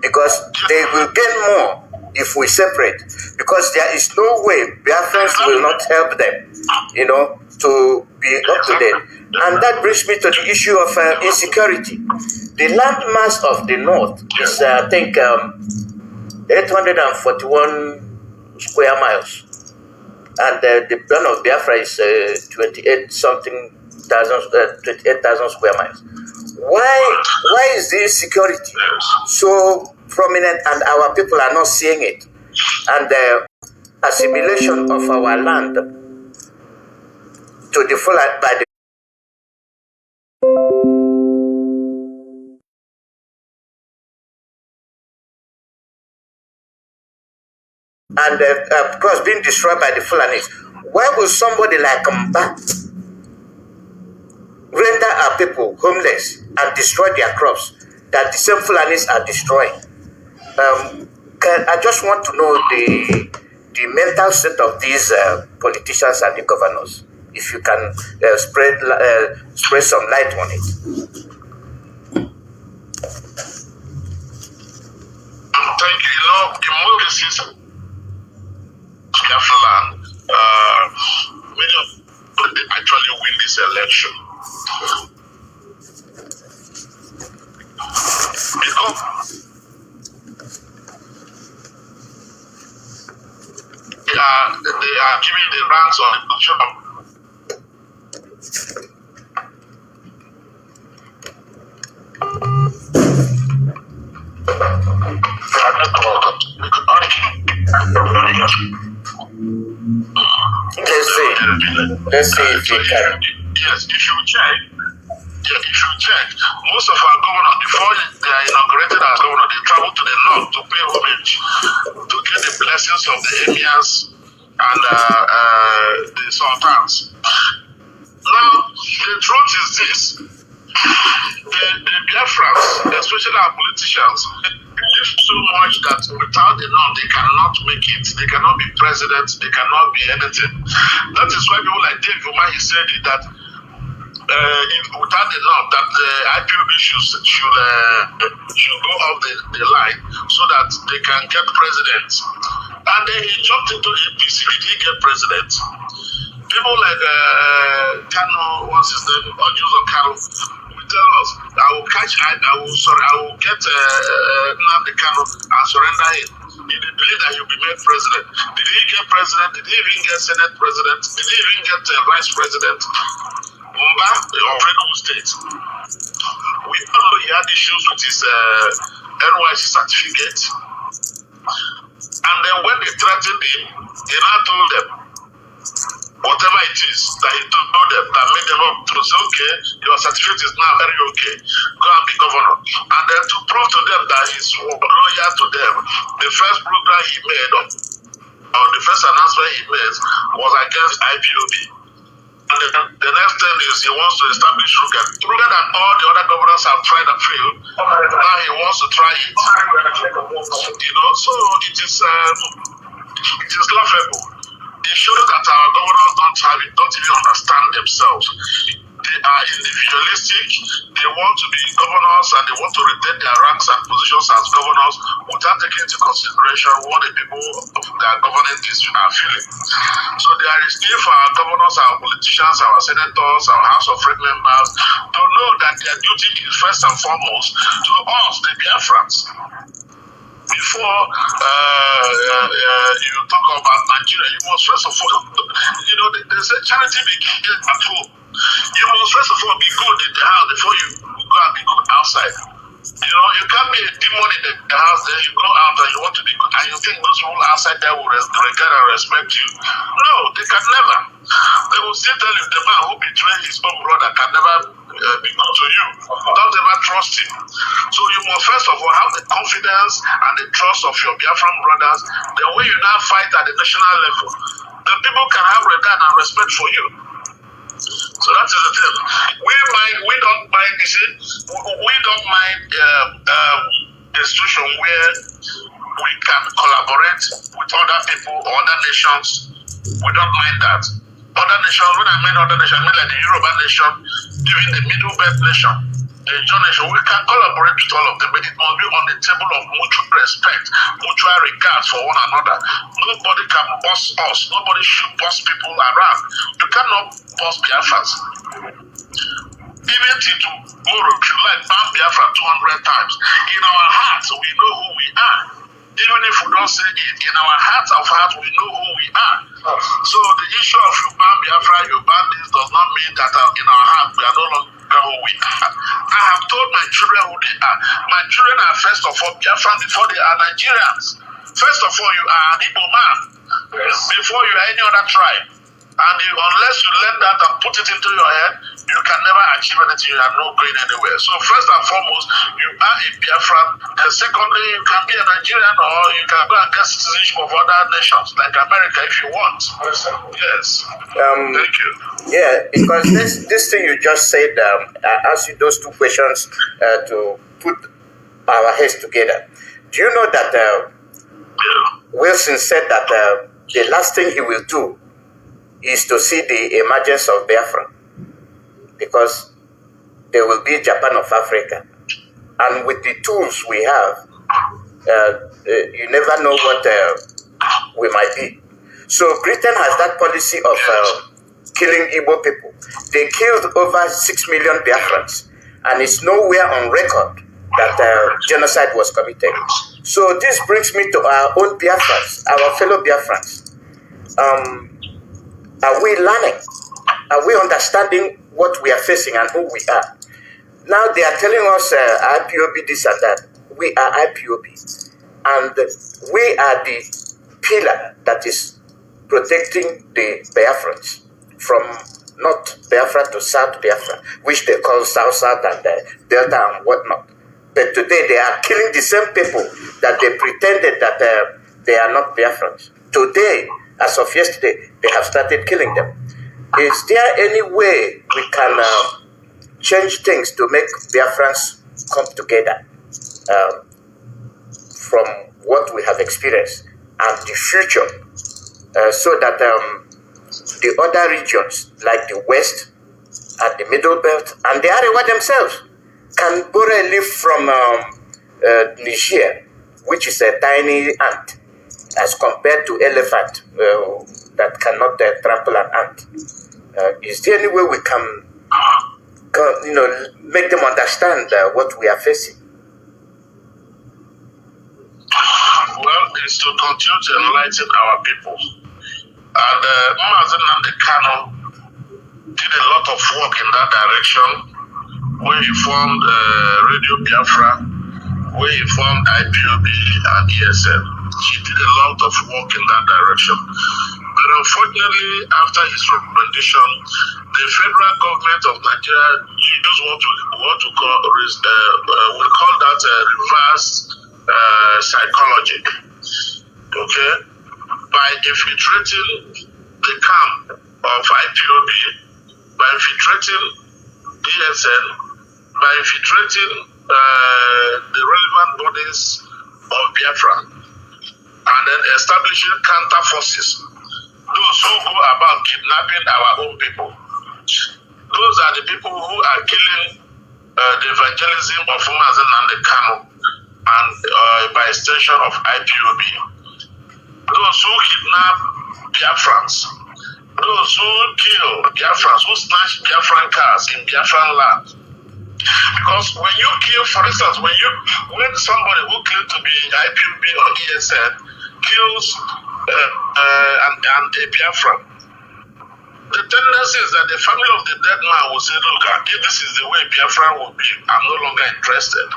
because they will gain more if we separate, because there is no way Biafrans will not help them, to be up to date. And that brings me to the issue of insecurity. The landmass of the north is, I think, 841 square miles. And the plan of Biafra is 28,000 square miles. Why is the insecurity so prominent and our people are not seeing it? And the assimilation of our land to the full by the and of course being destroyed by the Fulanis. Why will somebody like Mba render our people homeless and destroy their crops that the same Fulanis are destroying? I just want to know the mental state of these politicians and the governors, if you can spread some light on it. Thank you. In most cases, Biafra land, many of them actually win this election. Because they are giving the ranks on the position of Let's see if we can. Yes, if you check, most of our governors, before they are inaugurated as governor, they travel to the north to pay homage, to get the blessings of the emirs and the sultans. Now, the truth is this: the Biafrans, especially our politicians, believe so much that without the north they cannot make it. They cannot be president. They cannot be anything. That is why people like Dave Umahi said it, that without the north, that the IPOB should go off the line so that they can get president. And then he jumped into APC. Did he get president? People like Kano, what's his name, Ojuzo Kano, will tell us, I will get Nnamdi Kano and surrender him. He believe that he'll be made president. Did he get president? Did he even get Senate president? Did he even get vice president? Mba of Enugu State. We all know he had issues with his NYC certificate. And then when they threatened him, he now told them, whatever it is that he told them, that made them up to say, okay, your certificate is now very okay, go and be governor. And then to prove to them that he's loyal to them, the first program he made, or the first announcement he made, was against IPOB. And the next thing is he wants to establish Rugen that all the other governors have tried and failed. Now he wants to try it. So it is laughable. It shows that our governors don't even understand themselves. They are individualistic. They want to be governors and they want to retain their ranks and positions as governors without taking into consideration what the people of their governing district are feeling. So there is need for our governors, our politicians, our senators, our House of Rep members to know that their duty is first and foremost to us, the Biafrans. Before you talk about Nigeria, you must first of all, they say charity begins at home. You must first of all be good in the house before you go and be good outside. You can't be a demon in the house, then you go out and you want to be good, and you think those people outside there will regard and respect you. No, they can never. They will still tell you the man who betrayed his own brother can never be good to you. Don't ever trust him. So you must first of all have the confidence and the trust of your Biafran brothers. Then when you now fight at the national level, the people can have regard and respect for you. So that is the thing. We don't mind, you see, we don't mind a situation where we can collaborate with other people or other nations. We don't mind that. Other nations, when I mean other nations, I mean like the Yoruba nation, even the Middle Belt nation. nation. We can collaborate with all of them, but it must be on the table of mutual respect, mutual regard for one another. Nobody can boss us. Nobody should boss people around. You cannot boss Biafrans. Even till tomorrow, if you like, ban Biafra 200 times. In our hearts, we know who we are. Even if we don't say it, in our hearts of hearts, we know who we are. So the issue of you ban Biafra, you ban this does not mean that in our heart we are no longer who we are. I have told my children who they are. My children are first of all Biafran before they are Nigerians. First of all, you are an Igbo man before you are any other tribe. And unless you learn that and put it into your head, you can never achieve anything. You are not going anywhere. So first and foremost, you are a Biafran. And secondly, you can be a Nigerian, or you can go and get citizenship of other nations like America if you want. Yes. Thank you. Yeah, because this thing you just said, I asked you those two questions to put our heads together. Do you know that Wilson said that the last thing he will do is to see the emergence of Biafra, because there will be Japan of Africa. And with the tools we have, you never know what we might be. So Britain has that policy of killing Igbo people. They killed over 6 million Biafrans, and it's nowhere on record that genocide was committed. So this brings me to our own Biafrans, our fellow Biafrans. Are we learning? Are we understanding what we are facing and who we are? Now they are telling us IPOB this and that. We are IPOB. And we are the pillar that is protecting the Biafrans from North Biafra to South Biafra, which they call South and Delta and whatnot. But today they are killing the same people that they pretended that they are not Biafrans. Today, as of yesterday, they have started killing them. Is there any way we can change things to make Biafrans come together from what we have experienced and the future, so that the other regions like the West and the Middle Belt and the Arewa themselves can borrow a leaf from Niger, which is a tiny ant, as compared to elephant that cannot trample an ant. Is there any way we can make them understand what we are facing? Well, it's to continue to enlighten our people. And Mazen Nnamdi Kanu did a lot of work in that direction when he formed Radio Biafra, when he formed IPOB and ESN. He did a lot of work in that direction. But unfortunately, after his recommendation, the federal government of Nigeria used what we call, we call that reverse psychology. Okay? By infiltrating the camp of IPOB, by infiltrating ESN, by infiltrating the relevant bodies of Biafra, and then establishing counter forces, those who go about kidnapping our own people. Those are the people who are killing the evangelism of Mazen Nnamdi Kanu and by extension of IPOB. Those who kidnap Biafrans, those who kill Biafrans, who snatch Biafran cars in Biafran land. Because when you kill, for instance, when somebody who claims to be IPOB or ESN kills and a Biafran, the tendency is that the family of the dead man will say, look, if this is the way Biafran will be, I'm no longer interested.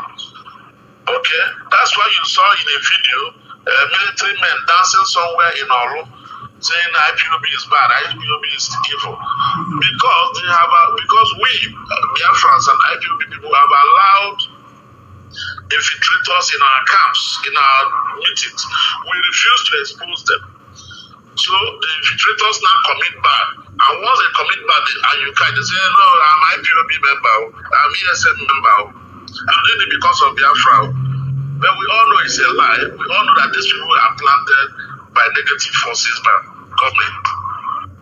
Okay? That's why you saw in a video military men dancing somewhere in Olu saying IPOB is bad, IPOB is evil. Because we, Biafrans and IPOB people, have allowed infiltrators in our camps, in our meetings. We refuse to expose them. So the infiltrators now commit bad. And once they commit bad, they say, no, I'm IPOB member, I'm ESM member. I'm doing it because of Biafra. But we all know it's a lie. We all know that these people are planted by negative forces by government.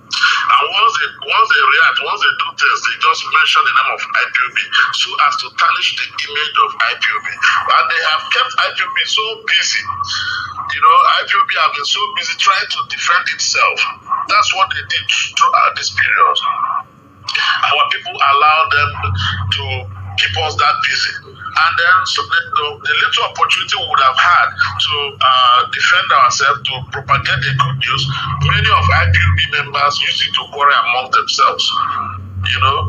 And once they react, once they do things, they just mention the name of IPOB so as to tarnish the image of IPOB. And they have kept IPOB so busy. You know, IPOB have been so busy trying to defend itself. That's what they did throughout this period. Our people allowed them to keep us that busy. And then so the little opportunity we would have had to defend ourselves, to propagate the good news, many of IPOB members used it to quarrel among themselves. You know,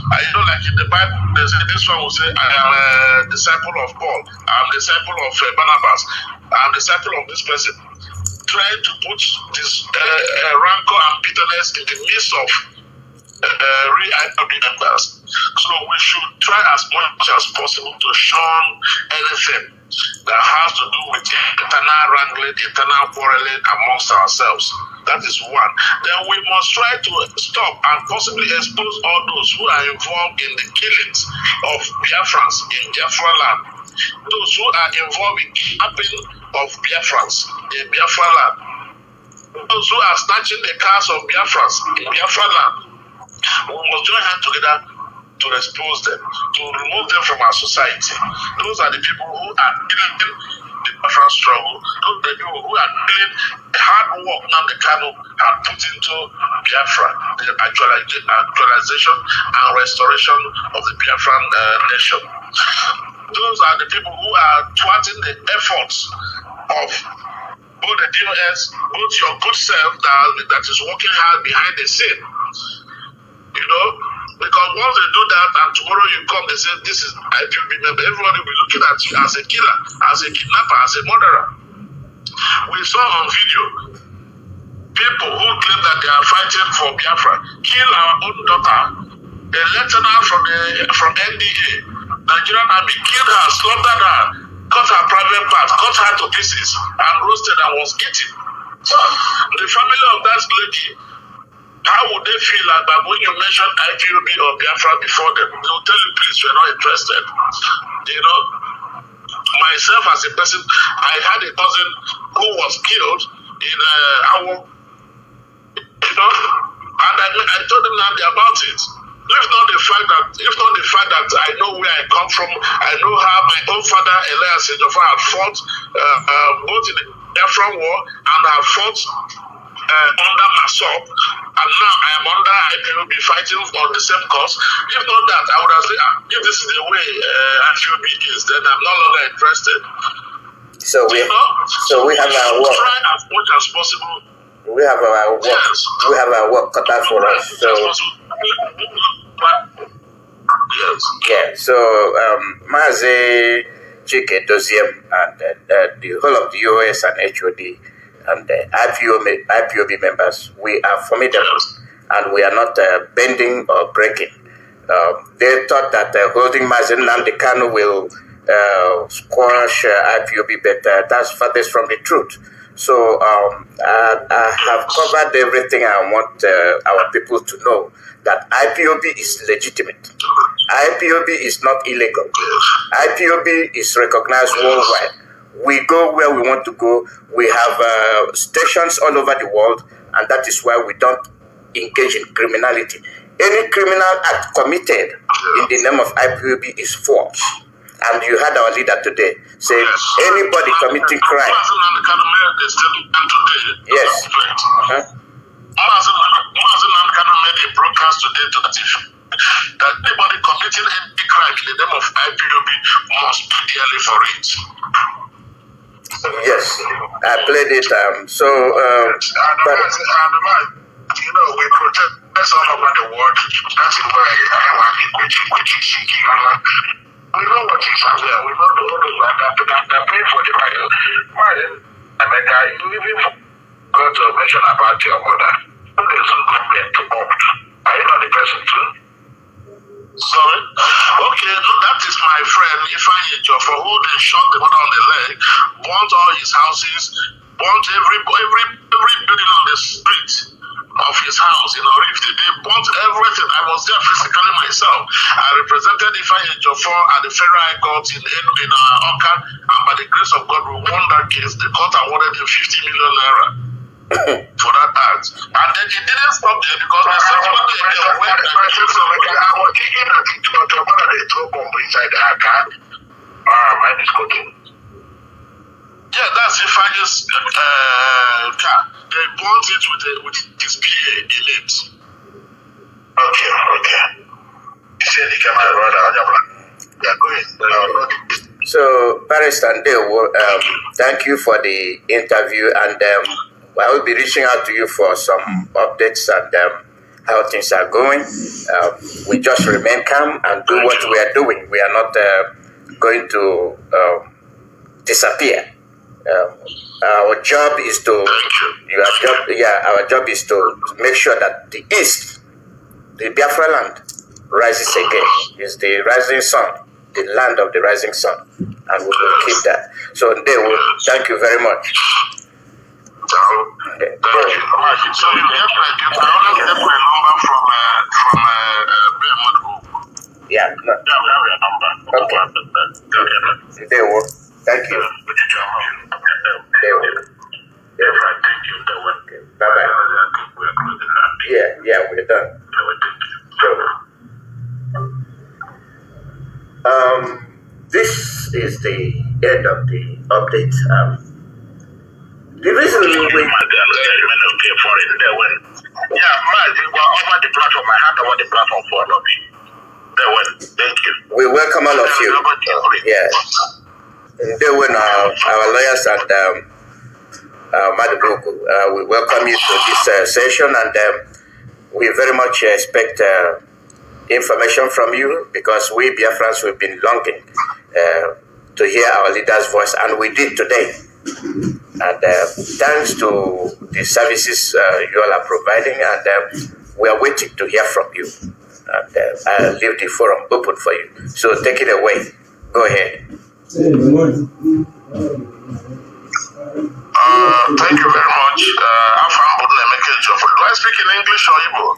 like in the Bible, they say this one will say, I am a disciple of Paul, I am a disciple of Barnabas, I am a disciple of this person. Trying to put this rancor and bitterness in the midst of real IPOB members. So we should try as much as possible to shun anything that has to do with internal wrangling, internal quarreling amongst ourselves. That is one. Then we must try to stop and possibly expose all those who are involved in the killings of Biafrans in Biafra land. Those who are involved in kidnapping of Biafrans in Biafra land. Those who are snatching the cars of Biafrans in Biafra land. We must join hands together to expose them, to remove them from our society. Those are the people who are killing the Biafran struggle. Those are the people who are killing the hard work Nnamdi Kanu had put into Biafra, the actualization and restoration of the Biafran nation. Those are the people who are thwarting the efforts of both the DOS, both your good self that is working hard behind the scene. You know, because once they do that and tomorrow you come, they say this is IPOB member, everybody will be looking at you as a killer, as a kidnapper, as a murderer. We saw on video people who claim that they are fighting for Biafra kill our own daughter, a lieutenant from NDA, Nigerian Army, killed her, slaughtered her, cut her private part, cut her to pieces, and roasted and was eaten. The family of that lady, how would they feel like that when you mention IPOB or Biafra before them? They will tell you, please, we're not interested. You know, myself as a person, I had a cousin who was killed in our, you know, and I told him nothing about it. If not the fact that I know where I come from, I know how my own father, Elias Ejiofor, had fought both in the Biafran war and had fought under Masop, and now I am under IPOB fighting on the same cause. If not that, I would have said, if this is the way IPOB is, then I'm no longer interested. So we have our work. Try as much as possible. We have our work. Yes. We have our work cut out for us. So yes. Yeah. So Mazi Chike Doziem and the whole of the US and HOD and IPOB members, we are formidable, and we are not bending or breaking. They thought that holding Mazi Nnamdi Kanu will squash IPOB, but that's farthest from the truth. So I have covered everything I want our people to know, that IPOB is legitimate. IPOB is not illegal. IPOB is recognized worldwide. We go where we want to go. We have stations all over the world, and that is why we don't engage in criminality. Any criminal act committed in the name of IPOB is false. And you heard our leader today say, anybody committing crime. Yes. Made a broadcast today to that issue, that anybody committing any crime in the name of IPOB must pay dearly for it. Yes, I played it. But you know, we protest all over the world. That's why I want to seeking. We know what is out there. We know the others that pay for the right. America, you even forgot to mention about your mother. There's no government to opt. Are you not the person too? Sorry? Okay, no, that is my friend Ifeanyi Ejiofor, who they shot the mother on the leg, burnt all his houses, burnt every building on the street of his house, you know, they burnt everything. I was there physically myself. I represented Ifeanyi Ejiofor at the Federal High Court in Awka, and by the grace of God, we won that case. The court awarded him 50 million naira. for that act. And then it didn't stop there because the subsequently again when I was thinking that it was one of the two bombs inside the car. Mine is cooking. Yeah, that's the finest car. They bought it with his PA in it. Okay. He said he came out on your plan. Yeah, go ahead. So, Paris and Dale, thank you for the interview, and I will be reaching out to you for some updates and how things are going. We just remain calm and do what we are doing. We are not going to disappear. Our job is to our job is to make sure that the East, the Biafra land, rises again. It's the rising sun, the land of the rising sun, and we will keep that. So, Dale, thank you very much. Okay. Thank you. So you get I always get my number from Beirut. Yeah. No. Yeah, we have your number. Okay. They will. Thank you. They will. Yes, I thank you. Okay. Bye bye. We're closing now. Yeah, we're done. This is the end of the update. The reason we for it there when over the platform, I had over the platform for lobby. There when thank you. We welcome all of you. Yes. They were our lawyers and Madabuku. We welcome you to this session, and we very much expect information from you, because we Biafrans, we've been longing to hear our leader's voice, and we did today. And thanks to the services you all are providing, and we are waiting to hear from you. And I'll leave the forum open for you. So take it away. Go ahead. Thank you very much. Do I speak in English or Igbo?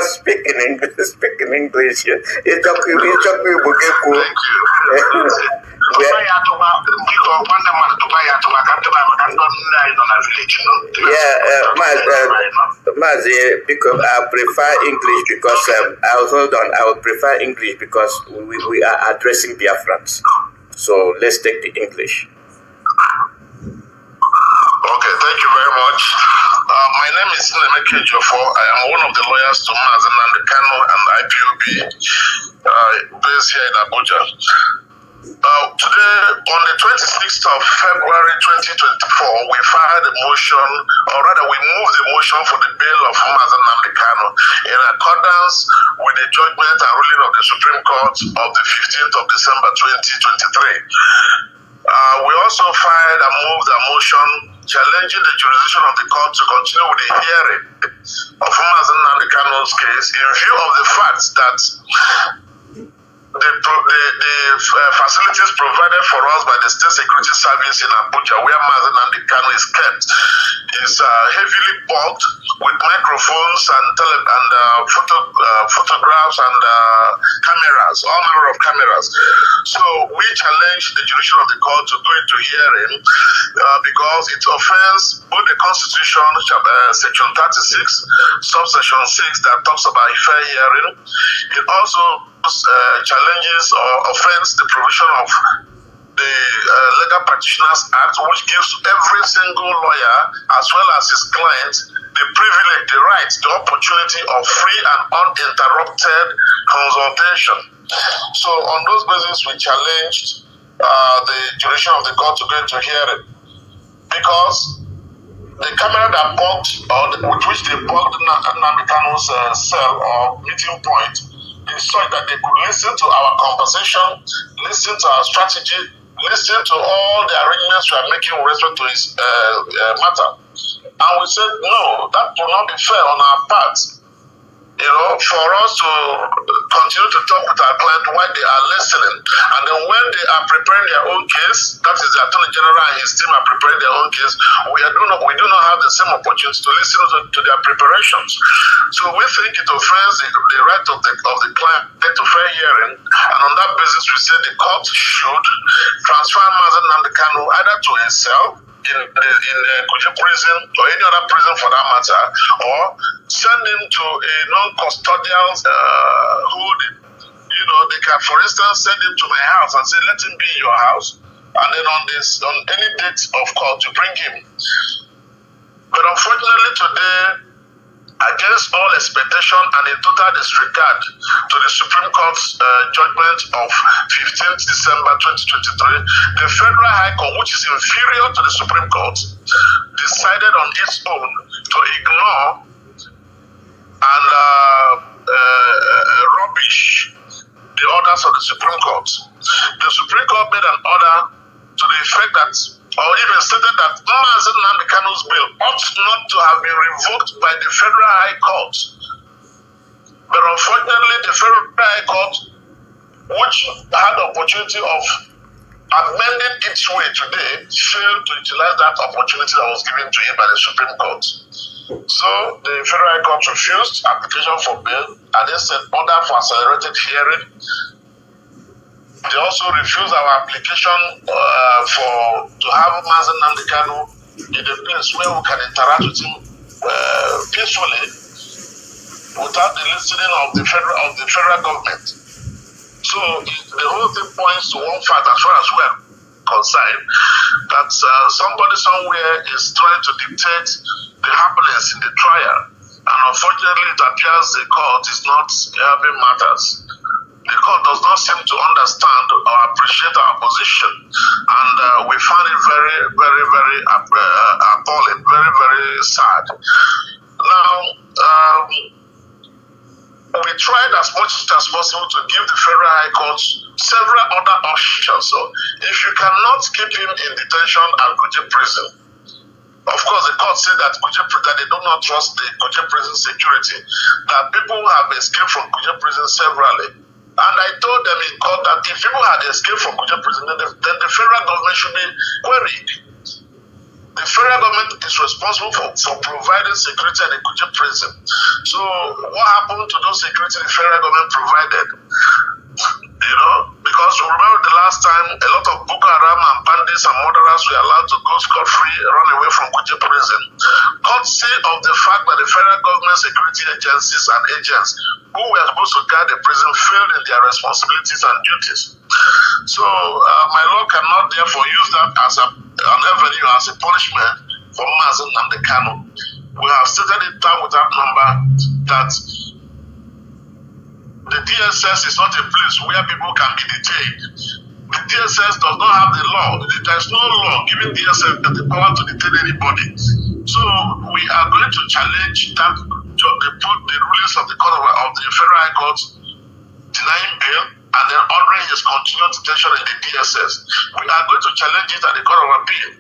Speaking English. It's okay. Mazi, because I prefer English because I will prefer English because we are addressing Biafrans. So let's take the English. Okay, thank you very much. My name is Nemeke Jofo. I am one of the lawyers to Mazen and the Kano and IPOB based here in Abuja. Today, on the 26th of February 2024, we filed a motion, or rather we moved the motion for the bail of Mazen and the Kano in accordance with the judgment and ruling of the Supreme Court of the 15th of December 2023. We also filed and moved a motion challenging the jurisdiction of the court to continue with the hearing of Mazen Nnamdi Kanu's case in view of the fact that the facilities provided for us by the State Security Service in Abuja, where Mazen Nnamdi Kanu is kept, is heavily bogged with microphones and photographs and cameras, all manner of cameras. So we challenge the jurisdiction of the court to go into hearing because it offends both the Constitution, Section 36, subsection 6, that talks about fair hearing. It also challenges or offends the provision of the Legal Practitioners Act, which gives every single lawyer as well as his client the privilege, the right, the opportunity of free and uninterrupted consultation. So on those basis, we challenged the jurisdiction of the court to go into hearing because the camera that bugged, with which they bugged Nnamdi Kanu's cell or meeting point, is such that they could listen to our conversation, listen to our strategy, listen to all the arrangements we are making with respect to his matter. And we said, no, that will not be fair on our part. You know, for us to continue to talk with our client while they are listening. And then when they are preparing their own case, that is the Attorney General and his team are preparing their own case, we do not have the same opportunity to listen to their preparations. So we think it offends the right of the client to fair hearing. And on that basis, we say the court should transfer Mazen Nnamdi Kanu either to himself in Kuje prison or any other prison for that matter, or send him to a non-custodial holding. You know, they can, for instance, send him to my house and say, let him be in your house, and then on any date of court, you bring him. But unfortunately today, against all expectation and in total disregard to the Supreme Court's judgment of 15th December 2023, the Federal High Court, which is inferior to the Supreme Court, decided on its own to ignore and rubbish the orders of the Supreme Court. The Supreme Court made an order to the effect that, or even stated that Mazen Nnamdi Kanu's bill ought not to have been revoked by the Federal High Court. But unfortunately, the Federal High Court, which had the opportunity of amending its way today, failed to utilize that opportunity that was given to him by the Supreme Court. So the Federal High Court refused application for bail and they said order for accelerated hearing. They also refused our application to have Mazen Nnamdi Kanu in a place where we can interact with him peacefully without the listening of the federal government. So the whole thing points to one fact, as far as we are concerned, that somebody somewhere is trying to dictate the happenings in the trial, and unfortunately it appears the court is not helping matters. The court does not seem to understand or appreciate our position, and we find it very, very, very appalling, very, very sad. Now, we tried as much as possible to give the Federal High Court several other options. So, if you cannot keep him in detention at Kuje prison, of course, the court said that that they do not trust the Kuje prison security, that people have escaped from Kuje prison severally. And I told them in court that if people had escaped from Kuje prison, then the federal government should be queried. The federal government is responsible for providing security at the Kuje prison. So what happened to those security the federal government provided? You know, because remember the last time a lot of Boko Haram and bandits and murderers were allowed to go scot-free, run away from Kuje prison, courtesy of the fact that the federal government security agencies and agents who were supposed to guard the prison failed in their responsibilities and duties. So my law cannot therefore use that as an avenue, as a punishment for Mazen Nnamdi Kanu. We have stated it down with that number that the DSS is not a place where people can be detained. The DSS does not have the law. There is no law giving DSS the power to detain anybody. So we are going to challenge that the rulings of the court of the Federal High Court denying bail and then ordering his continued detention in the DSS. We are going to challenge it at the Court of Appeal.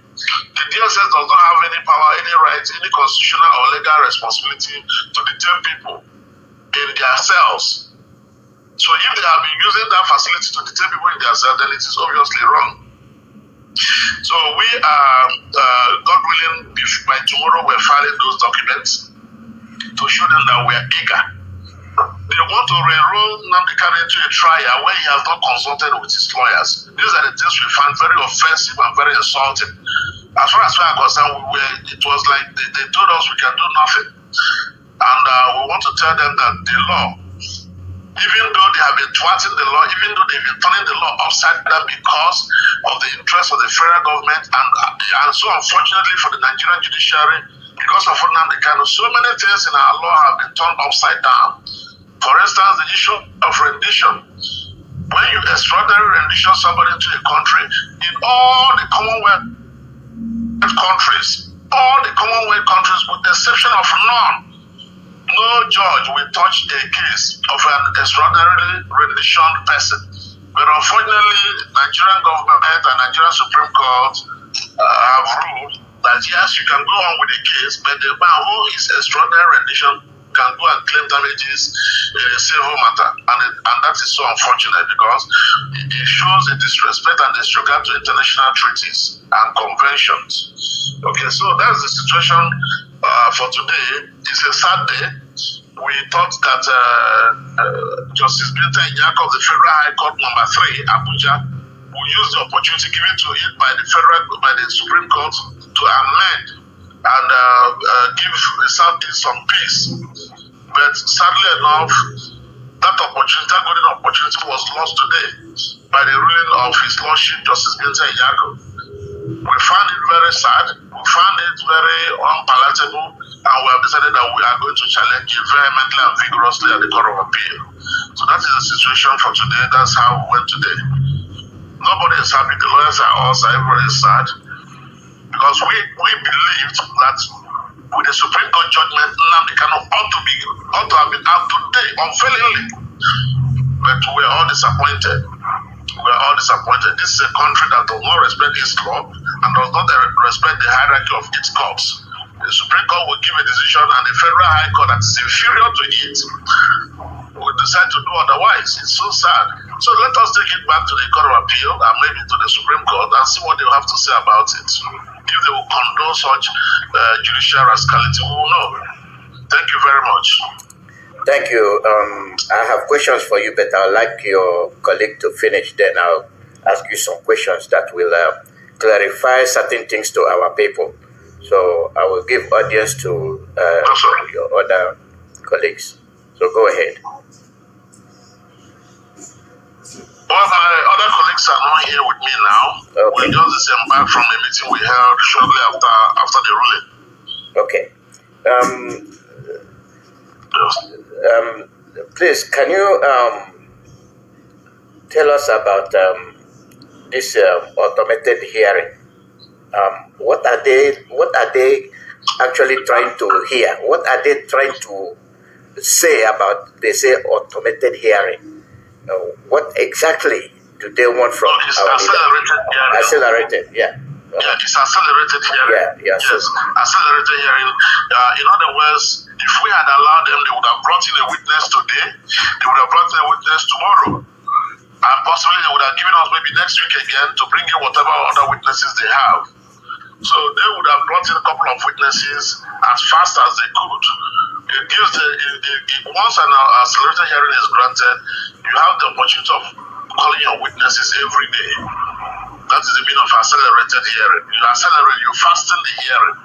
The DSS does not have any power, any rights, any constitutional or legal responsibility to detain people in their cells. So if they have been using that facility to detain people in their cells, then it is obviously wrong. So we are, God willing, if by tomorrow we're filing those documents to show them that we are eager. They want to re-enroll Nnamdi Kanu into a trial where he has not consulted with his lawyers. These are the things we find very offensive and very insulting. As far as we are concerned, it was like they told us we can do nothing. And we want to tell them that the law, even though they have been thwarting the law, even though they've been turning the law upside down because of the interest of the federal government, and so unfortunately for the Nigerian judiciary, because of Nnamdi Kanu, so many things in our law have been turned upside down. For instance, the issue of rendition. When you extraordinary rendition somebody into a country, in all the Commonwealth countries, with the exception of none, no judge will touch a case of an extraordinarily rendition person. But unfortunately, Nigerian government and Nigerian Supreme Court have ruled that yes, you can go on with the case, but the man who is extraordinary rendition can go and claim damages in a civil matter. And that is so unfortunate because it shows a disrespect and disregard to international treaties and conventions. Okay, so that's the situation for today. It's a sad day. We thought that Justice Binta Inyako of the Federal High Court number 3, Abuja, will use the opportunity given to it by the Supreme Court to to amend and give the Southeast some peace. But sadly enough, that opportunity, that golden opportunity was lost today by the ruling of His Lordship Justice Binta Iyago. We found it very sad, we found it very unpalatable, and we have decided that we are going to challenge it vehemently and vigorously at the Court of Appeal. So that is the situation for today. That's how it went today. Nobody is happy. The lawyers are also, everybody is sad. Because we believed that with the Supreme Court judgment, Nnamdi Kanu ought to have been out today, unfailingly. But we are all disappointed. We are all disappointed. This is a country that does not respect its law and does not respect the hierarchy of its courts. The Supreme Court will give a decision and the Federal High Court that is inferior to it will decide to do otherwise. It's so sad. So let us take it back to the Court of Appeal and maybe to the Supreme Court and see what they will have to say about it. If they will condone such judicial rascality, we will know. Thank you very much. Thank you. I have questions for you, but I'd like your colleague to finish. Then I'll ask you some questions that will clarify certain things to our people. So I will give audience to your other colleagues. So go ahead. Well, my other colleagues are not here with me now. Okay. We just disembarked from a meeting we held shortly after the ruling. Okay. Please, can you tell us about this automated hearing? What are they actually trying to hear? What are they trying to say about, they say, automated hearing? What exactly do they want from it's our accelerated hearing. Accelerated, yeah. Yeah, it's accelerated hearing. Yeah, yes, accelerated hearing. In other words, if we had allowed them, they would have brought in a witness today, they would have brought in a witness tomorrow, and possibly they would have given us maybe next week again to bring in whatever other witnesses they have. So they would have brought in a couple of witnesses as fast as they could. It gives once an accelerated hearing is granted, you have the opportunity of calling your witnesses every day. That is the meaning of accelerated hearing. You accelerate, you fasten the hearing.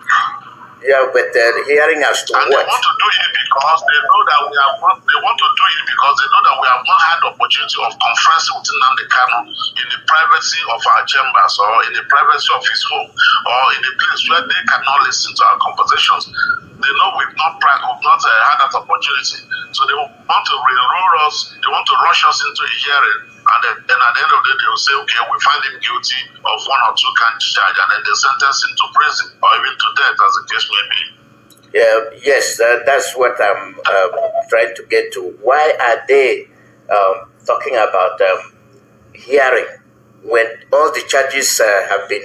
Yeah, but the hearing has to and what? They want to do it because they know that we have not, they want to do it because they know that we have not had the opportunity of conferencing with Nnamdi Kanu in the privacy of our chambers or in the privacy of his home or in a place where they cannot listen to our conversations. They know we've not had that opportunity. So they want to railroad us, they want to rush us into a hearing, and then at the end of the day they will say, okay, we find him guilty of one or two count charge, and then they sentence him to prison or even to death, as the case may be. Yeah, yes, that's what I'm trying to get to. Why are they talking about hearing when all the charges have been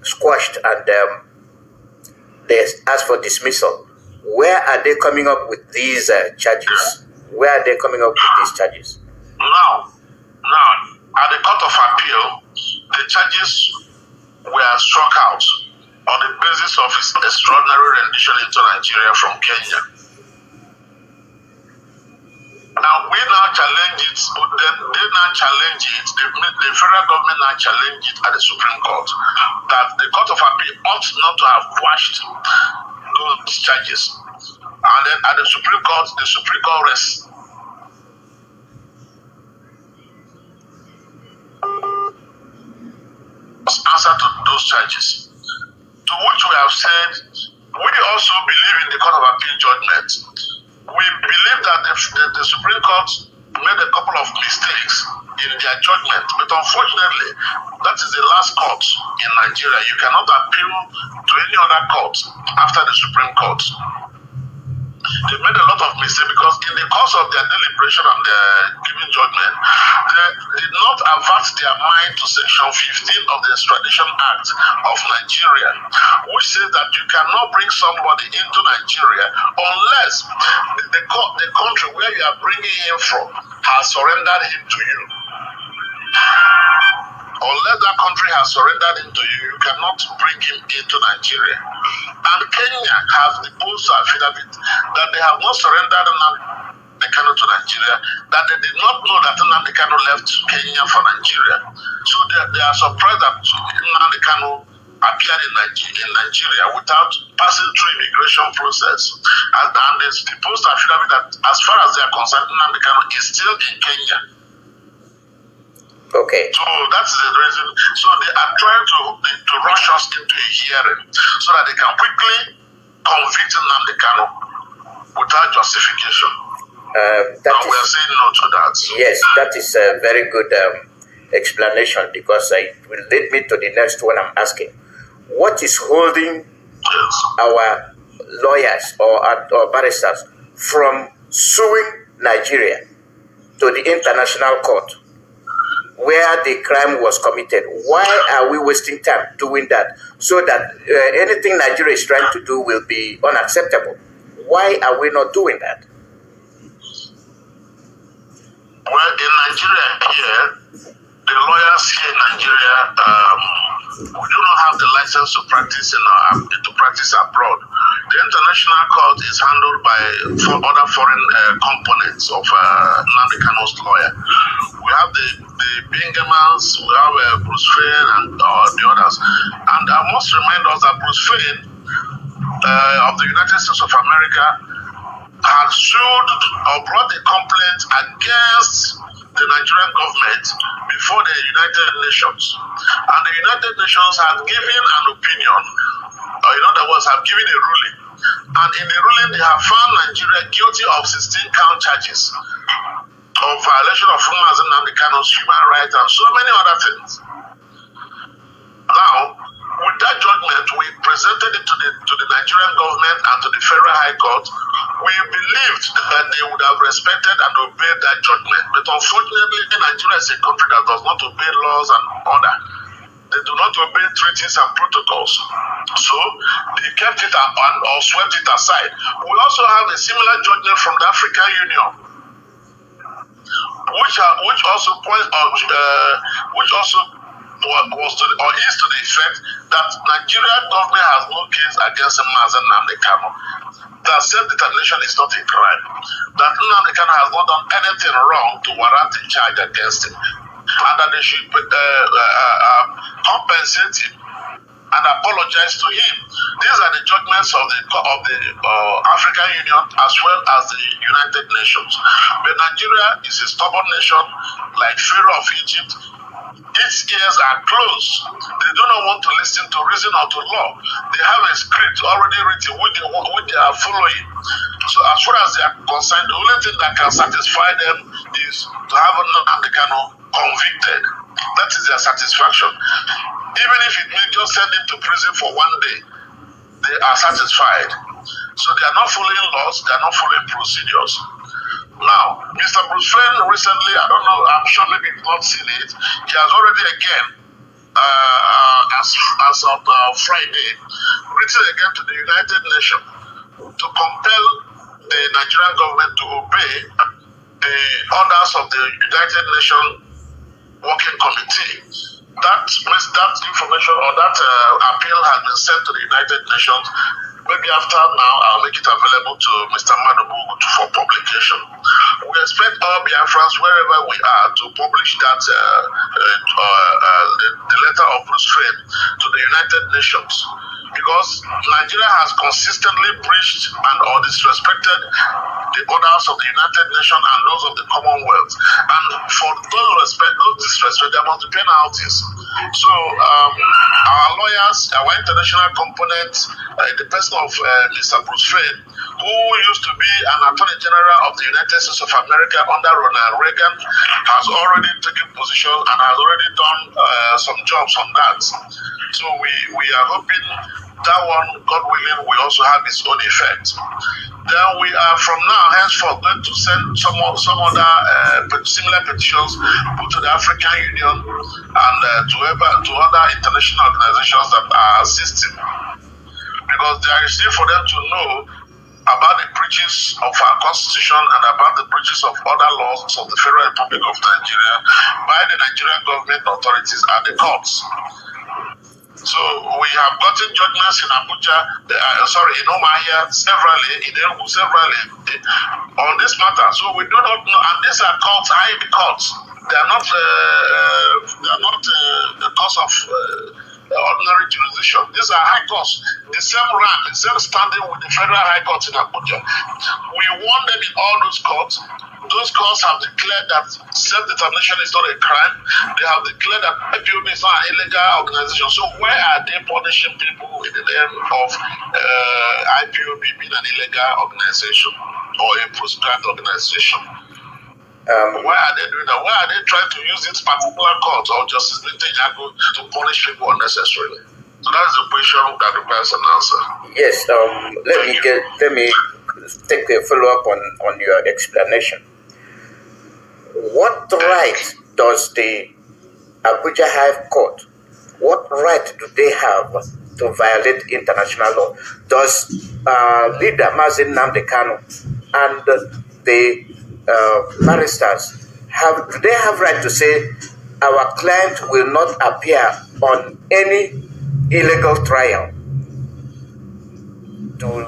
squashed and they ask for dismissal? Where are they coming up with these charges? Where are they coming up with these charges? Now, at the Court of Appeal, the charges were struck out on the basis of his extraordinary rendition into Nigeria from Kenya. Now, we now challenge it, they now challenge it, the federal government now challenge it at the Supreme Court, that the Court of Appeal ought not to have quashed those charges. And then at the Supreme Court rests. Answer to those charges. To which we have said, we also believe in the Court of Appeal judgment. We believe that the Supreme Court made a couple of mistakes in their judgment, but unfortunately, that is the last court in Nigeria. You cannot appeal to any other court after the Supreme Court. They made a lot of mistakes because in the course of their deliberation and their giving judgment, they did not avert their mind to Section 15 of the Extradition Act of Nigeria, which says that you cannot bring somebody into Nigeria unless the country where you are bringing him from has surrendered him to you. Unless that country has surrendered him to you, you cannot bring him into Nigeria. And Kenya has the post affidavit that they have not surrendered Nnamdi Kanu to Nigeria, that they did not know that Nnamdi Kanu left Kenya for Nigeria. So they are surprised that Nnamdi Kanu appeared in Nigeria without passing through immigration process. And the post affidavit that, as far as they are concerned, Nnamdi Kanu is still in Kenya. Okay. So that's the reason. So they are trying to rush us into a hearing so that they can quickly convict Nnamdi Kanu without justification. And we are saying no to that. Yes, that is a very good explanation, because it will lead me to the next one I'm asking. What is holding our lawyers or barristers from suing Nigeria to the international court where the crime was committed? Why are we wasting time doing that so that anything Nigeria is trying to do will be unacceptable? Why are we not doing that? Well, in Nigeria here, the lawyers here in Nigeria, we do not have the license to practice abroad. The international court is handled by other foreign components of Nnamdi Kanu's lawyer. We have the Bingemans, we have Bruce Fein and the others. And I must remind us that Bruce Fein of the United States of America had sued or brought a complaint against the Nigerian government before the United Nations. And the United Nations had given an opinion, or in other words, have given a ruling. And in the ruling, they have found Nigeria guilty of 16 count charges of violation of Mazi Nnamdi Kanu's human rights and so many other things. Now, with that judgment, we presented it to the Nigerian government and to the Federal High Court. We believed that they would have respected and obeyed that judgment. But unfortunately, Nigeria is a country that does not obey laws and order. They do not obey treaties and protocols. So they kept it or swept it aside. We also have a similar judgment from the African Union, which also was to or is to the effect that Nigerian government has no case against Mazi Nnamdi Kanu. That self-determination is not a crime. That Nnamdi Kanu has not done anything wrong to warrant a charge against him, and that they should compensate him and apologize to him. These are the judgments of the African Union as well as the United Nations. But Nigeria is a stubborn nation, like Pharaoh of Egypt. Its ears are closed. They do not want to listen to reason or to law. They have a script already written which they are following. So as far as they are concerned, the only thing that can satisfy them is to have Nnamdi Kanu convicted. That is their satisfaction. Even if it means just send him to prison for one day, they are satisfied. So they are not following laws, they are not following procedures. Now, Mr. Bruce Fein recently, I don't know, I'm sure maybe you've not seen it, he has already again, as of Friday, written again to the United Nations to compel the Nigerian government to obey the orders of the United Nations Working Committee. That information or that appeal has been sent to the United Nations. Maybe after now, I'll make it available to Mr. Madubu for publication. We expect all Biafrans, wherever we are, to publish that the letter of Bruce Fein to the United Nations, because Nigeria has consistently breached or disrespected the orders of the United Nations and those of the Commonwealth. And for those disrespect, there must be penalties. So our lawyers, our international component, the person of Mr. Bruce Fein, who used to be an Attorney General of the United States of America under Ronald Reagan, has already taken position and has already done some jobs on that. So we are hoping that one, God willing, will also have its own effect. Then we are from now henceforth going to send some other similar petitions put to the African Union and to other international organizations that are assisting, because there is need for them to know about the breaches of our constitution and about the breaches of other laws of the Federal Republic of Nigeria by the Nigerian government authorities and the courts. So we have gotten judgments in Abuja, in Umuahia severally, in Enugu severally on this matter. So we do not know, and these are courts, high courts. They are not the cause of ordinary jurisdiction. These are high courts, the same rank, the same standing with the federal high court in Abuja. We won them in all those courts. Those courts have declared that self-determination is not a crime. They have declared that IPOB is not an illegal organization. So why are they punishing people in the name of IPOB being an illegal organization or a proscribed organization? Why are they doing that? Why are they trying to use this particular court or Justice Netanyahu to punish people unnecessarily? So that is the question that requires an answer. Yes. Let me take a follow up on your explanation. What right does the Abuja High Court? What right do they have to violate international law? Does leader Mazen Nnamdi Kanu and the barristers do they have right to say our client will not appear on any illegal trial? Do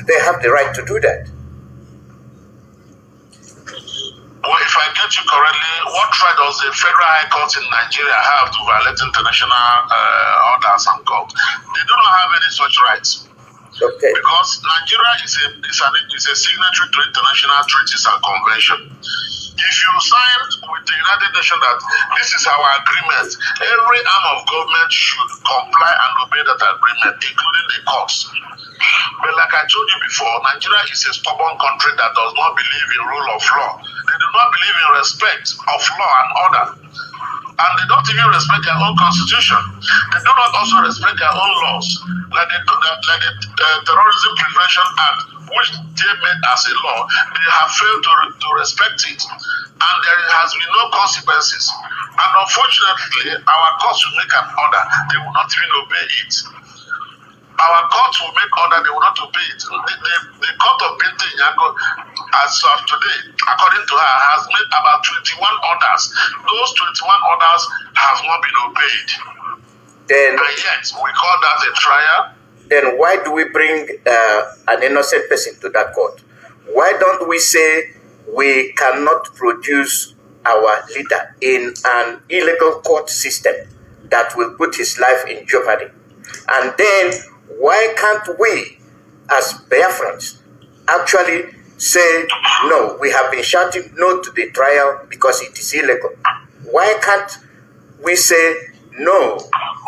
they have the right to do that? Well, if I get you correctly, what right does the Federal High Court in Nigeria have to violate international orders and court? They do not have any such rights. Okay. Because Nigeria is a signatory to international treaties and conventions. If you sign with the United Nations that this is our agreement, every arm of government should comply and obey that agreement, including the courts. But like I told you before, Nigeria is a stubborn country that does not believe in rule of law. They do not believe in respect of law and order. And they don't even respect their own constitution. They do not also respect their own laws, like the Terrorism Prevention Act, which they made as a law. They have failed to respect it. And there has been no consequences. And unfortunately, our courts will make an order. They will not even obey it. Our courts will make order, they will not obey it. The court of Binta Nyako, as of today, according to her, has made about 21 orders. Those 21 orders have not been obeyed. And yet, we call that a trial. Then why do we bring an innocent person to that court? Why don't we say we cannot produce our leader in an illegal court system that will put his life in jeopardy? And then why can't we, as Biafrans, actually say, no, we have been shouting no to the trial because it is illegal? Why can't we say no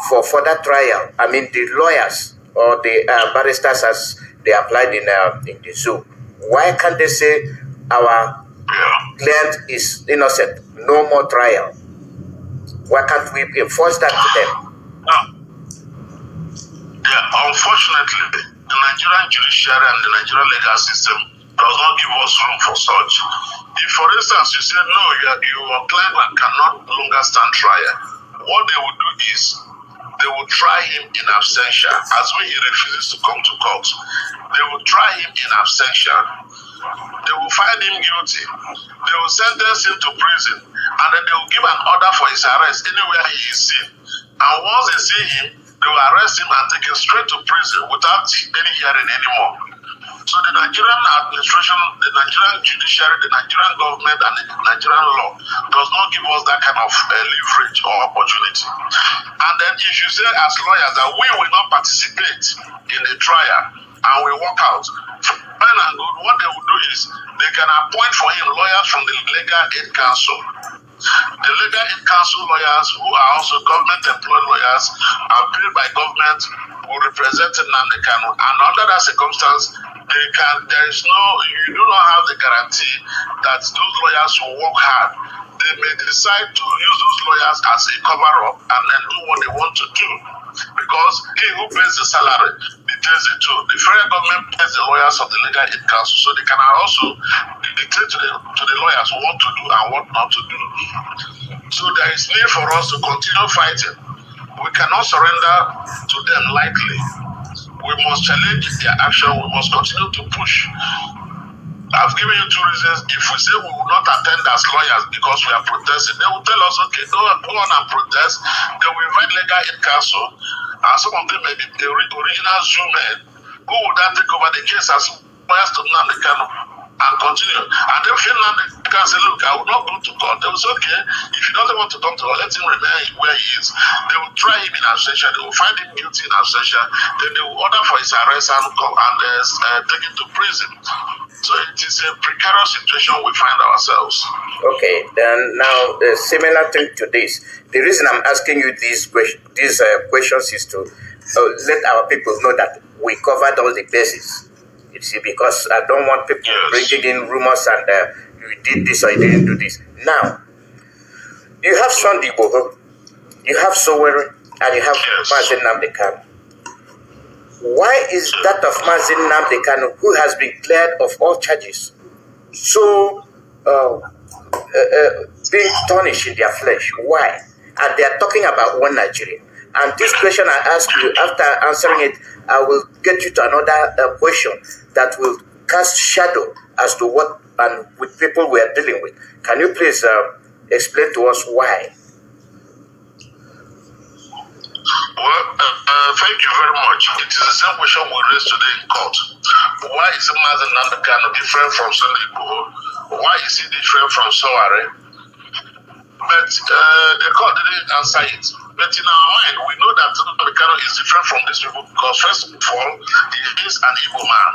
for further trial? I mean, the lawyers or the barristers, as they applied in the zoo, why can't they say our client is innocent, no more trial? Why can't we enforce that to them? Unfortunately, the Nigerian judiciary and the Nigerian legal system does not give us room for such. If, for instance, you say, no, your client cannot longer stand trial, what they will do is they will try him in absentia, as when he refuses to come to court. They will try him in absentia. They will find him guilty. They will sentence him to prison, and then they will give an order for his arrest anywhere he is seen. And once they see him, they will arrest him and take him straight to prison without any hearing anymore. So the Nigerian administration, the Nigerian judiciary, the Nigerian government, and the Nigerian law does not give us that kind of leverage or opportunity. And then if you say as lawyers that we will not participate in the trial and we walk out, fine and good, what they will do is they can appoint for him lawyers from the Legal Aid Council. The Legal Aid Council lawyers, who are also government-employed lawyers, are paid by government, will represent Nnamdi Kanu. And under that circumstance, you do not have the guarantee that those lawyers will work hard. They may decide to use those lawyers as a cover-up and then do what they want to do. Because he who pays the salary dictates it too. The federal government pays the lawyers of the Legal Aid Council, so they can also dictate to the lawyers what to do and what not to do. So there is need for us to continue fighting. We cannot surrender to them lightly. We must challenge their action. We must continue to push. I've given you two reasons. If we say we will not attend as lawyers because we are protesting, they will tell us, okay, go on and protest. They will invite Legal Aid Council, and some of them may be the original Zoom men. Who would then take over the case as lawyers to Nnamdi Kanu and continue? And then Nnamdi can say, look, I will not go to court. They will say, okay, if he doesn't want to come to court, let him remain where he is. They will try him in absentia. They will find him guilty in absentia. Then they will order for his arrest and take him to prison. So it is a precarious situation we find ourselves. Okay, then now a similar thing to this. The reason I'm asking you these questions is to let our people know that we covered all the bases. You see, because I don't want people bringing in rumors and you did this or you didn't do this. Now, you have Sunday Igboho, you have Sowore, and you have Mazi Nnamdi Kanu. Why is that of Mazi Nnamdi Kanu, who has been cleared of all charges, so being tarnished in their flesh? Why? And they are talking about one Nigeria. And this question I ask you, after answering it, I will get you to another question that will cast shadow as to what and with people we are dealing with. Can you please explain to us why? Well, thank you very much. It is the same question we raised today in court. Why is Mazi Nnamdi Kanu different from Sunday Igboho? Why is he different from Sowore? But the court didn't answer it. But in our mind, we know that Nnamdi Kanu is different from these people because, first of all, he is an Igbo man.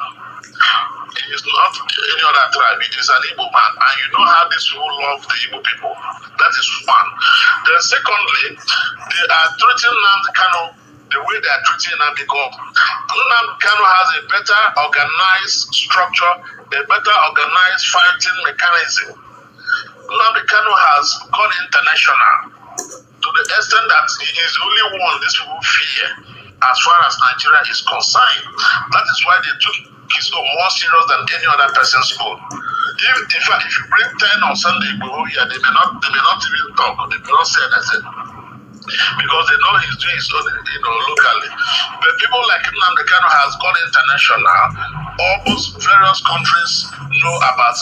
He is not any other tribe. He is an Igbo man. And you know how these people love the Igbo people. That is one. Then secondly, they are treating Nnamdi Kanu the way they are treating Nnamdi Kanu. Nnamdi Kanu has a better organized structure, a better organized fighting mechanism. Nnamdi Kanu has gone international to the extent that he is the only one these people fear as far as Nigeria is concerned. That is why they took his own more serious than any other person's own. In fact, if you bring 10 on Sunday Igboho here, they may not even talk, they may not say anything. Because they know he's doing his own, locally. But people like Nnamdi Kanu has gone international. Almost various countries know about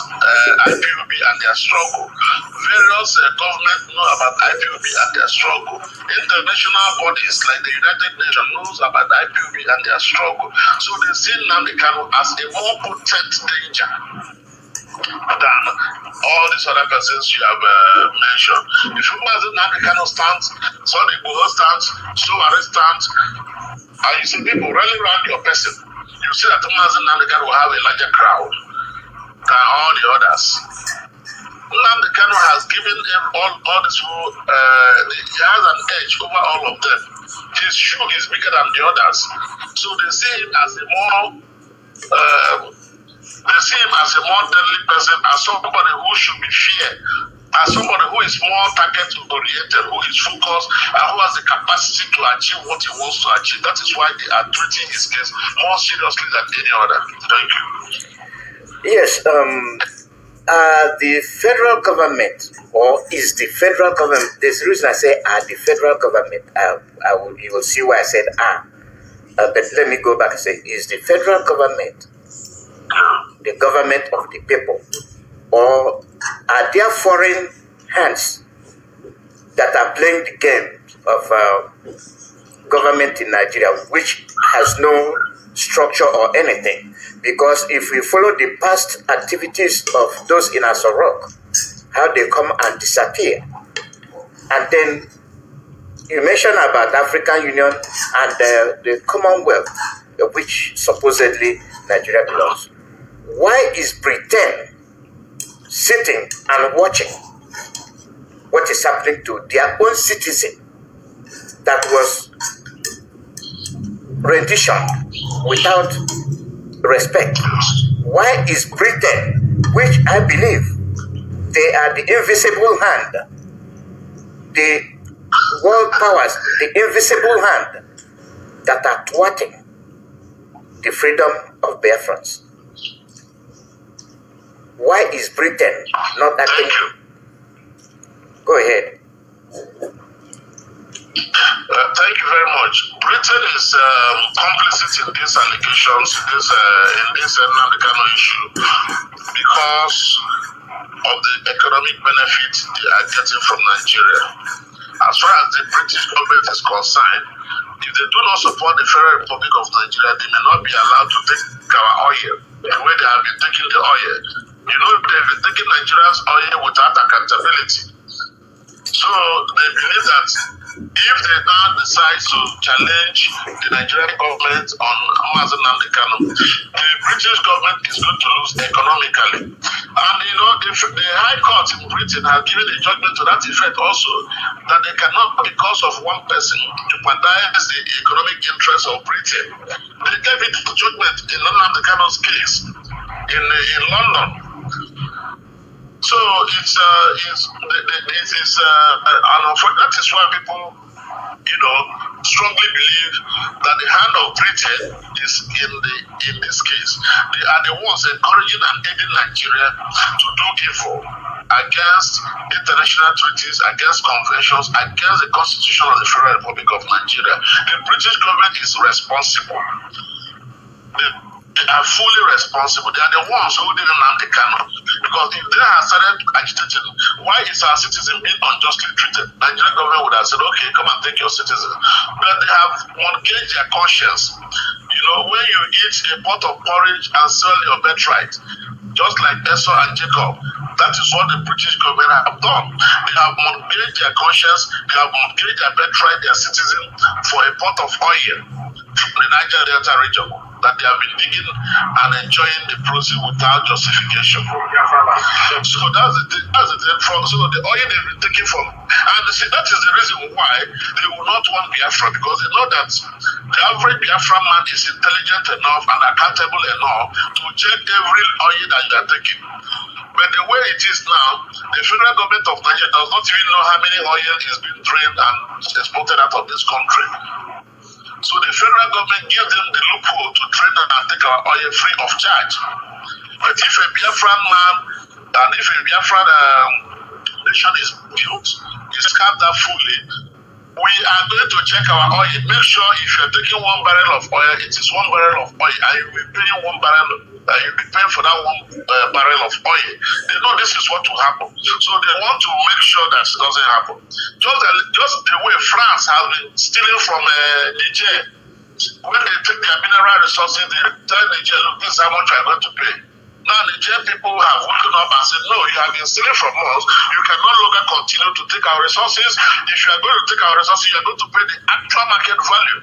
IPOB and their struggle. Various governments know about IPOB and their struggle. International bodies like the United Nations knows about IPOB and their struggle. So they see Nnamdi Kanu as a more potent danger than all these other persons you have mentioned. If you imagine Nnamdi Kanu stands, Sunday Igboho stands, Sowore stands, and you see people rally around your person, you see that Nnamdi Kanu will have a larger crowd than all the others. Nnamdi Kanu has given all these people, he has an edge over all of them. His shoe is bigger than the others. So they see him as a more deadly person, as somebody who should be feared, as somebody who is more target-oriented, who is focused, and who has the capacity to achieve what he wants to achieve. That is why they are treating his case more seriously than any other. Thank you. Yes, the federal government, or is the federal government, there's a reason I say the federal government, you will see why I said but let me go back and say, is the federal government the government of the people, or are there foreign hands that are playing the game of government in Nigeria, which has no structure or anything? Because if we follow the past activities of those in Aso Rock, how they come and disappear, and then you mentioned about African Union and the Commonwealth, which supposedly Nigeria belongs. Why is Britain sitting and watching what is happening to their own citizen that was rendition without respect? Why is Britain, which I believe they are the invisible hand, the world powers, the invisible hand that are thwarting the freedom of Biafrans? Why is Britain not acting? Go ahead. Thank you very much. Britain is complicit in these allegations, in this Nnamdi Kanu issue, because of the economic benefit they are getting from Nigeria. As far as the British government is concerned, if they do not support the Federal Republic of Nigeria, they may not be allowed to take our oil the way they have been taking the oil. You know, they've been taking Nigeria's oil without accountability. So they believe that if they now decide to challenge the Nigerian government on Mazen Nnamdi Kanu, the British government is going to lose economically. And you know, the High Court in Britain has given a judgment to that effect also, that they cannot, because of one person, jeopardize the economic interests of Britain. They gave it the judgment in Nnamdi Kanu's case in London. So it's that is why people, you know, strongly believe that the hand of Britain is in this case. They are the ones encouraging and aiding Nigeria to do evil against international treaties, against conventions, against the Constitution of the Federal Republic of Nigeria. The British government is responsible. They are fully responsible. They are the ones who didn't Nnamdi Kanu. Because if they had started agitating, why is our citizen being unjustly treated? Nigerian government would have said, okay, come and take your citizen. But they have mortgaged their conscience. You know, when you eat a pot of porridge and sell your birthright, just like Esau and Jacob, that is what the British government have done. They have mortgaged their conscience, they have mortgaged their birthright, their citizen, for a pot of oil from the Niger Delta region that they have been digging and enjoying the proceeds without justification. So that's the thing. So the oil they've been taking from, and see, that is the reason why they will not want Biafra, because they know that the average Biafra man is intelligent enough and accountable enough to check every oil that they are taking. But the way it is now, the federal government of Nigeria does not even know how many oil is being drained and exported out of this country. So the federal government gives them the loophole to drain and take our oil free of charge. But if a Biafran man and if a Biafran nation is built, is carved out fully, we are going to check our oil. Make sure if you're taking 1 barrel of oil, it is 1 barrel of oil, and you'll be paying 1 barrel. You'll be paying for that 1 barrel of oil. They know this is what will happen, so they want to make sure that it doesn't happen. Just the way France has been stealing from Niger. When they take their mineral resources, they tell Niger, look, this is how much you're going to pay. Now Nigerian people have woken up and said, no, you have been stealing from us. You can no longer continue to take our resources. If you are going to take our resources, you are going to pay the actual market value.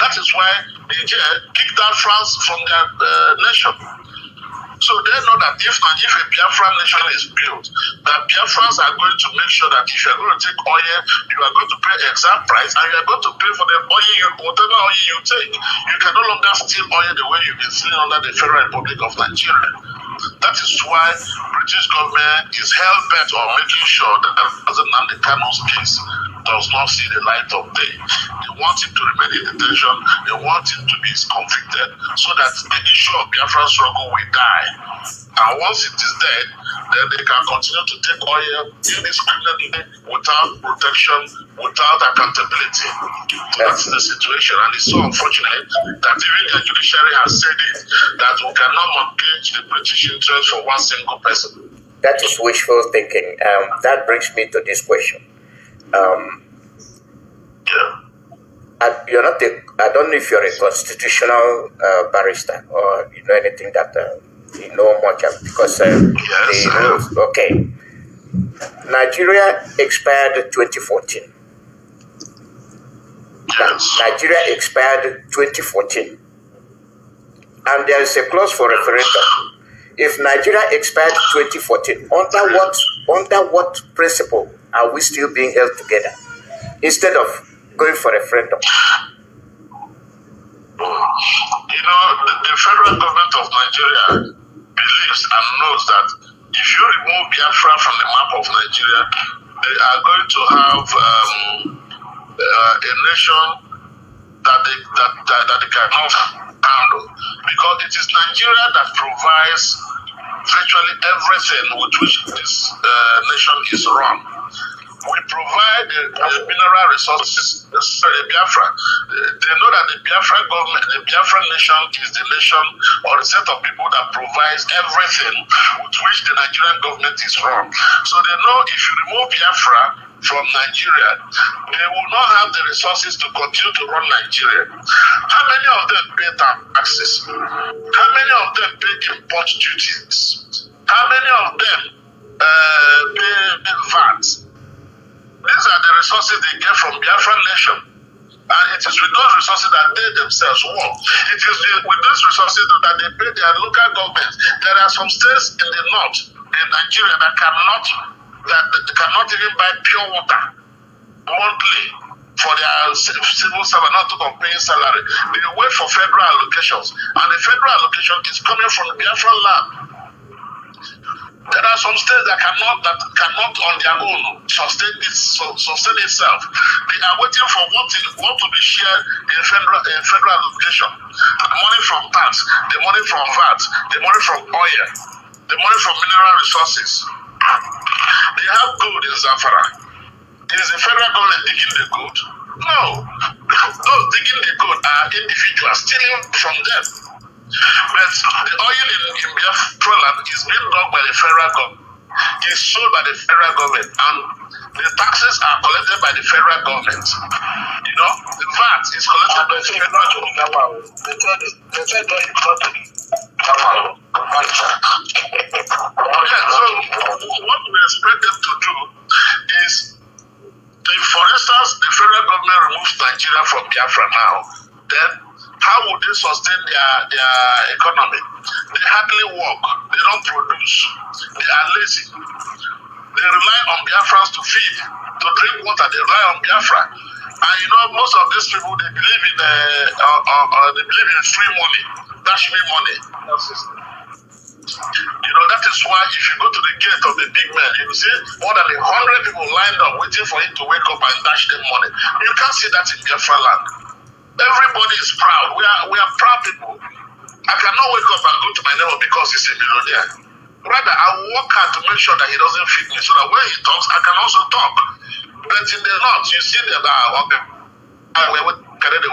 That is why Niger kicked out France from their nation. So they know that if a Biafran nation is built, that Biafrans are going to make sure that if you are going to take oil, you are going to pay exact price, and you are going to pay for the oil, whatever oil you take. You can no longer steal oil the way you've been stealing under the Federal Republic of Nigeria. That is why British government is hell-bent on making sure that Nnamdi Kanu's case does not see the light of day. They want him to remain in detention. They want him to be convicted so that the issue of Biafran struggle will die. And once it is dead, then they can continue to take oil indiscriminately without protection, without accountability. That's the situation, and it's so unfortunate that even the judiciary has said it, that we cannot mortgage the British interest for one single person. That is wishful thinking. That brings me to this question. You're not I don't know if you're a constitutional barrister or you know anything that you know much of, because yes, the rules. Okay. Nigeria expired 2014. Yes. Nigeria expired 2014. And there is a clause for referendum. If Nigeria expired 2014, under what principle are we still being held together instead of going for referendum? You know, the federal government of Nigeria believes and knows that if you remove Biafra from the map of Nigeria, they are going to have a nation that they cannot handle, because it is Nigeria that provides virtually everything with which this nation is run. We provide the mineral resources, especially Biafra. They know that the Biafra government, the Biafra nation is the nation or the set of people that provides everything with which the Nigerian government is run. So they know if you remove Biafra from Nigeria, they will not have the resources to continue to run Nigeria. How many of them pay taxes? How many of them pay import duties? How many of them pay VAT? These are the resources they get from Biafra nation. And it is with those resources that they themselves work. It is with those resources that they pay their local governments. There are some states in the north in Nigeria that cannot even buy pure water monthly for their civil servant, not to pay salary. They wait for federal allocations, and the federal allocation is coming from the Biafra land. There are some states that cannot on their own sustain itself. They are waiting for what to be shared in federal allocation. The money from tax, the money from VAT, the money from oil, the money from mineral resources. They have gold in Zamfara. Is the federal government digging the gold? No. Those digging the gold are individuals stealing from them. But the oil in Biafra land is being done by the federal government. It's sold by the federal government, and the taxes are collected by the federal government. You know, the VAT is collected by the federal government. So what we expect them to do is, if, for instance, the federal government removes Nigeria from Biafra now, then how would they sustain their economy? They hardly work. They don't produce. They are lazy. They rely on Biafrans to feed, to drink water. They rely on Biafra. And you know, most of these people, they believe in free money, dash me money. You know, that is why if you go to the gate of the big man, you will see more than 100 people lined up waiting for him to wake up and dash them money. You can't see that in Biafra land. Everybody is proud. We are proud people. I cannot wake up and go to my neighbor because he's a millionaire. Rather, I work hard to make sure that he doesn't feed me, so that when he talks, I can also talk. But in the north, you see them we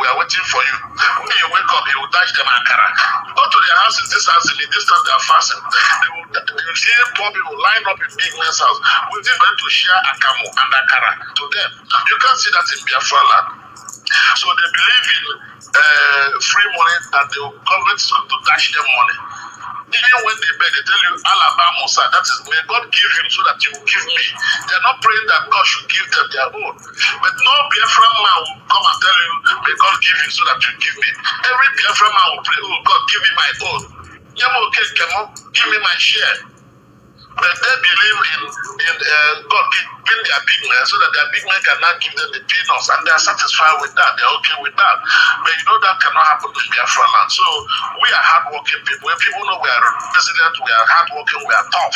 are waiting for you. When you wake up, you will dash them Ankara. Go to their houses, this house, this time they are fasting. You will see poor people line up in big men's house, waiting for them to share Akamu and Ankara to them. You can't see that in Biafra land. So they believe in free money, that the government is going to dash them money. Even when they beg, they tell you, Alabama, Musa, that is, may God give you so that you will give me. They're not praying that God should give them their own. But no Biafra man will come and tell you, may God give you so that you give me. Every Biafra man will pray, oh God, give me my own. Give me my share. But they believe in God giving their big men so that their big men cannot give them the peanuts, and they are satisfied with that. They're okay with that. But you know that cannot happen in Biafra land. So we are hardworking people. When people know we are resilient, we are hardworking, we are tough.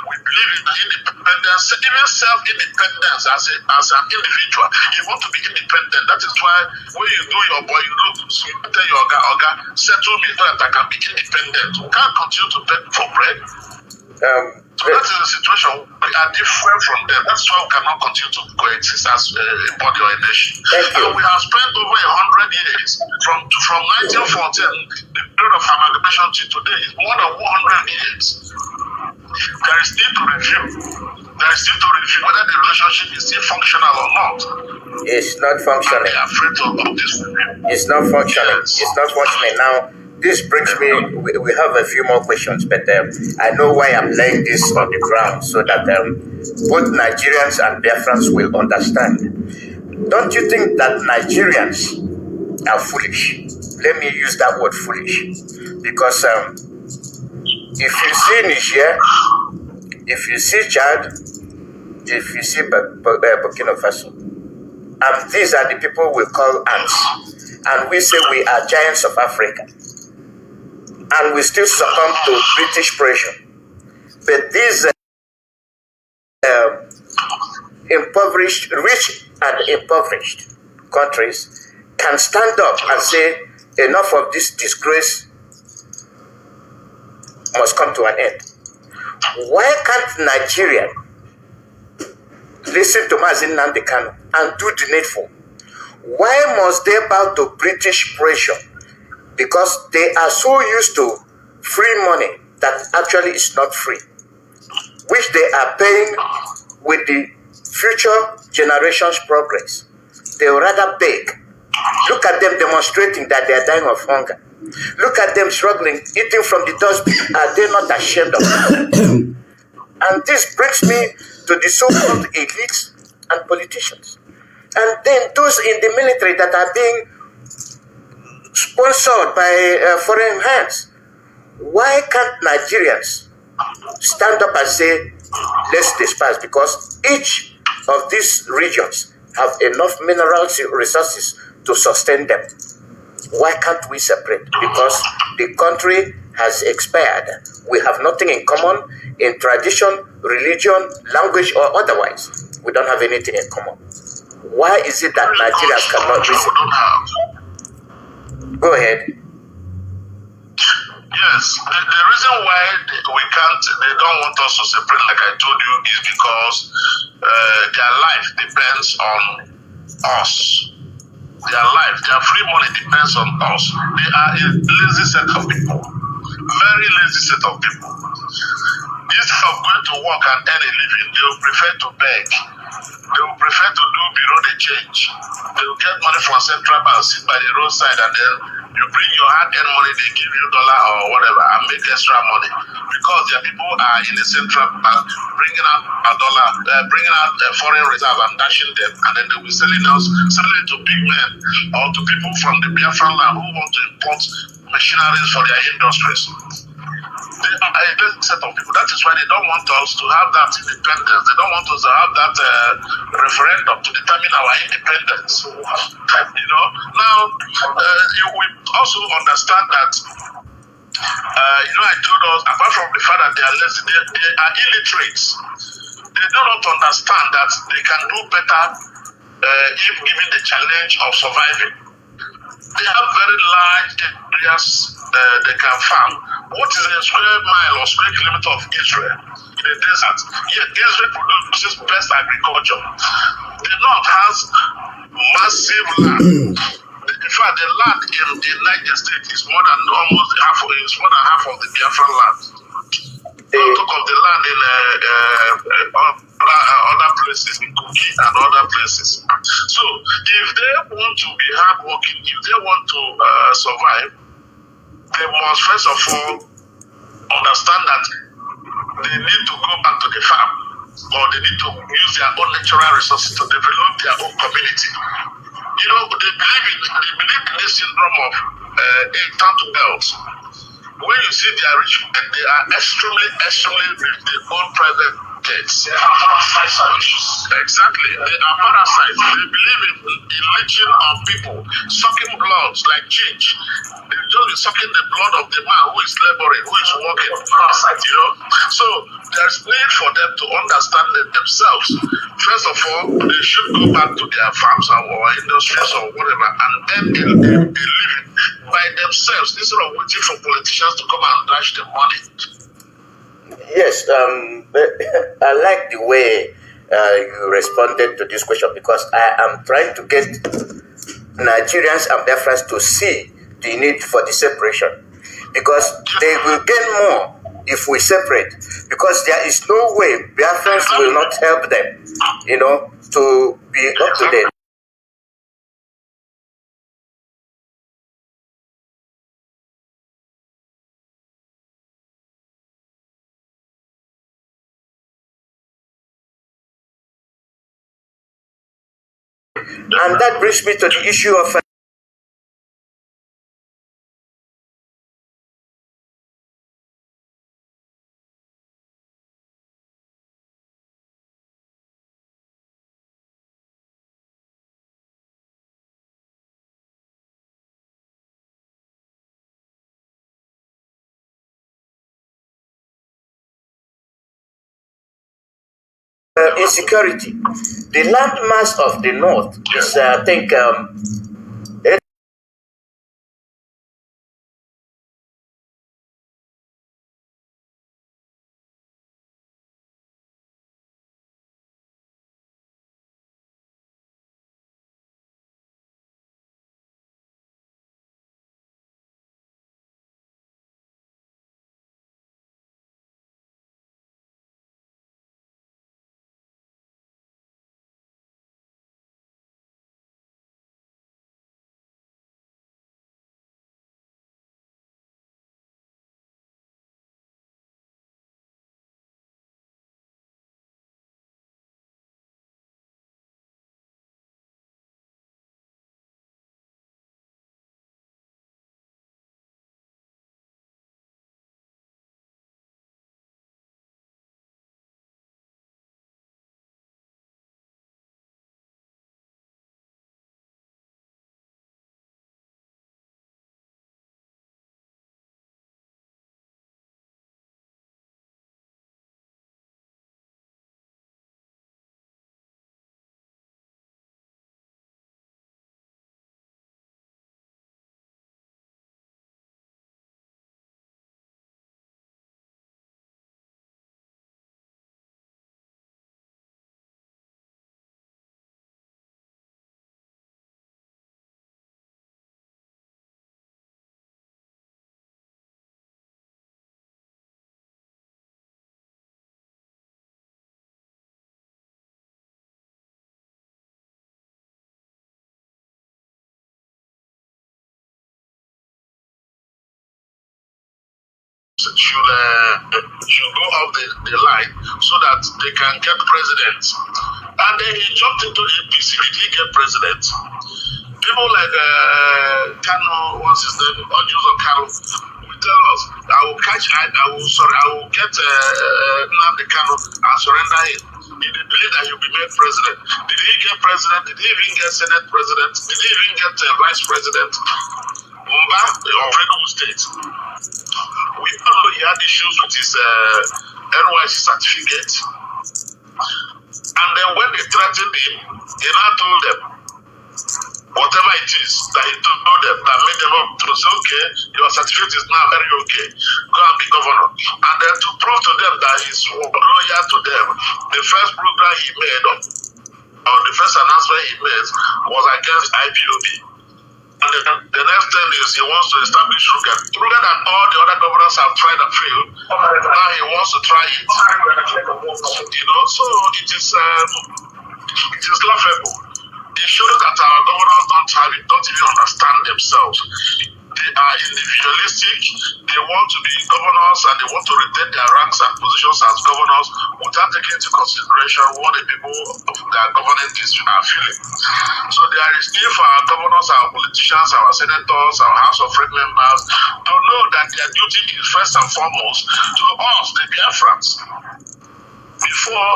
We believe in independence, even self-independence as an individual. You want to be independent. That is why when you do your boy, you look, so you tell your Oga, settle me so that I can be independent. We can't continue to beg for bread. So that is the situation. We are different from them. That's why we cannot continue to coexist as a body or a nation. And we have spent over 100 years from 1914, the period of amalgamation to today is more than 100 years. There is need to review. There is need to review whether the relationship is still functional or not. It's not functioning. They are afraid of this. It's not functioning. Yes. It's not functioning now. This brings me, we have a few more questions, but I know why I'm laying this on the ground so that both Nigerians and Biafrans will understand. Don't you think that Nigerians are foolish? Let me use that word foolish. Because if you see Niger, if you see Chad, if you see Burkina Faso, and these are the people we call ants, and we say we are giants of Africa. And we still succumb to British pressure. But these impoverished, rich and impoverished countries can stand up and say, enough of this disgrace must come to an end. Why can't Nigeria listen to Mazin Nnamdi Kanu and do the needful? Why must they bow to British pressure? Because they are so used to free money that actually is not free, which they are paying with the future generations' progress. They would rather beg. Look at them demonstrating that they are dying of hunger. Look at them struggling, eating from the dustbin. Are they not ashamed of it? And this brings me to the so-called elites and politicians. And then those in the military that are being sponsored by foreign hands. Why can't Nigerians stand up and say, let's disperse? Because each of these regions have enough mineral resources to sustain them. Why can't we separate? Because the country has expired. We have nothing in common in tradition, religion, language, or otherwise. We don't have anything in common. Why is it that Nigerians cannot reason? Go ahead. Yes, the reason why they don't want us to separate, like I told you, is because their life depends on us. Their life, their free money depends on us. They are a lazy set of people, very lazy set of people. Instead of going to work and earn a living, they will prefer to beg. They will prefer to do bureau de change. They will get money from central bank, sit by the roadside, and then you bring your hard-earned money, they give you dollar or whatever, and make extra money. Because their people are in the central bank bringing out a dollar, bringing out a foreign reserve and dashing them, and then they will be selling it to big men or to people from the Biafra land who want to import machineries for their industries. They are a big set of people. That is why they don't want us to have that independence. They don't want us to have that referendum to determine our independence. Now, we also understand that, I told us, apart from the fact that they are lazy, they are illiterates. They do not understand that they can do better if given the challenge of surviving. They have very large areas they can farm. What is a square mile or square kilometer of Israel in the desert? Yet Israel produces best agriculture. The north has massive land. In fact, the land in the Niger State is more than half of the Biafra land. Don't talk of the land in other places, in Kogi and other places. So, if they want to be hardworking, if they want to survive, they must first of all understand that they need to go back to the farm, or they need to use their own natural resources to develop their own community. They believe in this syndrome of town to belt. When you see their rich men, they are extremely rich. They own private jets. They are parasites. Exactly. They are parasites. They believe in leeching on people, sucking blood like change. They just be sucking the blood of the man who is laboring, who is working. Parasites, So there's need for them to understand it themselves. First of all, they should go back to their farms or industries or whatever, and then they live by themselves instead of waiting for politicians to come and dash the money. Yes, I like the way you responded to this question, because I am trying to get Nigerians and Biafrans to see the need for the separation, because they will gain more if we separate, because there is no way Biafrans will not help them, to be up to date. And that brings me to the issue of insecurity. The landmass of the north is, I think, should go off the line so that they can get president. And then he jumped into APC. Did he get president? People like Kano, what's his name, Ojus or Kano, will tell us, I will get Nnamdi Kano and surrender him. He did believe that he will be made president. Did he get president? Did he even get Senate president? Did he even get vice president? Mumba of Enugu State. We all know he had issues with his NYC certificate. And then when they threatened him, he now told them, whatever it is that he told them that made them up to say, okay, your certificate is now very okay, go and be governor. And then to prove to them that he's loyal to them, the first program he made, or the first announcement he made, was against IPOB. And then the next thing is he wants to establish Rugen. Rugen and all the other governors have tried and failed. Now he wants to try it. You know, so it is laughable. It shows that our governors don't even understand themselves. They are individualistic. They want to be governors and they want to retain their ranks and positions as governors without taking into consideration what the people of their governing district are feeling. So there is need for our governors, our politicians, our senators, our House of Rep members to know that their duty is first and foremost to us, the Biafrans. Before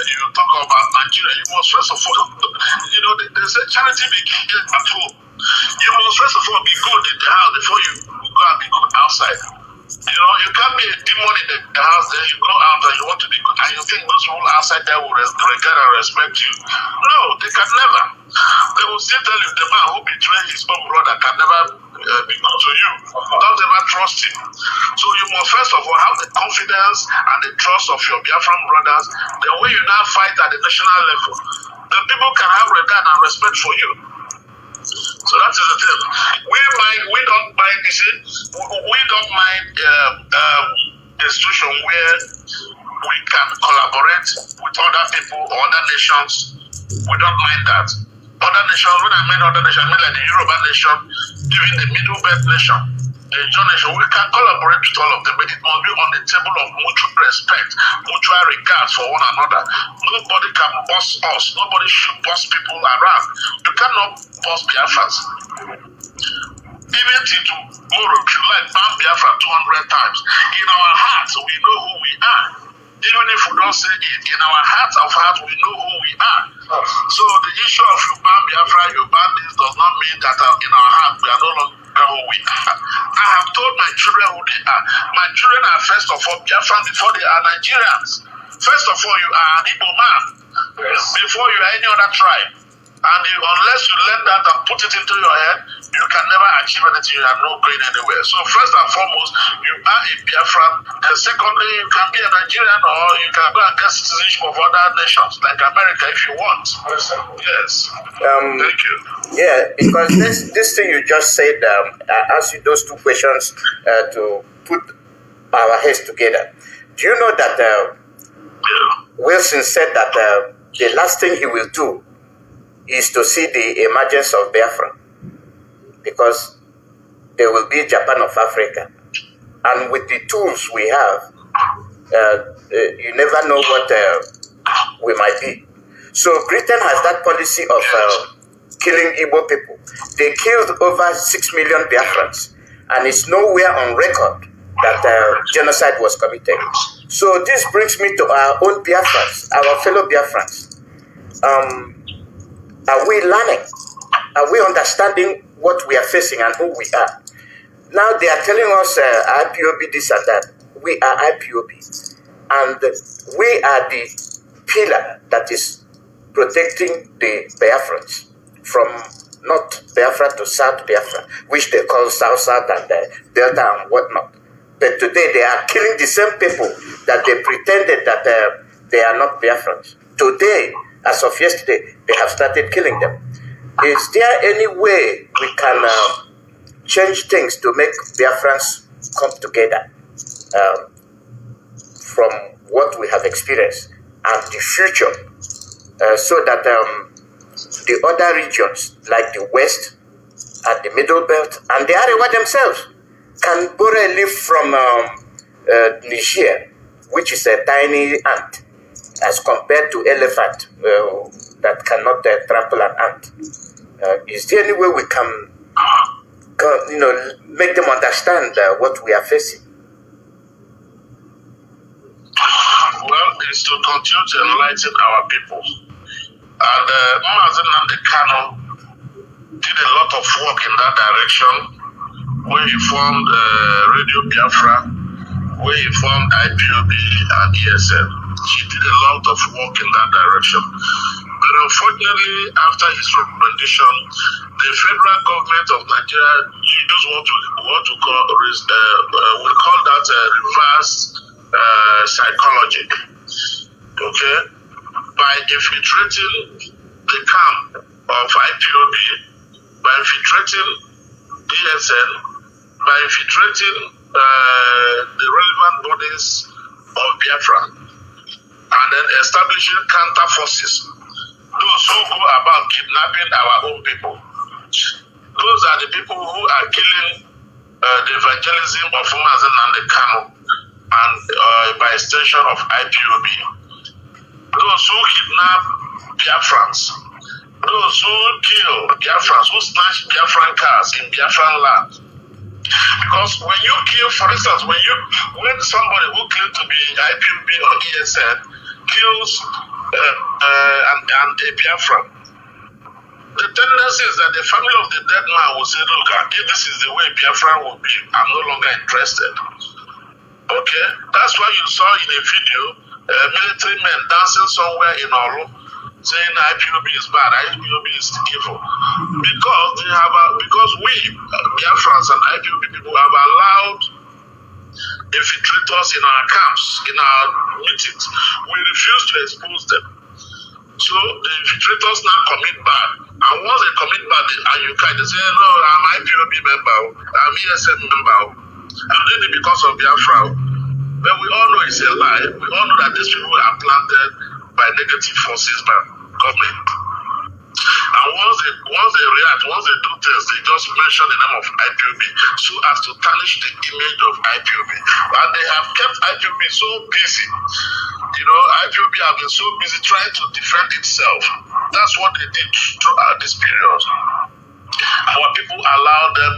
you talk about Nigeria, you must first of all, you know, they say charity begins at home. You must first of all be good in the house before you go and be good outside. You know, you can't be a demon in the house, then you go out and you want to be good, and you think those people outside there will regard and respect you. No, they can never. They will still tell you the man who betrayed his own brother can never be good to you. Don't ever trust him. So you must first of all have the confidence and the trust of your Biafran brothers. The way you now fight at the national level, the people can have regard and respect for you. So that is the thing. We don't mind, you see, we don't mind a situation where we can collaborate with other people or other nations. We don't mind that. Other nations, when I mean other nations, I mean like the Yoruba nation, even the Middle Belt nation, the John nation, we can collaborate with all of them, but it must be on the table of mutual respect, mutual regard for one another. Nobody can boss us. Nobody should boss people around. You cannot boss Biafrans. Even till tomorrow, if you like, ban Biafra 200 times. In our hearts, we know who we are. Even if we don't say it, in our hearts of hearts, we know who we are. So the issue of you ban Biafra, you ban this, does not mean that in our hearts, we are no longer who we are. I have told my children who they are. My children are first of all Biafran before they are Nigerians. First of all, you are an Igbo man before you are any other tribe. And unless you learn that and put it into your head, you can never achieve anything. You are not going anywhere. So first and foremost, you are a Biafran. And secondly, you can be a Nigerian or you can go and get citizenship of other nations like America if you want. Yes. Thank you. Yeah, because this thing you just said, I asked you those two questions to put our heads together. Do you know that Wilson said that the last thing he will do is to see the emergence of Biafra, because there will be Japan of Africa. And with the tools we have, you never know what we might be. So Britain has that policy of killing Igbo people. They killed over 6 million Biafrans, and it's nowhere on record that genocide was committed. So this brings me to our own Biafrans, our fellow Biafrans. Are we learning? Are we understanding what we are facing and who we are? Now they are telling us IPOB this and that. We are IPOB. And we are the pillar that is protecting the Biafrans from North Biafra to South Biafra, which they call South and Delta and whatnot. But today they are killing the same people that they pretended that they are not Biafrans. Today, as of yesterday, they have started killing them. Is there any way we can change things to make Biafrans come together from what we have experienced and the future, so that the other regions like the West and the Middle Belt and the Arewa themselves can borrow a leaf from Niger, which is a tiny ant, as compared to elephant that cannot trample an ant. Is there any way we can make them understand what we are facing? Well, it's to continue to enlighten our people. And Mazen Kano did a lot of work in that direction when he formed Radio Biafra, when he formed IPOB and ESN. He did a lot of work in that direction. But unfortunately, after his recommendation, the federal government of Nigeria used what we call that reverse psychology. Okay? By infiltrating the camp of IPOB, by infiltrating ESN, by infiltrating the relevant bodies of Biafra, and then establishing counter forces, those who go about kidnapping our own people. Those are the people who are killing the evangelism of Mazen Kano and by extension of IPOB. Those who kidnap Biafrans, those who kill Biafrans, who snatch Biafran cars in Biafran land. Because when you kill, for instance, when somebody who claims to be IPOB or ESN kills and a Biafran, the tendency is that the family of the dead man will say, look, if this is the way Biafran will be, I'm no longer interested. Okay? That's why you saw in a video military men dancing somewhere in Olu saying IPOB is bad, IPOB is evil. Because we, Biafrans and IPOB people, have allowed infiltrators in our camps, in our meetings. We refuse to expose them. So the infiltrators now commit bad. And once they commit bad, they say, no, I'm IPOB member, I'm ESM member, I'm doing it because of Biafra. But we all know it's a lie. We all know that these people are planted by negative forces by government. And once they react, once they do things, they just mention the name of IPOB so as to tarnish the image of IPOB. And they have kept IPOB so busy. IPOB have been so busy trying to defend itself. That's what they did throughout this period. Our people allowed them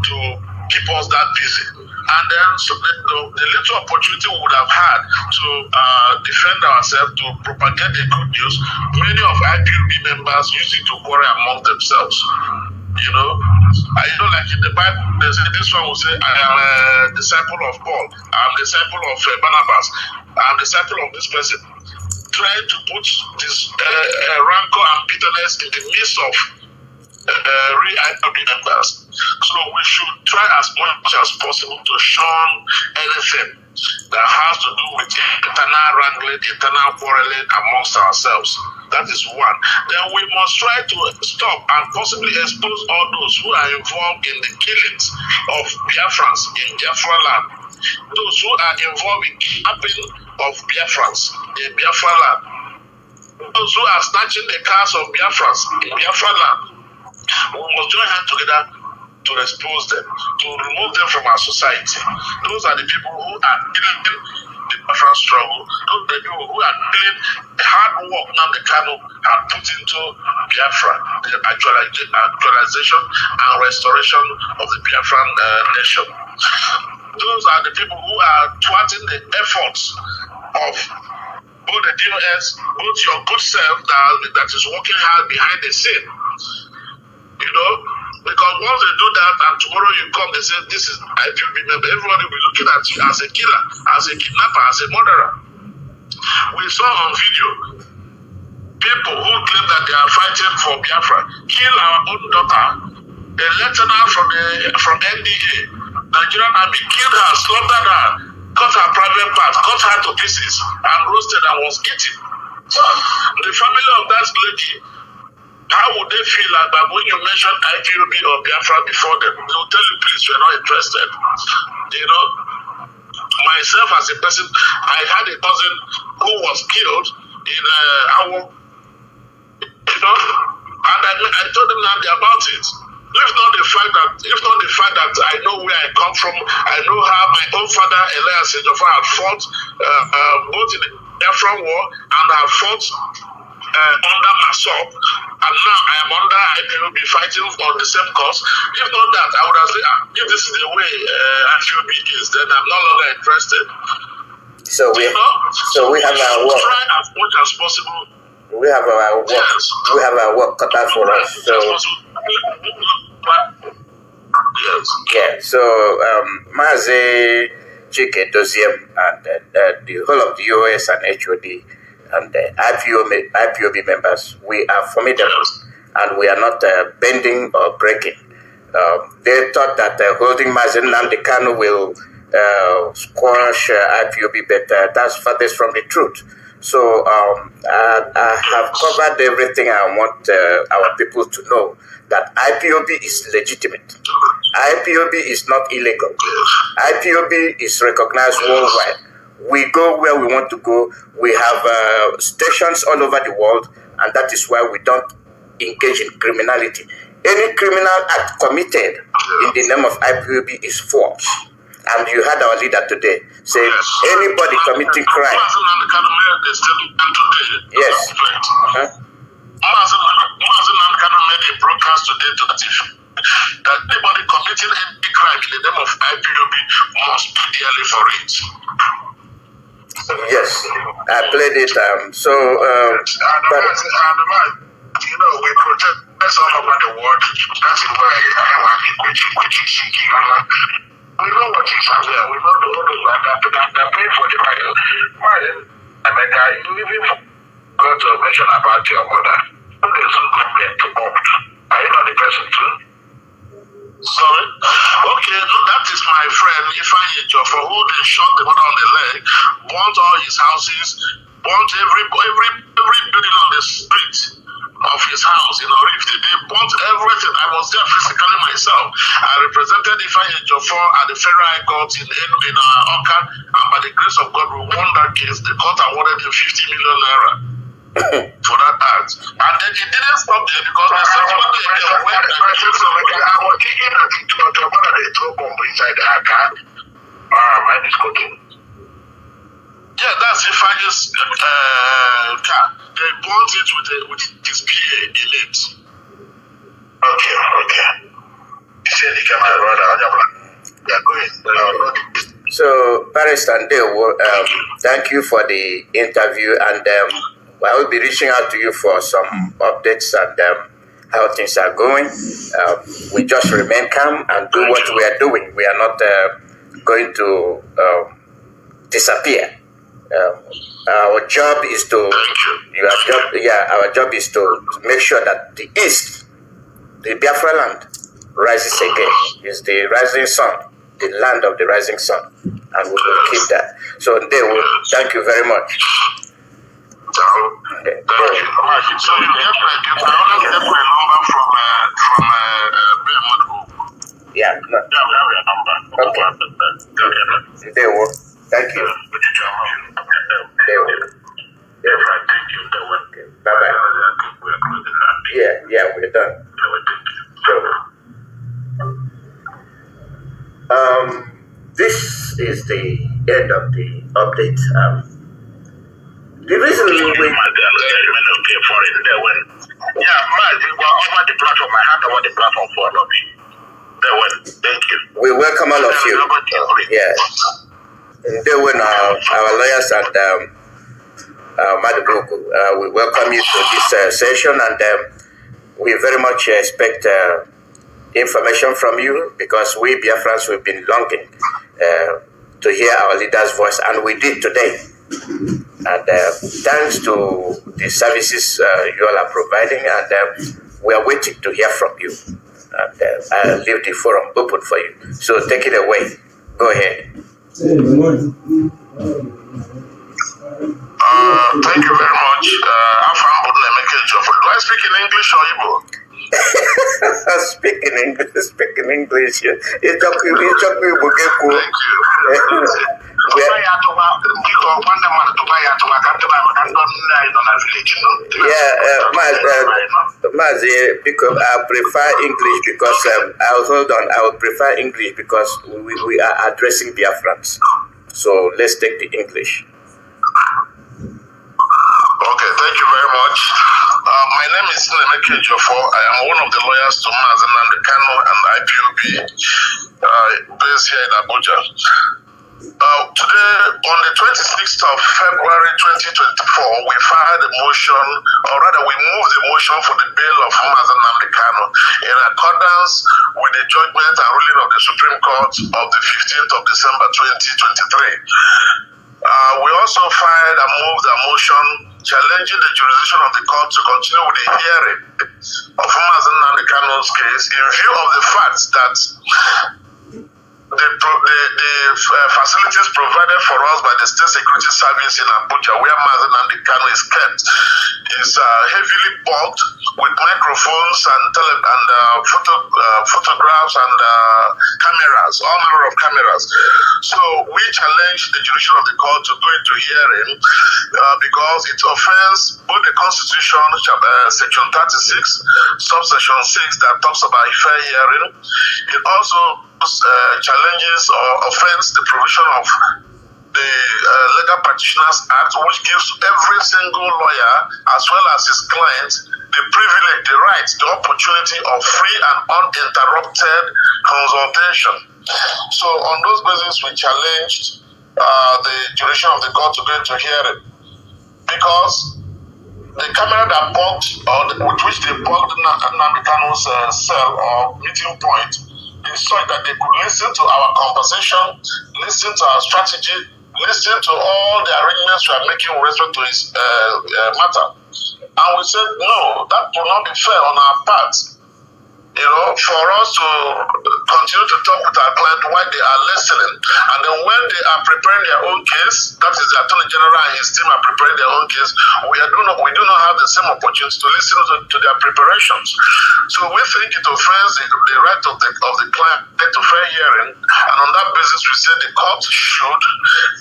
to keep us that busy. And then the little opportunity we would have had to defend ourselves, to propagate the good news, many of IPOB members used it to quarrel among themselves. Like in the Bible, they say this one will say, I am a disciple of Paul, I'm a disciple of Barnabas, I'm a disciple of this person. Trying to put this rancor and bitterness in the midst of real IPOB members. So we should try as much as possible to shun anything that has to do with internal wrangling, internal quarreling amongst ourselves. That is one. Then we must try to stop and possibly expose all those who are involved in the killings of Biafrans in Biafra land. Those who are involved in kidnapping of Biafrans in Biafra land. Those who are snatching the cars of Biafrans in Biafra land. We must join hands together to expose them, to remove them from our society. Those are the people who are killing the Biafra struggle. Those are the people who are doing the hard work now the Kano had put into Biafra, the actualization and restoration of the Biafran nation. Those are the people who are thwarting the efforts of both the DOS, both your good self that is working hard behind the scene. Because once they do that and tomorrow you come, they say this is IPOB member, everybody will be looking at you as a killer, as a kidnapper, as a murderer. We saw on video people who claim that they are fighting for Biafra kill our own daughter, a lieutenant from NDA, Nigerian Army, killed her, slaughtered her, cut her private parts, cut her to pieces, and roasted and was eaten. The family of that lady, how would they feel like that when you mention IPOB or Biafra before them? They will tell you, please, we're not interested. Myself as a person, I had a cousin who was killed in our, and I told them now about it. If not the fact that I know where I come from. I know how my own father, Elias Ejiofor, had fought both in the Biafra war and had fought under Masop. And now I am under IPOB fighting on the same cause. If not that, I would have said, if this is the way IPOB is, then I'm no longer interested. So we have our work. Try as much as possible. We have our work. Yes. We have our work cut out for us. So yes. yeah. So Mazi Chike Doziem and the whole of the US and HOD and IPOB members, we are formidable, and we are not bending or breaking. They thought that holding Mazen Nnamdi Kanu will squash IPOB, but that's farthest from the truth. So I have covered everything I want our people to know, that IPOB is legitimate. IPOB is not illegal. IPOB is recognized worldwide. We go where we want to go. We have stations all over the world, and that is why we don't engage in criminality. Any criminal act committed in the name of IPOB is false. And you had our leader today say anybody committing crime. Yes. Made a broadcast today to that anybody committing any crime in the name of IPOB must pay dearly for it. Yes, I played it. But you know, we protest all over the world. That is why I want to we know what is out there. We know the others that pay for the right. America, you even got to mention about your mother. There's no government to opt. Are you not the person too? Sorry? Okay, that is my friend Ifeanyi Ejiofor, who they shot the mother on the leg, burnt all his houses, burnt every building on the street of his house, you know, they burnt everything. I was there physically myself. I represented Ifeanyi Ejiofor at the Federal High Court in Oka, and by the grace of God, we won that case. The court awarded him 50 million naira for that act. And then it didn't stop there because the settlement again went and killed somebody. I was thinking that it was the one that they threw bomb inside the car. Mine is cooking. Yeah, that's Ifeanyi's car. They bought it with his PA in it. Okay. He said he came out brother. They are going. So, Paris and Dale, thank you for the interview, and I will be reaching out to you for some updates and how things are going. We just remain calm and do what we are doing. We are not going to disappear. Our job is to our job is to make sure that the East, the Biafra land, rises again. It's the rising sun, the land of the rising sun, and we will keep that. So, thank you very much. Okay. Thank you. So you get I only get my number from yeah. No. Yeah, we have your number. Okay. They will. Thank you. They will. Thank you. Bye bye. Yeah, we're done. This is the end of the update. The reason we over the platform. I hand over the platform for all of you. Thank you. We welcome all of you. Yes. They were our lawyers and Madubuku. We welcome you to this session, and we very much expect information from you, because we Biafrans, we've been longing to hear our leader's voice, and we did today. And thanks to the services you all are providing, and we are waiting to hear from you. And I'll leave the forum open for you. So take it away. Go ahead. Thank you very much. Do I speak in English or Igbo? Speak in English. Thank you. Mazi, because I prefer English because I will prefer English because we are addressing Biafrans. So let's take the English. Okay, thank you very much. My name is Nemeke Jofo. I am one of the lawyers to Mazi Nnamdi Kanu and IPOB based here in Abuja. Today, on the 26th of February 2024, we filed a motion, or rather we moved the motion for the bail of Mazi Nnamdi Kanu in accordance with the judgment and ruling of the Supreme Court of the 15th of December 2023. We also filed and moved a motion challenging the jurisdiction of the court to continue with the hearing of Mazi Nnamdi Kanu's case in view of the fact that the facilities provided for us by the State Security Service in Abuja, where Mazi Nnamdi Kanu is kept, is heavily booked with microphones and photographs and cameras, all manner of cameras. So we challenge the jurisdiction of the court to go into hearing because it offends both the Constitution, Section 36, subsection 6, that talks about fair hearing. It also challenges or offends the provision of the Legal Practitioners Act, which gives every single lawyer as well as his client the privilege, the right, the opportunity of free and uninterrupted consultation. So on those basis, we challenged the jurisdiction of the court to go into hearing because the camera that bugged, with which they bugged Nnamdi Kanu's cell or meeting point, is such that they could listen to our conversation, listen to our strategy, listen to all the arrangements we are making with respect to his matter. And we said, no, that will not be fair on our part. You know, for us to continue to talk with our client while they are listening. And then when they are preparing their own case, that is the Attorney General and his team are preparing their own case, we do not have the same opportunity to listen to their preparations. So we think it offends the right of the client to fair hearing. And on that basis, we say the court should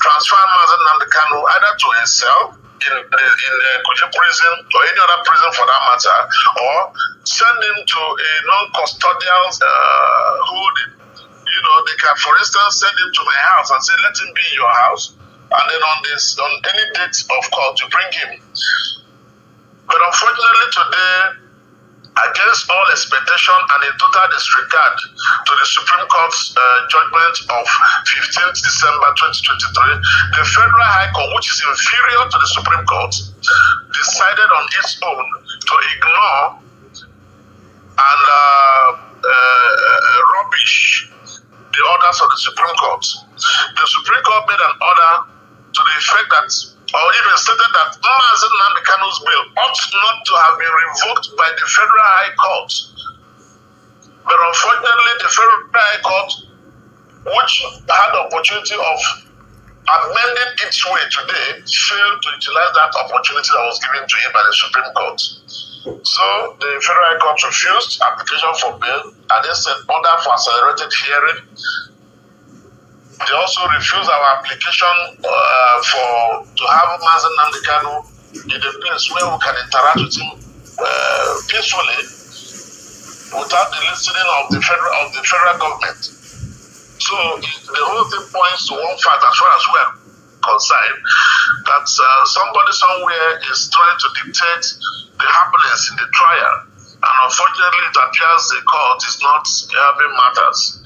transfer Mazi Nnamdi Kanu either to a cell in Kuje prison or any other prison for that matter, or send him to a non-custodial holding. You know, they can, for instance, send him to my house and say, let him be in your house, and then on any date of court, you bring him. But unfortunately today, against all expectation and in total disregard to the Supreme Court's judgment of 15th December 2023, the Federal High Court, which is inferior to the Supreme Court, decided on its own to ignore and rubbish the orders of the Supreme Court. The Supreme Court made an order to the effect that, or even stated that Mazi Nnamdi Kanu's bail ought not to have been revoked by the Federal High Court. But unfortunately, the Federal High Court, which had the opportunity of amending its way today, failed to utilize that opportunity that was given to him by the Supreme Court. So the Federal High Court refused application for bail and they said order for accelerated hearing. They also refused our application to have Mazi Nnamdi Kanu in a place where we can interact with him peacefully without the listening of the federal government. So the whole thing points to one fact, as far as we're concerned, that somebody somewhere is trying to dictate the happiness in the trial, and unfortunately it appears the court is not helping matters.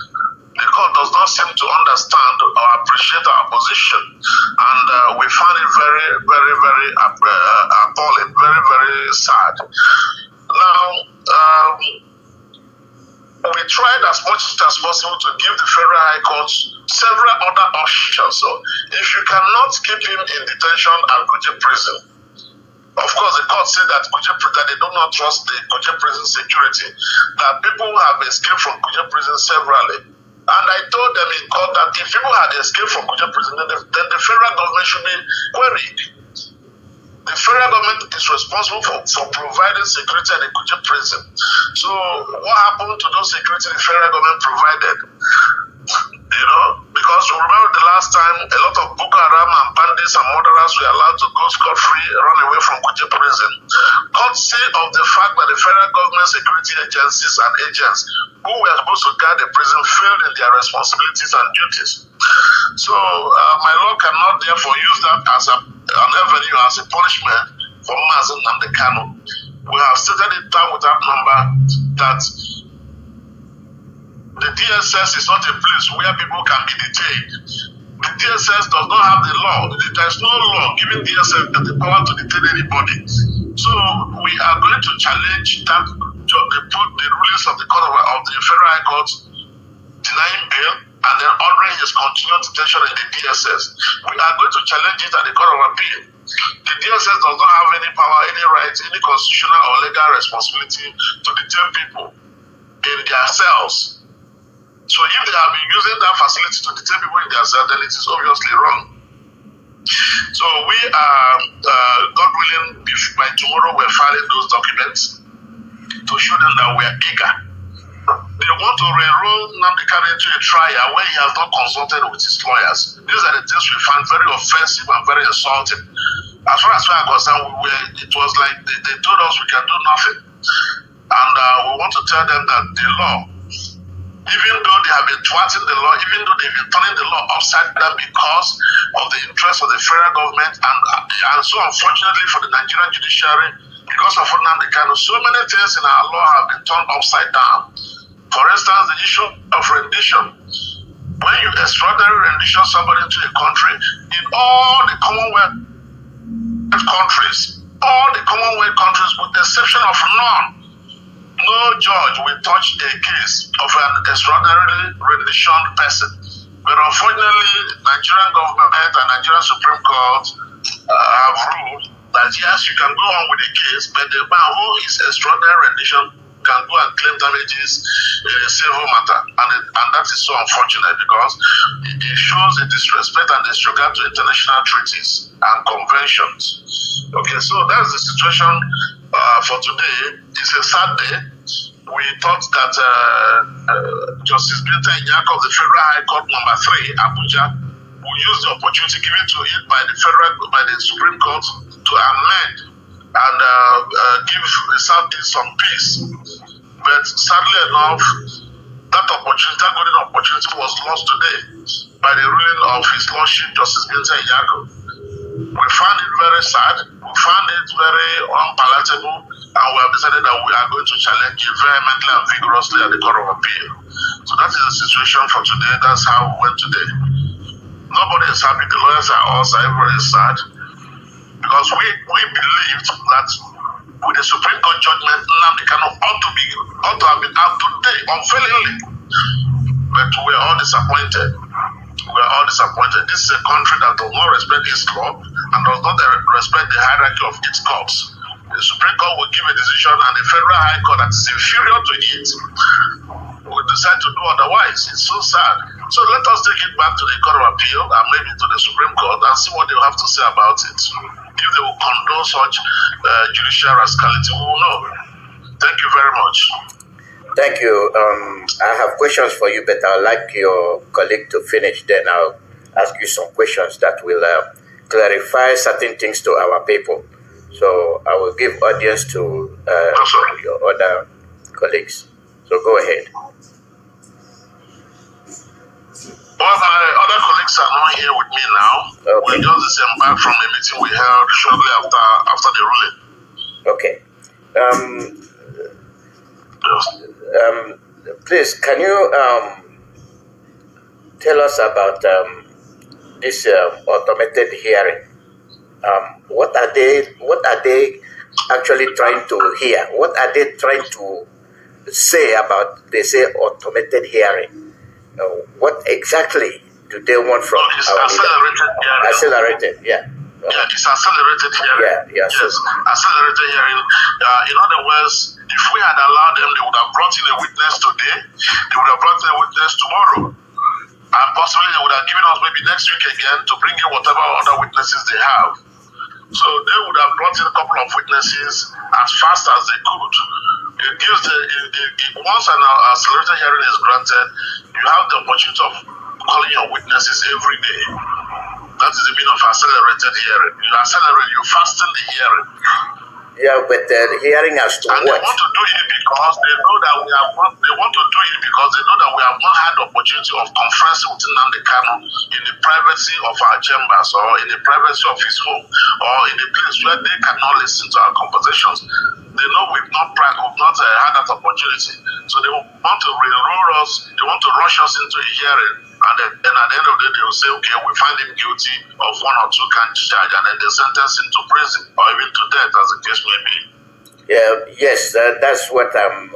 The court does not seem to understand or appreciate our position, and we found it very, very, very appalling, very, very sad. Now, we tried as much as possible to give the Federal High Court several other options. So, if you cannot keep him in detention at Kuje prison, of course, the court said that they do not trust the Kuje prison security, that people have escaped from Kuje prison severally. And I told them in court that if people had escaped from Kuje prison, then the federal government should be queried. The federal government is responsible for providing security at the Kuje prison. So what happened to those security the federal government provided? You know, because remember the last time a lot of and agents who were supposed to guard the prison failed in their responsibilities and duties. So my law cannot therefore use that as an avenue, as a punishment for Mazen and the Kano. We have stated it down without number that the DSS is not a place where people can be detained. The DSS does not have the law. There is no law giving DSS the power to detain anybody. So we are going to challenge that the rulings of the Federal High Court denying bail and then ordering his continued detention in the DSS. We are going to challenge it at the Court of Appeal. The DSS does not have any power, any rights, any constitutional or legal responsibility to detain people in their cells. So if they have been using that facility to detain people in their cells, then it is obviously wrong. So we are, God willing, by tomorrow we're filing those documents to show them that we are eager. They want to enroll Nnamdi Kanu into a trial where he has not consulted with his lawyers. These are the things we find very offensive and very insulting. As far as we are concerned, it was like they told us we can do nothing. And we want to tell them that the law, even though they have been thwarting the law, even though they've been turning the law upside down because of the interest of the federal government, and so unfortunately for the Nigerian judiciary, because of Nnamdi Kanu, so many things in our law have been turned upside down. For instance, the issue of rendition. When you extraordinary rendition somebody into a country, in all the Commonwealth countries, with the exception of none, no judge will touch a case of an extraordinarily renditioned person. But unfortunately, Nigerian government and Nigerian Supreme Court have ruled that yes, you can go on with the case, but the man who is extraordinary rendition can go and claim damages in a civil matter. And that is so unfortunate because it shows a disrespect and disregard to international treaties and conventions. Okay, so that's the situation for today. It's a sad day. We thought that Justice Binta Inyako of the Federal High Court number 3, Abuja, will use the opportunity given to it by the Supreme Court to amend and give the Southeast some peace. But sadly enough, that golden opportunity was lost today by the ruling of His Lordship Justice Binta Inyako. We found it very sad, we found it very unpalatable, and we have decided that we are going to challenge it vehemently and vigorously at the Court of Appeal. So that is the situation for today. That's how we went today. Nobody is happy. The lawyers are also, everybody is sad. Because we believed that with the Supreme Court judgment, Nnamdi Kanu ought to have been out today, unfailingly. But we are all disappointed. This is a country that does not respect its law and does not respect the hierarchy of its courts. The Supreme Court will give a decision and the Federal High Court that is inferior to it will decide to do otherwise. It's so sad. So let us take it back to the Court of Appeal and maybe to the Supreme Court and see what they will have to say about it. If they will condone such judicial rascality, we will know. Thank you very much. Thank you. I have questions for you, but I'd like your colleague to finish. Then I'll ask you some questions that will clarify certain things to our people. So I will give audience to your other colleagues. So go ahead. Well, my other colleagues are not here with me now. Okay. We just disembarked from a meeting we held shortly after the ruling. Okay. Please, can you tell us about this automated hearing? What are they actually trying to hear? What are they trying to say about, they say, automated hearing? What exactly do they want from it's our accelerated hearing. Accelerated, yeah. Yeah, it's accelerated hearing. Yeah. Yes, accelerated hearing. In other words, if we had allowed them, they would have brought in a witness today, they would have brought in a witness tomorrow, and possibly they would have given us maybe next week again to bring in whatever other witnesses they have. So they would have brought in a couple of witnesses as fast as they could. It gives once an accelerated hearing is granted, you have the opportunity of calling your witnesses every day. That is the meaning of accelerated hearing. You fasten the hearing. Yeah, but hearing as to And what? they want to do it because they know that we have not, they want to do it because they know that we have not had the opportunity of conferencing with Nnamdi Kanu in the privacy of our chambers or in the privacy of his home or in a place where they cannot listen to our conversations. They know we've not had that opportunity. So they want to railroad us, they want to rush us into a hearing, and then at the end of the day they will say, okay, we find him guilty of 1 or 2 count charge, and then they sentence him to prison or even to death, as the case may be. Yes, that's what I'm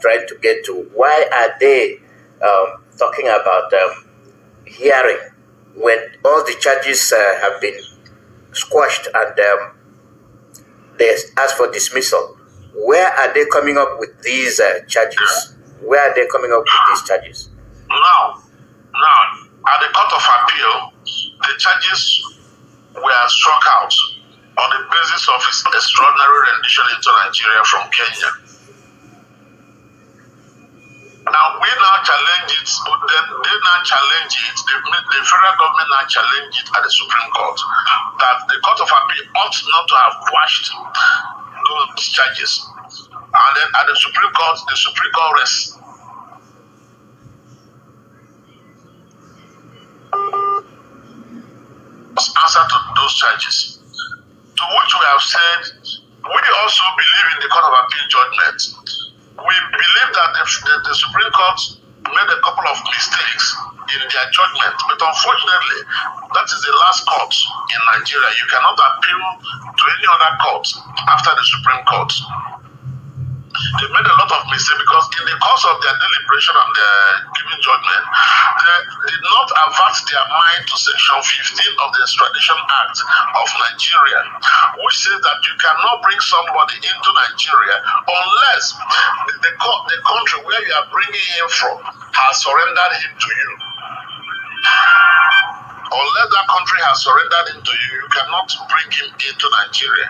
trying to get to. Why are they talking about hearing when all the charges have been squashed and they ask for dismissal? Where are they coming up with these charges? Where are they coming up with these charges? Now, at the Court of Appeal, the charges were struck out on the basis of his extraordinary rendition into Nigeria from Kenya. Now, we now challenge it, they now challenge it, the federal government now challenge it at the Supreme Court, that the Court of Appeal ought not to have quashed those charges. And then at the Supreme Court rests. Answer to those charges. To which we have said, we also believe in the Court of Appeal judgment. We believe that the Supreme Court made a couple of mistakes in their judgment, but unfortunately, that is the last court in Nigeria. You cannot appeal to any other court after the Supreme Court. They made a lot of mistakes because in the course of their deliberation and their giving judgment, they did not avert their mind to Section 15 of the Extradition Act of Nigeria, which says that you cannot bring somebody into Nigeria unless the country where you are bringing him from has surrendered him to you. Unless that country has surrendered him to you, you cannot bring him into Nigeria.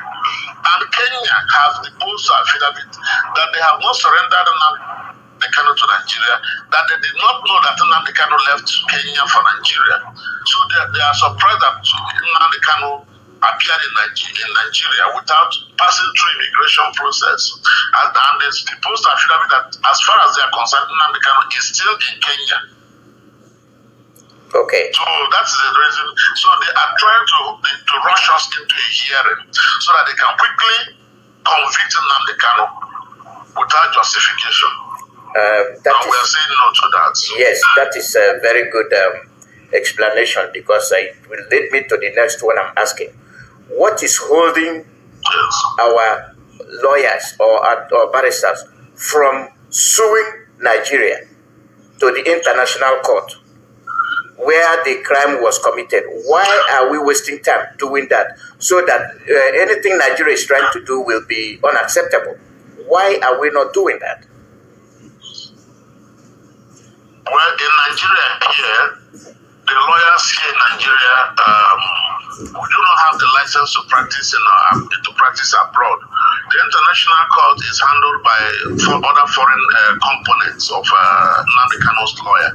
And Kenya has the post affidavit that they have not surrendered Nnamdi Kanu to Nigeria, that they did not know that Nnamdi Kanu left Kenya for Nigeria. So they are surprised that Nnamdi Kanu appeared in Nigeria without passing through immigration process. And there's the post affidavit that as far as they are concerned, Nnamdi Kanu is still in Kenya. Okay. So that's the reason. So they are trying to rush us into a hearing so that they can quickly convict Nnamdi Kanu without justification. And we are saying no to that. Yes, that is a very good explanation because it will lead me to the next one I'm asking. What is holding our lawyers or barristers from suing Nigeria to the international court where the crime was committed? Why are we wasting time doing that so that anything Nigeria is trying to do will be unacceptable? Why are we not doing that? Well, in Nigeria here, the lawyers here in Nigeria, we do not have the license to practice abroad. The international court is handled by other foreign components of Nnamdi Kanu's lawyer.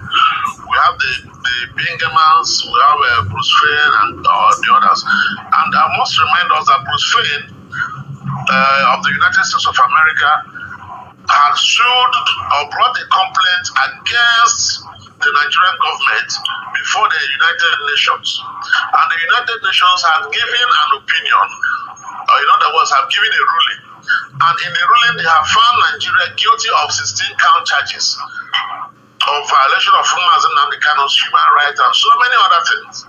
We have the Bingemans, we have Bruce Fein and the others. And I must remind us that Bruce Fein of the United States of America had sued or brought a complaint against the Nigerian government before the United Nations. And the United Nations had given an opinion, or in other words, have given a ruling. And in the ruling, they have found Nigeria guilty of 16 count charges of violation of Mazi Nnamdi Kanu's human rights and so many other things.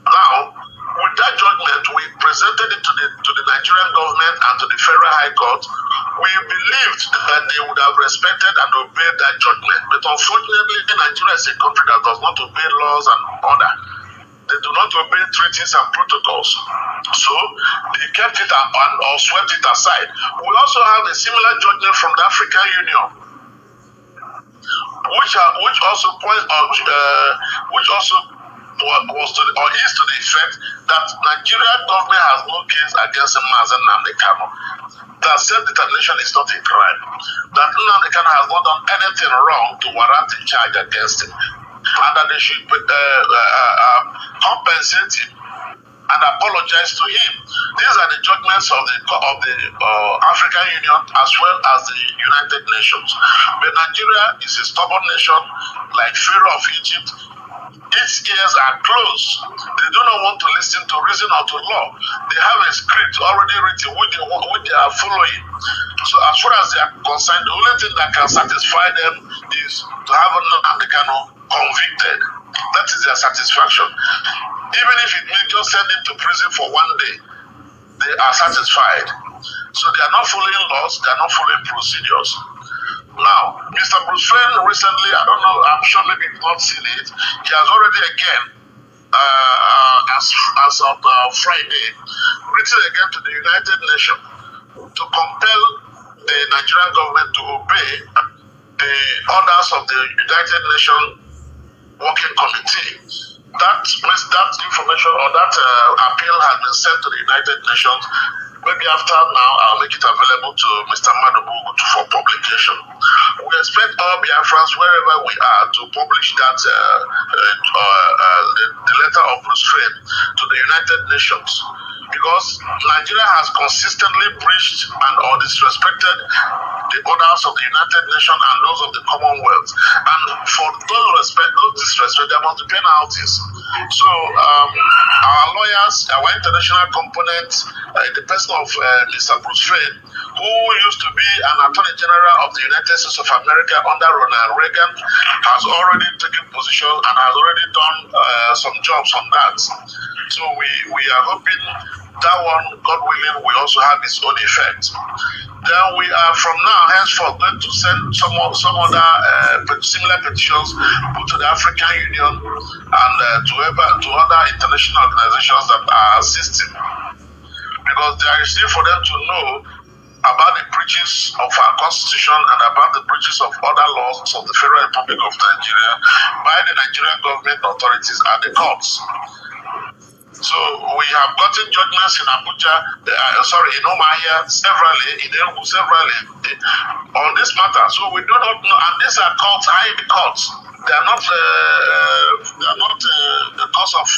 Now, with that judgment, we presented it to the Nigerian government and to the Federal High Court. We believed that they would have respected and obeyed that judgment. But unfortunately, Nigeria is a country that does not obey laws and order. They do not obey treaties and protocols. So they kept it or swept it aside. We also have a similar judgment from the African Union, which also points which also was to or is to the effect that Nigerian government has no case against Mazi Nnamdi Kanu. That self-determination is not a crime. That Nnamdi Kanu has not done anything wrong to warrant a charge against him, and that they should compensate him and apologize to him. These are the judgments of the African Union as well as the United Nations. But Nigeria is a stubborn nation, like Pharaoh of Egypt. Its ears are closed. They do not want to listen to reason or to law. They have a script already written which they are following. So as far as they are concerned, the only thing that can satisfy them is to have Nnamdi Kanu convicted. That is their satisfaction. Even if it means just send him to prison for one day, they are satisfied. So they are not following laws, they are not following procedures. Now, Mr. Bruce Friend recently, I don't know, I'm sure maybe you've not seen it, he has already again, as of Friday, written again to the United Nations to compel the Nigerian government to obey the orders of the United Nations Working Committee. That information or that appeal has been sent to the United Nations. Maybe after now, I'll make it available to Mr. Madubu for publication. We expect all Biafrans, wherever we are, to publish that the letter of restraint to the United Nations, because Nigeria has consistently breached and or disrespected the orders of the United Nations and those of the Commonwealth. And for those disrespect, there must be penalties. So our lawyers, our international component, the person of Mr. Bruce Friend, who used to be an Attorney General of the United States of America under Ronald Reagan, has already taken position and has already done some jobs on that. So we are hoping that one, God willing, will also have its own effect. Then we are from now henceforth going to send some other similar petitions both to the African Union and to other international organizations that are assisting, because there is need for them to know about the breaches of our constitution and about the breaches of other laws of the Federal Republic of Nigeria by the Nigerian government authorities and the courts. So we have gotten judgments in Abuja, in Omahia severally, in Enugu severally on this matter. So we do not know, and these are courts, high courts. They are not the courts of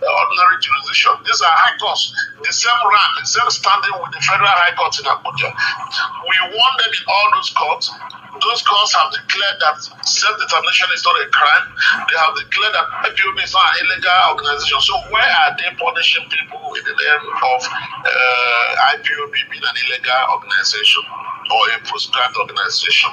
ordinary jurisdiction. These are high courts, the same rank, the same standing with the federal high courts in Abuja. We want them in all those courts. Those courts have declared that self-determination is not a crime. They have declared that IPOB is not an illegal organization. So why are they punishing people in the name of IPOB being an illegal organization or a proscribed organization?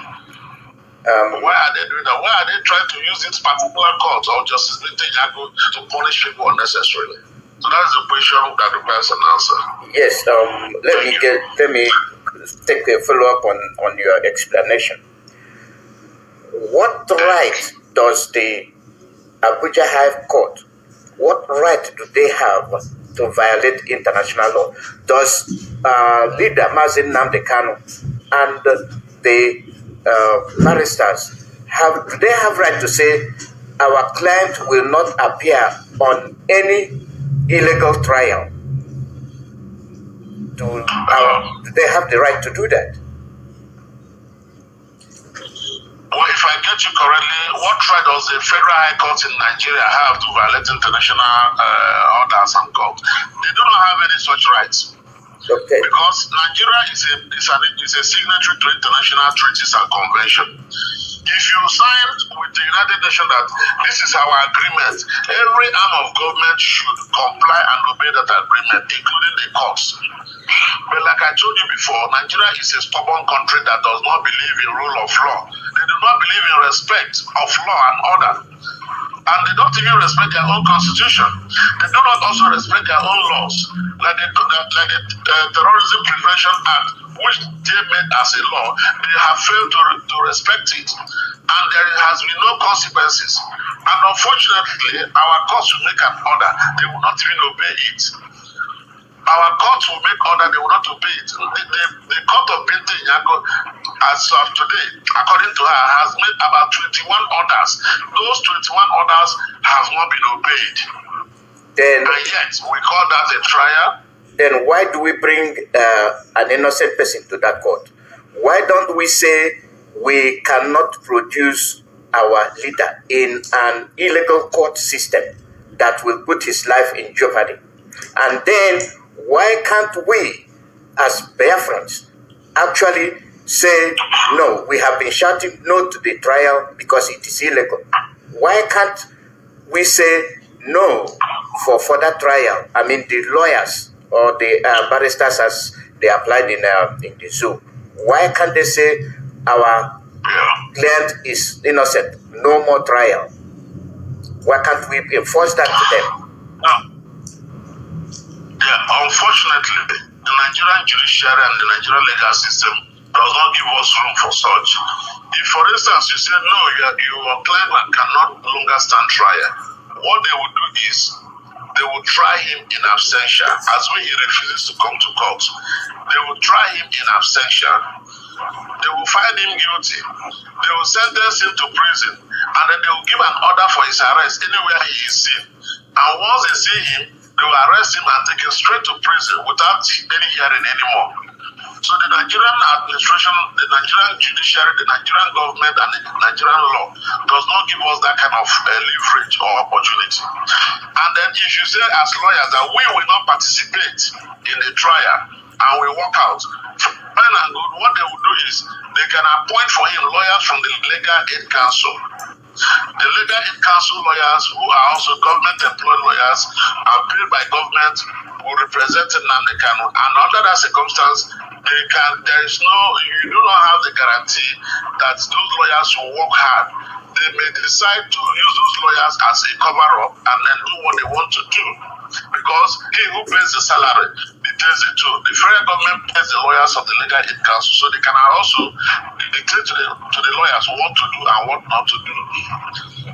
Why are they doing that? Why are they trying to use this particular court or Justice Binta Nyako to punish people unnecessarily? So that is the question that requires an answer. Yes. Let me take a follow-up on your explanation. What right does the Abuja High Court, what right do they have to violate international law? Does leader Mazin Nnamdi Kanu and the barristers do they have right to say our client will not appear on any illegal trial? Do they have the right to do that? Well, if I get you correctly, what right does the Federal High Court in Nigeria have to violate international orders and courts? They do not have any such rights. Okay. Because Nigeria is a signatory to international treaties and conventions. If you sign with the United Nations that this is our agreement, every arm of government should comply and obey that agreement, including the courts. But like I told you before, Nigeria is a stubborn country that does not believe in rule of law. They do not believe in respect of law and order. And they don't even respect their own constitution. They do not also respect their own laws, like the Terrorism Prevention Act, which they made as a law. They have failed to respect it, and there has been no consequences. And unfortunately, our courts will make an order, they will not even obey it. Our courts will make order, they will not obey it. The court of Binta Nyako, as of today, according to her, has made about 21 orders. Those 21 orders have not been obeyed. And yet, we call that a trial. Then why do we bring an innocent person to that court? Why don't we say we cannot produce our leader in an illegal court system that will put his life in jeopardy? And then why can't we, as Biafrans, actually say, no, we have been shouting no to the trial because it is illegal. Why can't we say no for further trial? I mean, the lawyers or the barristers as they applied in the zoo. Why can't they say our client is innocent, no more trial? Why can't we enforce that to them? Yeah, unfortunately, the Nigerian judiciary and the Nigerian legal system does not give us room for such. If, for instance, you say, no, your client cannot longer stand trial, what they will do is they will try him in absentia, as when he refuses to come to court. They will try him in absentia. They will find him guilty. They will sentence him to prison, and then they will give an order for his arrest anywhere he is seen. And once they see him, they will arrest him and take him straight to prison without any hearing anymore. So the Nigerian administration, the Nigerian judiciary, the Nigerian government, and the Nigerian law does not give us that kind of leverage or opportunity. And then if you say as lawyers that we will not participate in the trial and we walk out, fine and good, what they will do is they can appoint for him lawyers from the Legal Aid Council. The Legal Aid Council lawyers, who are also government-employed lawyers, are paid by government, will represent Nnamdi Kanu. And under that circumstance, you do not have the guarantee that those lawyers will work hard. They may decide to use those lawyers as a cover-up and then do what they want to do. Because he who pays the salary dictates it too. The federal government pays the lawyers of the Legal Aid Council, so they can also dictate to the lawyers what to do and what not to do.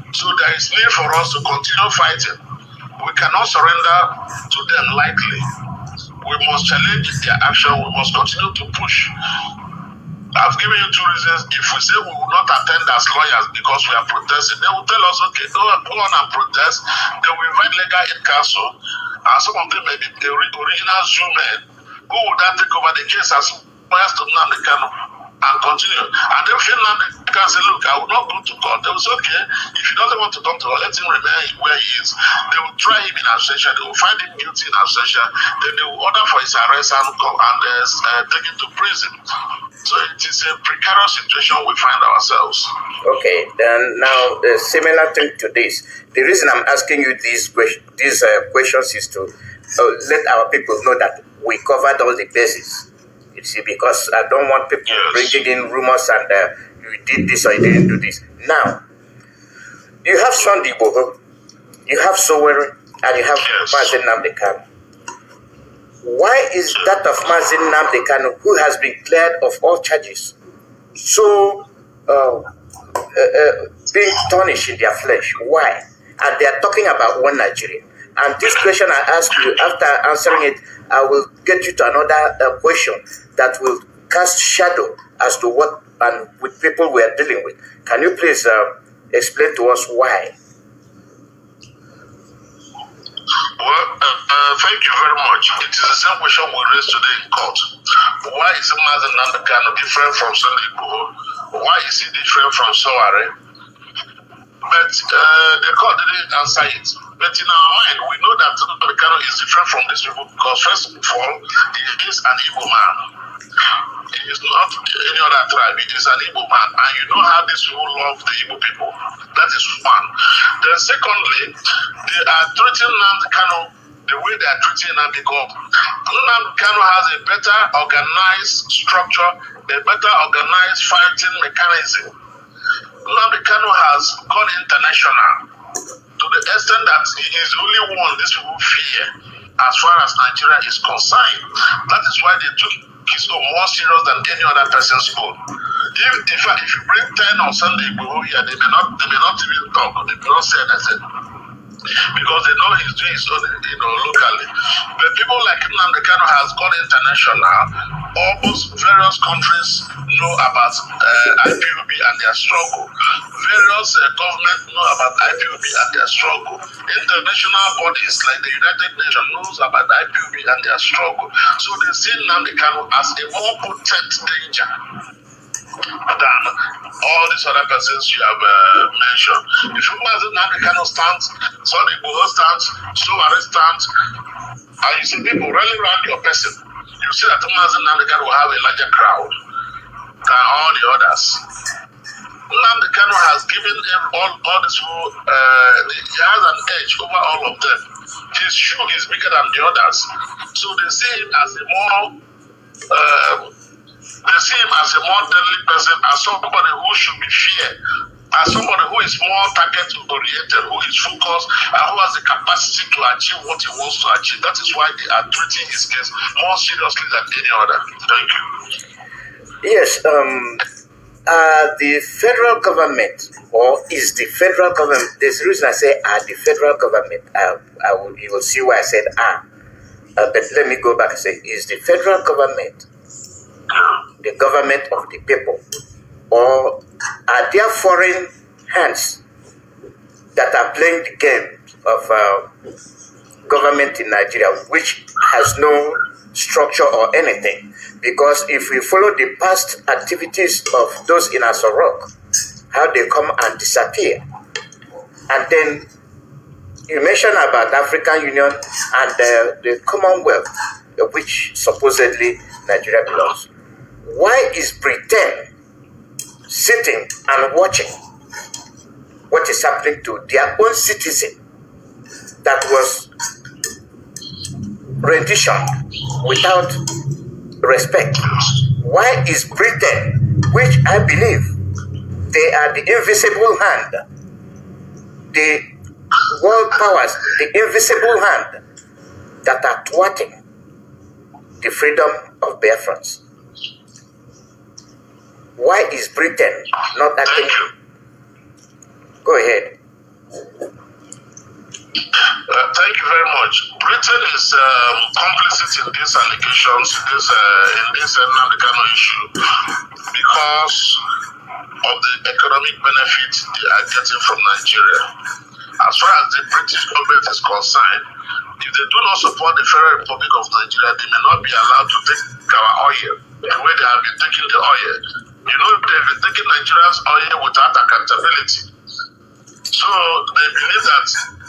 So there is need for us to continue fighting. We cannot surrender to them lightly. We must challenge their action. We must continue to push. I've given you two reasons. If we say we will not attend as lawyers because we are protesting, they will tell us, okay, go on and protest. They will invite Legal Aid Council, and some of them may be the original Zoom men who will then take over the case as lawyers to Nnamdi Kanu and continue. And then Nnamdi Kanu say, look, I will not go to court. They will say, okay, if he doesn't want to come to court, let him remain where he is. They will try him in absentia. They will find him guilty in absentia. Then they will order for his arrest and take him to prison. So it is a precarious situation we find ourselves. Okay, then now the similar thing to this. The reason I'm asking you these questions is to let our people know that we covered all the bases. You see, because I don't want people bringing in rumors and you did this or you didn't do this. Now, you have Sunday Igboho, you have Sowore, and you have Mazi Nnamdi Kanu. Why is that of Mazi Nnamdi Kanu, who has been cleared of all charges, so being tarnished in their flesh? Why? And they are talking about one Nigeria. And this question I ask you, after answering it, I will get you to another question that will cast shadow as to what and with people we are dealing with. Can you please explain to us why? Well, thank you very much. It is the same question we raised today in court. Why is Mazi Nnamdi Kanu different from Sunday Igboho? Why is he different from Sowore? But the court didn't answer it. But in our mind, we know that Nnamdi Kanu is different from these people because, first of all, he is an Igbo man. He is not any other tribe. He is an Igbo man. And you know how these people love the Igbo people. That is one. Then secondly, they are treating Nnamdi Kanu the way they are treating him because Nnamdi Kanu has a better organized structure, a better organized fighting mechanism. Nnamdi Kanu has gone international to the extent that he is the only one these people fear as far as Nigeria is concerned. That is why they took his own more serious than any other person's own. In fact, if you bring 10 on Sunday Igboho here, they may not even talk. They may not say anything because they know he's doing his own, locally. But people like Nnamdi Kanu has gone international. Almost various countries know about IPOB and their struggle. Various governments know about IPOB and their struggle. International bodies like the United Nations knows about IPOB and their struggle. So they see Nnamdi Kanu as a more potent danger than all these other persons you have mentioned. If Mazi Nnamdi Kanu stands, Sunday Igboho stands, Sowore stands, and you see people rally around your person, you see that Mazen Namdekan will have a larger crowd than all the others. Namdekan has given him all this whole, he has an edge over all of them. His shoe is bigger than the others. So they see him as a more deadly person, as somebody who should be feared, as somebody who is more target oriented, who is focused, and who has the capacity to achieve what he wants to achieve. That is why they are treating his case more seriously than any other. Thank you. Yes, the federal government, or is the federal government, there's a reason I say the federal government, you will see why I said but let me go back and say, is the federal government the government of the people, or are there foreign hands that are playing the game of government in Nigeria, which has no structure or anything? Because if we follow the past activities of those in Asorok, how they come and disappear, and then you mentioned about African Union and the Commonwealth, which supposedly Nigeria belongs. Why is Britain sitting and watching what is happening to their own citizen that was renditioned without respect? Why is Britain, which I believe they are the invisible hand, the world powers, the invisible hand that are thwarting the freedom of Biafrans? Why is Britain not acting? Go ahead. Thank you very much. Britain is complicit in these allegations, in this Nnamdi issue, because of the economic benefit they are getting from Nigeria. As far as the British government is concerned, if they do not support the Federal Republic of Nigeria, they may not be allowed to take our oil the way they have been taking the oil. You know, they've been taking Nigeria's oil without accountability. So they believe that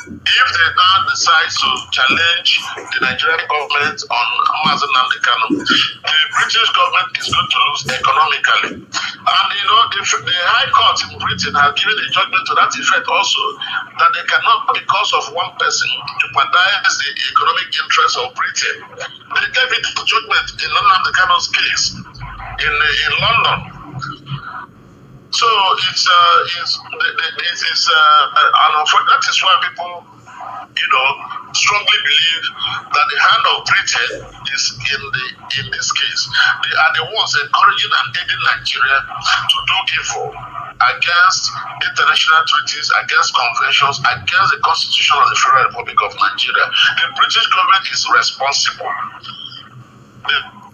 if they now decide to challenge the Nigerian government on Mazen Nnamdi Kanu, the British government is going to lose economically. And you know, the High Court in Britain has given a judgment to that effect also, that they cannot, because of one person, jeopardize the economic interests of Britain. They gave it a judgment in Nnamdi Kanu's case in London. So that is why people, strongly believe that the hand of Britain is in this case. They are the ones encouraging and aiding Nigeria to do evil against international treaties, against conventions, against the Constitution of the Federal Republic of Nigeria. The British government is responsible.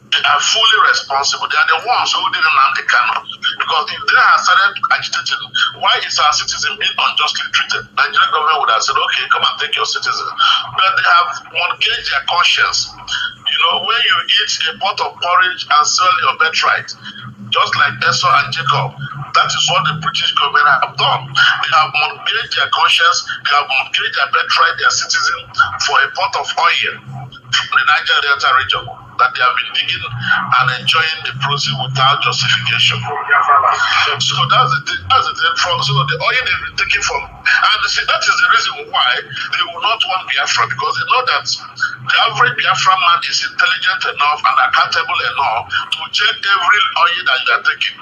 They are fully responsible. They are the ones who didn't land the Kanu. Because if they had started agitating, why is our citizen being unjustly treated? Nigerian government would have said, okay, come and take your citizen. But they have mortgaged their conscience. You know, when you eat a pot of porridge and sell your birthright, just like Esau and Jacob, that is what the British government have done. They have mortgaged their conscience, they have mortgaged their birthright, their citizen, for a pot of oil from the Niger Delta region that they have been digging and enjoying the proceeds without justification. So that's the thing. So the oil they've been taking from, and see, that is the reason why they will not want Biafra, because they know that the average Biafra man is intelligent enough and accountable enough to check every oil that you are taking.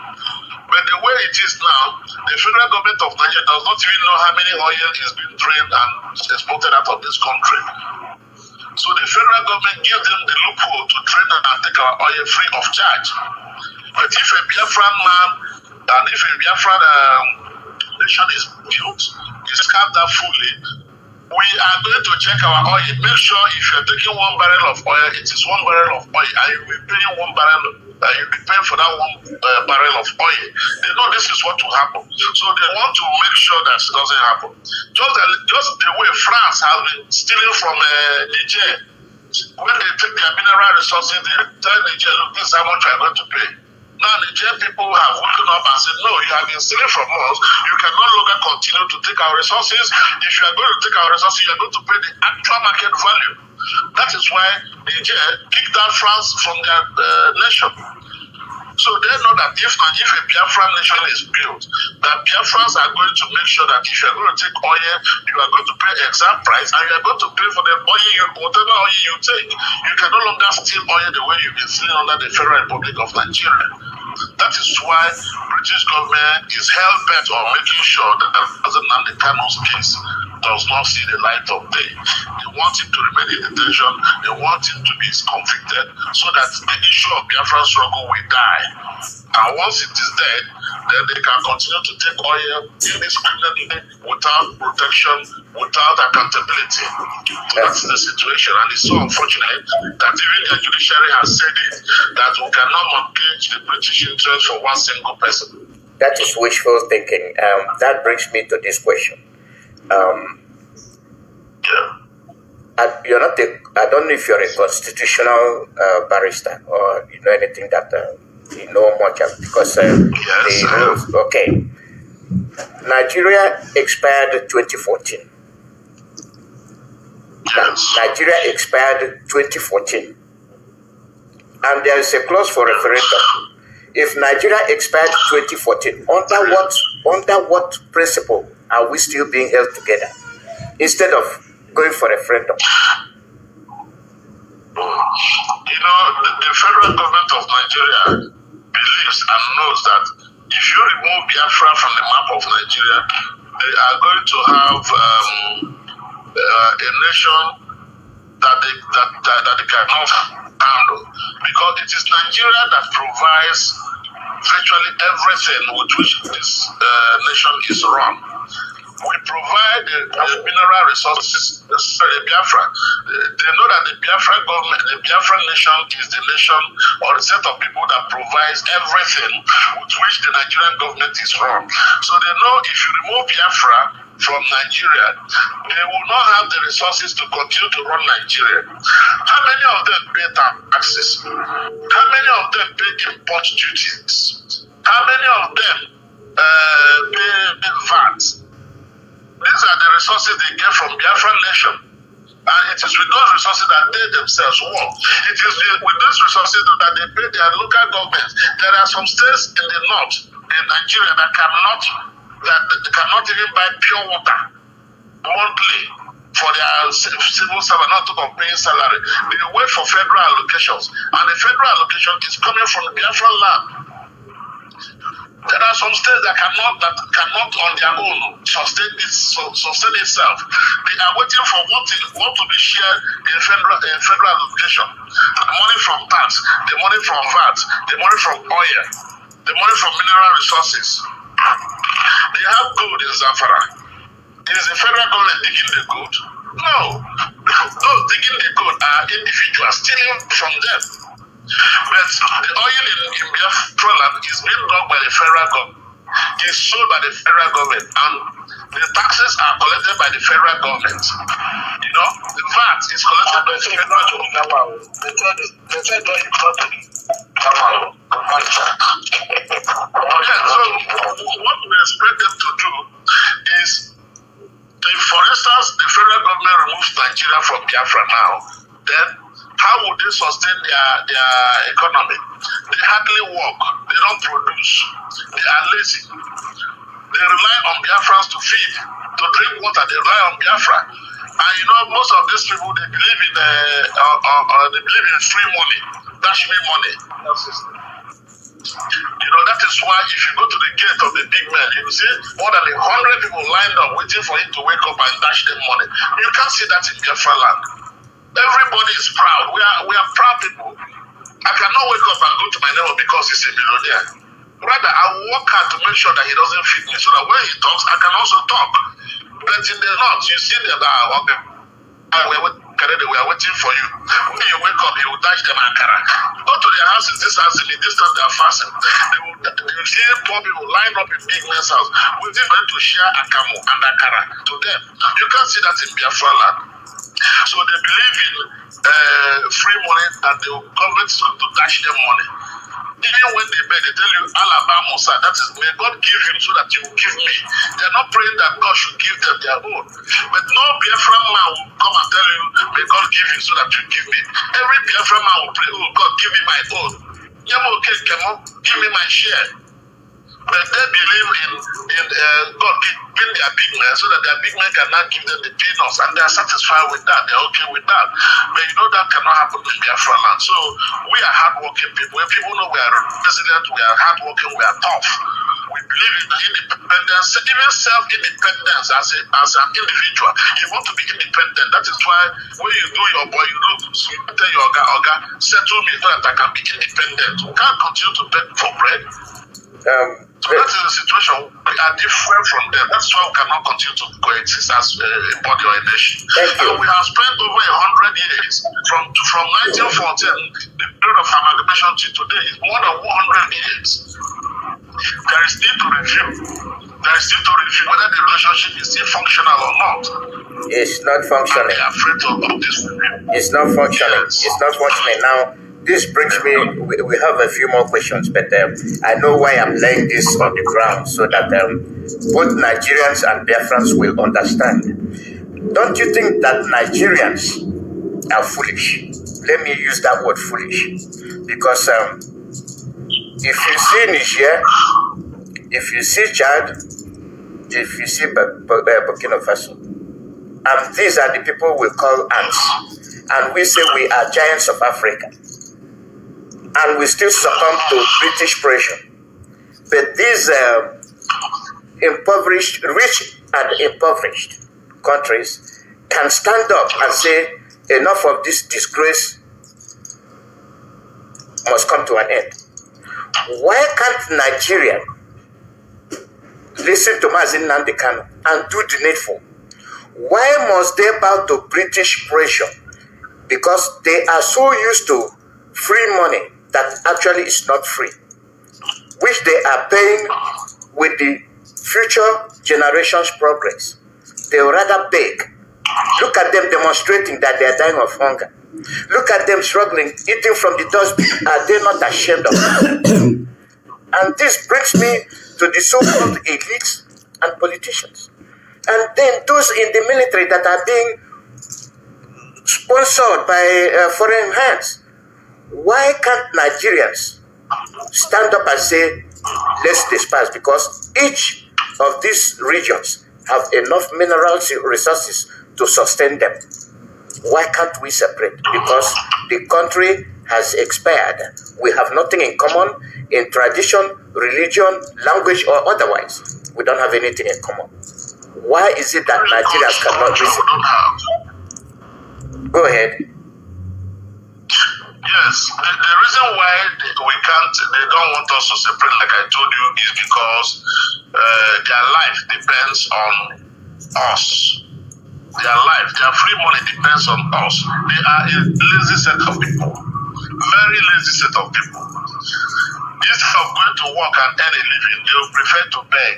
But the way it is now, the federal government of Nigeria does not even know how many oil is being drained and exported out of this country. So the federal government gives them the loophole to drain and take our oil free of charge. But if a Biafran man and if a Biafran nation is built, is carved out fully, we are going to check our oil. Make sure if you're taking 1 barrel of oil, it is 1 barrel of oil, and you'll be paying 1 barrel. You'll be paying for that 1 barrel of oil. They know this is what will happen, so they want to make sure that it doesn't happen. Just the way France has been stealing from Niger. When they take their mineral resources, they tell Niger, look, this is how much you're going to pay. Now Nigerian people have woken up and said, no, you have been stealing from us. You can no longer continue to take our resources. If you are going to take our resources, you are going to pay the actual market value. That is why Niger kicked out France from their nation. So they know that if a Biafran nation is built, that Biafrans are going to make sure that if you are going to take oil, you are going to pay exact price, and you are going to pay for the oil, whatever oil you take. You can no longer steal oil the way you've been stealing under the Federal Republic of Nigeria. That is why British government is hell-bent on making sure that President Nnamdi Kanu's case does not see the light of day. They want him to remain in detention. They want him to be convicted so that the issue of Biafra struggle will die. And once it is dead, then they can continue to take oil indiscriminately without protection, without accountability. That's the situation. And it's so unfortunate that even the judiciary has said it, that we cannot mortgage the British interest for one single person. That is wishful thinking. That brings me to this question. You're not I don't know if you're a constitutional barrister or you know anything that you know much of, because yes, okay. Nigeria expired 2014. Yes. Nigeria expired 2014. And there is a clause for referendum. If Nigeria expired 2014, under what principle are we still being held together instead of going for referendum? You know, the federal government of Nigeria believes and knows that if you remove Biafra from the map of Nigeria, they are going to have a nation that they cannot handle, because it is Nigeria that provides virtually everything with which this nation is run. We provide the mineral resources, Biafra. They know that the Biafra government, the Biafra nation is the nation or the set of people that provides everything with which the Nigerian government is run. So they know if you remove Biafra from Nigeria, they will not have the resources to continue to run Nigeria. How many of them pay taxes? How many of them pay import duties? How many of them pay VAT? These are the resources they get from Biafran nation. And it is with those resources that they themselves work. It is with those resources that they pay their local governments. There are some states in the north in Nigeria that cannot even buy pure water monthly for their civil servant, not to paying salary. They wait for federal allocations, and the federal allocation is coming from the Biafran land. There are some states that cannot on their own sustain itself. They are waiting for what to be shared in federal allocation. The money from tax, the money from VAT, the money from oil, the money from mineral resources. They have gold in Zamfara. Is the federal government digging the gold? No. Those digging the gold are individuals stealing from them. But the oil in Biafra land is being done by the federal government. It's sold by the federal government, and the taxes are collected by the federal government. You know, the VAT is collected by the federal government. So what we expect them to do is, if for instance the federal government removes Nigeria from Biafra now, then how would they sustain their economy? They hardly work. They don't produce. They are lazy. They rely on Biafrans to feed, to drink water. They rely on Biafra. And you know, most of these people, they believe in free money, dash me money. You know, that is why if you go to the gate of the big man, you see more than 100 people lined up waiting for him to wake up and dash them money. You can't see that in Biafra land. Everybody is proud. We are proud people. I cannot wake up and go to my neighbor because he's a millionaire. Rather, I will work hard to make sure that he doesn't feed me, so that when he talks, I can also talk. But in the north, you see them that we are waiting for you. When you wake up, you will dash them Ankara. Go to their houses, this house, in this time they are fasting. They will see poor people line up in big men's house, waiting for them to share Akamu and Ankara to them. You can't see that in Biafra land. So they believe in free money, that the government is going to dash them money. Even when they beg, they tell you, Alabama, Musa, that is, may God give you so that you will give me. They are not praying that God should give them their own. But no Biafra man will come and tell you, may God give you so that you give me. Every Biafra man will pray, oh God, give me my own. Give me my share. But they believe in God giving their big men so that their big men cannot give them the peanuts, and they are satisfied with that. They're okay with that. But you know that cannot happen in Biafra land. So we are hardworking people. When people know we are resilient, we are hardworking, we are tough. We believe in independence, even self-independence as an individual. You want to be independent. That is why when you do your boy, you look, so you tell your Oga, settle me so that I can be independent. We can't continue to beg for bread. So that is the situation. We are different from them. That's why we cannot continue to coexist as a body or a nation. And we have spent over 100 years from 1914, the period of amalgamation to today is more than 100 years. There is need to review. There is need to review whether the relationship is still functional or not. It's not functioning. And we are afraid of this. It's not functioning. Yes. It's not functioning now. This brings me, we have a few more questions, but I know why I'm laying this on the ground so that both Nigerians and Biafrans will understand. Don't you think that Nigerians are foolish? Let me use that word foolish. Because if you see Niger, if you see Chad, if you see Burkina Faso, and these are the people we call ants, and we say we are giants of Africa. And we still succumb to British pressure. But these impoverished, rich and impoverished countries can stand up and say, enough of this disgrace must come to an end. Why can't Nigeria listen to Mazin Nnamdi Kanu and do the needful? Why must they bow to British pressure? Because they are so used to free money that actually is not free, which they are paying with the future generation's progress. They would rather beg. Look at them demonstrating that they are dying of hunger. Look at them struggling, eating from the dustbin. Are they not ashamed of it? And this brings me to the so-called elites and politicians. And then those in the military that are being sponsored by foreign hands. Why can't Nigerians stand up and say, let's disperse? Because each of these regions have enough minerals resources to sustain them. Why can't we separate? Because the country has expired. We have nothing in common in tradition, religion, language, or otherwise. We don't have anything in common. Why is it that Nigerians cannot listen? Go ahead. Yes, the reason why they don't want us to separate, like I told you, is because their life depends on us. Their life, their free money depends on us. They are a lazy set of people, very lazy set of people. Instead of going to work and earn a living, they will prefer to beg.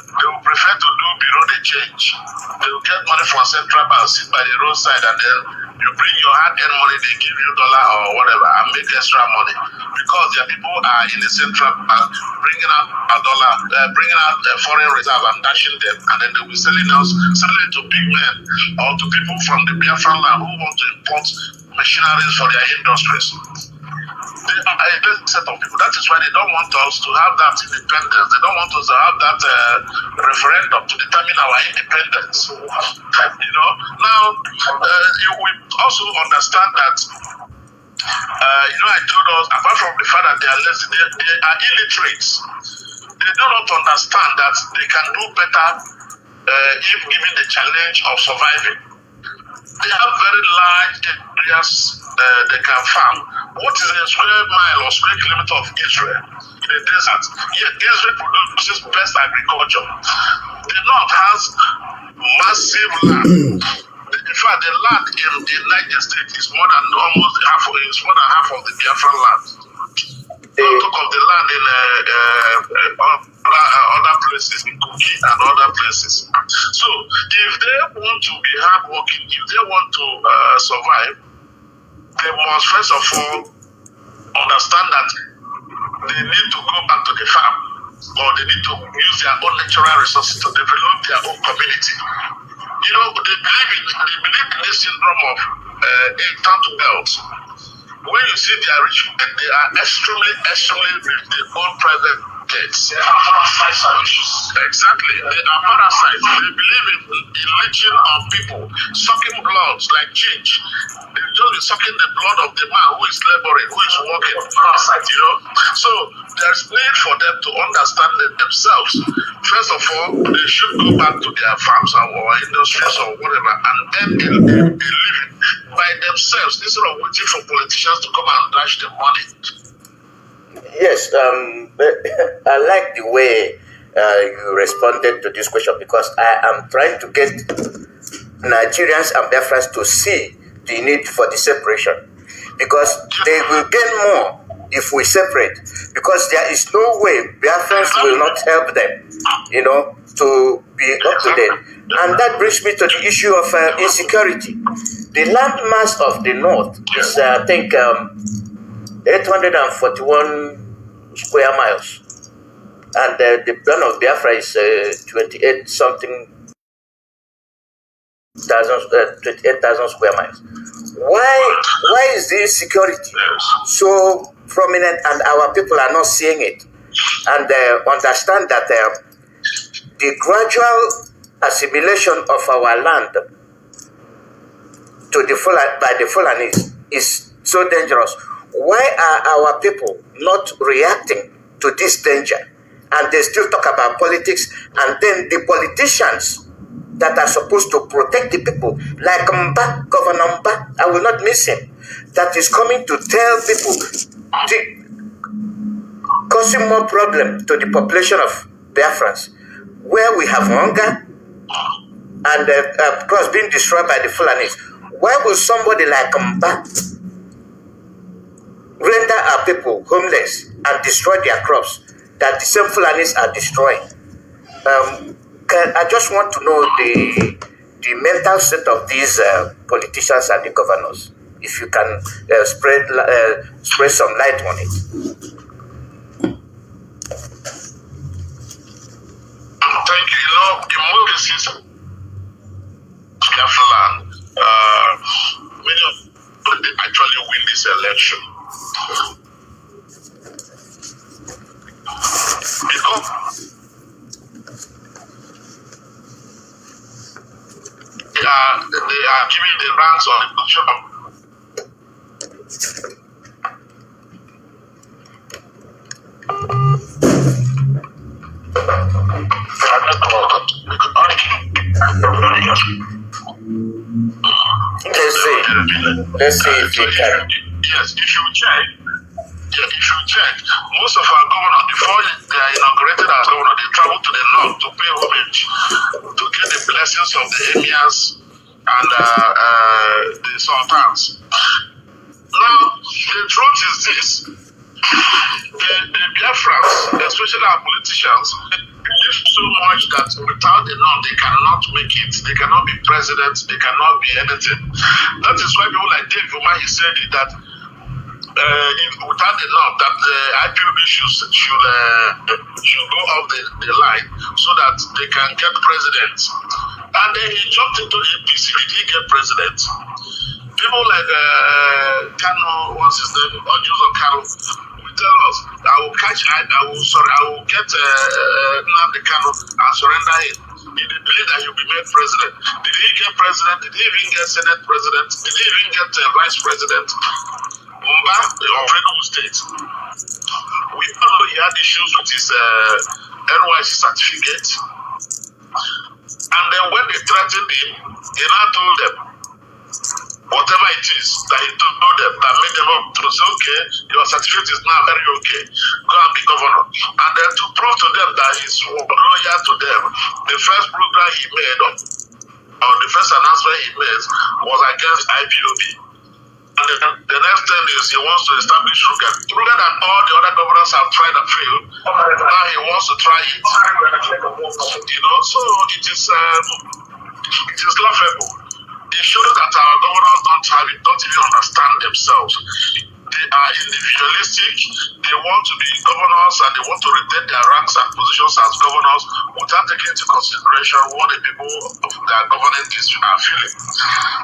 They will prefer to do bureau de change. They will get money from central bank, sit by the roadside, and then you bring your hard-earned money, they give you $1 or whatever, and make extra money. Because their people are in the central bank, bringing out $1, bringing out a foreign reserve and dashing them, and then they will selling it to big men or to people from the Biafra land who want to import machineries for their industries. They are a great set of people. That is why they don't want us to have that independence. They don't want us to have that referendum to determine our independence. You know, now we also understand that. I told us, apart from the fact that they are lazy, they are illiterates. They do not understand that they can do better if given the challenge of surviving. They have very large areas they can farm. What is a square mile or square kilometer of Israel in the desert? Yet Israel produces best agriculture. The north has massive land. In fact, the land in the Niger State is more than half of the Biafra land. On top of the land in other places, in Kogi and other places. So, if they want to be hardworking, if they want to survive, they must first of all understand that they need to go back to the farm, or they need to use their own natural resources to develop their own community. You know, they believe in this syndrome of turn to wealth. When you see their rich men, they are extremely rich. They own private jets. They are parasites. Exactly. They are parasites. They believe in leeching on people, sucking blood like change. They just be sucking the blood of the man who is laboring, who is working. Parasite, you know. So there's need for them to understand themselves. First of all, they should go back to their farms or industries or whatever and earn a living by themselves instead of waiting for politicians to come and dash them money. Yes, I like the way you responded to this question, because I am trying to get Nigerians and Biafrans to see the need for the separation, because they will gain more if we separate, because there is no way Biafrans will not help them, you know, to be up to date. And that brings me to the issue of insecurity. The landmass of the north is, I think, 841 square miles, and the plan of Biafra is 28,000 square miles. Why is the insecurity so prominent, and our people are not seeing it and understand that the gradual assimilation of our land to by the Fulanis is so dangerous? Why are our people not reacting to this danger? And they still talk about politics, and then the politicians that are supposed to protect the people, like Governor Mba, I will not miss him, that is coming to tell people, causing more problem to the population of Biafrans, where we have hunger and crops being destroyed by the Fulanis. Why will somebody like Mba render our people homeless and destroy their crops that the same Fulanis are destroying? I just want to know the mental state of these politicians and the governors, if you can spread some light on it. Thank you. You know, in most cases, Biafra land, many of them actually win this election. Because they are giving the ranks of the position of Let's see if you can. Yes, if you check, most of our governors, before they are inaugurated as governor, they travel to the north to pay homage, to get the blessings of the emirs and the sultans. Now, the truth is this: the Biafrans, especially our politicians, believe so much that without the north, they cannot make it. They cannot be president. They cannot be anything. That is why people like Dave Uma, he said it, that without the north, that the IPOB should go off the line so that they can get president. And then he jumped into APC. Did he get president? People like Kano, what's his name, Ojuzo Kano, will tell us, I will get Nnamdi Kano and surrender him. He did believe that he will be made president. Did he get president? Did he even get Senate president? Did he even get vice president? Mba of Enugu State, we all know he had issues with his NYC certificate. And then when they threatened him, he now told them, whatever it is that he told them, that made them up to say, okay, your certificate is now very okay, go and be governor. And then to prove to them that he's loyal to them, the first program he made, or the first announcement he made, was against IPOB. And the next thing is he wants to establish Ruga. Ruga that all the other governors have tried and failed. Now he wants to try it. You know, so it is laughable. It shows that our governors don't even understand themselves. They are individualistic. They want to be governors and they want to retain their ranks and positions as governors without taking into consideration what the people of their governing district are feeling.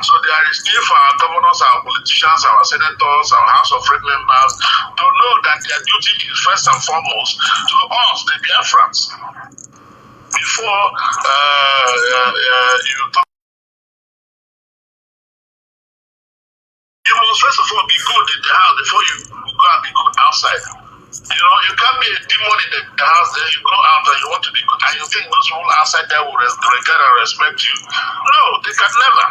So there is need for our governors, our politicians, our senators, our House of Rep members to know that their duty is first and foremost to us, the Biafrans. Before you talk, you must first of all be good in the house before you go and be good outside. You know, you can't be a demon in the house, then you go out and you want to be good, and you think those people outside there will regard and respect you. No, they can never.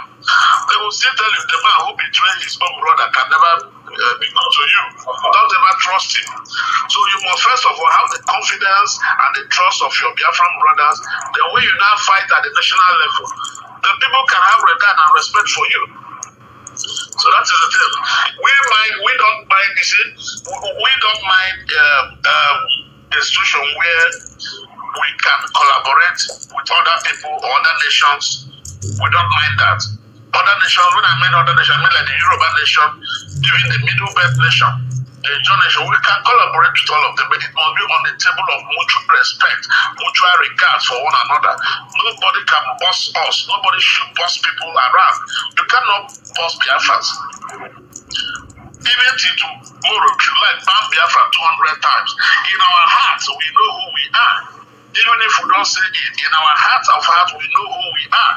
They will still tell you the man who betrayed his own brother can never be good to you. Don't ever trust him. So you must first of all have the confidence and the trust of your Biafran brothers. Then when you now fight at the national level, the people can have regard and respect for you. So that is the thing. We don't mind, you see, we don't mind a situation where we can collaborate with other people or other nations. We don't mind that. Other nations, when I mean other nations, I mean like the European nation, even the Middle Belt nation, the John nation, we can collaborate with all of them, but it must be on the table of mutual respect, mutual regard for one another. Nobody can boss us. Nobody should boss people around. You cannot boss Biafrans. Even till tomorrow, if you like ban Biafra 200 times, in our hearts, we know who we are. Even if we don't say it, in our hearts of hearts, we know who we are.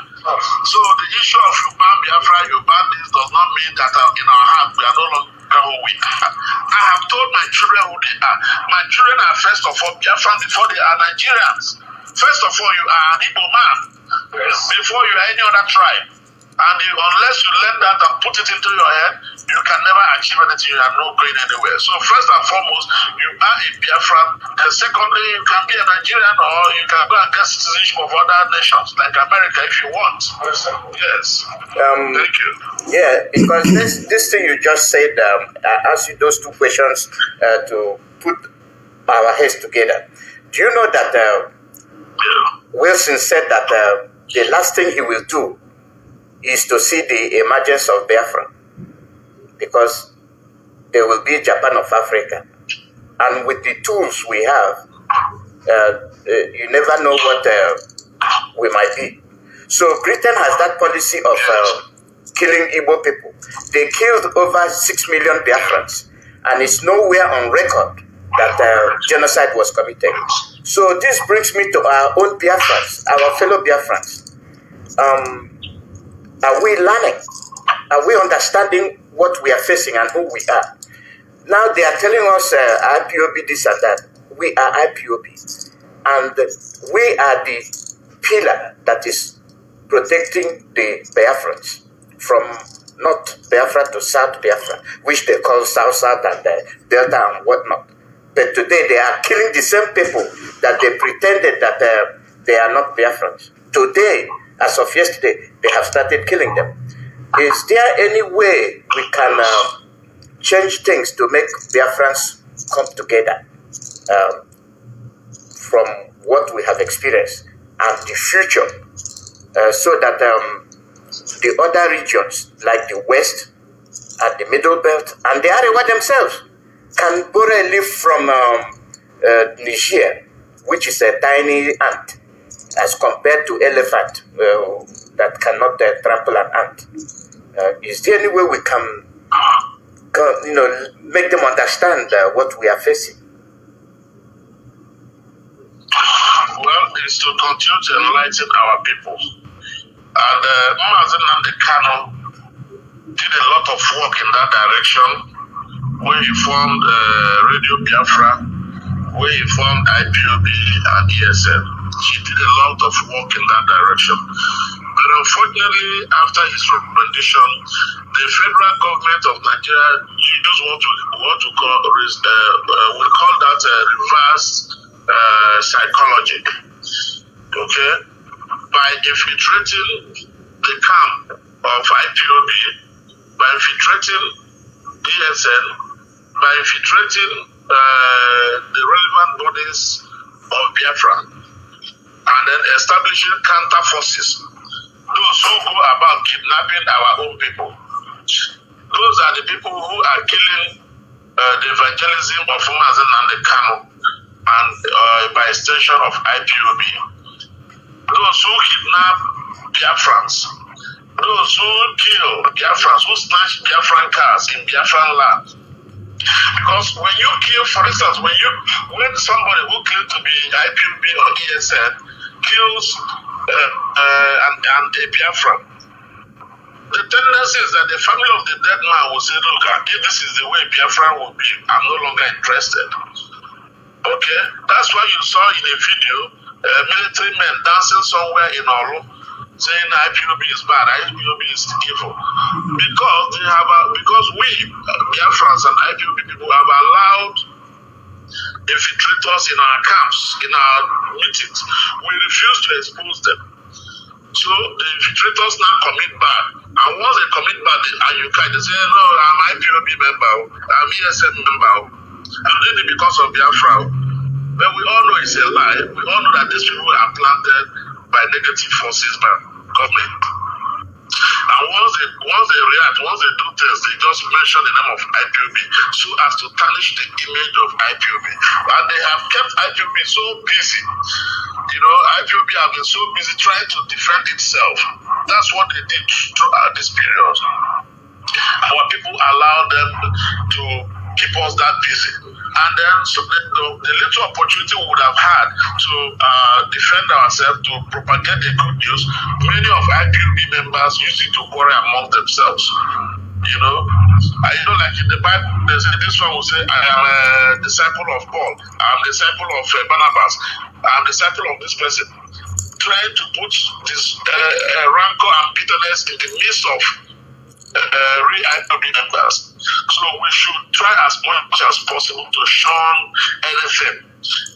So the issue of you ban Biafra, you ban this, does not mean that in our heart we are no longer who we are. I have told my children who they are. My children are first of all Biafran before they are Nigerians. First of all, you are an Igbo man before you are any other tribe. And unless you learn that and put it into your head, you can never achieve anything. You are not going anywhere. So first and foremost, you are a Biafran. And secondly, you can be a Nigerian or you can go and get citizenship of other nations like America if you want. Yes. Thank you. Yeah, because this thing you just said, I asked you those two questions to put our heads together. Do you know that Wilson said that the last thing he will do is to see the emergence of Biafra, because there will be Japan of Africa. And with the tools we have, you never know what we might be. So Britain has that policy of killing Igbo people. They killed over 6 million Biafrans, and it's nowhere on record that genocide was committed. So this brings me to our own Biafrans, our fellow Biafrans. Are we learning? Are we understanding what we are facing and who we are? Now they are telling us IPOB this and that. We are IPOB. And we are the pillar that is protecting the Biafrans from North Biafra to South Biafra, which they call South and Delta and whatnot. But today they are killing the same people that they pretended that they are not Biafrans. Today, as of yesterday, they have started killing them. Is there any way we can change things to make Biafrans come together from what we have experienced and the future, so that the other regions like the West and the Middle Belt and the Arewa themselves can borrow a leaf from Niger, which is a tiny ant, as compared to elephant that cannot trample an ant. Is there any way we can make them understand what we are facing? Well, it's to continue to enlighten our people. And Mazen Nnamdi Kanu did a lot of work in that direction when he formed Radio Biafra, when he formed IPOB and ESN. He did a lot of work in that direction. But unfortunately, after his rendition, the federal government of Nigeria used what we call that reverse psychology. Okay? By infiltrating the camp of IPOB, by infiltrating ESN, by infiltrating the relevant bodies of Biafra, and then establishing counter forces, those who go about kidnapping our own people. Those are the people who are killing the evangelism of Mazen and the Kano, and by extension of IPOB. Those who kidnap Biafrans, those who kill Biafrans, who snatch Biafran cars in Biafran land. Because when you kill, for instance, when somebody who claims to be IPOB or ESN kills and a Biafran, the tendency is that the family of the dead man will say, look, if this is the way Biafran will be, I'm no longer interested. Okay? That's why you saw in a video military men dancing somewhere in Olu saying IPOB is bad, IPOB is evil. Because we, Biafrans and IPOB people, have allowed infiltrators in our camps, in our meetings. We refuse to expose them. So the infiltrators now commit bad. And once they commit bad, they say, no, I'm IPOB member, I'm ESM member. I'm doing it because of Biafra. But we all know it's a lie. We all know that these people are planted by negative forces by government. And once they react, once they do things, they just mention the name of IPOB so as to tarnish the image of IPOB. And they have kept IPOB so busy. You know, IPOB have been so busy trying to defend itself. That's what they did throughout this period. Our people allowed them to keep us that busy. And then so the little opportunity we would have had to defend ourselves, to propagate the good news, many of IPOB members used it to quarrel among themselves. You know, like in the Bible, they say this one will say, I am a disciple of Paul, I am a disciple of Barnabas, I am a disciple of this person. Trying to put this rancor and bitterness in the midst of real IPOB members. So we should try as much as possible to shun anything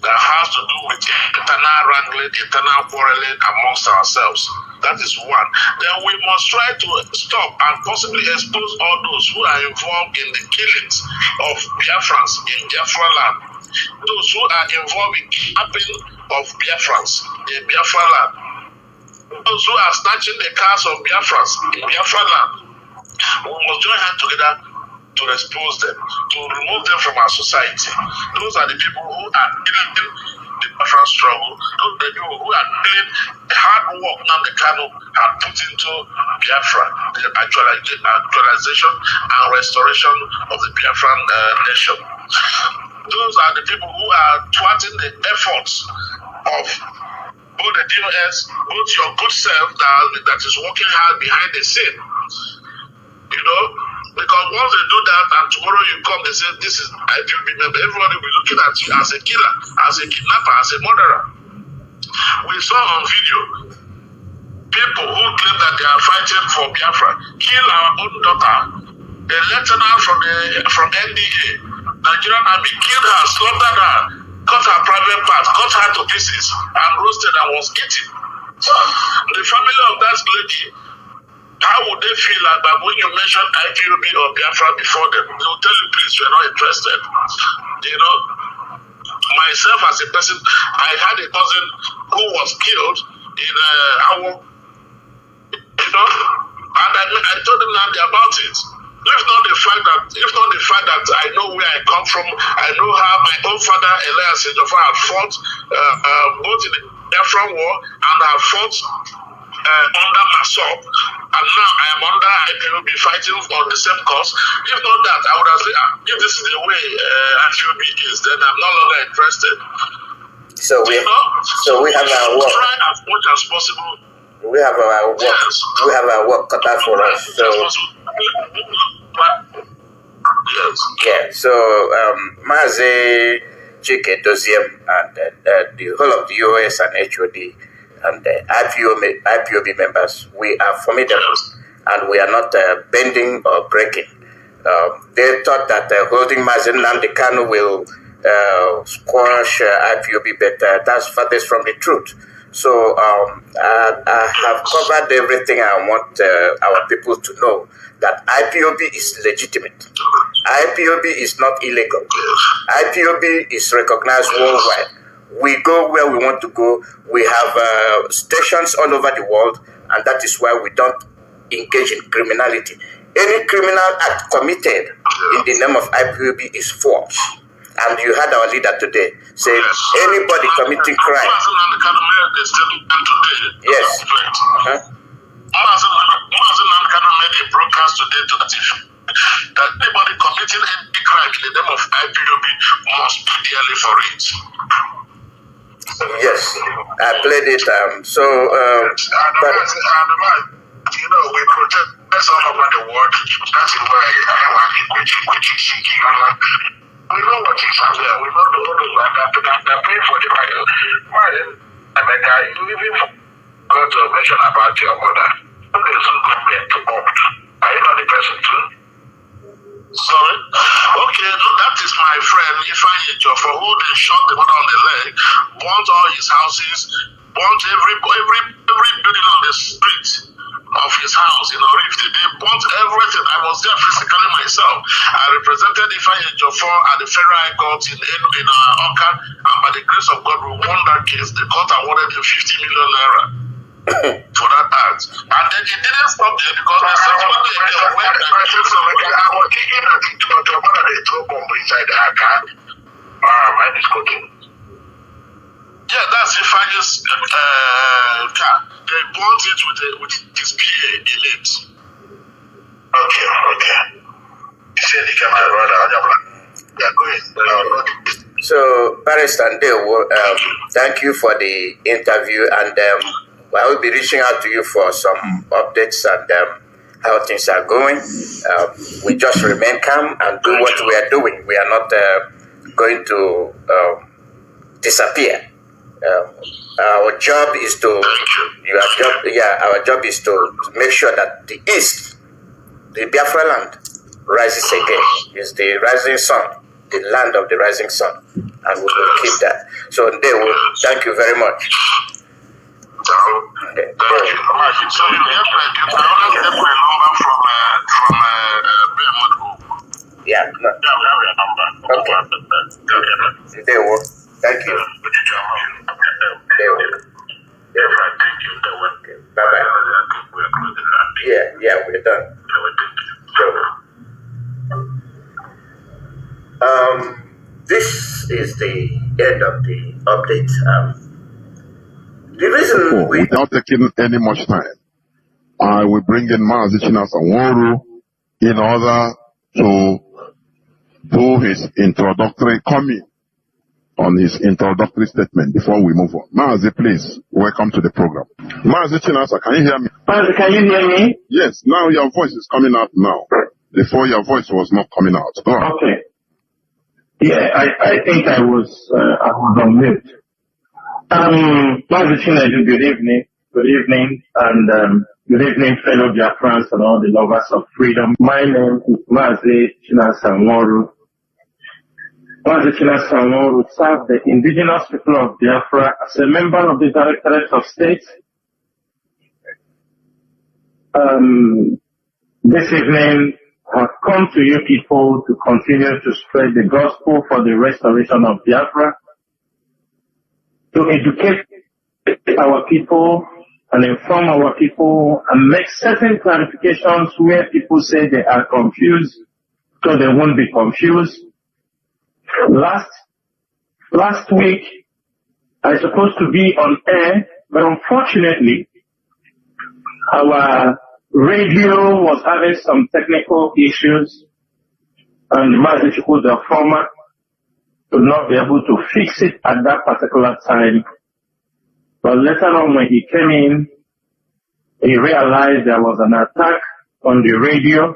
that has to do with internal wrangling, internal quarreling amongst ourselves. That is one. Then we must try to stop and possibly expose all those who are involved in the killings of Biafrans in Biafra land. Those who are involved in kidnapping of Biafrans in Biafra land. Those who are snatching the cars of Biafrans in Biafra land. We must join hands together to expose them, to remove them from our society. Those are the people who are killing the Biafran struggle. Those are the people who are killing the hard work Nnamdi Kanu had put into Biafra, the actualization and restoration of the Biafran nation. Those are the people who are thwarting the efforts of both the DOS, both your good self that is working hard behind the scene. You know, because once they do that and tomorrow you come, they say this is IPOB member, everybody will be looking at you as a killer, as a kidnapper, as a murderer. We saw on video people who claim that they are fighting for Biafra kill our own daughter, a lieutenant from NDA, Nigerian Army, killed her, slaughtered her, cut her private part, cut her to pieces, and roasted and was eaten. The family of that lady, how would they feel like that when you mention IPOB or Biafra before them? They will tell you, please, we're not interested. You know, myself as a person, I had a cousin who was killed in our, you know, and I told him now about it. If not the fact that I know where I come from, I know how my own father Elias Ejiofor had fought both in the Biafran war and had fought under Masop, and now I am under IPOB fighting on the same cause. If not that, I would have said, if this is the way IPOB is, then I'm no longer interested. So we have our work. Try as much as possible. We have our work. Yes. We have our work cut out for us. So yes. Yeah. So Mazi Chike Doziem and the whole of the US and HOD and IPOB members, we are formidable, and we are not bending or breaking. They thought that holding Mazen Nnamdi Kanu will squash IPOB, but that's furthest from the truth. So I have covered everything I want our people to know, that IPOB is legitimate. IPOB is not illegal. IPOB is recognized worldwide. We go where we want to go. We have stations all over the world, and that is why we don't engage in criminality. Any criminal act committed in the name of IPOB is false. And you had our leader today say anybody committing crime. Yes. Made a broadcast today to that issue that anybody committing any crime in the name of IPOB must pay dearly for it. Yes, I played it. But you know, we protect all over the world. That's why I want to we know what is out there. We know the owners that pay for the right. America, you even got to mention about your mother. There's no government to opt. Are you not the person too? Sorry? Okay, look, that is my friend Ifeanyi for who they shot the mother on the leg, burnt all his houses, burnt every building on the street of his house, you know, they burnt everything. I was there physically myself. I represented Ifeanyi at the Federal High Court in Oka, and by the grace of God, we won that case. The court awarded him 50 million naira for that act. And then it didn't stop there because the subsequently again went and I was thinking that it was the one that they threw bomb inside the car. Mine is cooking. Yeah, that's Ifeanyi's car. They bought it with his PA in it. Okay. He said he came out brother. They are going. So, Barrister Ndewo, thank you for the interview, and I will be reaching out to you for some updates and how things are going. We just remain calm and do what we are doing. We are not going to disappear. Our job is to our job is to make sure that the East, the Biafra land, rises again. It's the rising sun, the land of the rising sun, and we will keep that. So, Ndewo, thank you very much. Okay. So you get my number from yeah, no. Yeah, we have your number. Okay. Ndewo, thank you. Ndewo. Yes, I thank you. Okay. Bye-bye. Yeah, we're done. This is the end of the update. The reason without taking any much time, I will bring in Mazi Chinasa in order to do his introductory comment on his introductory statement before we move on. Mazi, please, welcome to the program. Mazi Chinasa, can you hear me? Mazi, can you hear me? Yes, now your voice is coming out now. Before your voice was not coming out. Go on. Okay. Yeah, I think I was on mute. Mazi Chinasa, good evening. Good evening, and good evening, fellow Biafrans and all the lovers of freedom. My name is Mazi Chinasa Nworu. Mazi Chinasa Nworu served the indigenous people of Biafra as a member of the Directorate of State. This evening, I've come to you people to continue to spread the gospel for the restoration of Biafra, to educate our people and inform our people and make certain clarifications where people say they are confused, so they won't be confused. Last week, I was supposed to be on air, but unfortunately, our radio was having some technical issues, and Mazi Chukwu, the former, could not be able to fix it at that particular time. But later on, when he came in, he realized there was an attack on the radio,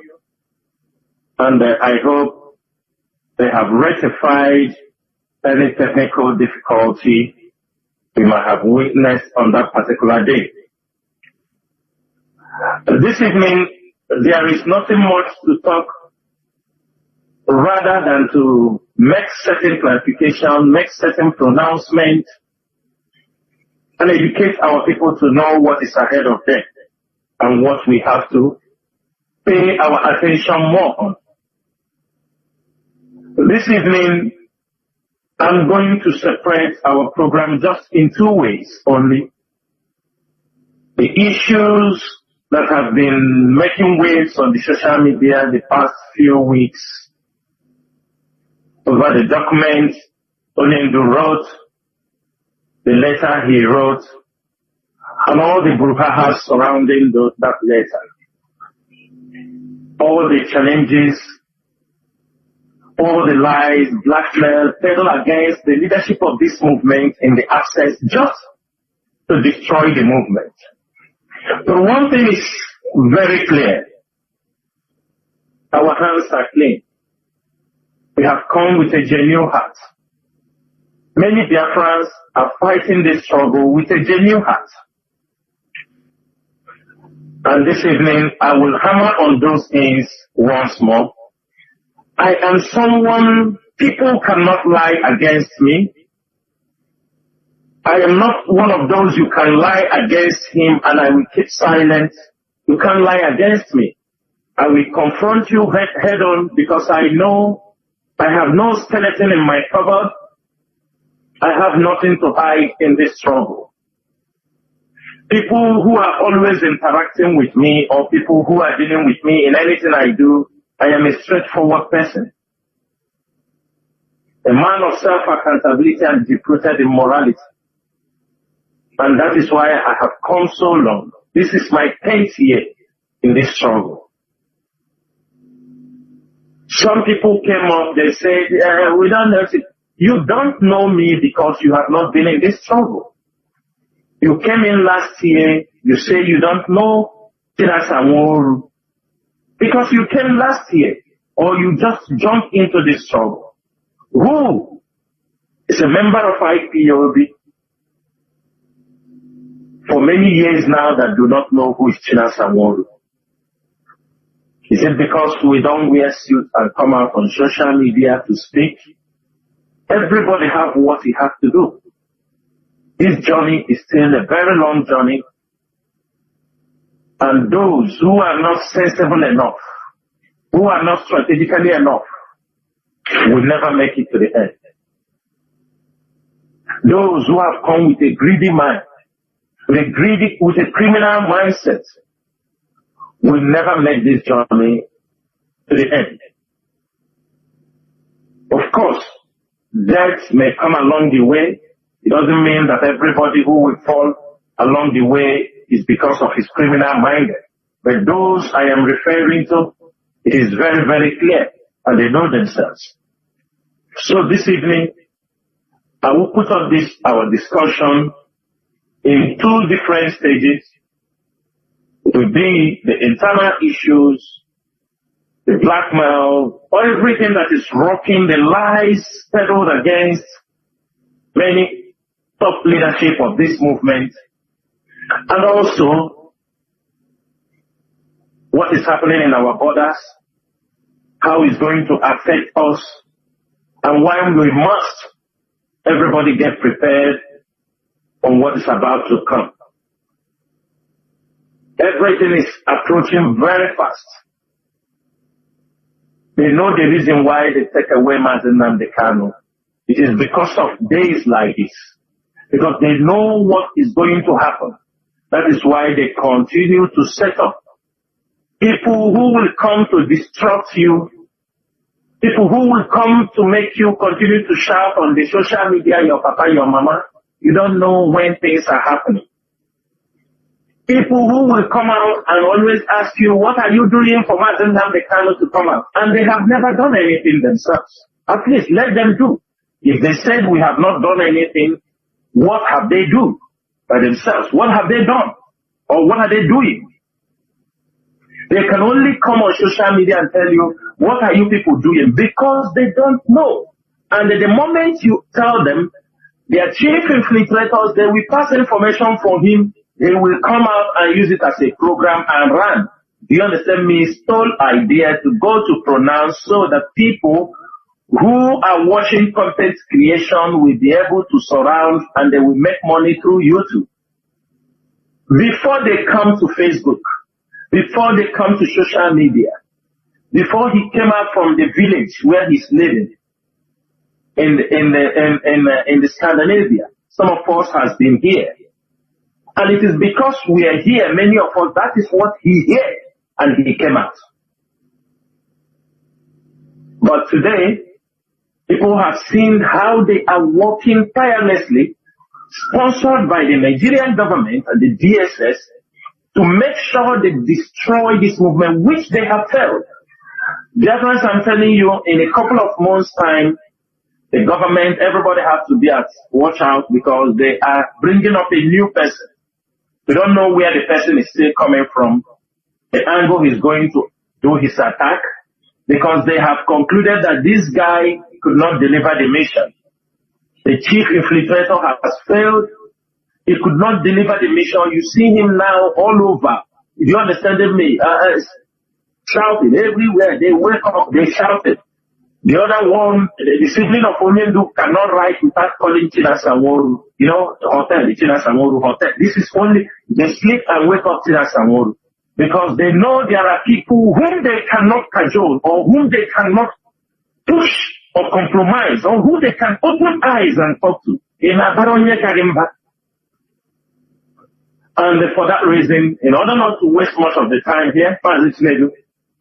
and I hope they have rectified any technical difficulty we might have witnessed on that particular day. This evening, there is nothing much to talk rather than to make certain clarification, make certain pronouncement, and educate our people to know what is ahead of them and what we have to pay our attention more on. This evening, I'm going to separate our program just in two ways only. The issues that have been making waves on the social media the past few weeks over the documents Onyendu wrote, the letter he wrote, and all the brouhaha surrounding that letter. All the challenges, all the lies, blackmail, pedal against the leadership of this movement in the access just to destroy the movement. But one thing is very clear. Our hands are clean. We have come with a genuine heart. Many Biafrans are fighting this struggle with a genuine heart. And this evening, I will hammer on those things once more. I am someone, people cannot lie against me. I am not one of those you can lie against him and I will keep silent. You can't lie against me. I will confront you head on because I know I have no skeleton in my cupboard. I have nothing to hide in this struggle. People who are always interacting with me or people who are dealing with me in anything I do, I am a straightforward person. A man of self-accountability and deep-rooted in morality. And that is why I have come so long. This is my 10th year in this struggle. Some people came up, they said, we don't know. You don't know me because you have not been in this struggle. You came in last year, you say you don't know Tirasamoru because you came last year or you just jumped into this struggle. Who is a member of IPOB for many years now that do not know who is Tirasamoru? Is it because we don't wear suits and come out on social media to speak? Everybody have what he has to do. This journey is still a very long journey. And those who are not sensible enough, who are not strategically enough, will never make it to the end. Those who have come with a greedy mind, with a criminal mindset, will never make this journey to the end. Of course, death may come along the way. It doesn't mean that everybody who will fall along the way is because of his criminal mind. But those I am referring to, it is very, very clear, and they know themselves. So this evening, I will put up our discussion in two different stages. It will be the internal issues, the blackmail, or everything that is rocking the lies peddled against many top leadership of this movement, and also what is happening in our borders, how it's going to affect us, and why we must everybody get prepared on what is about to come. Everything is approaching very fast. They know the reason why they take away Mazen Namdekano. It is because of days like this. Because they know what is going to happen. That is why they continue to set up people who will come to distract you, people who will come to make you continue to shout on the social media, your papa, your mama. You don't know when things are happening. People who will come out and always ask you, what are you doing for Mazen Namdekano to come out? And they have never done anything themselves. At least let them do. If they said we have not done anything, what have they done by themselves? What have they done? Or what are they doing? They can only come on social media and tell you, what are you people doing? Because they don't know. And the moment you tell them, their chief infiltrators, they will pass information for him. They will come out and use it as a program and run. Do you understand me? Stole idea to go to pronounce so that people who are watching content creation will be able to surround and they will make money through YouTube. Before they come to Facebook, before they come to social media, before he came out from the village where he's living in the Scandinavia, some of us has been here. And it is because we are here, many of us, that is what he heard, and he came out. But today, People have seen how they are working tirelessly, sponsored by the Nigerian government and the DSS, to make sure they destroy this movement, which they have failed. Biafrans, I'm telling you, in a couple of months' time, the government, everybody has to be at watch out, because they are bringing up a new person. We don't know where the person is still coming from, the angle he's going to do his attack, because they have concluded that this guy could not deliver the mission. The chief infiltrator has failed. He could not deliver the mission. You see him now all over. If you understand me, shouting everywhere. They wake up, they shouted. The other one, the sibling of Onyendu cannot write without calling Chinasamoru. You know, the hotel, the Chinasamoru hotel. This is only, they sleep and wake up Chinasamoru. Because they know there are people whom they cannot cajole, or whom they cannot push or compromise, or who they can open eyes and talk to. And for that reason, in order not to waste much of the time here,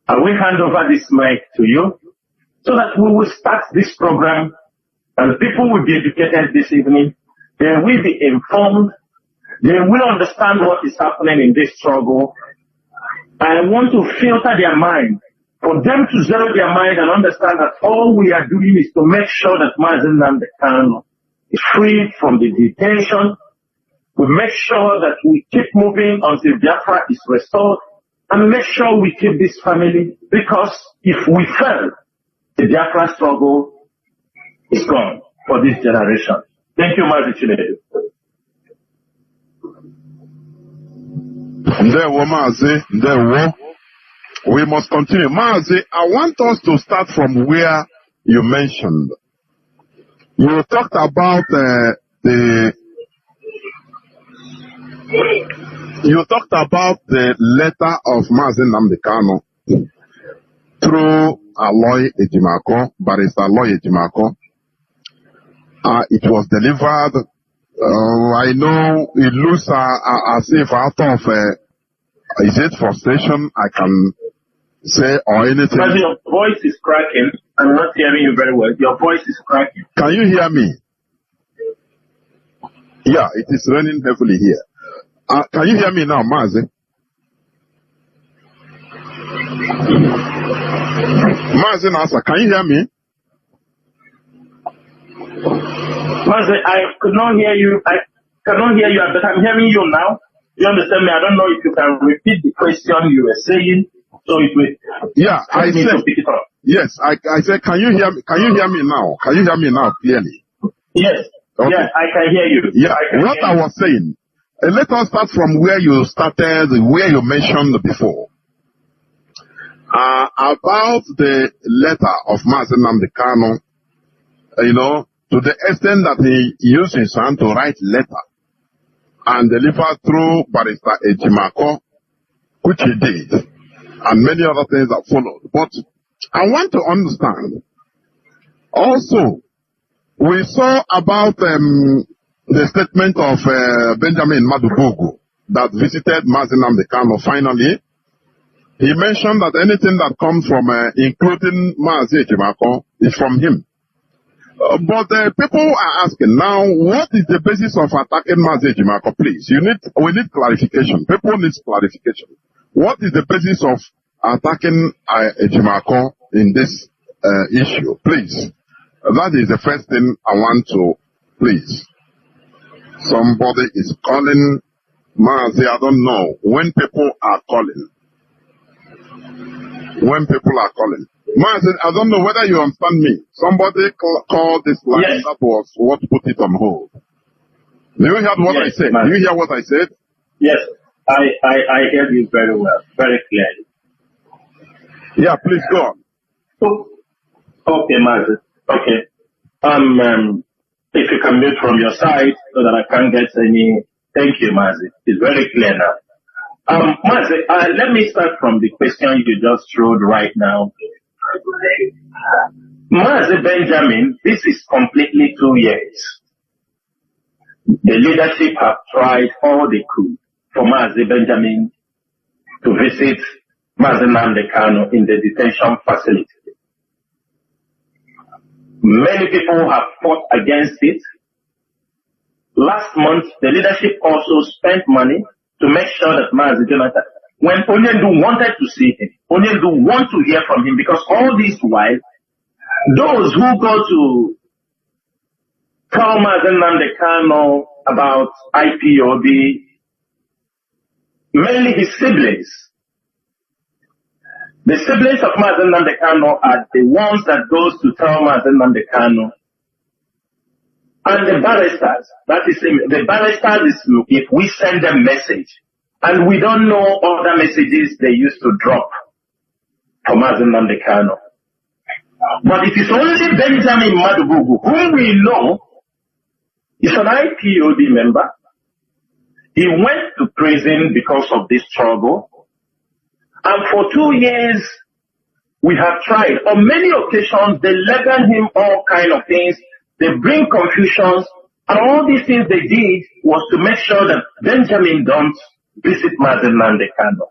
I will hand over this mic to you, so that we will start this program, and people will be educated this evening. They will be informed. They will understand what is happening in this struggle. I want to filter their mind, for them to zero their mind and understand that all we are doing is to make sure that Mazen Nnamdi Kanu is free from the detention. We make sure that we keep moving until Biafra is restored, and make sure we keep this family, because if we fail, the Biafra struggle is gone for this generation. Thank you, Mazi Chinedu. We must continue. Mazi, I want us to start from where you mentioned. You talked about the letter of Mazi Nnamdi Kanu through Aloy Ejimako, Barrister Aloy Ejimako. It was delivered. I know it looks as if out of is it frustration? I can say, or anything. But your voice is cracking. I'm not hearing you very well. Your voice is cracking. Can you hear me? Yeah, it is raining heavily here. Can you hear me now, Mazi? Mazi Nasa, can you hear me? Mazi, I could not hear you. I cannot hear you, but I'm hearing you now. You understand me? I don't know if you can repeat the question you were saying, so it will. Yeah, I said. Pick it up. Yes, I said. Can you hear me? Can you hear me now? Can you hear me now clearly? Yes. Okay. Yes, I can hear you. Yeah. What I was saying. Let us start from where you started, where you mentioned before. About the letter of Mazi Nnamdi Kanu, to the extent that he used his hand to write letter and deliver through Barrister Ejimako, which he did, and many other things that followed. But I want to understand, also, we saw about the statement of Benjamin Madubugu that visited Mazi Nnamdi Kanu. Finally, he mentioned that anything that comes from, including Mazi Ejimako, is from him. But people are asking now, what is the basis of attacking Mazi Ejimako? Please, we need clarification. People need clarification. What is the basis of attacking Ejimako in this issue? Please, that is the first thing I want to. Please, somebody is calling Mazi. I don't know when people are calling. Mazi, I don't know whether you understand me. Somebody called this line. Yes. That was what put it on hold. Do you hear what I said? Do you hear what I said? Yes, I heard you very well, very clearly. Yeah, please go on. Okay, Mazi. Okay. If you can mute from your side so that I can't get any. Thank you, Mazi. It's very clear now. Mazi, let me start from the question you just threw right now. Mazi Benjamin, this is completely 2 years. The leadership have tried all they could for Mazi Benjamin to visit Mazi Nnamdi Kanu in the detention facility. Many people have fought against it. Last month, the leadership also spent money to make sure that Mazi Jonathan, when Onyendu wanted to see him, Onyendu want to hear from him, because all this while, those who go to tell Mazi Nnamdi Kanu about IPOB, mainly his siblings. The siblings of Mazi Nnamdi Kanu are the ones that goes to tell Mazi Nnamdi Kanu. And the barristers, that is, the barristers is if we send them message, and we don't know other messages they used to drop for Mazi Nnamdi Kanu. But it is only Benjamin Madubugu, whom we know is an IPOB member. He went to prison because of this struggle. And for 2 years, we have tried. On many occasions, they legend him all kind of things. They bring confusions. And all these things they did was to make sure that Benjamin don't visit Mazi Nnamdi Kanu.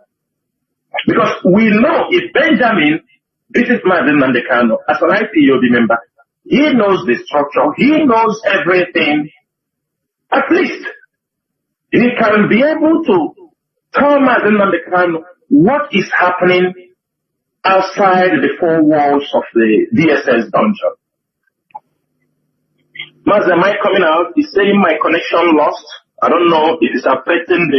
Because we know if Benjamin visits Mazi Nnamdi Kanu as an IPOB member, he knows the structure. He knows everything. At least he can be able to tell Mazi Nnamdi Kanu what is happening outside the four walls of the DSS dungeon. Mazi, am I coming out? He's saying my connection lost. I don't know if it's affecting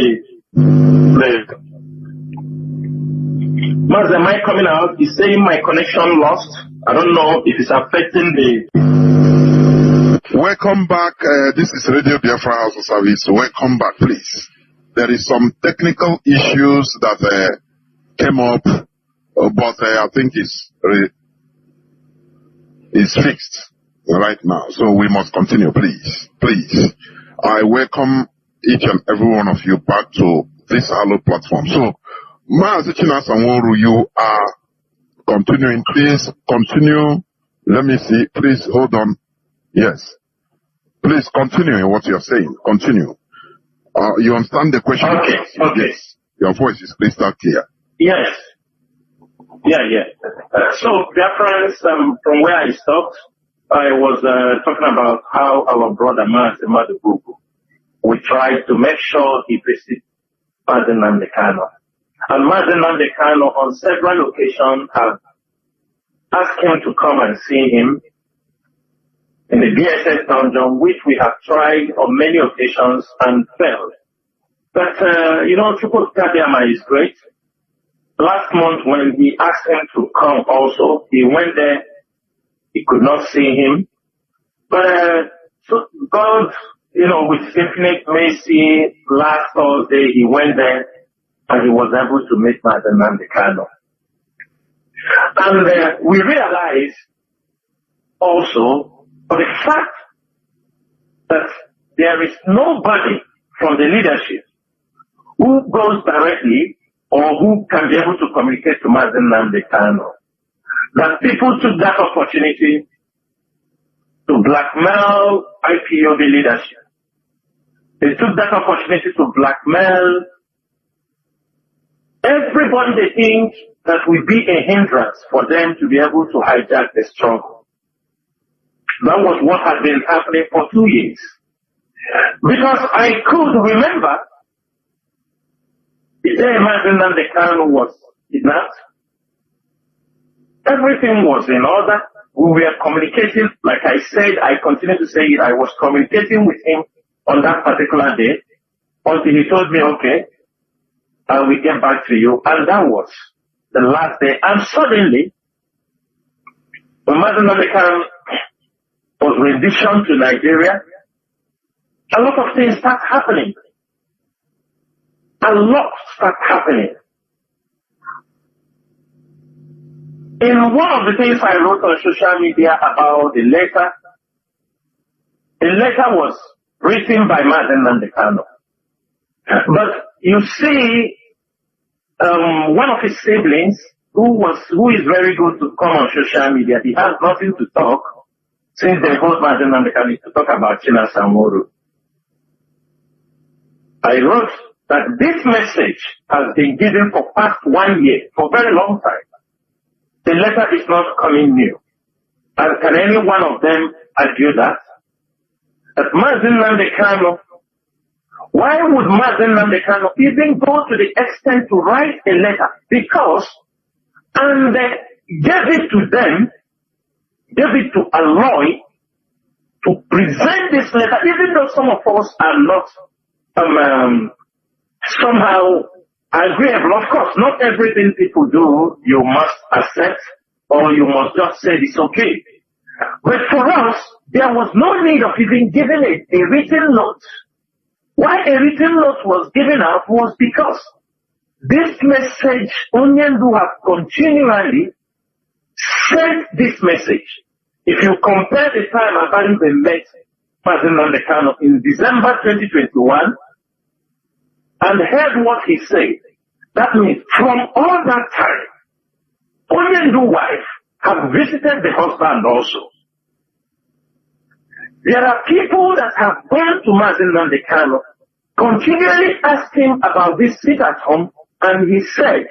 Mazi, am I coming out? He's saying my connection lost. I don't know if it's affecting Welcome back. This is Radio Biafra House of Service. Welcome back, please. There is some technical issues that came up, but I think it's fixed right now. So we must continue, please. Please. I welcome each and every one of you back to this Hello platform. So, Mazi Sanwo-Olu, you are continuing. Please continue. Let me see. Please hold on. Yes. Please continue in what you're saying. Continue. You understand the question? Okay. Yes. Your voice is crystal clear. Yes. Yeah. So, Biafrans, from where I stopped, I was talking about how our brother Mazi Madubugu, we tried to make sure he visits Mazi Nnamdi Kanu. And Mazi Nnamdi Kanu on several occasions have asked him to come and see him in the DSS dungeon, which we have tried on many occasions and failed. But, Chukwu Kadiama is great. Last month when he asked him to come also, he went there, he could not see him. But so God, with infinite mercy, last Thursday he went there and he was able to meet Mazi Nnamdi Kanu. And we realized also for the fact that there is nobody from the leadership who goes directly or who can be able to communicate to Mazi Nnamdi Kanu, that people took that opportunity to blackmail IPOB leadership. They took that opportunity to blackmail everybody they think that will be a hindrance for them to be able to hijack the struggle. That was what had been happening for 2 years. Because I could remember the day Mazi Nnamdi Kanu was kidnapped, everything was in order. We were communicating, like I said, I continue to say it, I was communicating with him on that particular day until he told me, okay, I will get back to you. And that was the last day. And suddenly, when Mazi Nnamdi Kanu was renditioned to Nigeria, a lot of things start happening. A lot start happening. In one of the things I wrote on social media about the letter was written by Mazi Nnamdi Kanu. But you see, one of his siblings, who is very good to come on social media, he has nothing to talk since they hold Mazi Nnamdi Kanu to talk about China Samoro. I wrote that this message has been given for past 1 year, for a very long time. The letter is not coming new. And can any one of them argue that? That Mazen Nandekano, why would Mazen Nandekano even go to the extent to write a letter? Because, and gave it to them, gave it to Aloy to present this letter, even though some of us are not somehow agreeable. Of course, not everything people do you must accept or you must just say it's okay. But for us, there was no need of even giving a written note. Why a written note was given out was because this message, Onyendu have continually sent this message. If you compare the time Abaribe met Mazen Nandekano in December 2021 and heard what he said, that means from all that time, Onyendu wife have visited the husband also. There are people that have gone to Mazen Nandekano, continually asked him about this sit at home, and he said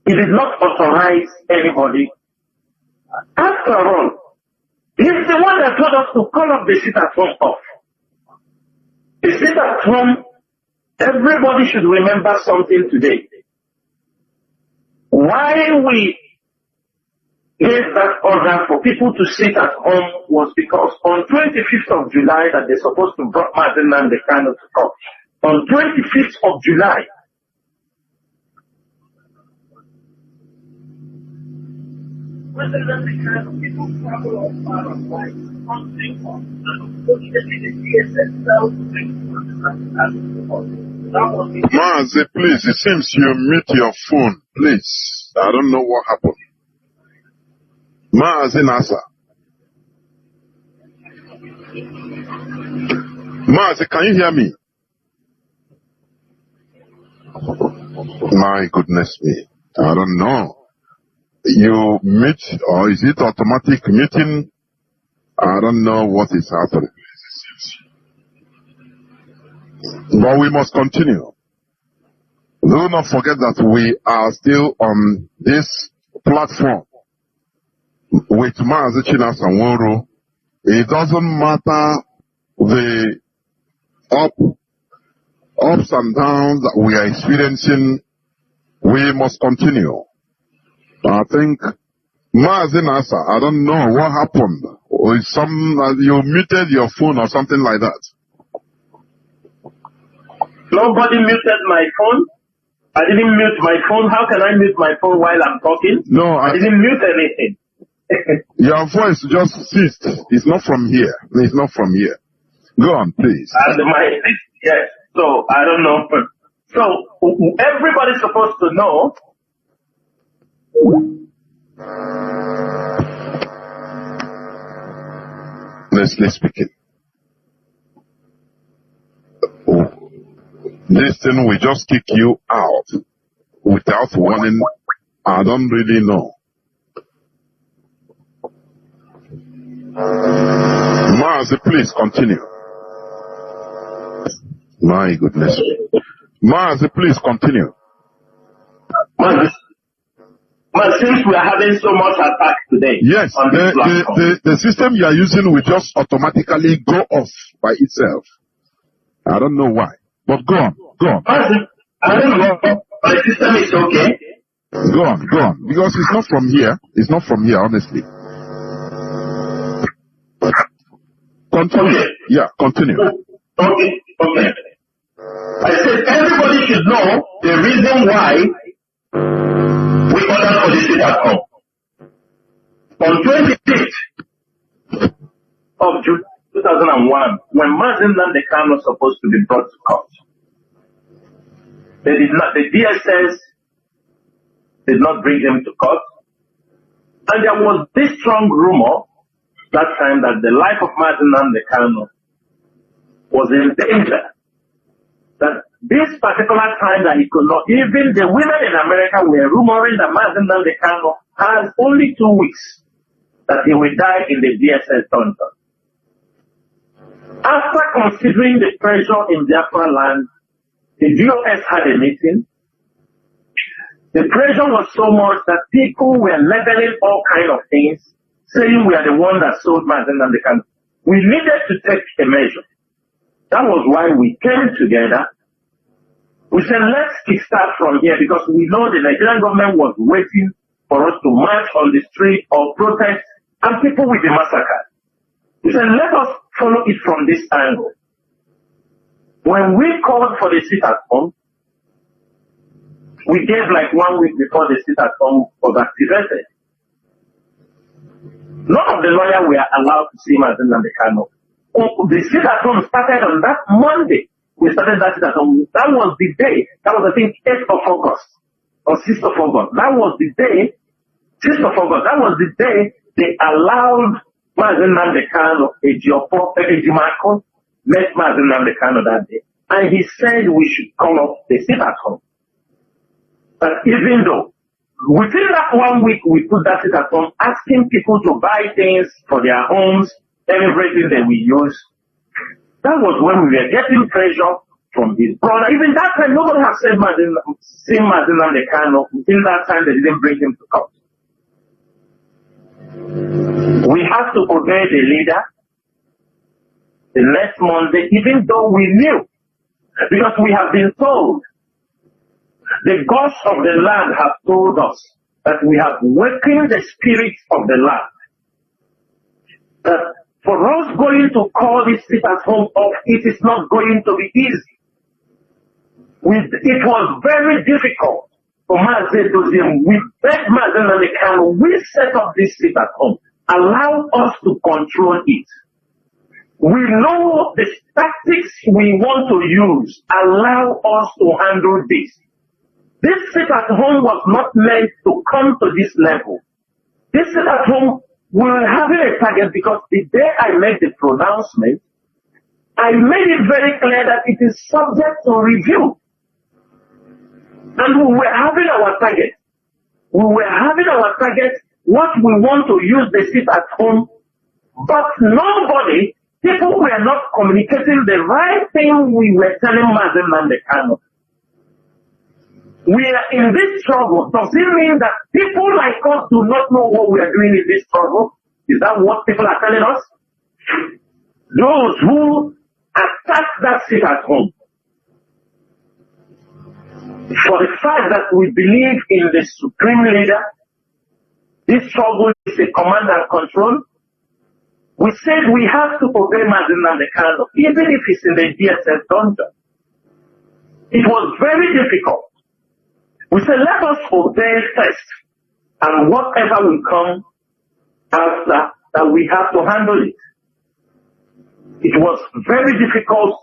he did not authorize anybody. After all, he's the one that told us to call up the sit at home off. The sit at home, everybody should remember something today. Why we gave that order for people to sit at home was because on 25th of July that they're supposed to bring Mazen Nandekano to court. On 25th of July, Mazen Nandekano, people travel all far of life, something on, and unfortunately the DSS fell to bring Mazi, please, it seems you mute your phone, please. I don't know what happened. Mazi Nasa. Mazi, can you hear me? My goodness me. I don't know. You mute, or is it automatic muting? I don't know what is happening. But we must continue. Do not forget that we are still on this platform with Mazi Chinasa Nworu. It doesn't matter the ups and downs that we are experiencing, we must continue. I think Mazi Nasa, I don't know what happened. Or you muted your phone or something like that. Nobody muted my phone. I didn't mute my phone. How can I mute my phone while I'm talking? No, I didn't mute anything. Your voice just ceased. It's not from here. It's not from here. Go on, please. And yes. So I don't know. So everybody's supposed to know. Let's speak it. This thing will just kick you out without warning. I don't really know. Mazi, please continue. My goodness. Mazi, please continue. Since we are having so much attack today. Yes, the system you are using will just automatically go off by itself. I don't know why. But go on. I don't know. My system is okay. Go on. Because it's not from here. It's not from here, honestly. Continue. Okay. Yeah, continue. Okay. I said everybody should know the reason why we ordered for the sit at home. On 25th of June 2001, when Mazen Nandekano was supposed to be brought to court, the DSS did not bring him to court. And there was this strong rumor that time that the life of Mazen Nandekano was in danger. That this particular time that he could not, even the women in America were rumoring that Mazen Nandekano has only 2 weeks that he will die in the DSS dungeon. After considering the pressure in Biafra land, the DOS had a meeting. The pressure was so much that people were leveling all kinds of things. saying we are the one that sold Mazen and the Kano. We needed to take a measure. That was why we came together. We said, let's kickstart from here because we know the Nigerian government was waiting for us to march on the street or protest and people will be massacred. We said, let us follow it from this angle. When we called for the sit-at-home, we gave like 1 week before the sit-at-home was activated. None of the lawyers were allowed to see Mazen and the Kano. The sit-at-home started on that Monday. We started that sit-at-home. That was the day. That was, I think, 8th of August or 6th of August. That was the day, 6th of August. That was the day they allowed Mazen and the Kano, Ejimako, met Mazen and the Kano that day. And he said we should call off the sit-at-home. But even though, within that 1 week, we put that sit-at-home, asking people to buy things for their homes, everything that we use. That was when we were getting pressure from his brother. Even that time, nobody has said seen Mazen and the Kano. Until that time, they didn't bring him to court. We have to obey the leader the next Monday, even though we knew, because we have been told, the gods of the land have told us that we have wakened the spirits of the land. That for us going to call this sit-at-home off, it is not going to be easy. It was very difficult for Mazen to say, we begged Mazen and the Kano, we set up this sit-at-home. Allow us to control it. We know the tactics we want to use. Allow us to handle this. This sit-at-home was not meant to come to this level. This sit-at-home, we were having a target because the day I made the pronouncement, I made it very clear that it is subject to review. And we were having our target. We were having our target, what we want to use the sit-at-home, but nobody, people were not communicating the right thing we were telling Mazen and the Kano. We are in this struggle. Does it mean that people like us do not know what we are doing in this struggle? Is that what people are telling us? Those who attack that sit-at-home, for the fact that we believe in the supreme leader, this struggle is a command and control. We said we have to obey Mazen and the Kano, even if it's in the DSS dungeon. It was very difficult. We said, let us obey first, and whatever will come after, that we have to handle it. It was very difficult.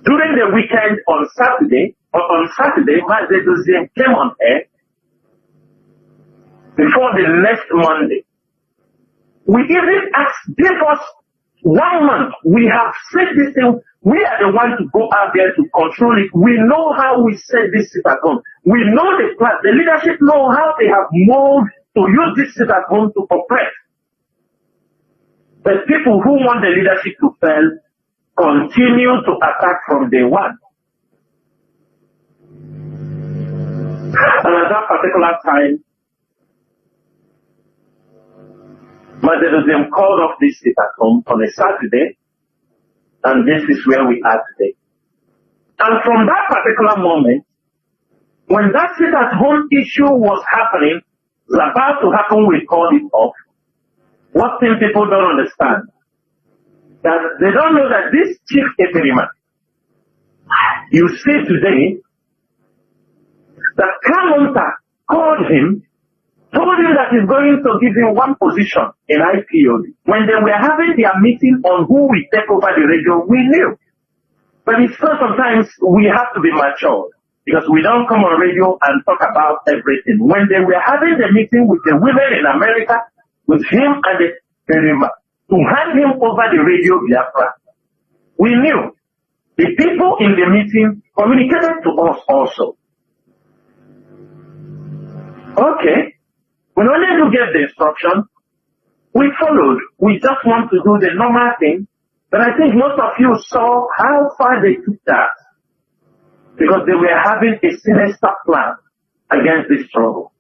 During the weekend on Saturday, Mazen came on air before the next Monday. We even asked, give us 1 month. We have said this thing. We are the ones to go out there to control it. We know how we set this sit-at-home. We know the plan. The leadership know how they have moved to use this sit-at-home to oppress. But people who want the leadership to fail continue to attack from day one. And at that particular time, Mazen called off this sit-at-home on a Saturday, and this is where we are today. And from that particular moment, when that sit-at-home issue was happening, was about to happen, we called it off. What thing people don't understand, that they don't know that this chief Eperima, you see today, that Kalonta called him, told him that he's going to give him one position in IPOB. When they were having their meeting on who will take over the radio, we knew. But it's still sometimes we have to be mature, because we don't come on radio and talk about everything. When they were having the meeting with the women in America, with him and the Perima, to hand him over the radio Biafra, we knew. The people in the meeting communicated to us also. Okay. We wanted to get the instruction. We followed. We just want to do the normal thing. But I think most of you saw how far they took that. Because they were having a sinister plan against this struggle.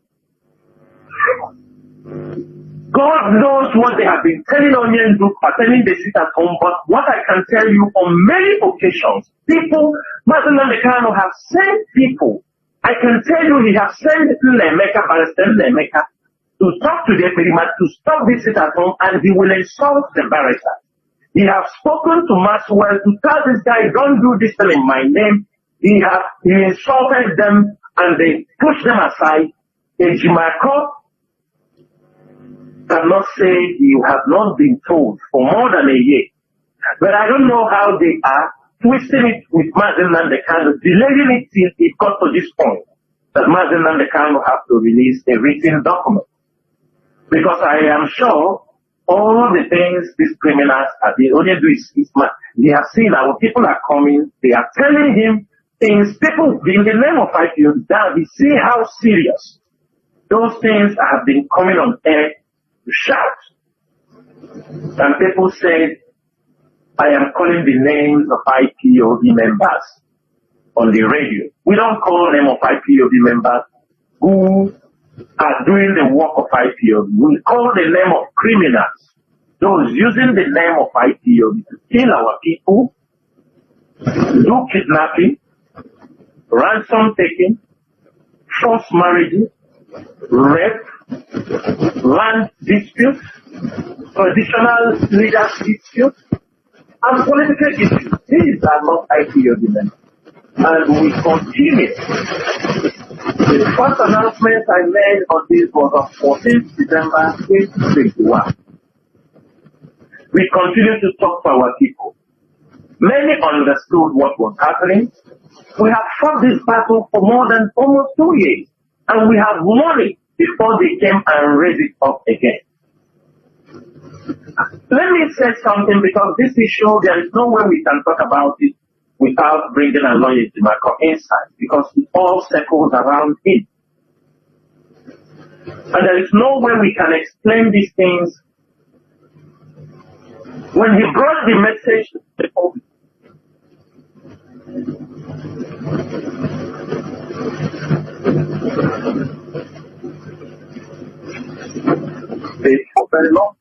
God knows what they have been telling Onion Group pertaining the sit at home, but what I can tell you on many occasions, people, Mazen Namdekano have sent people. I can tell you he has sent Lemeka, Barrister Lemeka, to talk to the Epidemic to stop this sit at home, and he will insult the barrister. He has spoken to Maxwell to tell this guy, don't do this thing in my name. He insulted them and they pushed them aside. Ejimako cannot say you have not been told for more than a year. But I don't know how they are twisting it with Mazen Namdekano, delaying it till it got to this point that Mazen Namdekano have to release a written document. Because I am sure all the things these criminals are doing, only do is they have seen our people are coming, they are telling him things, people in the name of IPO, that we see how serious those things have been coming on air to shout. And people said, I am calling the names of IPOB members on the radio. We don't call them of IPOB members who are doing the work of IPOB. We call the name of criminals, those using the name of IPOB to kill our people, do kidnapping, ransom taking, forced marriages, rape, land disputes, traditional leaders disputes, and political issues. These are not IPOB members. And we continue. The first announcement I made on this was on 14th December 2021. We continue to talk to our people. Many understood what was happening. We have fought this battle for more than almost 2 years, and we have won it before they came and raised it up again. Let me say something, because this issue, there is no way we can talk about it without bringing a lawyer to my inside, because it all circles around him. And there is no way we can explain these things. When he brought the message to the public, for very long.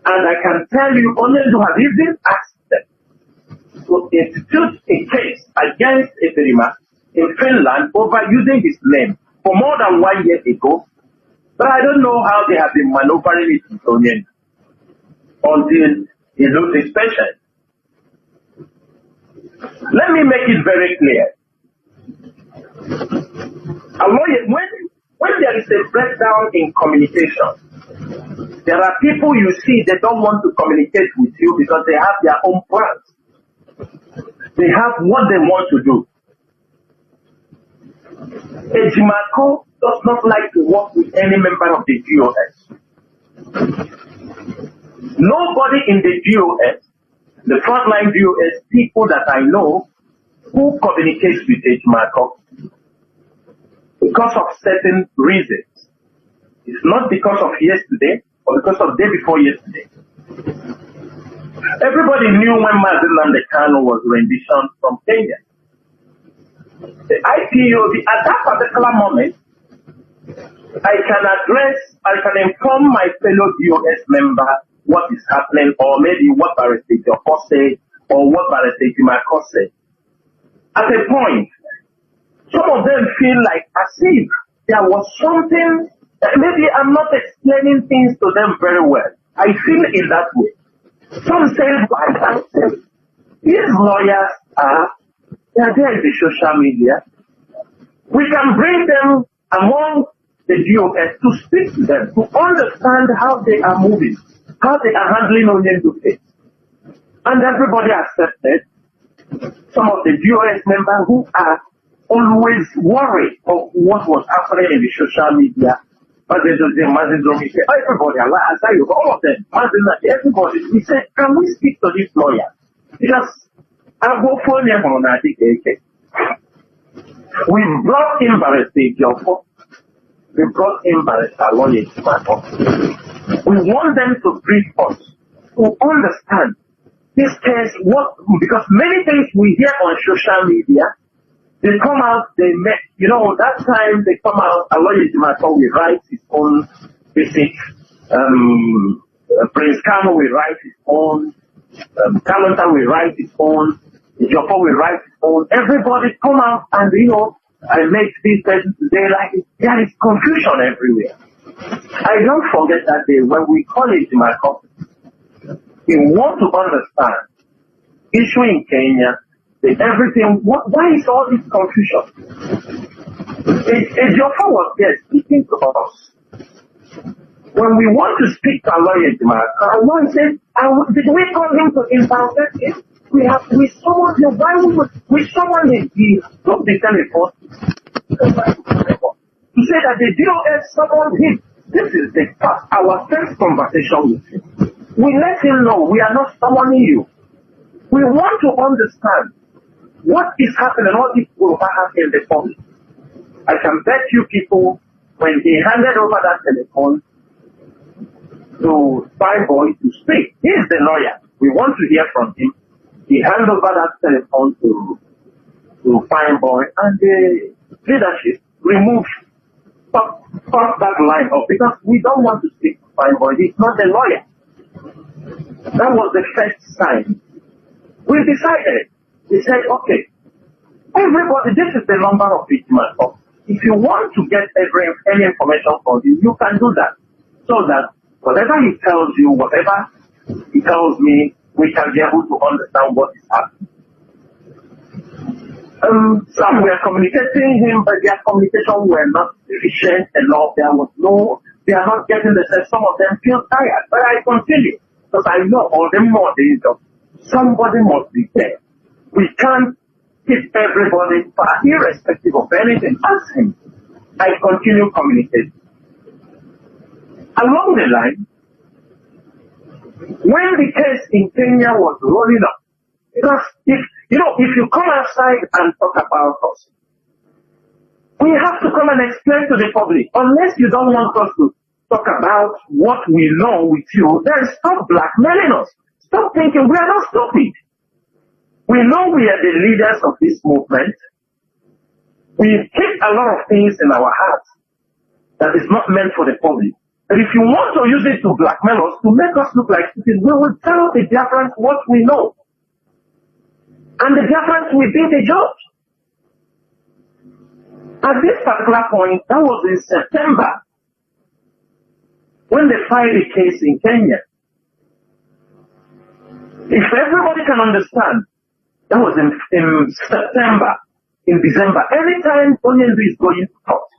And I can tell you, only to have even asked them to institute a case against Epidemic in Finland over using his name for more than 1 year ago. But I don't know how they have been maneuvering it in Tonian until he loses his patience. Let me make it very clear. When there is a breakdown in communication, there are people you see, they don't want to communicate with you because they have their own plans. They have what they want to do. Ejimako does not like to work with any member of the GOS. Nobody in the GOS, the frontline GOS people that I know, who communicates with Ejimako because of certain reasons. It's not because of yesterday or because of day before yesterday. Everybody knew when Mazen Namdekano was renditioned from Kenya. The IPOB, at that particular moment, I can inform my fellow DOS member what is happening, or maybe what Barrister Joko said, or what Barrister Jimako said. At a point, some of them feel like as if there was something, maybe I'm not explaining things to them very well. I feel in that way. Some say, these lawyers they are there in the social media. We can bring them among the GOS to speak to them, to understand how they are moving, how they are handling Onion Group. And everybody accepted. Some of the GOS members who are always worried of what was happening in the social media. But they just say, everybody, I tell you, all of them, everybody, we said, can we speak to this lawyer? Because I go for him on we brought in Barrister Joko. We brought in Barrister Lawyer. We want them to brief us, to understand this case, because many things we hear on social media, they come out, that time they come out, a lawyer will write his own visit. Prince Kano will write his own. Kalonta will write his own. Jofo will write his own. Everybody come out and, I make this person today like there is confusion everywhere. I don't forget that day when we call it in my office. We want to understand issue in Kenya, everything. Why is all this confusion? Jofo was there speaking to us. When we want to speak to a lawyer, our lawyer said, did we call him to interrogate him? We summoned him. Why would we summon him? He took the telephone to say that the DOS summoned him. This is our first conversation with him. We let him know we are not summoning you. We want to understand what is happening, what is going to happen in the public. I can bet you people, when he handed over that telephone to Fireboy to speak, he is the lawyer. We want to hear from him. He handed over that telephone to Fireboy, and the leadership removed that line up because we don't want to speak to Fireboy. He's not the lawyer. That was the first sign. We decided. We said, okay, everybody, this is the number of victims. If you want to get any information from him, you can do that. So that whatever he tells you, whatever he tells me, we can be able to understand what is happening. Some were communicating him, but their communication were not efficient enough. They are not getting the sense. Some of them feel tired, but I continue because I know all the more days of somebody must be there. We can't keep everybody far, irrespective of anything. Ask him. I continue communicating. Along the line, when the case in Kenya was rolling up, because if you come outside and talk about us, we have to come and explain to the public. Unless you don't want us to talk about what we know with you, then stop blackmailing us. Stop thinking we are not stupid. We know we are the leaders of this movement. We keep a lot of things in our hearts that is not meant for the public. But if you want to use it to blackmail us, to make us look like stupid, we will tell the Biafrans what we know. And the Biafrans will be the judge. At this particular point, that was in September, when they filed a case in Kenya. If everybody can understand, that was in September, in December. Anytime Onyendu is going to court,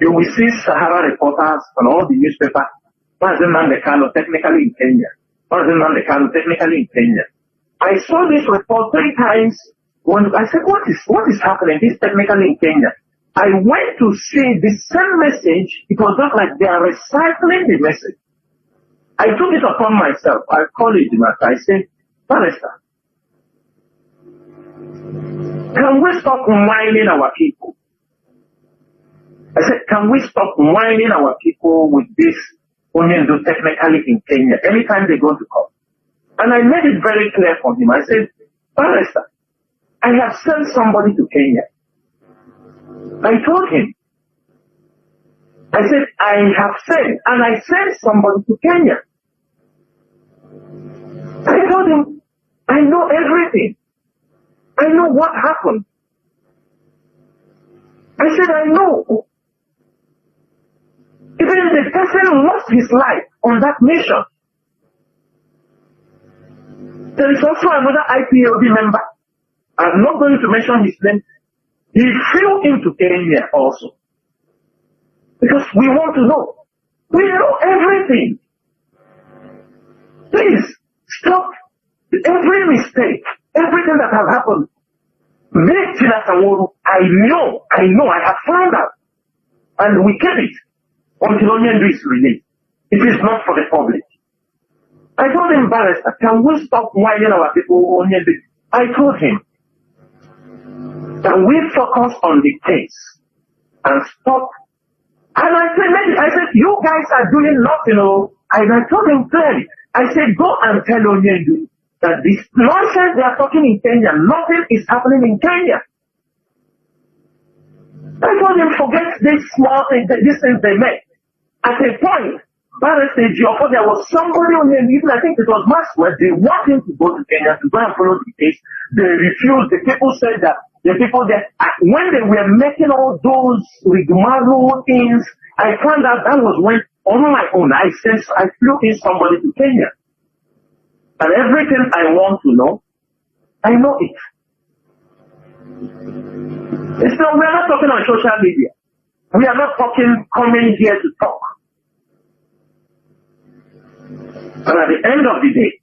you will see Sahara reporters on all the newspapers. President Mandekano technically in Kenya. President Mandekano technically in Kenya. I saw this report 3 times. When I said, what is happening? This technically in Kenya. I went to see the same message. It was not like they are recycling the message. I took it upon myself. I called it, I said, Barrister, can we stop whining our people? I said, can we stop whining our people with this Onyendu technically in Kenya anytime they go to court? And I made it very clear for him. I said, Barrister, I have sent somebody to Kenya. I told him. I said, I sent somebody to Kenya. I told him, I know everything. I know what happened. I said, I know. Even the person lost his life on that mission. There is also another IPOB member. I'm not going to mention his name. He flew into Kenya also. Because we want to know. We know everything. Please, stop every mistake, everything that has happened. Make Tina Sanwo-Olu, I know, I have found out. And we kept it until Onyendu is released. It is not for the public. I told him, Barrister, can we stop whining our people Onyendu? I told him, can we focus on the case and stop? And I said, you guys are doing nothing. And I told him clearly, I said, go and tell Onyendu that this nonsense they are talking in Kenya, nothing is happening in Kenya. I told him, forget this small thing, these things they make. At a point, Barrister Geoffrey, there was somebody on him, even I think it was Maxwell, they want him to go to Kenya to go and follow the case. They refused. The people said that the people that, when they were making all those rigmarole things, I found out that was when, on my own, I flew in somebody to Kenya. And everything I want to know, I know it. It's not, we're not talking on social media. We are not coming here to talk. And at the end of the day,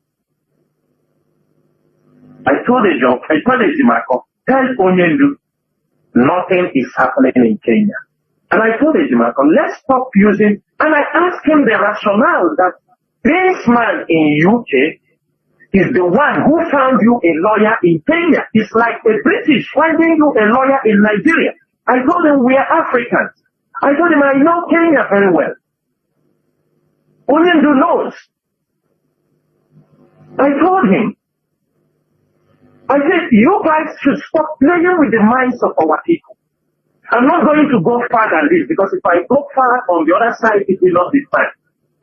I told Ejimakor, tell Onyendu, nothing is happening in Kenya. And I told Ejimakor, let's stop using, and I asked him the rationale that this man in UK is the one who found you a lawyer in Kenya. It's like a British finding you a lawyer in Nigeria. I told him we are Africans. I told him I know Kenya very well. Onyendu knows. I told him, I said, you guys should stop playing with the minds of our people. I'm not going to go far than this, because if I go far on the other side, it will not be fine.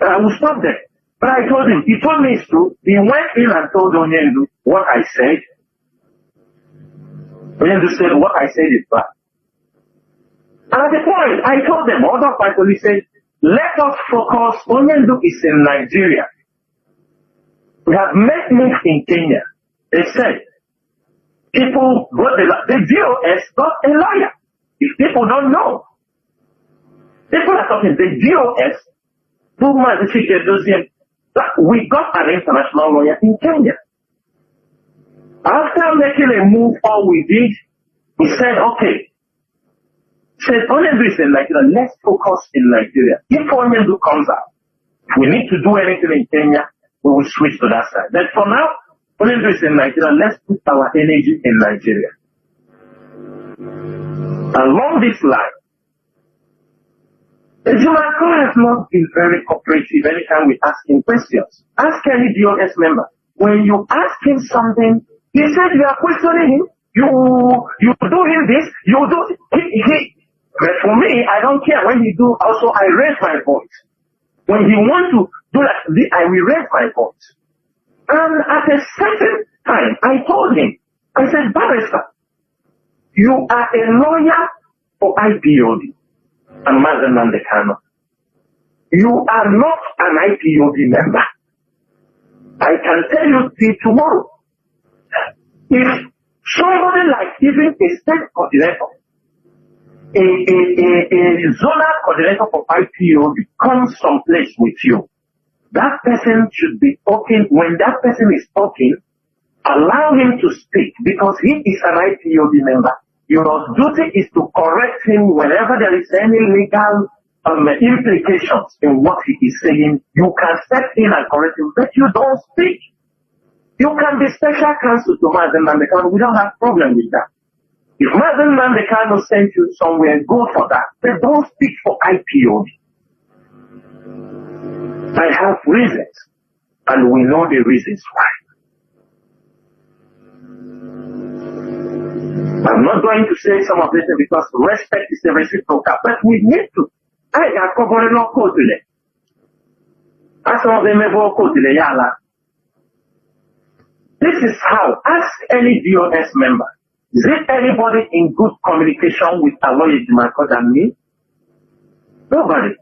And I will stop there. But I told him, he told me it's true. He went in and told Onyendu what I said. Onyendu said, what I said is bad. And at the point, I told them, other people, he said, let us focus. Onyendu is in Nigeria. We have met moves in Kenya. They said, people got the DOS got a lawyer. If people don't know, people are talking, the DOS, we got an international lawyer in Kenya. After making a move, all we did, we said, okay, said Onyendu is in Nigeria, let's focus in Nigeria. If Onyendu comes out, if we need to do anything in Kenya, we will switch to that side. But for now, Onyendu is in Nigeria, let's put our energy in Nigeria. Along this line, Ejimakor has not been very cooperative anytime we ask him questions. Ask any DOS member. When you ask him something, he said you are questioning him. You do him this, you do but for me, I don't care. When he do, also I raise my voice. When he wants to do that, I will raise my voice. And at a certain time, I told him, I said, Barrister, you are a lawyer for IPOB and Mazen Mandekano. You are not an IPOB member. I can tell you till tomorrow. If somebody like even a state coordinator, a zonal coordinator for IPOB comes someplace with you, that person should be talking. When that person is talking, allow him to speak, because he is an IPOB member. Your duty is to correct him whenever there is any legal implications in what he is saying. You can step in and correct him, but you don't speak. You can be special counsel to Mazen Mandekano. We don't have problem with that. If Mazen Mandekano sends you somewhere, go for that. But don't speak for IPOB. I have reasons, and we know the reasons why. I'm not going to say some of this because respect is a reciprocal, but we need to. I got covered no code today. As some of them ever code today, yala. This is how, ask any DOS member, is it anybody in good communication with a lawyer Ejimakor than me? Nobody.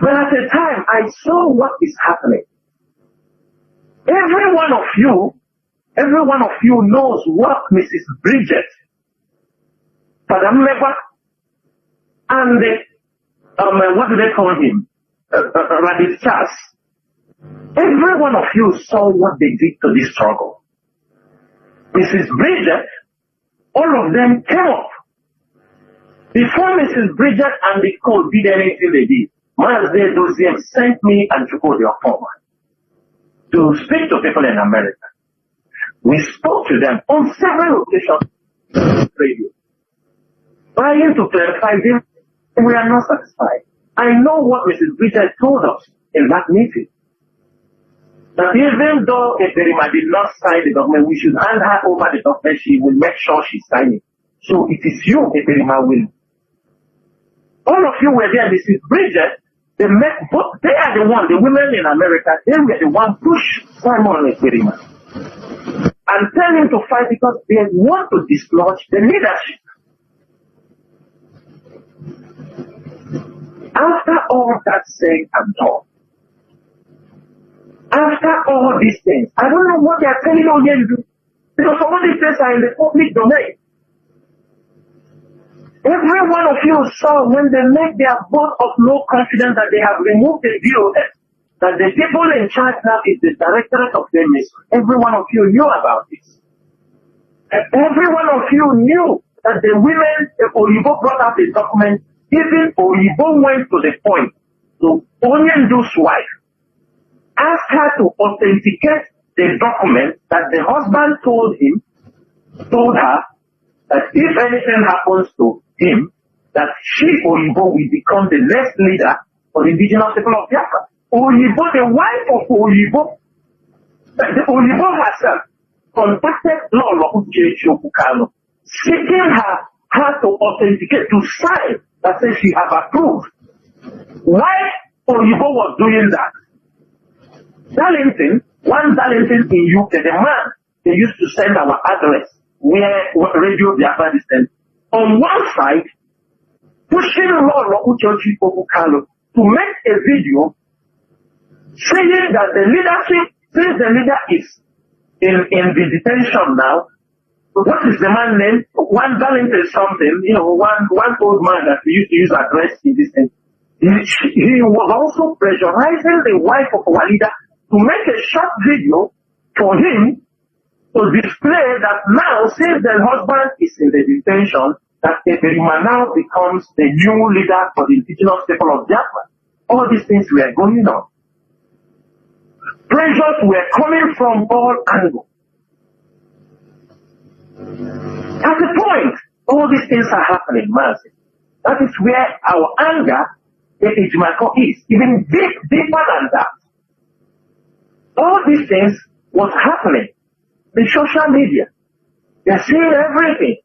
But at the time, I saw what is happening. Every one of you knows what Mrs. Bridget, Padam Meba, and what do they call him? Radis Charles. Every one of you saw what they did to this struggle. Mrs. Bridget, all of them came up. Before Mrs. Bridget and the code did anything they did, Mazde Doziem sent me and Chukwudi Ofoma to speak to people in America. We spoke to them on several occasions on radio, trying to clarify them. We are not satisfied. I know what Mrs. Bridget told us in that meeting. That even though Eperima did not sign the document, we should hand her over the document. She will make sure she signs it. So it is you, Eperima, will. All of you were there. Mrs. Bridget They are the women in America, they were the one push Simon Ekperima and tell him to fight because they want to dislodge the leadership. After all that said and done, after all these things, I don't know what they are telling you to do. Because some of these things are in the public domain. Every one of you saw when they make their vote of no confidence that they have removed the DOS, that the people in charge now is the Directorate of the Ministry. Every one of you knew about this. And every one of you knew that the women, Oyibo brought out the document. Even Oyibo went to the point to Onyendu's wife, ask her to authenticate the document that the husband told her, that if anything happens to him, that she, Oyibo, will become the next leader for the indigenous people of Biafra. Oyibo, the wife of Oyibo, the Oyibo herself, contacted Lolo Uche, seeking her to authenticate, to sign that says she has approved. Why Oyibo was doing that? One Darlington in UK, the man they used to send our address where Radio Biafra is sent, on one side, pushing Lolo Uche to make a video saying that the leadership, since the leader is in the detention now, what is the man's name? One Darlington something, one old man that we used to use address in this thing. He was also pressurizing the wife of our leader to make a short video for him to display that now, since the husband is in the detention, that Ekperima now becomes the new leader for the indigenous people of Biafra. All these things were going on. Pressures were coming from all angles. At the point, all these things are happening, Mazi. That is where our anger, the Ejimako, is, even deeper than that. All these things was happening. The social media, they're seeing everything.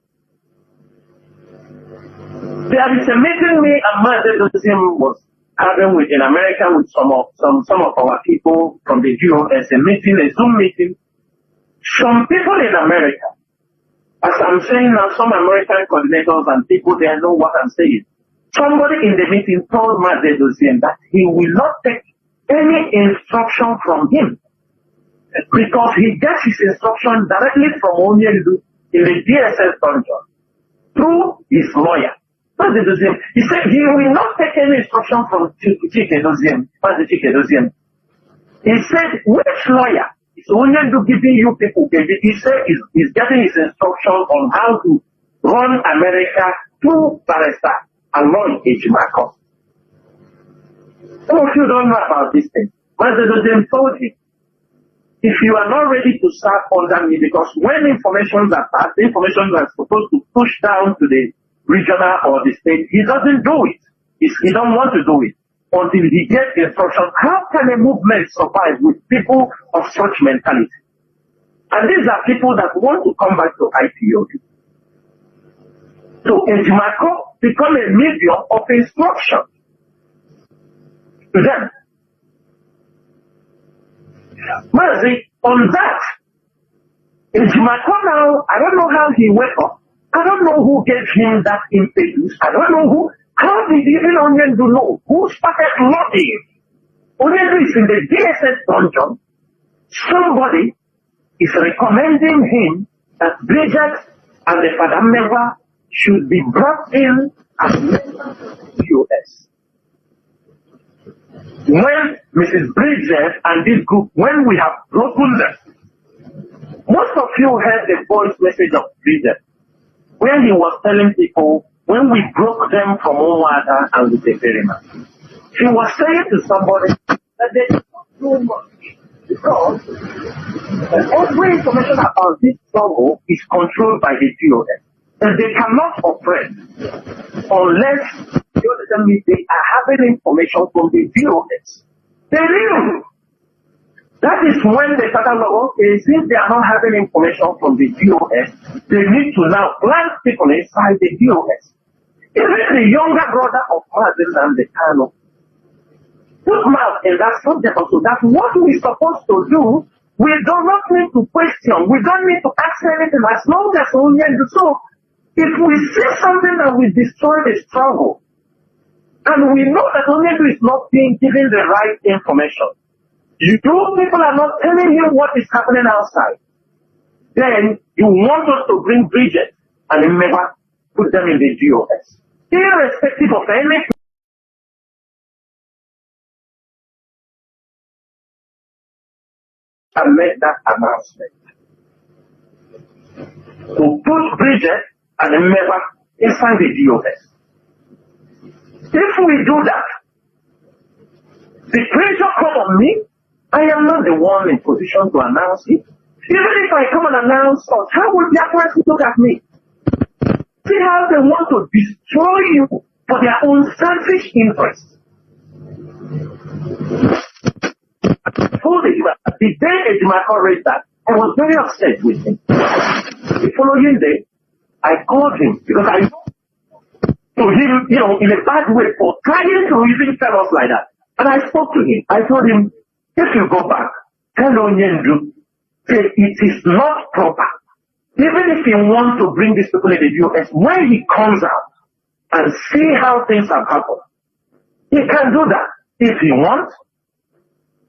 There is a meeting me and Mazi was having in America with some of our people from the US, a Zoom meeting. Some people in America, as I'm saying now, some American coordinators and people there know what I'm saying. Somebody in the meeting told Mazi that he will not take any instruction from him because he gets his instruction directly from Onyendu in the DSS dungeon through his lawyer. He said he will not take any instruction from Chike Doziem. He said, which lawyer is Onyendu giving you people? He said he's getting his instruction on how to run America through Barrister Aloy Ejimako. Some of you don't know about this thing. Mazi Doziem told him, if you are not ready to serve under me, because when information are passed, the information are supposed to push down to the regional or the state, he doesn't do it. He don't want to do it until he gets instruction. How can a movement survive with people of such mentality? And these are people that want to come back to IPOB. So Ejimako become a medium of instruction to them. Mazi, on that, Ejimako now, I don't know how he wake up. I don't know who gave him that impetus. I don't know who. How did even Onyendu know? Who started lobbying? Onyendu is in the DSS dungeon. Somebody is recommending him that Bridget and the Father Meva should be brought in as members of the US. When Mrs. Bridget and this group, when we have broken them, most of you heard the voice message of Bridget, when he was telling people, when we broke them from Onwada and with Ekperima, he was saying to somebody that they did not do much because every information about this struggle is controlled by the DOS. And they cannot operate unless they are having information from the DOS. They knew. That is when they started, okay, since they are not having information from the DOS, they need to now plant people inside the DOS. Even the younger brother of Mazi Nnamdi Kanu put mouth in that subject also. That's what we're supposed to do. We do not need to question. We don't need to ask anything as long as only do so. If we see something that will destroy the struggle, and we know that Onyedu is not being given the right information, you people are not telling him what is happening outside, then you want us to bring Bridget and never put them in the GOS. Irrespective of anything. And make that announcement. To put Bridget and never inside the GOS. If we do that, the pressure come on me. I am not the one in position to announce it. Even if I come and announce us, how would Biafra look at me? See how they want to destroy you for their own selfish interests. The day Ejimako raised that, I was very upset with him. The following day, I called him because I know to him, in a bad way for trying to even tell us like that. And I spoke to him. I told him, if you go back, tell Onyendu, say it is not proper. Even if you want to bring these people in the US, when he comes out and see how things have happened, he can do that. If he wants,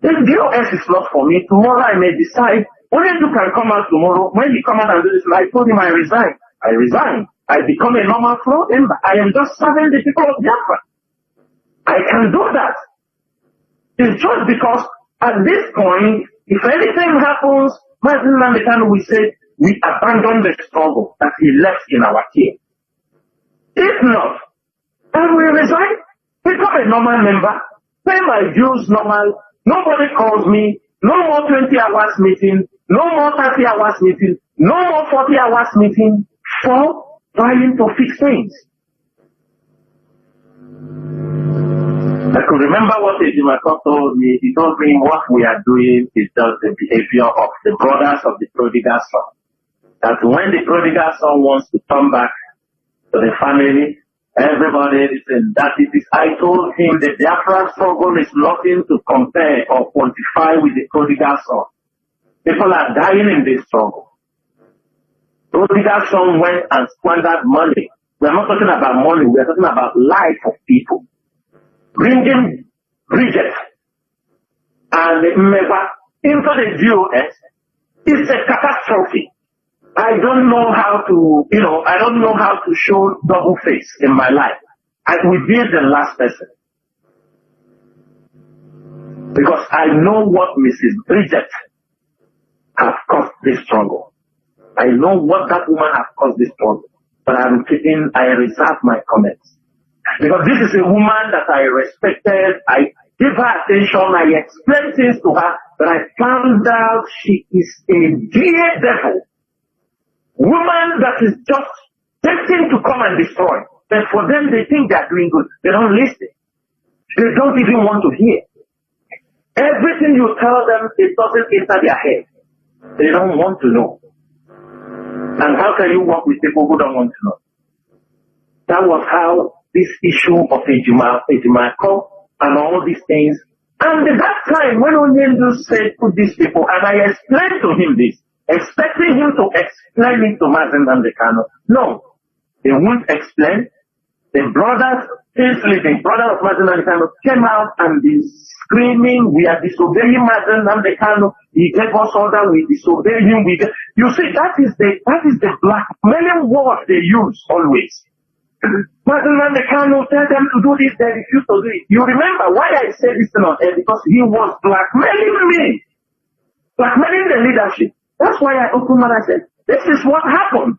if the US is not for me, tomorrow I may decide, Onyendu can come out tomorrow. When he come out and do this, I told him I resign. I resign. I become a normal floor member. I am just serving the people of Biafra. I can do that. It's just because at this point, if anything happens, Martin Nnamdi will say, we abandon the struggle that he left in our care. If not, then we resign, become a normal member, pay my dues normal, nobody calls me, no more 20 hours meeting, no more 30 hours meeting, no more 40 hours meeting for trying to fix things. I could remember what Ejimako told me. He told me what we are doing is just the behavior of the brothers of the prodigal son. That when the prodigal son wants to come back to the family, everybody listen, that it is. I told him the Biafra struggle is nothing to compare or quantify with the prodigal son. People are dying in this struggle. Prodigal son went and squandered money. We are not talking about money, we are talking about life of people. Bringing Bridget and Meva into the GOS is a catastrophe. I don't know how to, I don't know how to show double face in my life. I will be the last person. Because I know what Mrs. Bridget has caused this struggle. I know what that woman has caused this struggle. But I reserve my comments. Because this is a woman that I respected, I gave her attention, I explained things to her, but I found out she is a dear devil. Woman that is just tempting to come and destroy. But for them, they think they are doing good. They don't listen. They don't even want to hear. Everything you tell them, it doesn't enter their head. They don't want to know. And how can you work with people who don't want to know? That was how this issue of Ejimako and all these things. And at that time, when Onyendu said to these people, and I explained to him this, expecting him to explain it to Mazen Nnamdi Kanu. No, they won't explain. The brothers, the brother of Mazen Nnamdi Kanu came out and be screaming, we are disobeying Mazen Nnamdi Kanu. He gave us order, we disobey him. You see, that is the blackmailing word they use always. Mazen Nnamdi Kanu tell them to do this, they refuse to do it. You remember why I said this thing on air? Because he was blackmailing me, blackmailing the leadership. That's why I opened and I said, this is what happened.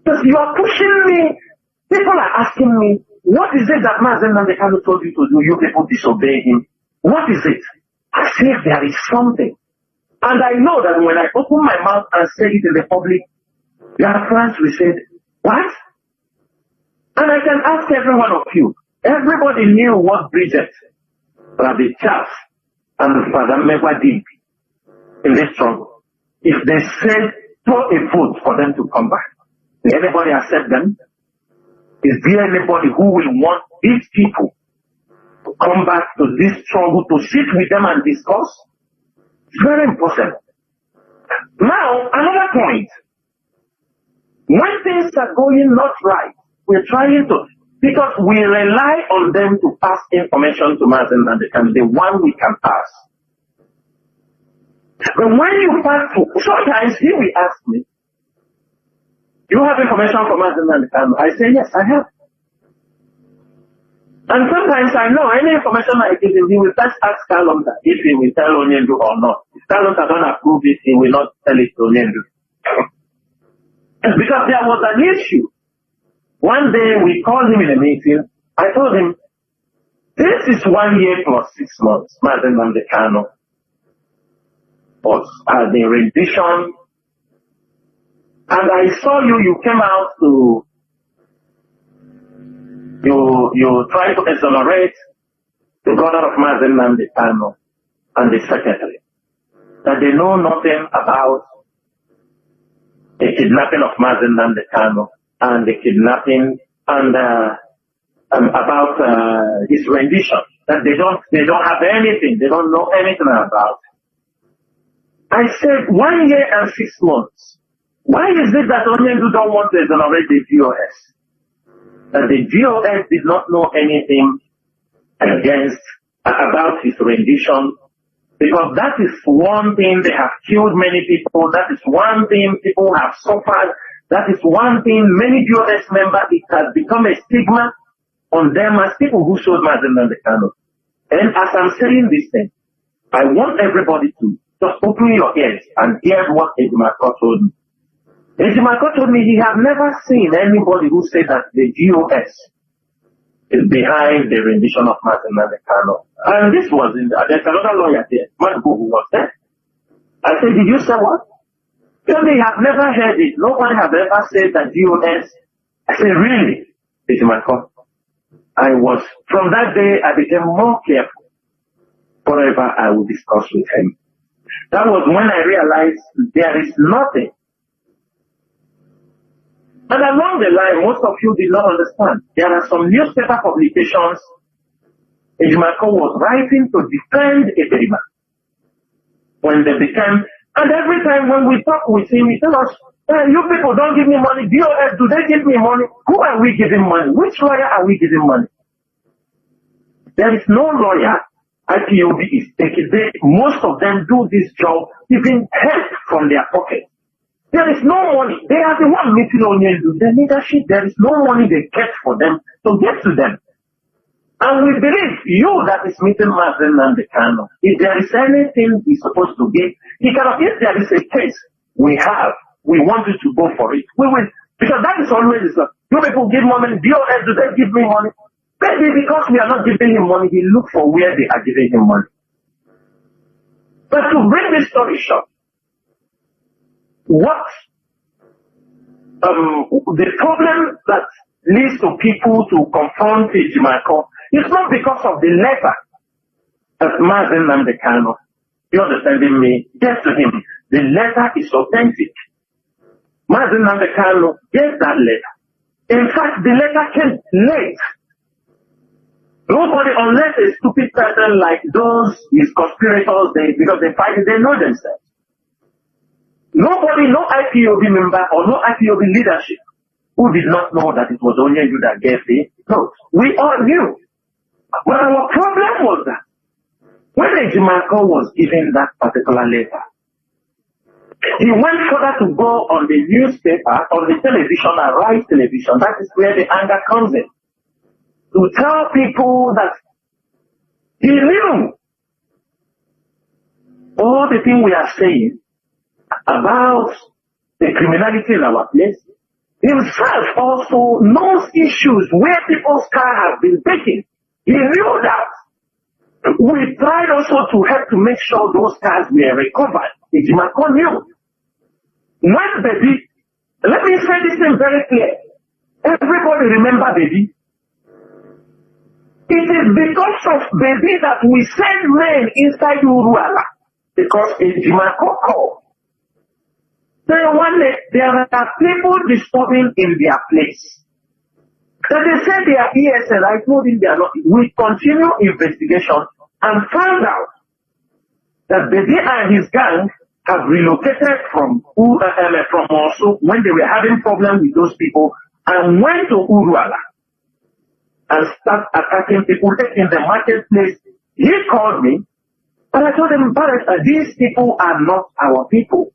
Because you are pushing me. People are asking me, what is it that Mazen Nnamdi Kanu told you to do? You people disobey him. What is it? I say there is something. And I know that when I open my mouth and say it in the public, there are friends who said, what? And I can ask every one of you. Everybody knew what Bridget, Rabbi Charles, and Father Megwa did in this struggle. If they said, throw a vote for them to come back, will anybody accept them? Is there anybody who will want these people come back to this struggle, to sit with them and discuss. It's very impossible. Now, another point. When things are going not right, we're trying to, because we rely on them to pass information to Mazen and the one we can pass. But when you pass to, sometimes he will ask me, you have information from Mazen and I say, yes, I have. And sometimes I know any information I give him, he will first ask Kalonda if he will tell Onyendu or not. If Kalonda don't approve it, he will not tell it to Onyendu. Because there was an issue. One day we called him in a meeting. I told him, this is 1 year plus 6 months, Mazen Namdekano. But the rendition, and I saw you came out to, you try to exonerate the governor of Mazen Namdekano and the secretary. That they know nothing about the kidnapping of Mazen Namdekano and the kidnapping and about his rendition. That they don't have anything, they don't know anything about. I said 1 year and 6 months. Why is it that Onyendu don't want to exonerate the GOS? That the GOS did not know anything about his rendition, because that is one thing. They have killed many people. That is one thing people have suffered. That is one thing many GOS members, it has become a stigma on them as people who showed Mazen Namdekano. And as I'm saying this thing, I want everybody to just open your ears and hear what Ejimako told me. Ejimako told me he had never seen anybody who said that the GOS is behind the rendition of Mazen Namdekano. And this was there's another lawyer there, Madugo, who was there. I said, did you say what? Because they have never heard it. Nobody has ever said that GOS. I said, really? Ejimako. From that day, I became more careful whatever I would discuss with him. That was when I realized there is nothing. And along the line, most of you did not understand. There are some newspaper publications Ejimako was writing to defend Eberima. When they became, and every time when we talk with him, he tells us, you people don't give me money. DOS, do they give me money? Who are we giving money? Which lawyer are we giving money? There is no lawyer. IPOB is taking. Most of them do this job giving help from their pocket. There is no money. They are the one meeting Onyendu. The leadership, there is no money they get for them to get to them. And we believe you that is meeting Mazen Namdekano. If there is anything he's supposed to give, he cannot. If there is a case we want you to go for it. We will, because that is always you people give money. DOS, do they give me money? Maybe because we are not giving him money, he look for where they are giving him money. But to bring this story short, what the problem that leads to people to confront Ejimako is not because of the letter that Mazen Namdekano, you understanding me, gave to him. The letter is authentic. Mazen Namdekano gave that letter. In fact, the letter came late. Nobody, unless a stupid person like those, his conspirators, because they fight it, they know themselves. Nobody, no IPOB member or no IPOB leadership who did not know that it was Onyendu that gave the note. We all knew. But our problem was that when Ejimako was given that particular letter, he went further to go on the newspaper, on the television, and Rise Television. That is where the anger comes in. To tell people that he knew all the things we are saying about the criminality in our place. Himself also knows issues where people's cars have been taken. He knew that. We tried also to help to make sure those cars were recovered. Ejimako knew. When Baby, let me say this thing very clear. Everybody remember Baby. It is because of Baby that we send men inside Uruala. Because Ejimako called. There are people disturbing in their place. Then they said they are ESN. I told him they are not. We continue investigation and found out that Bedi and his gang have relocated from also when they were having problems with those people and went to Uruala and start attacking people in the marketplace. He called me and I told him, Barrister, these people are not our people.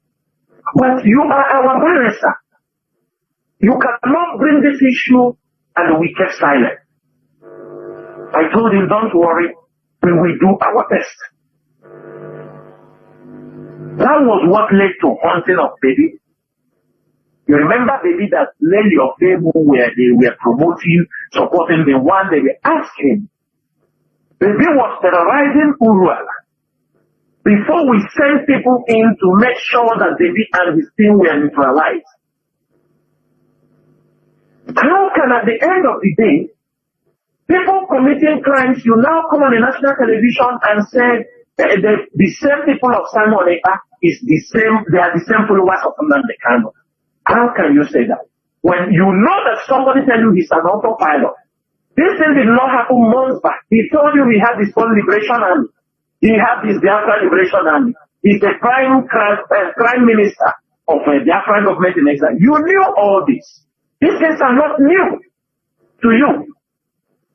But you are our barrister. You cannot bring this issue, and we kept silent. I told him, don't worry, we will do our best. That was what led to haunting of Baby. You remember, Baby, that many of them who they were promoting, supporting the one they were asking. Baby was terrorizing Uruala before we sent people in to make sure that Baby and his team were neutralized. How can at the end of the day, people committing crimes, you now come on the national television and say the same people of Simon Ekpa is the same, they are the same followers of Nnamdi Kanu. How can you say that? When you know that somebody tell you he's an autopilot. This thing did not happen months back. He told you he had his own liberation army. He had his Biafra liberation army. He's the prime minister of the Biafra government in exile. You knew all this. These things are not new to you.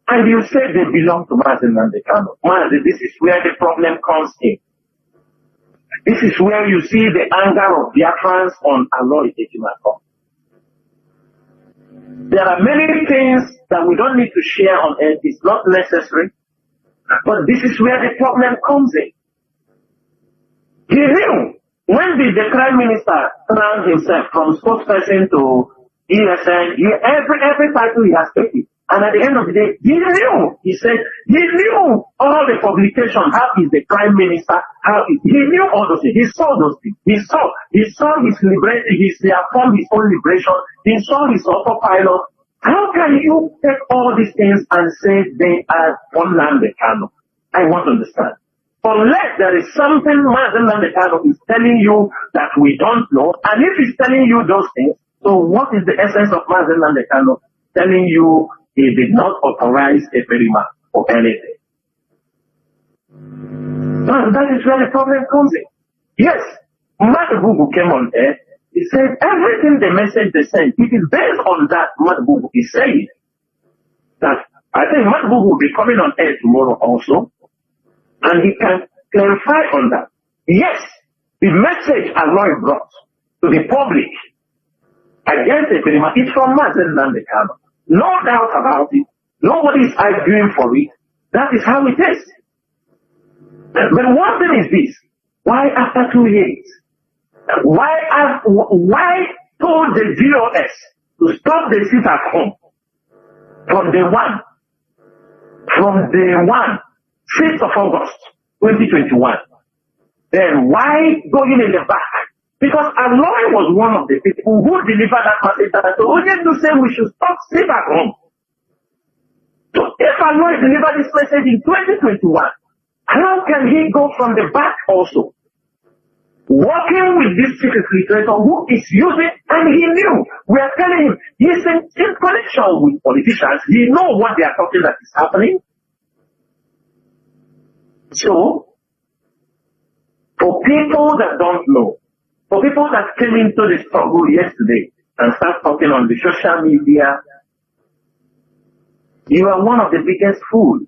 And you say they belong to Mazi Nnamdi Kanu. Mazi, this is where the problem comes in. This is where you see the anger of Biafrans on Aloy Ejimakor. There are many things that we don't need to share on earth. It's not necessary. But this is where the problem comes in. He knew when the Prime Minister turned himself from spokesperson to ESN, every title he has taken. And at the end of the day, he knew. He said, he knew all the publications. How is the Prime Minister? He knew all those things. He saw those things. He saw his liberation. He formed his own liberation. He saw his autopilot. How can you take all these things and say they are on Nnamdi Kanu? I want to understand. Unless there is something Mazi Nnamdi Kanu is telling you that we don't know, and if he's telling you those things, so what is the essence of Mazi Nnamdi Kanu telling you he did not authorize a perima or anything? That is where the problem comes in. Yes, Madabubu came on air. He said everything the message they sent, it is based on that Madabubu is saying. That I think Madabubu will be coming on air tomorrow also, and he can clarify on that. Yes, the message Aloy brought to the public against the perima is from Mazi Nnamdi Kanu. No doubt about it. Nobody is arguing for it. That is how it is. But one thing is this. Why after 2 years? Why told the GOS to stop the sit at home from day one? From day 5th of August, 2021. Then why going in the back? Because Aloy was one of the people who delivered that message that Oye to say we should stop sit at home. So if Aloy delivered this message in 2021, how can he go from the back also? Working with this secret literature who is using, and he knew, we are telling him, he's in connection with politicians, he knows what they are talking that is happening. So, for people that don't know, for people that came into the struggle yesterday and start talking on the social media, you are one of the biggest fools.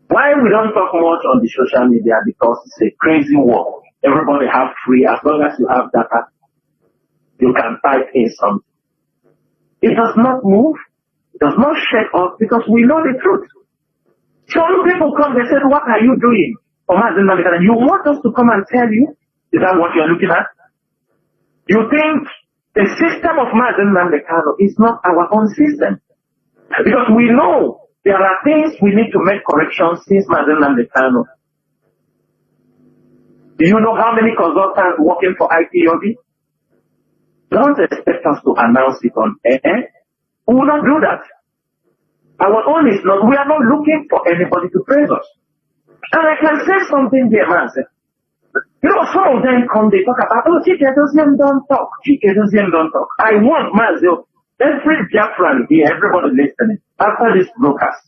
Why we don't talk much on the social media? Because it's a crazy world. Everybody have free. As long as you have data, you can type in something. It does not move. It does not shake us because we know the truth. Some people come, they say, what are you doing? You want us to come and tell you? Is that what you're looking at? You think the system of Mazi Nnamdi Kanu is not our own system? Because we know there are things we need to make corrections since Mazi Nnamdi Kanu. Do you know how many consultants working for IPOB? Don't expect us to announce it on air. We will not do that. Our own is not, we are not looking for anybody to praise us. And I can say something there, man. You know, some of them come, they talk about, oh, Chike Doziem don't talk. Chike Doziem don't talk. I want Mazio Every Biafran here, everybody listening, after this broadcast,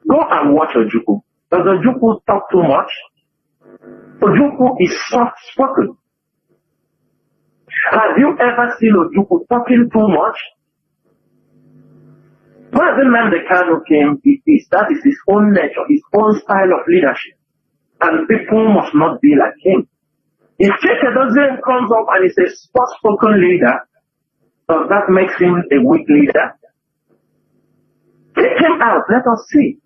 go and watch Ojukwu. Does Ojukwu talk too much? Ojukwu is soft-spoken. Have you ever seen Ojukwu talking too much? When the man the Kano came, that is his own nature, his own style of leadership. And people must not be like him. If Cheke doesn't comes up and is a soft-spoken leader, does that make him a weak leader? Take him out, let us see.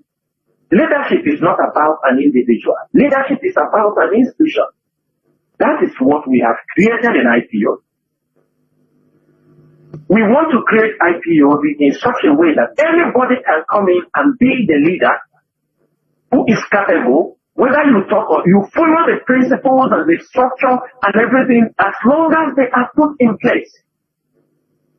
Leadership is not about an individual. Leadership is about an institution. That is what we have created in IPO. We want to create IPOB in such a way that anybody can come in and be the leader who is capable, whether you talk or you follow the principles and the structure and everything, as long as they are put in place.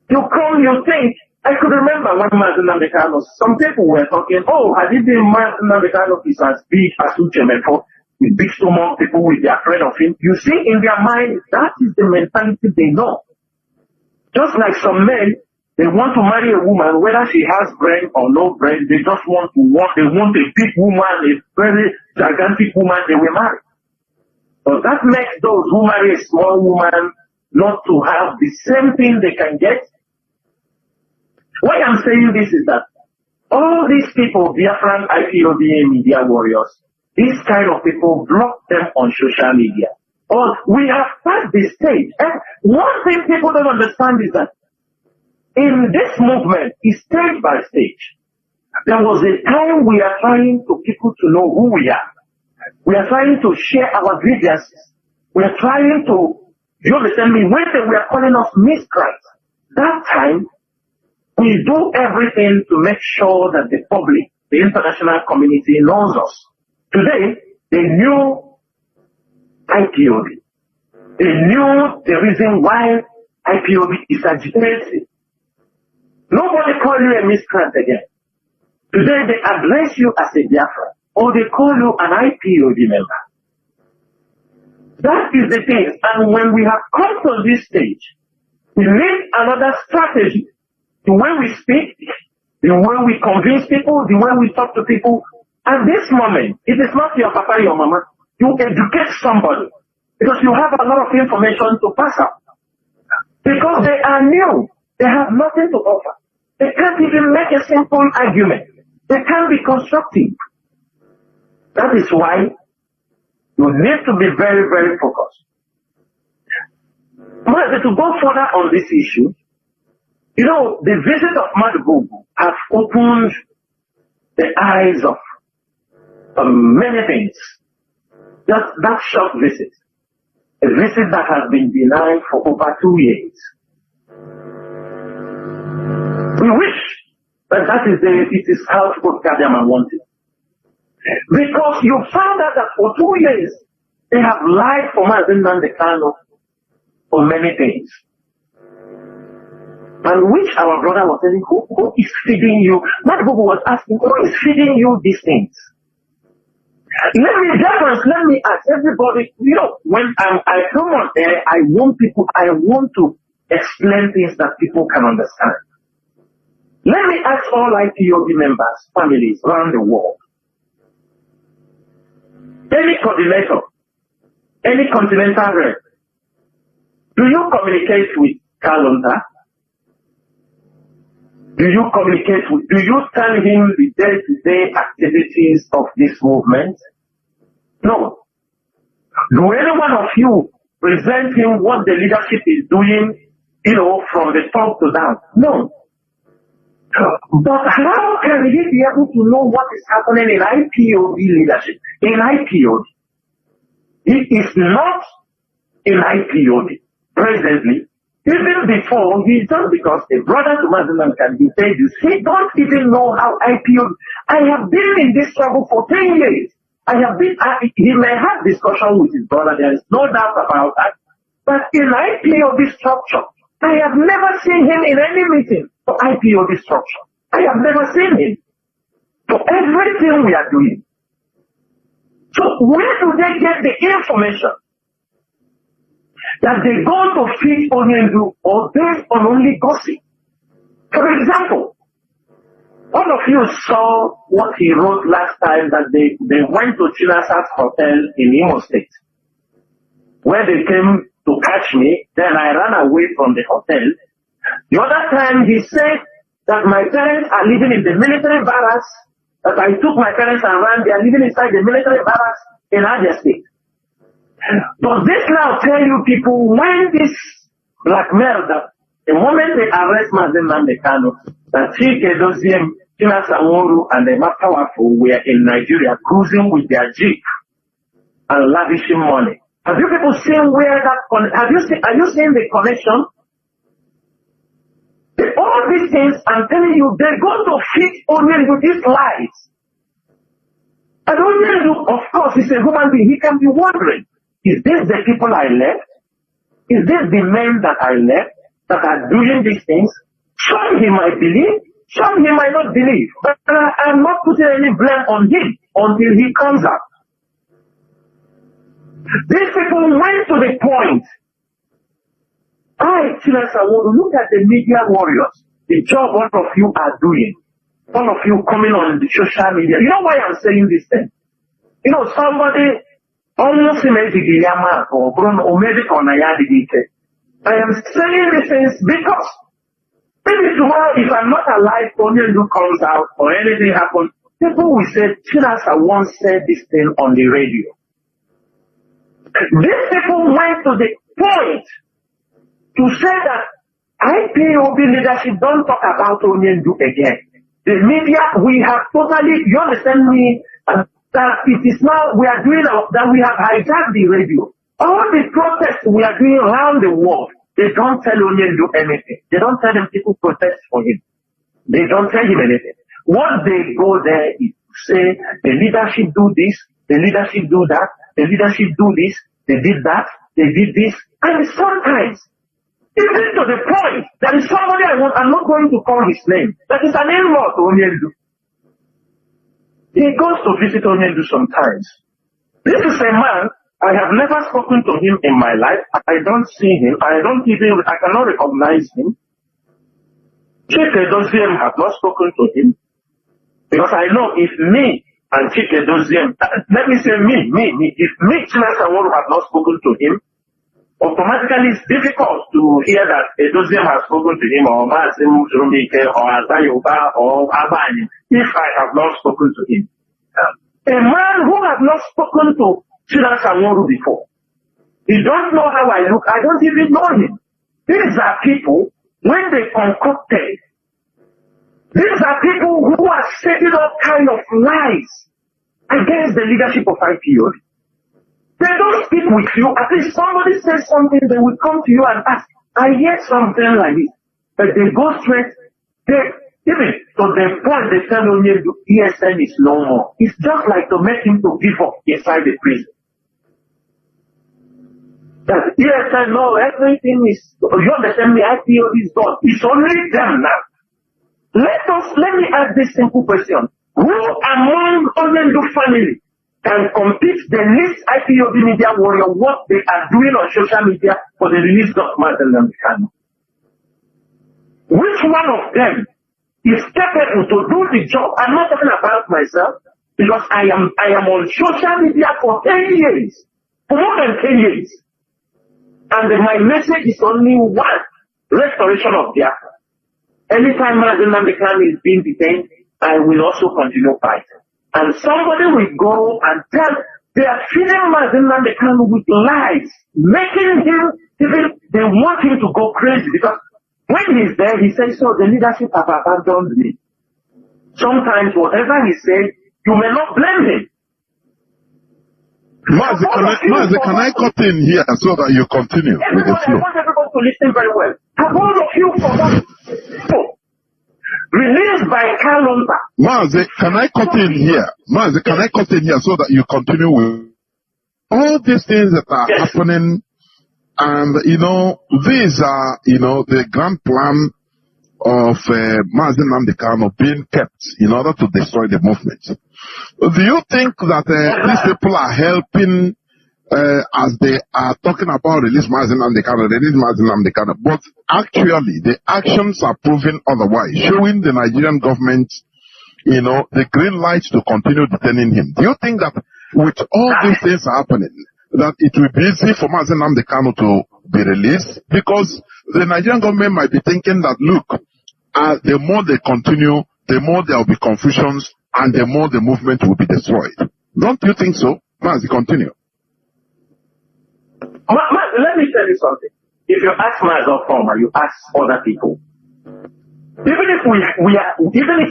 You come, you think. I could remember when Martin Nambekano, some people were talking, oh, had it been Martin Nambekano is as big as Uchemefo, with big so more people with their afraid of him. You see, in their mind, that is the mentality they know. Just like some men, they want to marry a woman, whether she has brain or no brain, they just want a big woman, a very gigantic woman they will marry. So that makes those who marry a small woman not to have the same thing they can get. Why I'm saying this is that all these people, Biafran, IPOBA media warriors, these kind of people block them on social media. Or we have passed this stage. And one thing people don't understand is that in this movement, is stage by stage. There was a time we are trying to people to know who we are. We are trying to share our grievances. We are trying to, you understand me, when they were calling us miscreants. That time, we do everything to make sure that the public, the international community knows us. Today, they knew IPOB. They knew the reason why IPOB is agitated. Nobody call you a miscreant again. Today they address you as a Biafra, or they call you an IPOB member. That is the thing. And when we have come to this stage, we need another strategy. The way we speak, the way we convince people, the way we talk to people. At this moment, it is not your papa, your mama. You educate somebody because you have a lot of information to pass out. Because they are new. They have nothing to offer. They can't even make a simple argument. They can't be constructive. That is why you need to be very, very focused. But to go further on this issue, you know, the visit of Madubugu has opened the eyes of many things. Just that short visit. A visit that has been denied for over 2 years. We wish that it is how Kadiama wanted. Because you found out that for 2 years, they have lied for Mazen Nandekano for many things. And which our brother was saying, who is feeding you? Madubugu was asking, who is feeding you these things? Let me ask everybody, you know, when I come on there, I want to explain things that people can understand. Let me ask all IPOB members, families around the world. Any coordinator, any continental rep, do you communicate with Kalonda? Do you tell him the day-to-day activities of this movement? No. Do any one of you present him what the leadership is doing, you know, from the top to down? No. But how can he be able to know what is happening in IPOB leadership? In IPOB. He is not in IPOB presently. Even before, he just because a brother to Maziman can be said, he don't even know how IPOB. I have been in this struggle for 10 years. He may have discussion with his brother, there is no doubt about that. But in IPOB structure, I have never seen him in any meeting for IPOB structure. I have never seen him for everything we are doing. So where do they get the information that they go to feed Onyendu or based on only gossip? For example, all of you saw what he wrote last time that they went to Chinasa's hotel in Imo State. Where they came to catch me, then I ran away from the hotel. The other time he said that my parents are living in the military barracks, that I took my parents and ran, they are living inside the military barracks in Abia State. Does this now tell you people when this blackmail that the moment they arrest Mazen Namdekano, that Chike Doziem, Tina Sanwo-Olu, and the Matawafu were in Nigeria cruising with their jeep and lavishing money? Have you people seen where that are you seeing the connection? All these things, I'm telling you, they're going to fit only with these lies. And only, of course, he's a human being. He can be wondering, is this the people I left? Is this the men that I left that are doing these things? Some he might believe, some he might not believe. But I'm not putting any blame on him until he comes up. These people went to the point. Look at the media warriors. The job all of you are doing. All of you coming on the social media. You know why I'm saying this thing? You know, somebody almost made the Yama or Omedic on Ayadi. I am saying these things because maybe tomorrow, if I'm not alive, Onyelu comes out or anything happens, people will say, Chinasa once said this thing on the radio. These people went to the point to say that IPOB leadership don't talk about Onyelu again. The media, we have totally, you understand me, that it is now, we are doing, that we have hijacked the radio. All the protests we are doing around the world, they don't tell Onyelu anything. They don't tell them people protest for him. They don't tell him anything. What they go there is to say, the leadership do this, the leadership do that, the leadership do this, they did that, they did this, and sometimes, even to the point, there is somebody I'm not going to call his name, that is an in-law to Onyelu. He goes to visit Onyelu sometimes. This is a man, I have never spoken to him in my life, I don't see him, I cannot recognize him. Chike Doziem have not spoken to him, because I know if me and Chike Doziem, let me say me, if me, Chinasa Sanwo-Olu have not spoken to him, automatically it's difficult to hear that Doziem has spoken to him, or Mazim Rumike, or Azayoba, or Abani, if I have not spoken to him. A man who has not spoken to Chinasa Sanwo-Olu before, he don't know how I look, I don't even know him. These are people, when they concocted, these are people who are setting up kind of lies against the leadership of IPOB. They don't speak with you. At least somebody says something, they will come to you and ask, I hear something like this. But they go straight, even to the point they tell Onyelu ESN is no more. It's just like to make him to give up inside the prison. That ESN, no, everything is, you understand me, IPOB is gone. It's only them now. Let me ask this simple question. Who among Onyelu family can compete the least IPOB media warrior what they are doing on social media for the release of Mazen Namdekano? Which one of them is capable to do the job? I'm not talking about myself because I am on social media for 10 years, for more than 10 years. And my message is only one, restoration of Biafra. Anytime Mazen Namdekano is being detained, I will also continue fighting. And somebody will go and tell, they are feeding Mazen Namdekano with lies, making him, even they want him to go crazy because when he's there, he says, so the leadership have abandoned me. Sometimes whatever he says, you may not blame him. Mazi, can I cut in here so that you continue with the flow? I want everybody to listen very well. Have all of you forgotten? Released by Kalonta. Mazi, can I cut in here? Mazi, can I cut in here so that you continue with all these things that are happening? And, these are, the grand plan of Mazen Namdekano being kept in order to destroy the movement. Do you think that these people are helping as they are talking about release Mazi Nnamdi Kanu, but actually the actions are proving otherwise, showing the Nigerian government, the green light to continue detaining him. Do you think that with all these things happening, that it will be easy for Mazi Nnamdi Kanu to be released? Because the Nigerian government might be thinking that, look, the more they continue, the more there will be confusions and the more the movement will be destroyed. Don't you think so? Mazi, continue. Let me tell you something. If you ask Mazi or Former, you ask other people. Even if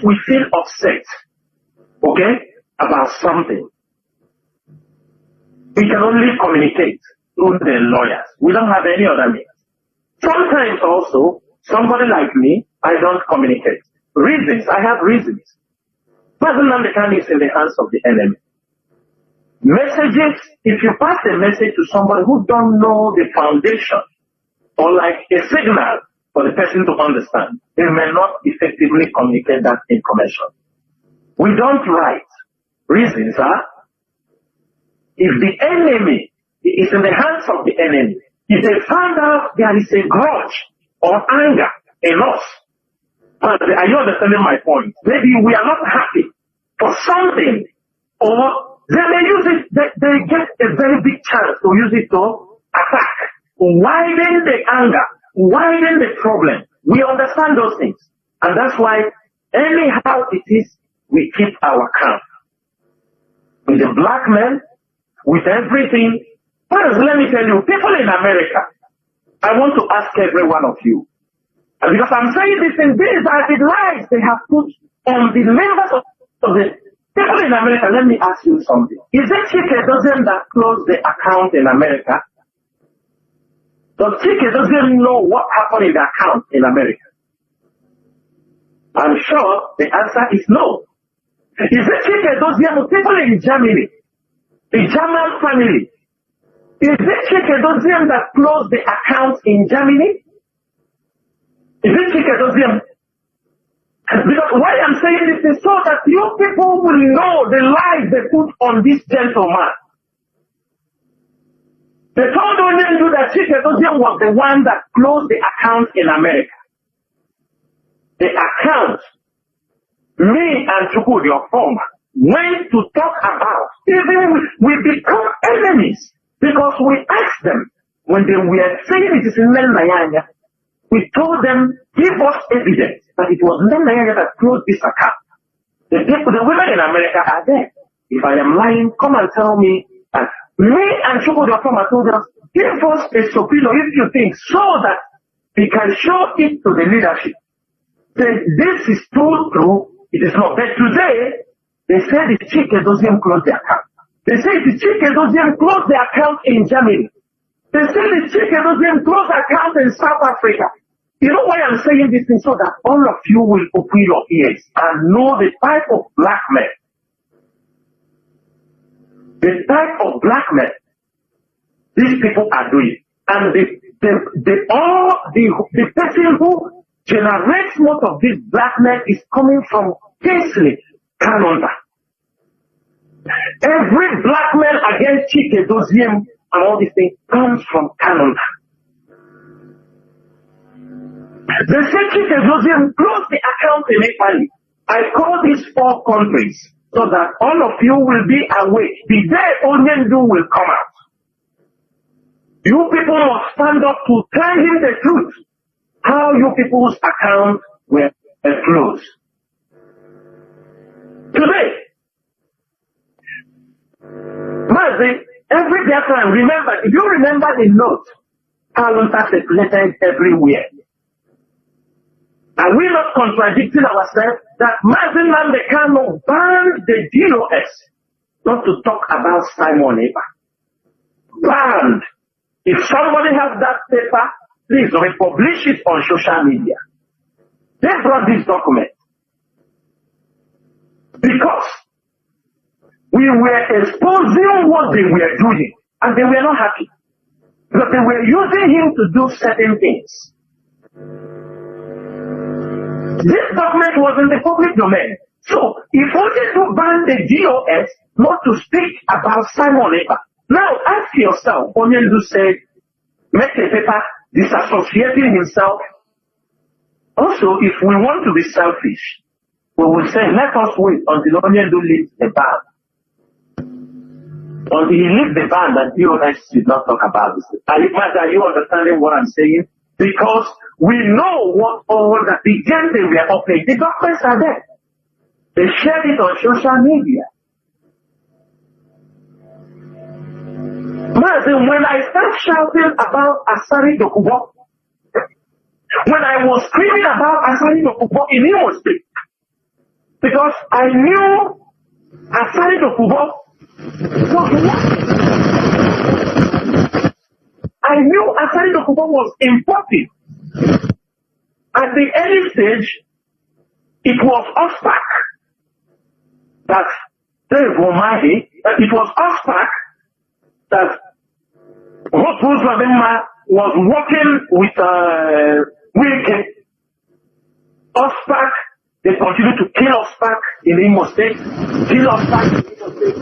we feel upset, okay, about something, we can only communicate through the lawyers. We don't have any other means. Sometimes also, somebody like me, I don't communicate. Reasons, I have reasons. Mazi Nnamdi Kanu is in the hands of the enemy. Messages, if you pass a message to somebody who don't know the foundation, or like a signal for the person to understand, they may not effectively communicate that information. We don't write. Reasons are, if the enemy is in the hands of the enemy, if they find out there is a grudge or anger in us, are you understanding my point? Maybe we are not happy for something, or they may use it, they get a very big chance to use it to attack, widen the anger, widen the problem. We understand those things. And that's why, anyhow it is, we keep our calm. With the black men, with everything. First, let me tell you, people in America, I want to ask every one of you, and because I'm saying this in these are the lies they have put on the members of the people in America. Let me ask you something. Is it Chike that closed the account in America? Does Chike doesn't know what happened in the account in America? I'm sure the answer is no. Is it Chike people in Germany, the German family? Is it Chike that closed the account in Germany? Is it Chike? Because why I'm saying this is so that you people will know the lies they put on this gentleman. They told you that Chike was the one that closed the account in America. The account, me and Chukwu, your former, went to talk about, even we become enemies, because we asked them, when they were saying it is in Nayanya, we told them, give us evidence that it was Nayanya that closed this account. The women in America are there. If I am lying, come and tell me. Me and Chukwu, your former, told us, give us a subpoena if you think, so that we can show it to the leadership. Say, this is true, it is not. But today, they said the Chike doesn't close the account. They say the Chike doesn't close the account in Germany. They say the Chike doesn't close the account in South Africa. You know why I'm saying this thing? So that all of you will open your ears and know the type of black men. The type of black men these people are doing. And the person who generates most of this black men is coming from Kingsley, Canada. Every black man against Chike Doziem and all these things comes from Canada. They say Chike Doziem closed the account in Italy. I call these 4 countries so that all of you will be awake. The day Onyendu will come out. You people must stand up to tell him the truth. How you people's accounts were closed. Today, Mazi, every Biafran, remember, if you remember the note, Alunta circulated everywhere. Are we not contradicting ourselves that Mazi Nnamdi Kanu banned the DOS not to talk about Simon Ekpa? Banned. If somebody has that paper, please republish it on social media. They brought this document because we were exposing what they were doing, and they were not happy. But they were using him to do certain things. This document was in the public domain. So, if we wanted to ban the DOS not to speak about Simon Ekpa, Now ask yourself, Onyendu said, make a paper disassociating himself. Also, if we want to be selfish, we will say, let us wait until Onyendu leaves the band. Until he leaves the band and you and I should not talk about this. Are you understanding what I'm saying? Because we know what all the games they were offering. The documents are there. They shared it on social media. Martin, when I start shouting about Asari Dokubo, when I was screaming about Asari Dokubo in Imo State, because I knew Asari Dokubo was I knew Asari Dokubo was important. At the early stage, it was Ospak that Dave Omahi, it was Ospak that Rose Lavemma was working with Wilke. Ospak, they continued to kill Ospak in Imo State, kill Ospak in Imo State.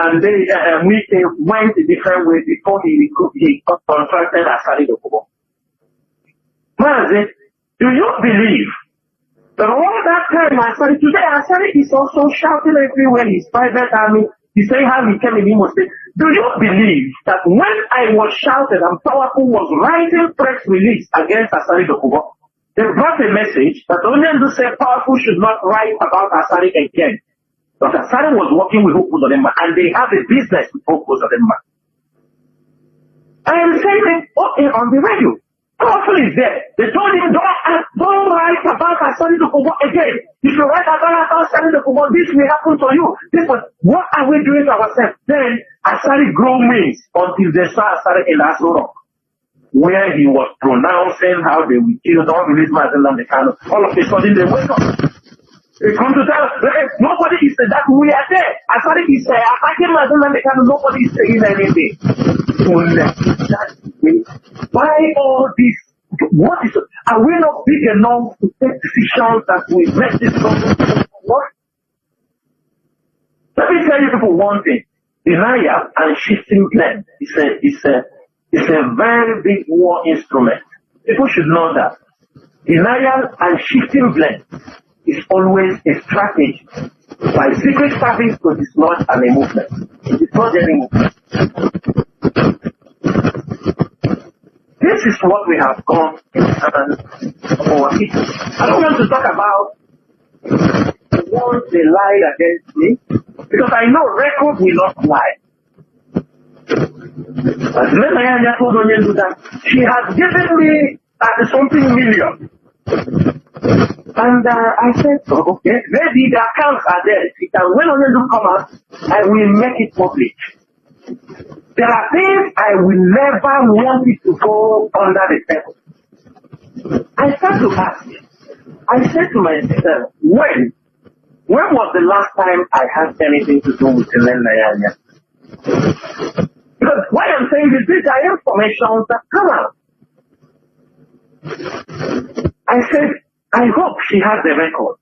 And Wilke went a different way before he contracted Asari Dokubo. Mazi, do you believe that all that time Asari is also shouting everywhere his private army? He's saying how he came in Imo State. Do you believe that when I was shouted and Powerful was writing press release against Asari Dokubo, they brought a message that Onyendu said Powerful should not write about Asari again. But Asari was working with Hope Uzodimma and they have a business with Hope Uzodimma. I am saying it on the radio. Powerful is there. They told him, don't write about Asari Dokubo again. If you write about Asari Dokubo, this will happen to you. What are we doing to ourselves? Then Asari grew wings until they saw Asari in Asuro, where he was pronouncing how they will kill all the Mazen and the Kano. All of a sudden they wake up. They come to tell us, nobody is saying that we are there. Asari is attacking Mazen and the Kano. Nobody is saying anything. Why all this? What is it? Are we not big enough to take decisions that we make this government work? Let me tell you people one thing. Denial and shifting blame is a very big war instrument. People should know that. Denial and shifting blame is always a strategy by secret service to dislodge a movement. It is not any movement. This is what we have gone in our people. I don't want to talk about the ones they lied against me, because I know record will not lie. But when I told Onyendu that she has given me something million. And I said, okay, maybe the accounts are there. When Onyendu comes out, I will make it public. There are things I will never want it to go under the table. I start to ask. I said to myself, when was the last time I had anything to do with Ellen Nayanya? Because why I'm saying this, these are information that come out. I said, I hope she has the record.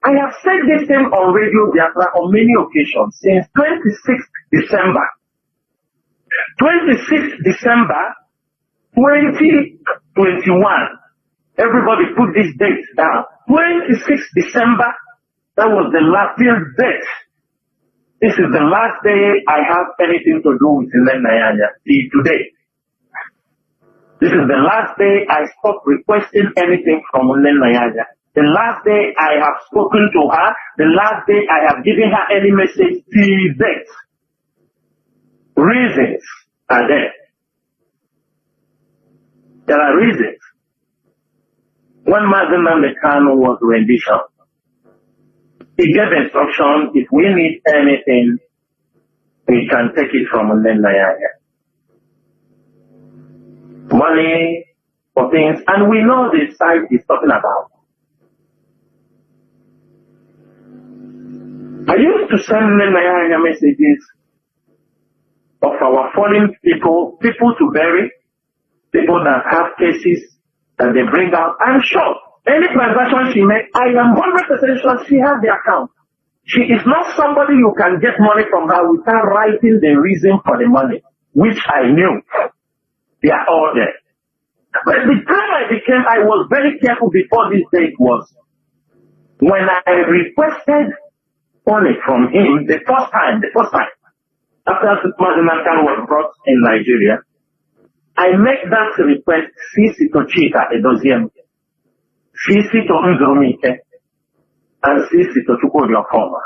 I have said this thing on Radio Biafra on many occasions since 26th December. 26th December 2021. Everybody put these dates down. 26th December, that was the last date. This is the last day I have anything to do with Ellen Nayanya. See, today. This is the last day I stopped requesting anything from Ellen Nayanya. The last day I have spoken to her. The last day I have given her any message till date. Reasons are there. There are reasons. When Mazen Kano was rendition, he gave instruction, if we need anything, we can take it from Ellen Nayanya. Money for things, and we know the site he's talking about. I used to send Ellen Nayanya messages of our fallen people to bury, people that have cases that they bring out. I'm sure any transaction she makes, I am 100% sure she has the account. She is not somebody you can get money from her without writing the reason for the money, which I knew. They are all there. But the time I was very careful before this date was when I requested money from him the first time, after Mazinankan was brought in Nigeria, I made that request, Sisi to Chika Edoziem, Sisi to Nzurumike, and Sisi to Chukwudi Ofoma.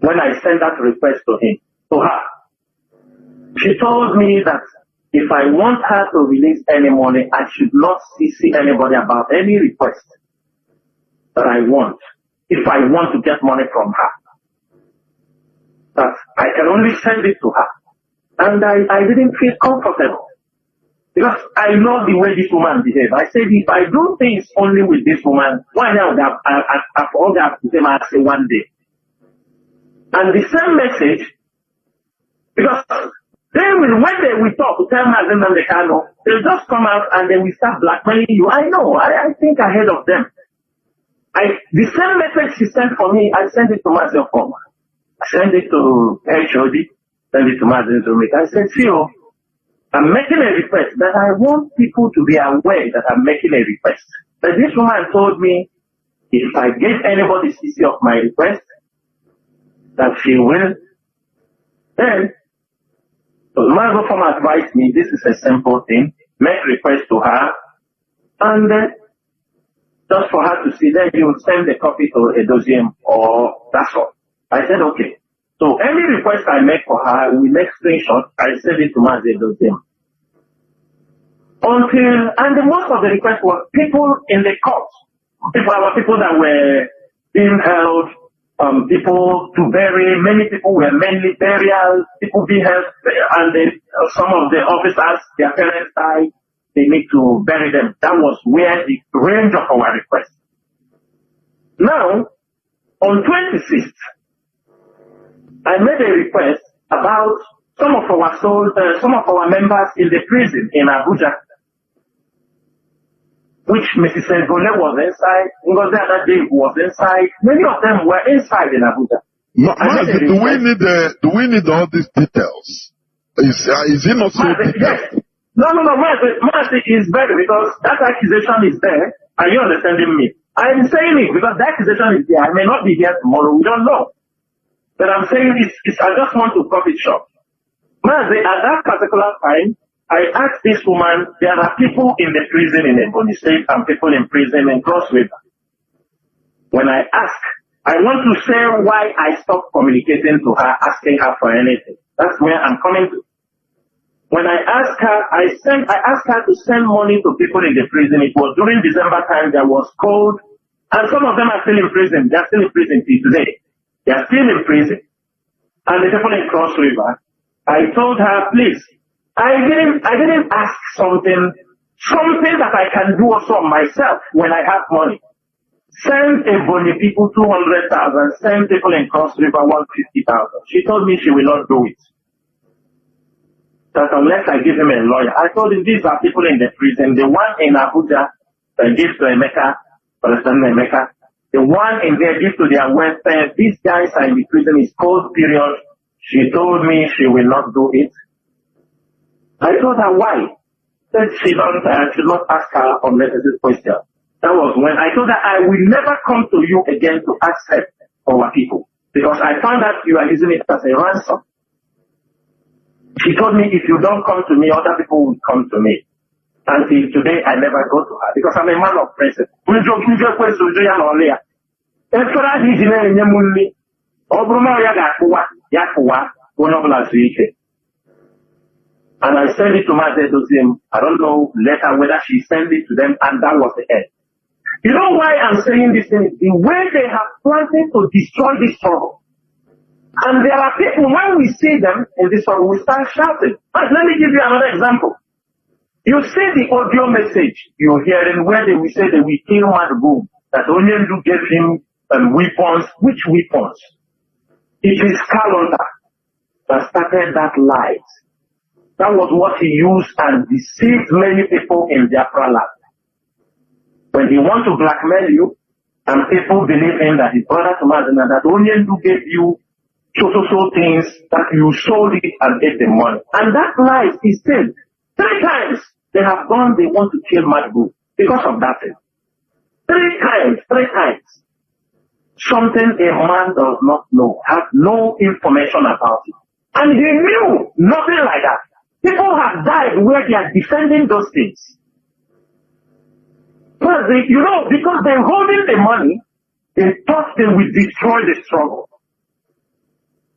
When I sent that request to her, she told me that if I want her to release any money, I should not see anybody about any request that I want, if I want to get money from her. That I can only send it to her. And I didn't feel comfortable. Because I know the way this woman behaves. I said, if I do things only with this woman, why not I've all got to say one day. And the same message, because then when we talk to tell Mazen and the Kano, they'll just come out and then we start blackmailing you. I know, I think ahead of them. The same message she sent for me, I sent it to Mazen Ofoma. I sent it to HOD, sent it to Mazen Zumik. I said, Theo, I'm making a request that I want people to be aware that I'm making a request. But this woman told me, if I give anybody CC of my request, that she will, then, so Mazen Ofoma advised me, this is a simple thing, make request to her, and just for her to see, then you will send a copy to Edoziem, or that's all. I said, okay. So any request I make for her, we make screenshot, I send it to Mazen Edoziem. And most of the requests were people in the court. People that were being held, people to bury, many people were mainly burial, people being held, and then some of the officers, their parents died, they need to bury them. That was where the range of our request. Now, on 26th, I made a request about some of our members in the prison in Abuja, which Mrs. Ngole was inside, Ngozi Adaje was inside. Many of them were inside in Abuja. Do we need all these details? Is it not so detailed? Yes. No, Mazi is better because that accusation is there. Are you understanding me? I'm saying it because the accusation is there. I may not be here tomorrow. We don't know. But I'm saying I just want to cut it short. Mazi, at that particular time, I asked this woman, there are people in the prison in Ebonyi State and people in prison in Cross River. When I ask, I want to say why I stopped communicating to her, asking her for anything. That's where I'm coming to. When I asked her, I asked her to send money to people in the prison. It was during December time, there was cold, and some of them are still in prison. They're still in prison till today. They are still in prison. And the people in Cross River, I told her, please, I didn't ask something that I can do also myself when I have money. Send Ebonyi people 200,000, send people in Cross River 150,000. She told me she will not do it. That unless I give him a lawyer. I told him these are people in the prison. The one in Abuja that gives to Emeka, President Emeka. The one in there gives to their welfare. These guys are in the prison. It's cold period. She told me she will not do it. I told her why. Said she should not ask her unnecessary question. That was when I told her I will never come to you again to ask help for our people. Because I found out you are using it as a ransom. She told me if you don't come to me, other people will come to me. Until today, I never go to her because I'm a man of principle. And I sent it to Mazen Edoziem. I don't know later whether she sent it to them, and that was the end. You know why I'm saying this thing? The way they have planted to destroy this struggle. And there are people, when we see them in this struggle, we start shouting. But let me give you another example. You see the audio message you're hearing where they will say that we kill Madugum, that Onyendu gave him weapons. Which weapons? It is Kalonda that started that lie. That was what he used and deceived many people in Biafra land. When he wants to blackmail you, And people believe him that his brother to Mazina, that only who gave you so things that you sold it and ate the money. And that lies is said 3 times they have gone, they want to kill Madbu because of that thing. 3 times. Something a man does not know, has no information about it. And he knew nothing like that. People have died where they are defending those things. But because they're holding the money, they thought they would destroy the struggle.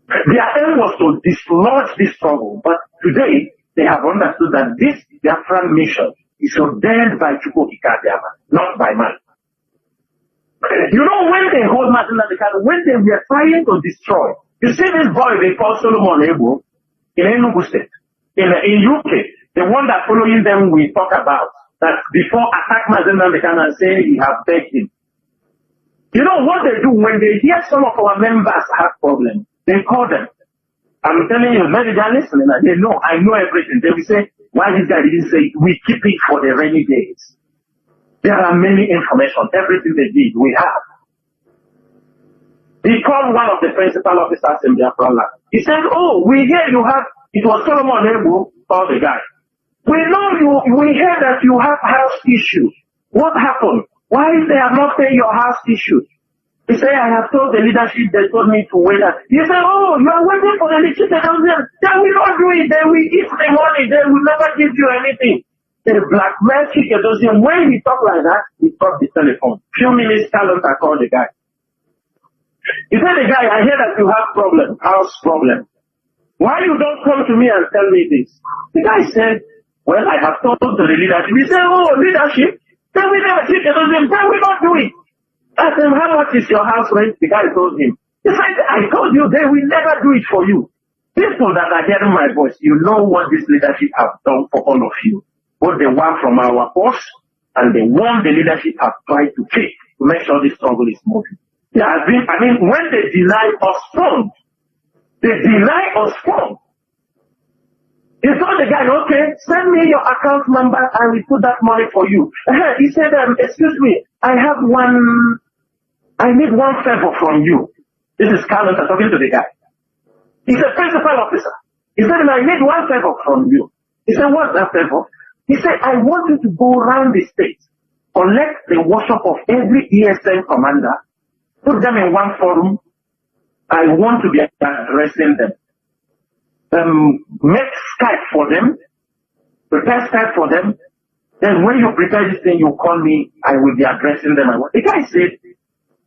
Their aim was to dislodge this struggle, but today they have understood that this Biafran mission is ordained by Chukwukikadiama, not by man. When they hold Martin Ladekano, when they were trying to destroy, you see this boy they call Solomon Ebo in Enugu State, in UK, the one that following them we talk about, that before attack Martin Ladekano and say he have begged him. You know what they do when they hear some of our members have problems? They call them. I'm telling you, maybe they're listening. They know, I know everything. They will say, why this guy didn't say, we keep it for the rainy days. There are many information. Everything they did, we have. He called one of the principal officers in Biafra land. He said, we hear you have, it was Solomon Ebo, called the guy. We know we hear that you have house issues. What happened? Why they have not paid your house issues? He said, I have told the leadership, they told me to wait. He said, you are waiting for the leadership. They will not do it. They will eat the money. They will never give you anything. The blackmail chicken does him. When he talk like that, he dropped the telephone. Few minutes later, I called the guy. He said, the guy, I hear that you have problem, house problem. Why you don't come to me and tell me this? The guy said, well, I have told the leadership. He said, leadership? They will never chicken does him. They will not do it. I said, how much is your house rent? The guy told him. He said, I told you they will never do it for you. People that are hearing my voice, you know what this leadership have done for all of you. Both the one from our boss and the one the leadership have tried to take to make sure this struggle is moving. There has been, when they deny us funds, they deny us funds. He told the guy, okay, send me your account number and we put that money for you. He said, excuse me, I need one favor from you. This is Carlos talking to the guy. He's a principal officer. He said, I need one favor from you. He said, what's that favor? He said, I want you to go around the state, collect the workshop of every ESN commander, put them in one forum. I want to be addressing them. Make Skype for them, prepare Skype for them. Then when you prepare this thing, you call me, I will be addressing them. The guy said,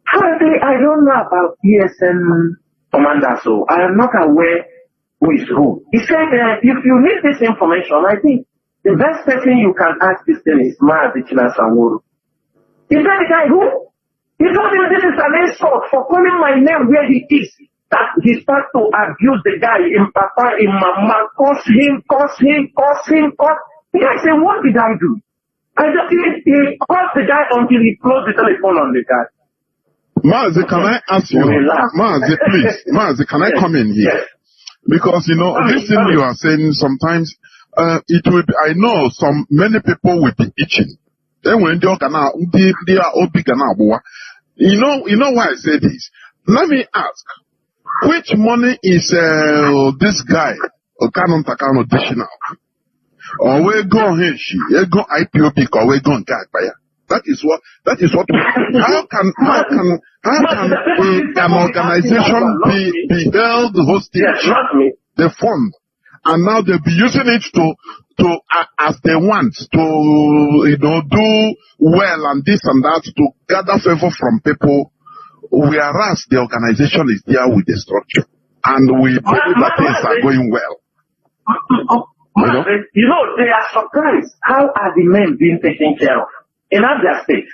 frankly, I don't know about ESN commander, so I am not aware who is who. He said, if you need this information, I think the best person you can ask this thing is Maazichina Sanwuru. He said, the guy who? He told him this is an insult for calling my name where he is. That he started to abuse the guy in Papa, in Mama, curse him. The guy said, what did I do? He called the guy until he closed the telephone on the guy. Mazi, can I ask you? Mazi, please. Mazi, can I come in here? Yes. Because, this thing you are saying sometimes, it will be, I know many people will be itching. Then when they are all big and you know why I say this? Let me ask, which money is this guy, Okano Takano dishing out? Or we go Henshi, we go IPOP, or we go Gagpaya. That is what how can an organization be held hostage, the fund, and now they'll be using it to as they want to do well and this and that to gather favor from people, whereas the organization is there with the structure and we believe that things are going well. They are surprised. How are the men being taken care of? In Abia State,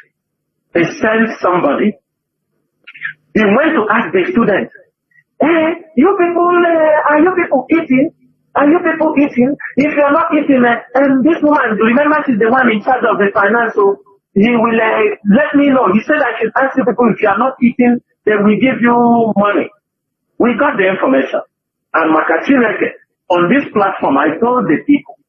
they sent somebody. He went to ask the students, you people, are you people eating? Are you people eating? If you're not eating, this woman, remember she's the one in charge of the finance, so he will let me know. He said I should ask you people, if you are not eating, then we give you money. We got the information. And Makachineke, on this platform, I told the people,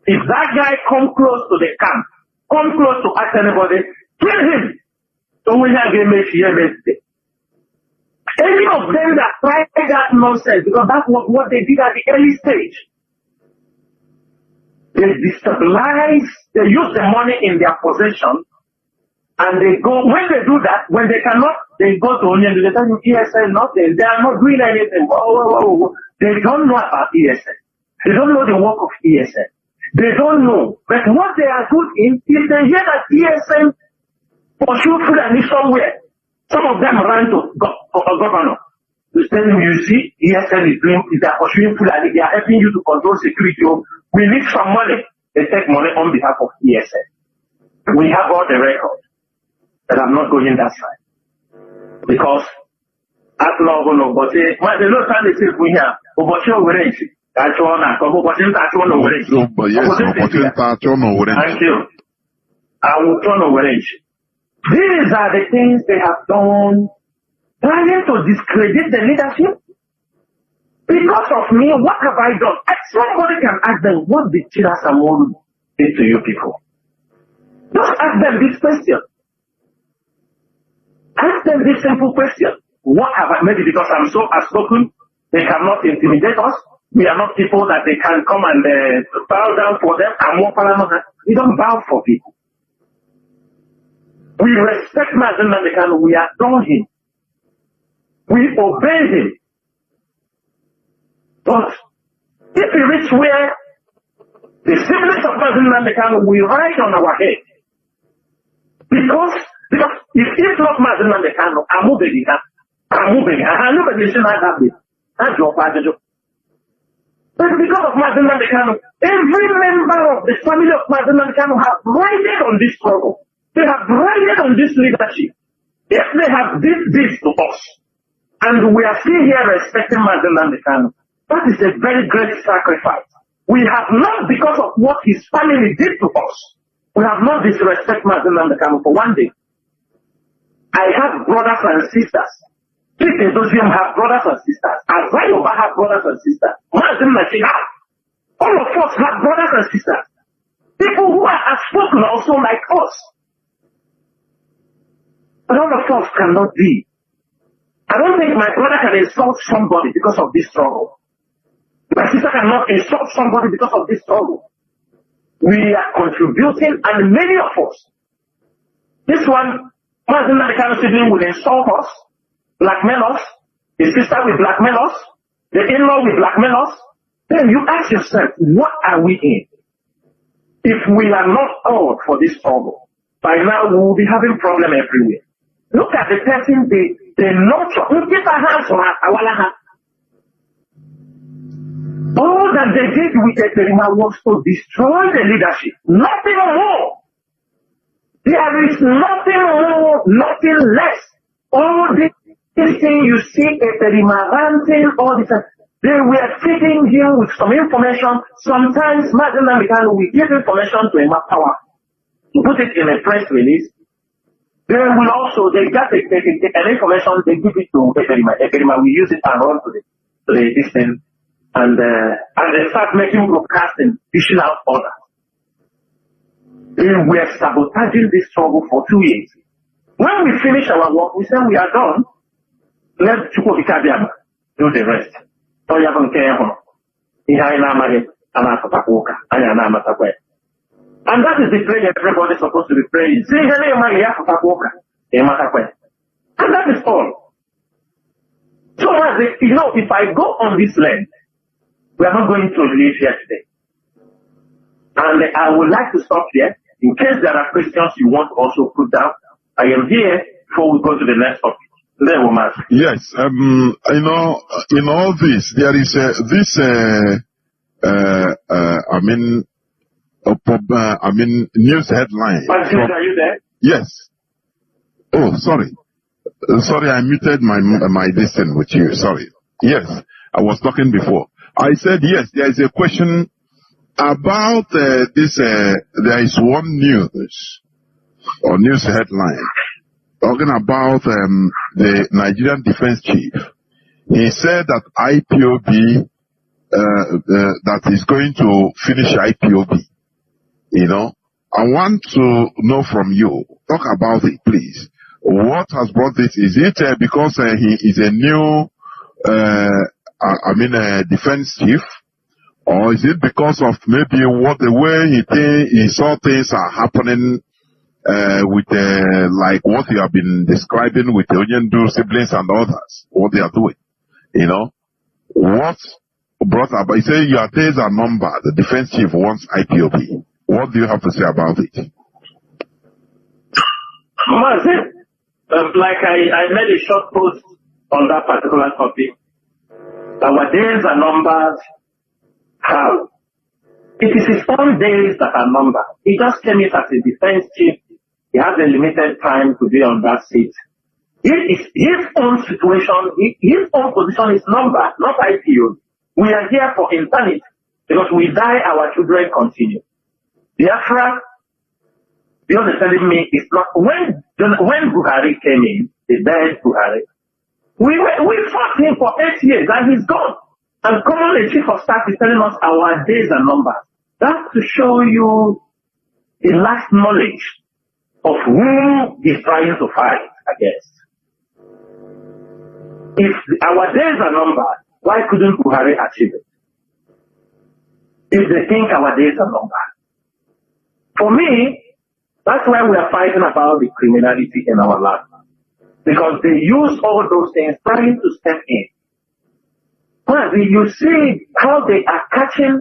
if that guy come close to the camp, come close to ask anybody, kill him. So we have a message. Any of them that tried that nonsense, because that's what they did at the early stage. They destabilize, they use the money in their possession, and they go, when they do that, when they cannot, they go to Union, they tell you ESN nothing, they are not doing anything. They don't know about ESN. They don't know the work of ESN. They don't know. But what they are good in, if they hear that ESN pursue Fulani somewhere, some of them ran to governor to tell him, you see, ESN is doing, they are pursuing Fulani, they are helping you to control security. We need some money. They take money on behalf of ESN. We have all the records. But I'm not going that side. Because that's not going to go. They don't try to say we have. But you're orange. That's all now. But orange. Thank you. I will turn orange. These are the things they have done, trying to discredit the leadership. Because of me, what have I done? Somebody can ask them, what did Chirasamon do to you people? Just ask them this question. Ask them this simple question. What have I made? Because I'm so outspoken, they cannot intimidate us. We are not people that they can come and bow down for them. We don't bow for people. We respect Mazen Namdekan. We adore him. We obey him. But if we reach where the siblings of Mazen Namdekan will ride on our head, because if not Mazen Namdekan, I'm moving. Nobody should not have it. That's your part. But because of Mazen Namdekan, every member of the family of Mazen Namdekan have ridden on this struggle. They have ridden on this leadership. If they have did this to us, and we are still here respecting Mazen Namdekan, that is a very great sacrifice. We have not, because of what his family did to us, we have not disrespected Mazen Namdekan for one day. I have brothers and sisters. People have brothers and sisters. Azayoba have brothers and sisters. Mazen Namdekan, all of us have brothers and sisters. People who are outspoken also like us. But all of us cannot be. I don't think my brother can insult somebody because of this struggle. My sister cannot insult somebody because of this struggle. We are contributing, and many of us. This one, Mazen Namdekan sibling will insult us, blackmail us, his sister will blackmail us, the in-law will blackmail us. Then you ask yourself, what are we in? If we are not out for this struggle, by now we will be having problem everywhere. Look at the person they nurture. All that they did with Eterima was to destroy the leadership. Nothing more. There is nothing more, nothing less. All this thing you see Eterima ranting, all this, they were feeding him with some information. Sometimes Mazen Namdekan will give information to Emma Power to put it in a press release. They will also, they got the information, they give it to Eterima. Eterima will use it and run to the distance. And they start making broadcasting, dishing out orders. They were sabotaging this struggle for 2 years. When we finish our work, we say we are done. Let Chukwukikabiama do the rest. And that is the prayer everybody is supposed to be praying. And that is all. So, if I go on this land, we are not going to live here today. And I would like to stop here. In case there are questions you want to also put down, I am here before we go to the next topic. Yes, in all this, there is news headline. Are you there? Yes. Oh, sorry. Sorry, I muted my distance with you. Sorry. Yes, I was talking before. I said yes. There is a question about this. There is one news headline talking about the Nigerian Defense Chief. He said that IPOB that is going to finish IPOB. I want to know from you. Talk about it, please. What has brought this? Is it because he is a new, defense chief? Or is it because of maybe the way he saw things are happening with like what you have been describing with the Onyendu siblings and others, what they are doing? You know, what brought about? You say your days are numbered. The defense chief wants IPOB. What do you have to say about it? Like I made a short post on that particular topic. Our days are numbered. How? It is his own days that are numbered. He just came in as a defense chief. He has a limited time to be on that seat. His own situation, his own position is numbered, not IPO. We are here for eternity because we die, our children continue. Biafra, you understanding me? It's not when Buhari came in, the dead Buhari. We fought him for 8 years and he's gone. And common the chief of staff is telling us our days are numbered. That's to show you the last knowledge of whom he's trying to fight against. If our days are numbered, why couldn't Buhari achieve it? If they think our days are numbered. For me, that's why we are fighting about the criminality in our land. Because they use all those things trying to step in. But you see how they are catching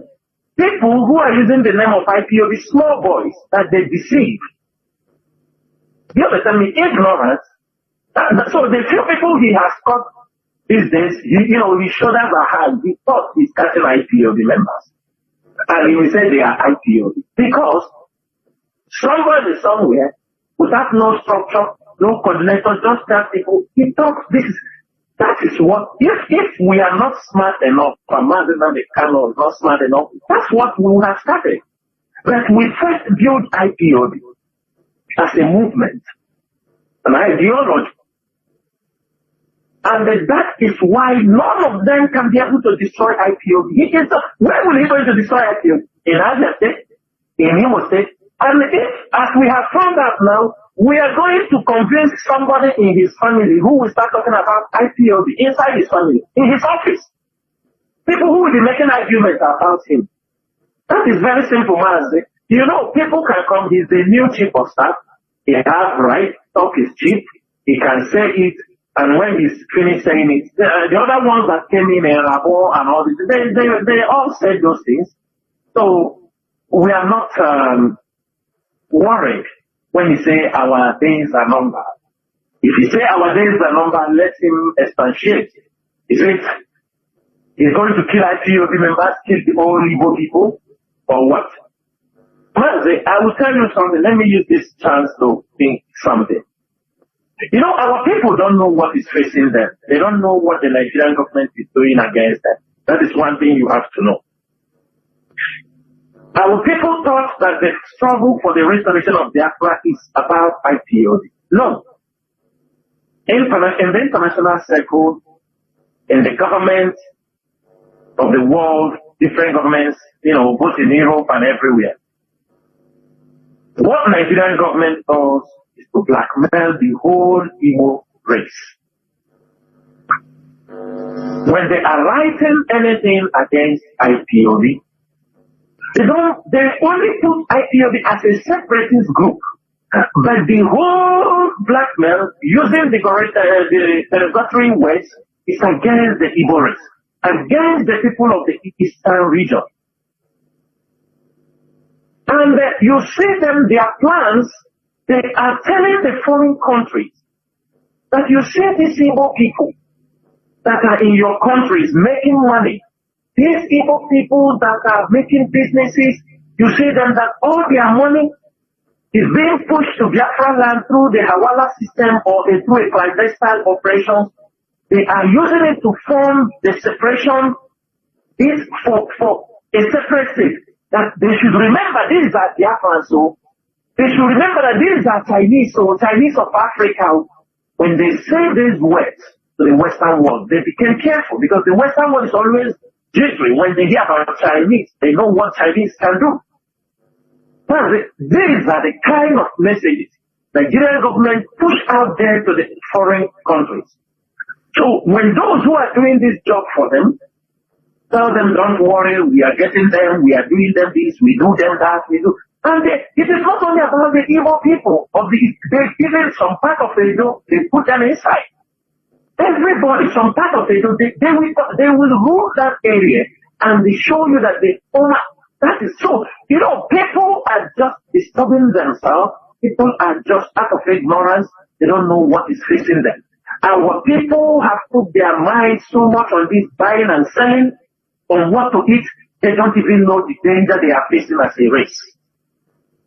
people who are using the name of IPOB, small boys, that they deceive. You understand me? Ignorance. So the few people he has caught these days, his shoulders are high. He thought he's catching IPOB members. And he will say they are IPOB. Because somebody somewhere, without no structure, no coordinator, just that people, he thought that is what, if we are not smart enough, the Kano is not smart enough, that's what we would have started. But we first built IPOB as a movement, an ideology. And that is why none of them can be able to destroy IPOB. Where will he going to destroy IPOB? In Abia State, in Imo State, and if, as we have found out now, we are going to convince somebody in his family who will start talking about IPOB inside his family, in his office. People who will be making arguments about him. That is very simple, man. People can come, he's the new chief of staff. He has right, talk is cheap. He can say it, and when he's finished saying it, the other ones that came in, Rabo and all this, they all said those things. So, we are not worried when he say our days are numbered. If he say our days are numbered, let him expatiate. He says he's going to kill IPOB members, kill the old Igbo people, or what? I will tell you something. Let me use this chance to think something. Our people don't know what is facing them. They don't know what the Nigerian government is doing against them. That is one thing you have to know. Our people thought that the struggle for the restoration of Biafra is about IPOB. No. In the international circle, in the government of the world, different governments, both in Europe and everywhere, what Nigerian government does is to blackmail the whole Igbo race. When they are writing anything against IPOB, they only put IPOB as a separatist group. But the whole blackmail, using the derogatory words, is against the Igbo race, against the people of the Eastern region. And you see them, their plans, they are telling the foreign countries that you see these Igbo people that are in your countries making money. These Igbo people that are making businesses, you see them that all their money is being pushed to Biafra land through the Hawala system or through a clandestine operation. They are using it to form the separation is for a separate state. That they should remember these are Biafran, so they should remember that these are Chinese, so Chinese of Africa. When they say these words to the Western world, they became careful because the Western world is always jittery. When they hear about Chinese, they know what Chinese can do. These are the kind of messages Nigerian government push out there to the foreign countries. So when those who are doing this job for them, tell them, don't worry, we are getting them, we are doing them this, we do them that, we do. And it is not only about the Igbo people, even some part of Edo, they put them inside. Everybody, some part of Edo, they will rule that area and they show you that they own. That is so. You know, people are just disturbing themselves. People are just out of ignorance. They don't know what is facing them. Our people have put their minds so much on this buying and selling, on what to eat, they don't even know the danger they are facing as a race.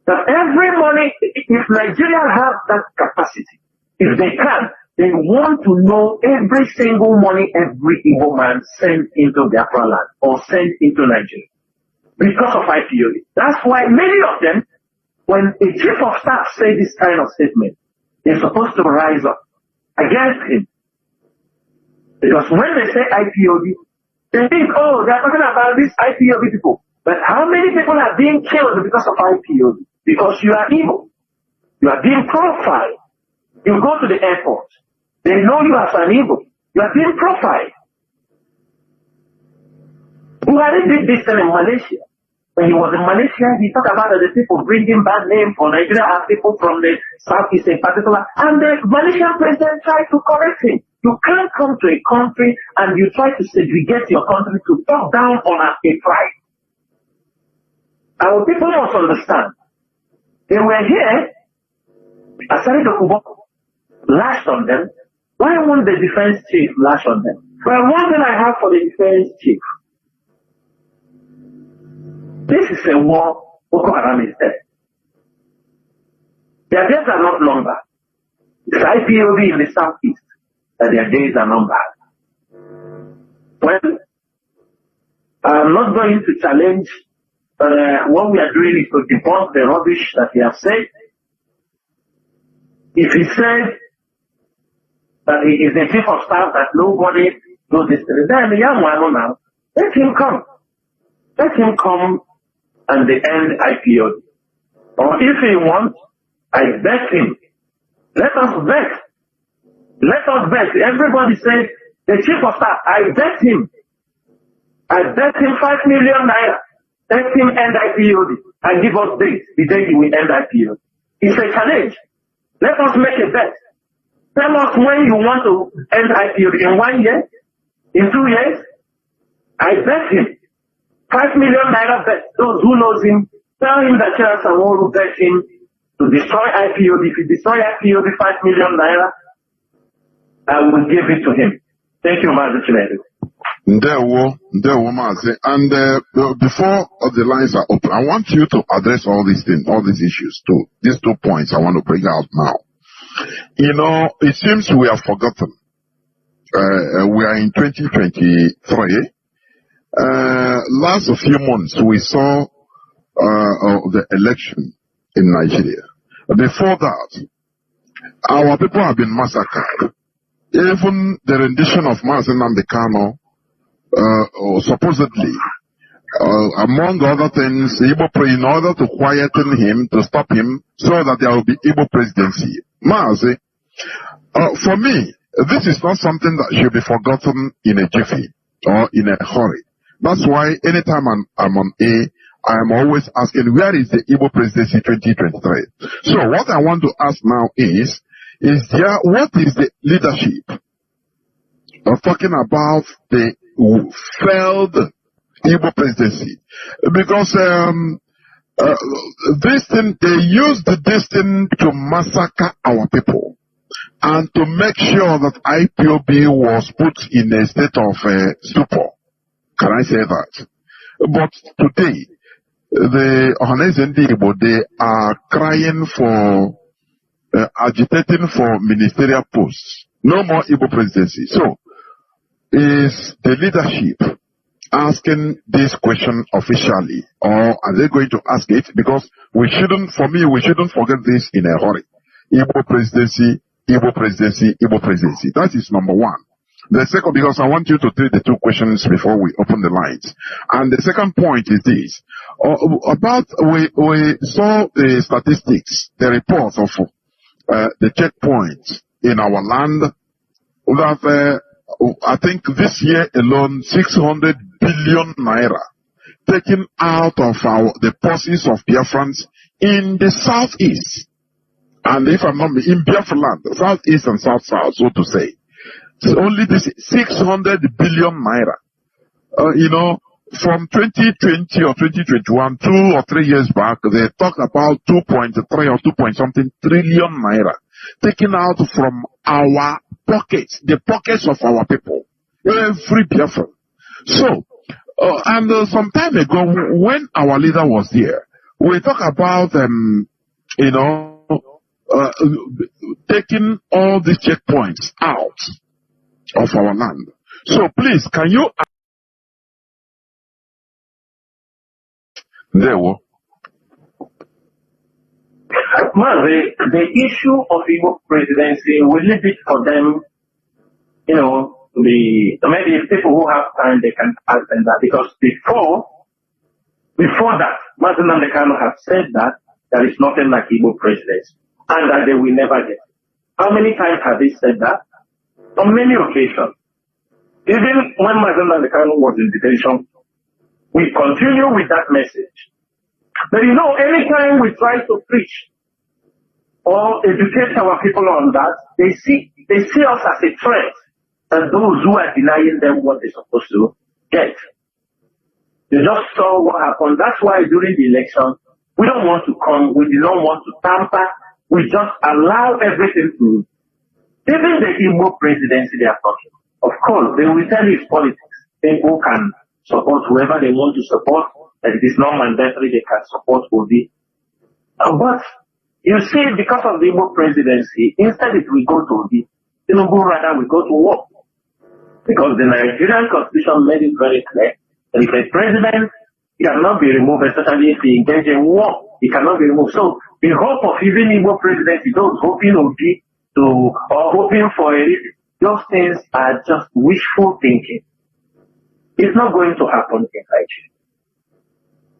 That every morning, if Nigeria has that capacity, if they can, they want to know every single money every Igbo man sent into Biafra land or sent into Nigeria because of IPOB. That's why many of them, when a chief of staff say this kind of statement, they're supposed to rise up against him. Because when they say IPOB, they think, oh, they're talking about these IPOB people. But how many people are being killed because of IPOB? Because you are evil. You are being profiled. You go to the airport. They know you as an evil. You are being profiled. Buhari did this in Malaysia. When he was in Malaysia, he talked about the people bringing bad name for Nigeria as people from the Southeast in particular. And the Malaysian president tried to correct him. You can't come to a country and you try to segregate your country to talk down on a pride. Our people must understand. They were here, Asari Dokubo lashed on them. Why won't the defense chief lash on them? Well, one thing I have for the defense chief. This is a war Boko Haram is dead. Their days are not numbered. It's IPOB in the southeast that their days are numbered. Well, I'm not going to challenge, but what we are doing is to debunk the rubbish that he has said. If he said that he is the chief of staff that nobody knows this, then the young one now, let him come. Let him come and they end IPOB. Or if he wants, I bet him. Let us bet. Let us bet. Everybody says, the chief of staff, I bet him. I bet him 5 million naira. Let him end IPOB and give us dates the day he will end IPOB. It's a challenge. Let us make a bet. Tell us when you want to end IPOB. In 1 year? In 2 years? I bet him. 5 million naira bet. Those who knows him, tell him that Charles Sanwo-Olu bet him to destroy IPOB. If he destroy IPOB 5 million naira, I will give it to him. Thank you, Mr. Chinedu. Ndewo Mazi. And before the lines are open, I want you to address all these things, all these issues too. These 2 points I want to bring out now. You know, it seems we have forgotten. We are in 2023. Last few months we saw the election in Nigeria. Before that, our people have been massacred. Even the rendition of Mazi Nnamdi Kanu, supposedly, among other things, in order to quieten him, to stop him, so that there will be Igbo presidency. Mazi, for me, this is not something that should be forgotten in a jiffy or in a hurry. That's why anytime I'm on A, I am always asking, where is the Igbo presidency 2023? So what I want to ask now is what is the leadership of talking about the failed Igbo presidency? Because they used this thing to massacre our people and to make sure that IPOB was put in a state of stupor. Can I say that? But today, the Ohanese Igbo, they are crying for, agitating for ministerial posts. No more Igbo presidency. So, is the leadership asking this question officially, or are they going to ask it? Because we shouldn't forget this in a hurry. Igbo presidency, Igbo presidency, Igbo presidency. That is number one. The second, because I want you to take the 2 questions before we open the lines. And the second point is this. We saw the statistics, the reports of the checkpoints in our land. That I think this year alone, 600 billion naira taken out of the purses of Biafrans in the southeast. And if I'm not in Biafra land, southeast and south-south, so to say. So only this 600 billion naira. From 2020 or 2021, 2 or 3 years back, they talked about 2.3 or 2-point-something trillion naira taken out from our pockets, the pockets of our people, every Biafran. So, and some time ago, when our leader was there, we talked about, taking all these checkpoints out of our land. So please, can you... There we Well, the issue of Igbo presidency, we leave it for them, maybe if people who have time, they can ask them that. Because before that, Martin Namdekano has said that there is nothing like Igbo presidency and that they will never get. How many times have they said that? On many occasions. Even when Martin Namdekano was in detention, we continue with that message. But anytime we try to preach or educate our people on that, they see us as a threat, and those who are denying them what they're supposed to get. They just saw what happened. That's why during the election, we don't want to come, we do not want to tamper, we just allow everything to, even the Igbo presidency they are talking. Of course, they will tell you it's politics. People can support whoever they want to support, and it is not mandatory they can support Obi. But you see, because of the Igbo presidency, instead it will go to Obi, Tinubu rather will go to war. Because the Nigerian constitution made it very clear that if a president cannot be removed, especially if he engages in war, he cannot be removed. So the hope of even Igbo presidency, those hoping Obi or hoping for those things are just wishful thinking. It's not going to happen in Nigeria.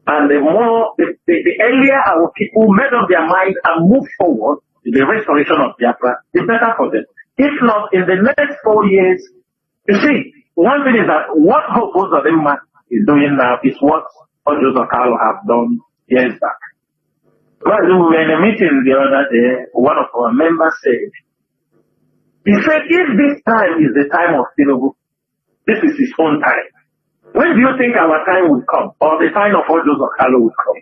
And the earlier our people made up their mind and move forward to the restoration of Biafra, the better for them. If not, in the next 4 years, you see, one thing is that what both of them is doing now is what Joseph Carlo have done years back. Well, we were in a meeting the other day, one of our members said, he said, if this time is the time of Tinubu, this is his own time. When do you think our time will come, or the time of Joseph Carlo will come?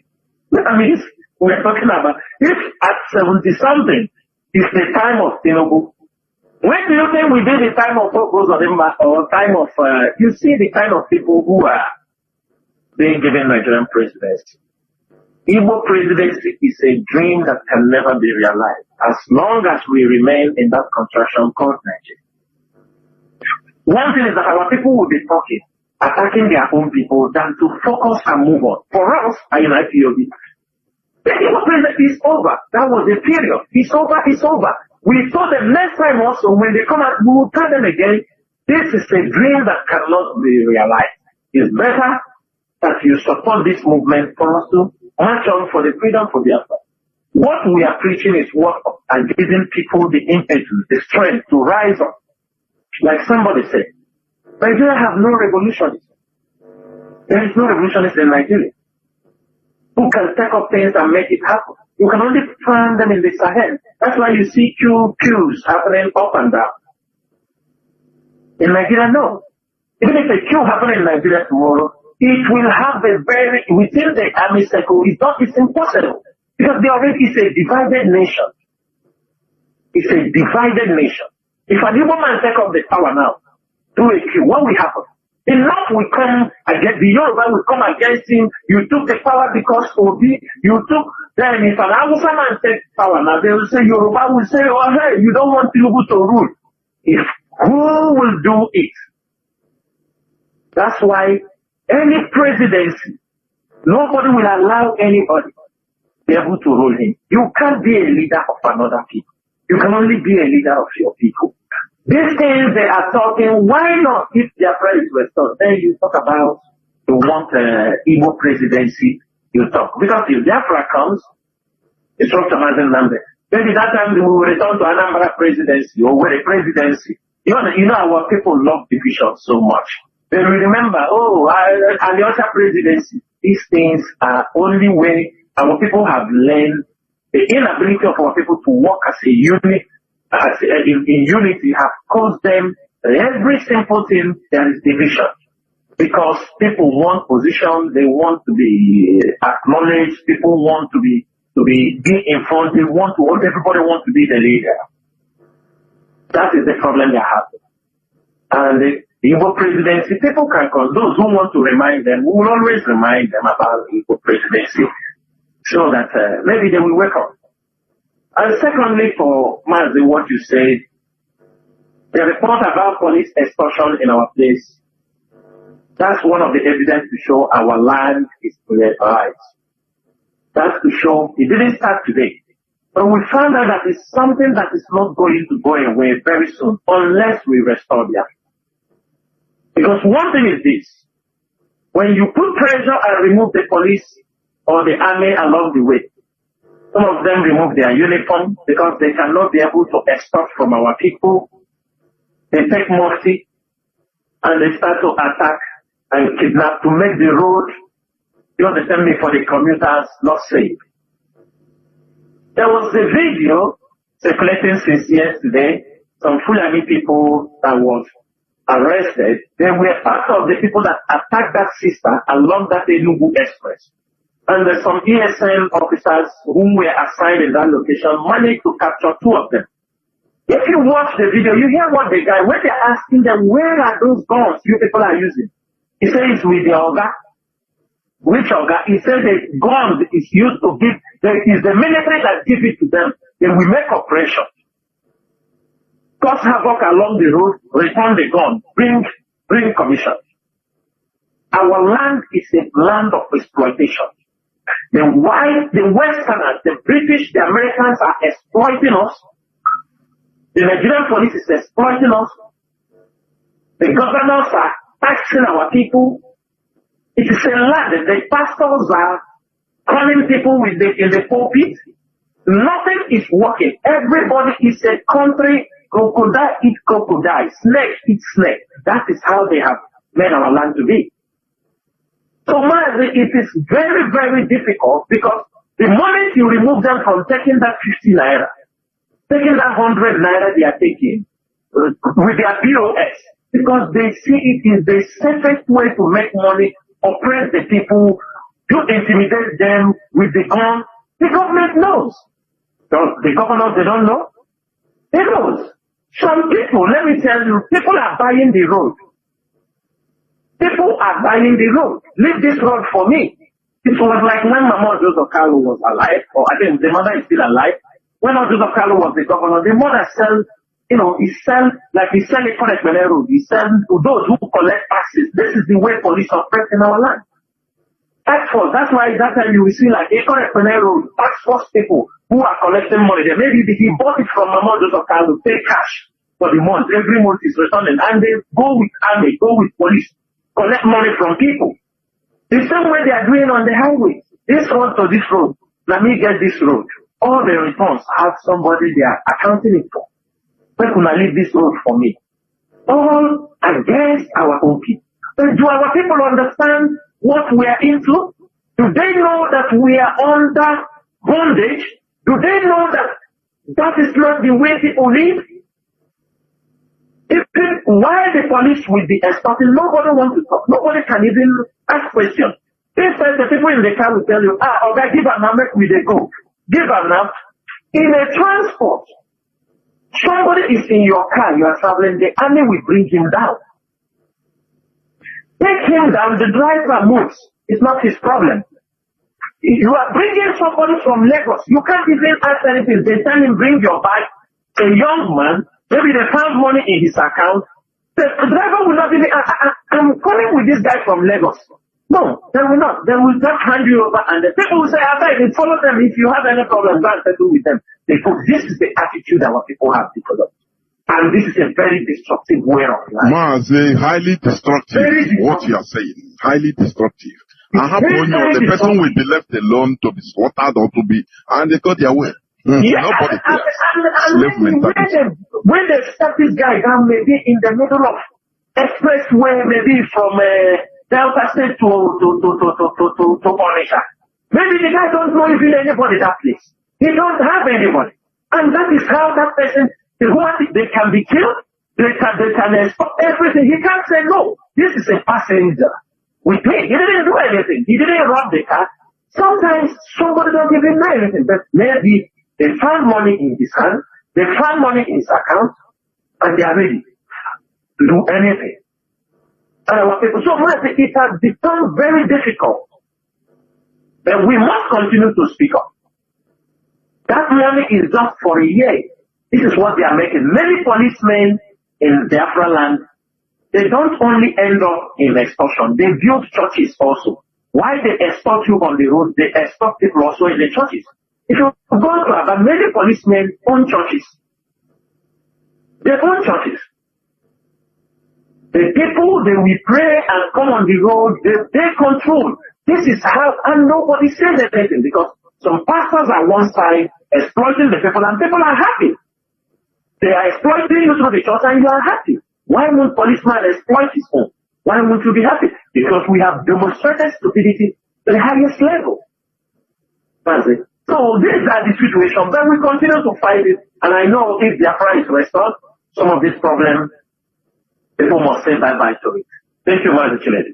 That means we're talking about, if at 70-something is the time of Tinubu, when do you think will be the time of Ozodimma, or time of, you see the kind of people who are being given Nigerian presidency? Igbo presidency is a dream that can never be realized as long as we remain in that contraction called Nigeria. One thing is that our people will be talking, attacking their own people, than to focus and move on. For us, in IPOB, the Igbo presidency is over. That was the period. It's over, it's over. We thought the next time also, when they come out, we will tell them again, this is a dream that cannot be realized. It's better that you support this movement for us to march on for the freedom for Biafra. What we are preaching is what and giving people the impetus, the strength to rise up. Like somebody said, Nigeria have no revolutionists. There is no revolutionist in Nigeria who can take up things and make it happen. You can only find them in the Sahel. That's why you see queues happening up and down. In Nigeria, no. Even if a queue happens in Nigeria tomorrow, it will have a within the army circle, it's impossible. Because they already is a divided nation. It's a divided nation. If an Igbo man take up the power now, do a queue, what will happen? Enough will come against the Yoruba will come against him. You took the power because Obi, then if an Hausa man takes power now, they will say Yoruba will say, oh hey, you don't want Tinubu to rule. Who will do it? That's why any presidency, nobody will allow anybody to be able to rule him. You can't be a leader of another people. You can only be a leader of your people. These things they are talking, why not if Biafra is restored? Then you talk about you want Igbo presidency, you talk. Because if Biafra comes, it's Dr. Mazen Lambe. Maybe that time we will return to Anambra presidency or with a presidency. You know our people love division so much. They will remember, and the other presidency. These things are only when our people have learned the inability of our people to work as a unit, in unity, have caused them every simple thing there is division. Because people want position, they want to be acknowledged, people want to be in front, everybody wants to be the leader. That is the problem they have. And the Igbo presidency, people can cause those who want to remind them, we will always remind them about the Igbo presidency, so that maybe they will wake up. And secondly, for Mazi, what you said, the report about police extortion in our place, that's one of the evidence to show our land is militarized. That's to show it didn't start today. But we found out that it's something that is not going to go away very soon unless we restore Biafra. Because one thing is this, when you put pressure and remove the police or the army along the way, some of them remove their uniform because they cannot be able to extort from our people. They take mercy and they start to attack and kidnap to make the road, you understand me, for the commuters not safe. There was a video circulating since yesterday, some Fulani people that was arrested. They were part of the people that attacked that sister along that Enugu Express. And there's some ESN officers who were assigned in that location managed to capture 2 of them. If you watch the video, you hear what the guy, when they're asking them, where are those guns you people are using? He says with the Oga. Which Oga? He said the gun is used to give, is the military that give it to them. Then we make operation. Cause havoc along the road, return the gun, bring commission. Our land is a land of exploitation. Then why the Westerners, the British, the Americans are exploiting us? The Nigerian police is exploiting us. The governors are taxing our people. It is a land. The pastors are calling people in the pulpit. Nothing is working. Everybody is a country. Crocodile eat crocodile. Snake eat snake. That is how they have made our land to be. So, it is very, very difficult because the moment you remove them from taking that 50 naira, taking that 100 naira they are taking with their POS, because they see it is the safest way to make money, oppress the people, to intimidate them with the gun. The government knows. The governors, they don't know. They know. Some people, let me tell you, people are buying the road. People are buying the road. Leave this road for me. It was like when Mama Joseph Carlo was alive, or I think the mother is still alive. When Joseph Carlo was the governor, the mother sell, he sell a correct road. He sell to those who collect taxes. This is the way police operate in our land. Tax force. That's why that time you will see like a correct road, tax force people who are collecting money. They maybe he bought it from Mama Joseph Carlo, pay cash for the month. Every month is returning, and they go with army, go with police, collect money from people. The same way they are doing on the highway. This road to this road. Let me get this road. All the returns have somebody they are accounting it for. Where can I leave this road for me? All against our own people. Do our people understand what we are into? Do they know that we are under bondage? Do they know that that is not the way people live? Why the police will be extorting, nobody wants to talk. Nobody can even ask questions. Instead, the people in the car will tell you, okay, give an amount, we they go. Give an amount. In a transport, somebody is in your car, you are traveling, the army will bring him down. Take him down, the driver moves. It's not his problem. You are bringing somebody from Lagos. You can't even ask anything. They tell him, bring your bag. A young man, maybe they found money in his account. The driver will not even, I'm coming with this guy from Lagos. No, they will not. They will just hand you over and the people will say, they follow them. If you have any problem, go and settle with them. This is the attitude our people have developed. And this is a very destructive way of life. Highly destructive. What you are saying. Highly destructive. The person will be left alone to be slaughtered or to be, and they got their way. Nobody cares. Slave mentality. When they start this guy down, maybe in the middle of expressway, maybe from Delta State to Onisha. Maybe the guy don't know even anybody that place. He don't have anybody. And that is how that person, they can be killed, they can stop everything. He can't say no. This is a passenger. We pay. He didn't do anything. He didn't rob the car. Sometimes somebody don't even know anything, but maybe they found money in his hand, they found money in his account, and they are ready to do anything. And our people, so it has become very difficult. But we must continue to speak up. That money is just for a year. This is what they are making. Many policemen in Biafra land, they don't only end up in extortion, they build churches also. Why they extort you on the road, they extort people also in the churches. If you go to about many policemen own churches. They own churches. The people, they will pray and come on the road, they control. This is how, and nobody says anything because some pastors are one side exploiting the people and people are happy. They are exploiting you through the church and you are happy. Why won't policeman exploit his own? Why won't you be happy? Because we have demonstrated stupidity to the highest level. That's it. So these are the situations, but we continue to fight it. And I know if Biafra is restored, some of these problems, people must say bye-bye to it. Thank you very much, lady.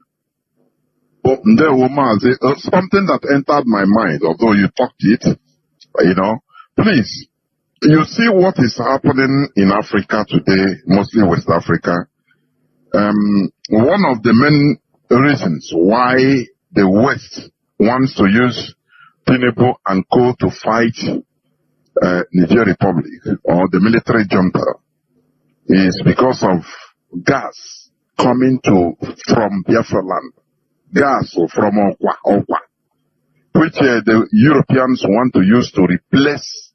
Something that entered my mind, although you talked it, please, you see what is happening in Africa today, mostly West Africa. One of the main reasons why the West wants to use Tinubu and Co. to fight Niger Republic or the military junta is because of gas coming from Biafra land. Gas from Okwa, which the Europeans want to use to replace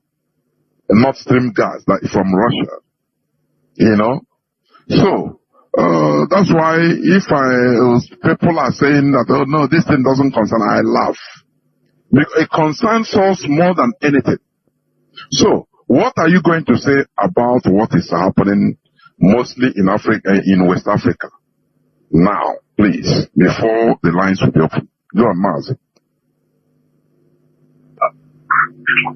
Nord Stream gas from Russia. So that's why if people are saying that, oh no, this thing doesn't concern, I laugh. It concerns us more than anything. So what are you going to say about what is happening mostly in Africa, in West Africa now, please, before the lines will be open? Go on, Mazi.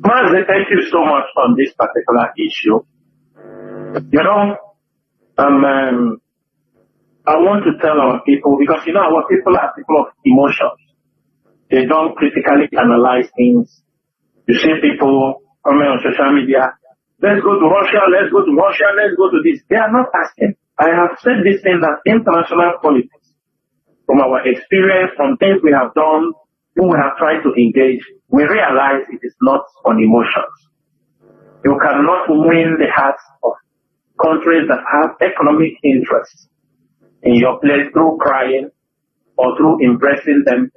Mazi, thank you so much on this particular issue. I want to tell our people, because our people are people of emotions. They don't critically analyze things. You see people coming on social media, let's go to Russia, let's go to Russia, let's go to this. They are not asking. I have said this thing that international politics, from our experience, from things we have done, who we have tried to engage, we realize it is not on emotions. You cannot win the hearts of countries that have economic interests in your place through crying or through impressing them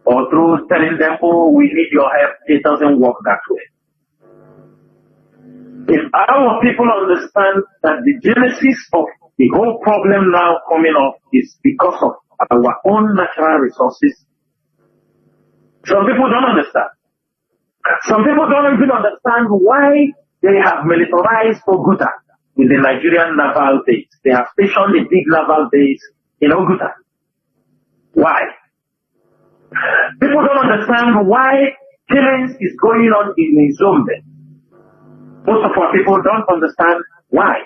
or through telling them, oh, we need your help. It doesn't work that way. If our people understand that the genesis of the whole problem now coming up is because of our own natural resources, some people don't understand. Some people don't even understand why they have militarized Oguta with the Nigerian naval base. They have stationed a big naval base in Oguta. Why? People don't understand why killings is going on in Zombe. Most of our people don't understand why.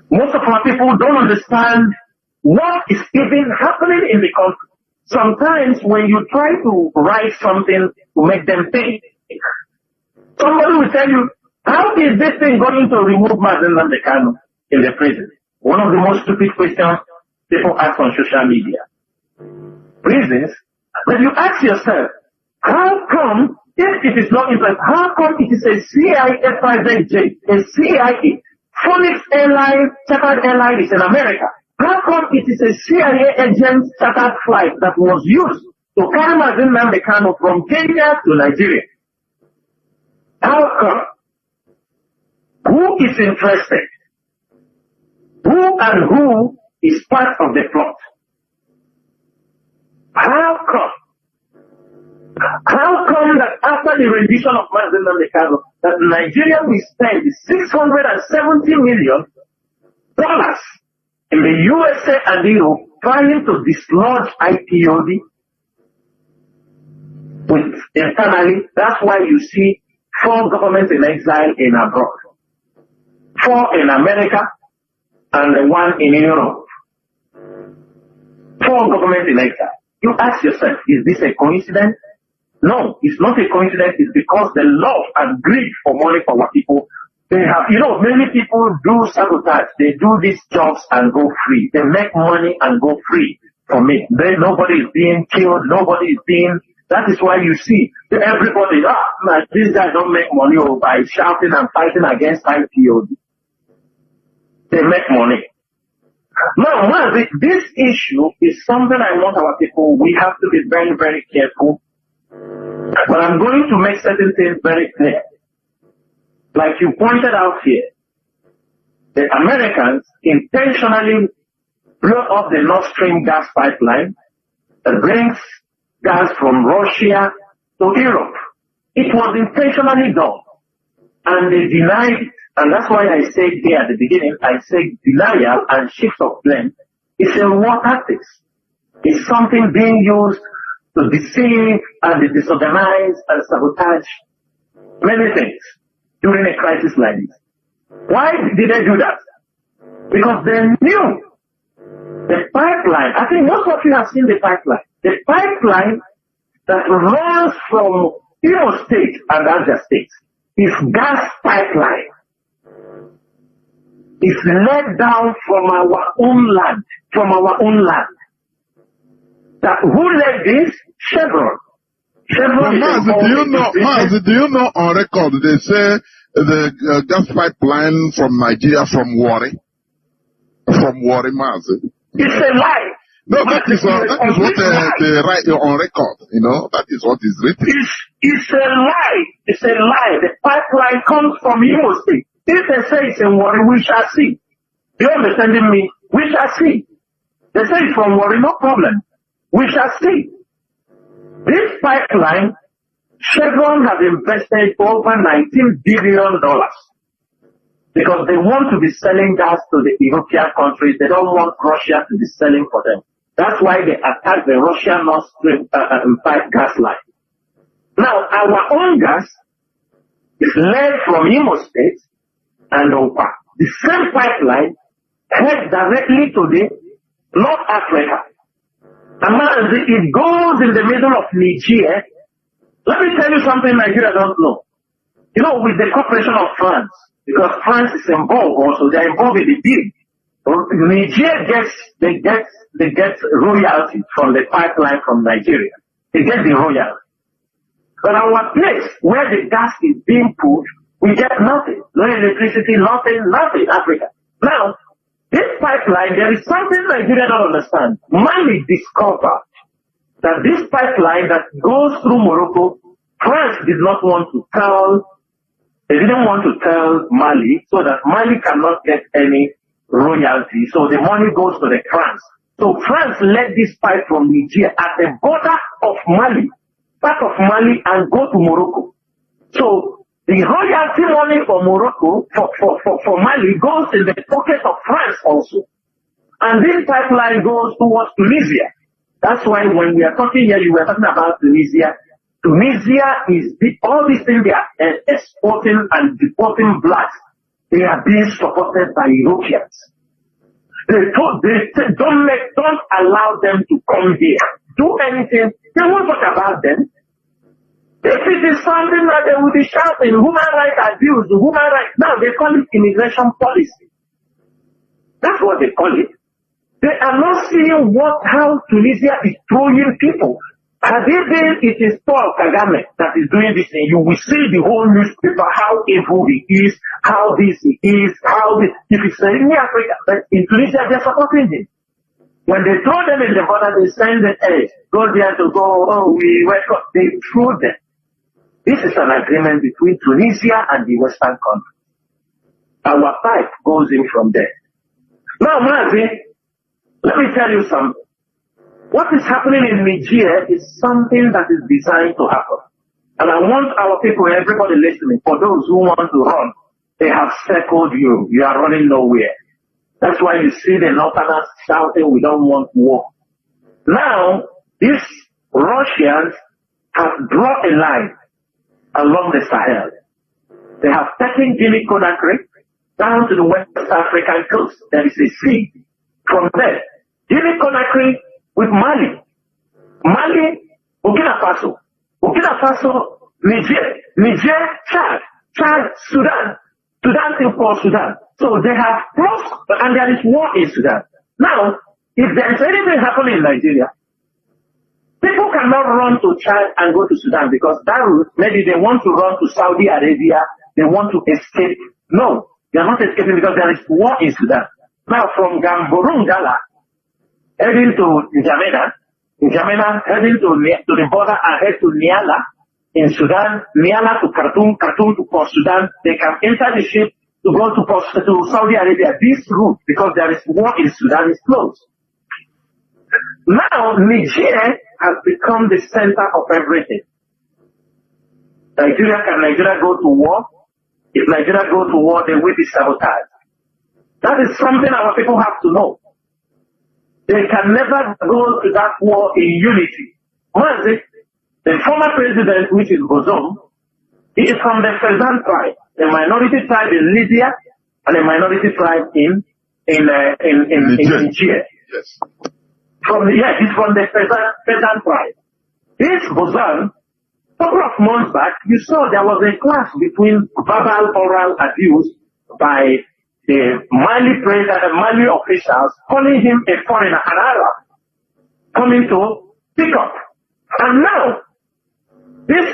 Most of our people don't understand what is even happening in the country. Sometimes when you try to write something to make them think, somebody will tell you, how is this thing going to remove Mazen Nandekano in the prison? One of the most stupid questions people ask on social media. Prisons, but you ask yourself, how come, if it is not interesting, how come it is a CIA-FIJ, a CIA, Phoenix Airline, chartered airline is in America? How come it is a CIA agent chartered flight that was used to carry Mazen Nandekano from Kenya to Nigeria? How come? Who is interested? Who and who is part of the plot? How come? How come that after the rendition of Mazen Namdekano, that Nigeria will spend $670 million in the USA and Europe trying to dislodge IPOB with internally? That's why you see 4 governments in exile in abroad, 4 in America, and 1 in Europe. 4 governments in exile. You ask yourself, is this a coincidence? No, it's not a coincidence. It's because the love and greed for money for our people. They have, many people do sabotage. They do these jobs and go free. They make money and go free from it. Nobody is being killed. Nobody is being. That is why you see everybody. These guys don't make money by shouting and fighting against IPOD. They make money. Now, this issue is something I want our people. We have to be very, very careful. But I'm going to make certain things very clear. Like you pointed out here, the Americans intentionally blew up the Nord Stream gas pipeline that brings gas from Russia to Europe. It was intentionally done. And they denied it. And that's why I said here at the beginning, I said denial and shift of blame is a war tactics. It's something being used to deceive and disorganize and sabotage many things during a crisis like this. Why did they do that? Because they knew the pipeline. I think most of you have seen the pipeline. The pipeline that runs from Imo State and Niger State is gas pipeline. It's led down from our own land, That who led this? Chevron. Mazi, do you know on record they say the gas pipeline from Nigeria from Warri, Mazi? It's a lie. No, that is what they write on record. That is what is written. It's a lie. It's a lie. The pipeline comes from Imo State. If they say it's in Warri, we shall see. You understanding me? We shall see. They say it's from Warri, no problem. We shall see. This pipeline, Chevron has invested over $19 billion because they want to be selling gas to the European countries. They don't want Russia to be selling for them. That's why they attacked the Russian Nord Stream gas line. Now, our own gas is led from Imo State and Opa. The same pipeline heads directly to the North Africa. And it goes in the middle of Niger. Let me tell you something Nigeria don't know. With the cooperation of France, because France is involved also, they're involved in the deal. Niger gets royalty from the pipeline from Nigeria. They get the royalty. But our place where the gas is being put, we get nothing. No electricity, nothing, Africa. Now, this pipeline, there is something Nigeria don't understand. Mali discovered that this pipeline that goes through Morocco, France did not want to tell, they didn't want to tell Mali so that Mali cannot get any royalty. So the money goes to the France. So France led this pipe from Niger at the border of Mali, part of Mali, and go to Morocco. So the royalty money for Morocco, for Mali, goes in the pocket of France also. And this pipeline goes towards Tunisia. That's why when we are talking here, you were talking about Tunisia. Tunisia is all these things they are exporting and deporting blacks. They are being supported by Europeans. Don't allow them to come here. Do anything. They won't talk about them. If it is something that they will be shouting, human rights abuse, human rights. Now they call it immigration policy. That's what they call it. They are not seeing how Tunisia is throwing people. It is Paul Kagame that is doing this thing. You will see the whole newspaper, how evil he is, how this he is, how this. If it's in Africa, but in Tunisia, they're supporting him. When they throw them in the border, they send the aid. Go there to go, we welcome. They throw them. This is an agreement between Tunisia and the Western countries. Our pipe goes in from there. Now, Mazi, let me tell you something. What is happening in Niger is something that is designed to happen. And I want our people, everybody listening, for those who want to run, they have circled you. You are running nowhere. That's why you see the Northerners shouting, we don't want war. Now, these Russians have drawn a line along the Sahel. They have taken Guinea-Conakry down to the West African coast. There is a sea from there. Guinea-Conakry with Mali. Mali, Burkina Faso. Burkina Faso, Niger, Chad, Sudan till Port Sudan. So they have crossed, and there is war in Sudan. Now, if there is anything happening in Nigeria, people cannot run to Chad and go to Sudan because that route, maybe they want to run to Saudi Arabia, they want to escape. No, they are not escaping because there is war in Sudan. Now, from Gamborungala, heading to N'Djamena heading to the border and head to Niala in Sudan, Niala to Khartoum to Port Sudan. They can enter the ship to go to Saudi Arabia. This route, because there is war in Sudan, is closed. Now, Niger has become the center of everything. Can Nigeria go to war? If Nigeria go to war, they will be sabotaged. That is something our people have to know. They can never go to that war in unity. Mazi, the former president, which is Bozum, he is from the Fezzan tribe, a minority tribe in Libya and a minority tribe in Niger. Yes. He's from the Fezzan tribe. This Bozum, a couple of months back, you saw there was a clash between verbal oral abuse by the Mali president and Mali officials calling him a foreigner, an Arab, coming to pick up. And now, this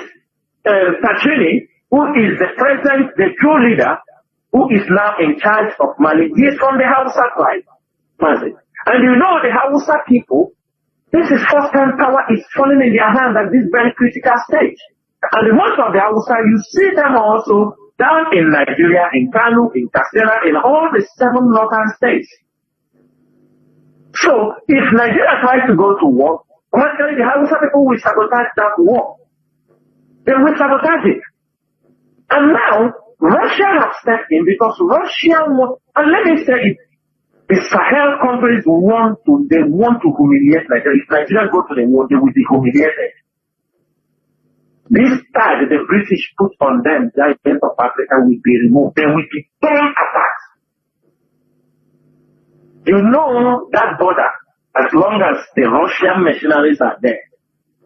Tachini, who is the president, the true leader, who is now in charge of Mali, he is from the Hausa tribe. And you know the Hausa people, this is first-time power is falling in their hands at this very critical stage. And most of the Hausa, you see them also down in Nigeria, in Kano, in Katsina, in all the 7 northern states. So, if Nigeria tries to go to war, automatically the Hausa people will sabotage that war. They will sabotage it. And now, Russia has stepped in because Russia wants, and let me say it, the Sahel countries want to humiliate Nigeria. If Nigeria go to the war, they will be humiliated. This tag the British put on them, the giant of Africa, will be removed. They will be torn apart. You know that border, as long as the Russian mercenaries are there,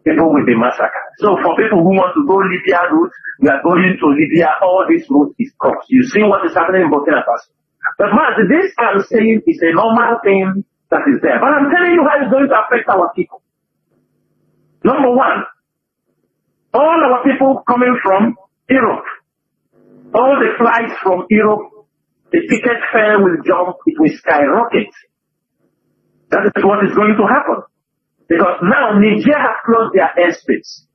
people will be massacred. So for people who want to go Libya route, we are going to Libya, all this route is crossed. You see what is happening in Burkina Faso. But man, this I'm saying is a normal thing that is there. But I'm telling you how it's going to affect our people. Number one, all our people coming from Europe, all the flights from Europe, the ticket fare will jump, it will skyrocket. That is what is going to happen. Because now Niger has closed their airspace.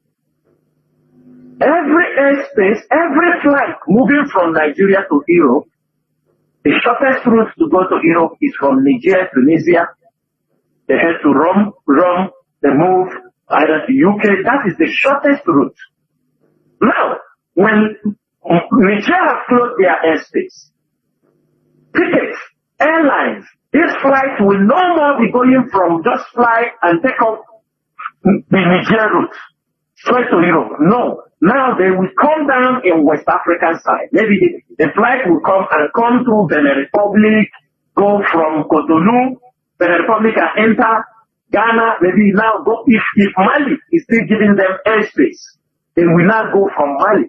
Every airspace, every flight moving from Nigeria to Europe, the shortest route to go to Europe is from Niger, Tunisia. They head to Rome, they move either to UK. That is the shortest route. Now, when Niger has closed their airspace, tickets, airlines, these flights will no more be going from just fly and take off the Niger route straight to Europe. No. Now they will come down in West African side. Maybe the flight will come through Benin Republic, go from Cotonou, Benin Republic and enter Ghana, maybe now go, if Mali is still giving them airspace, they will now go from Mali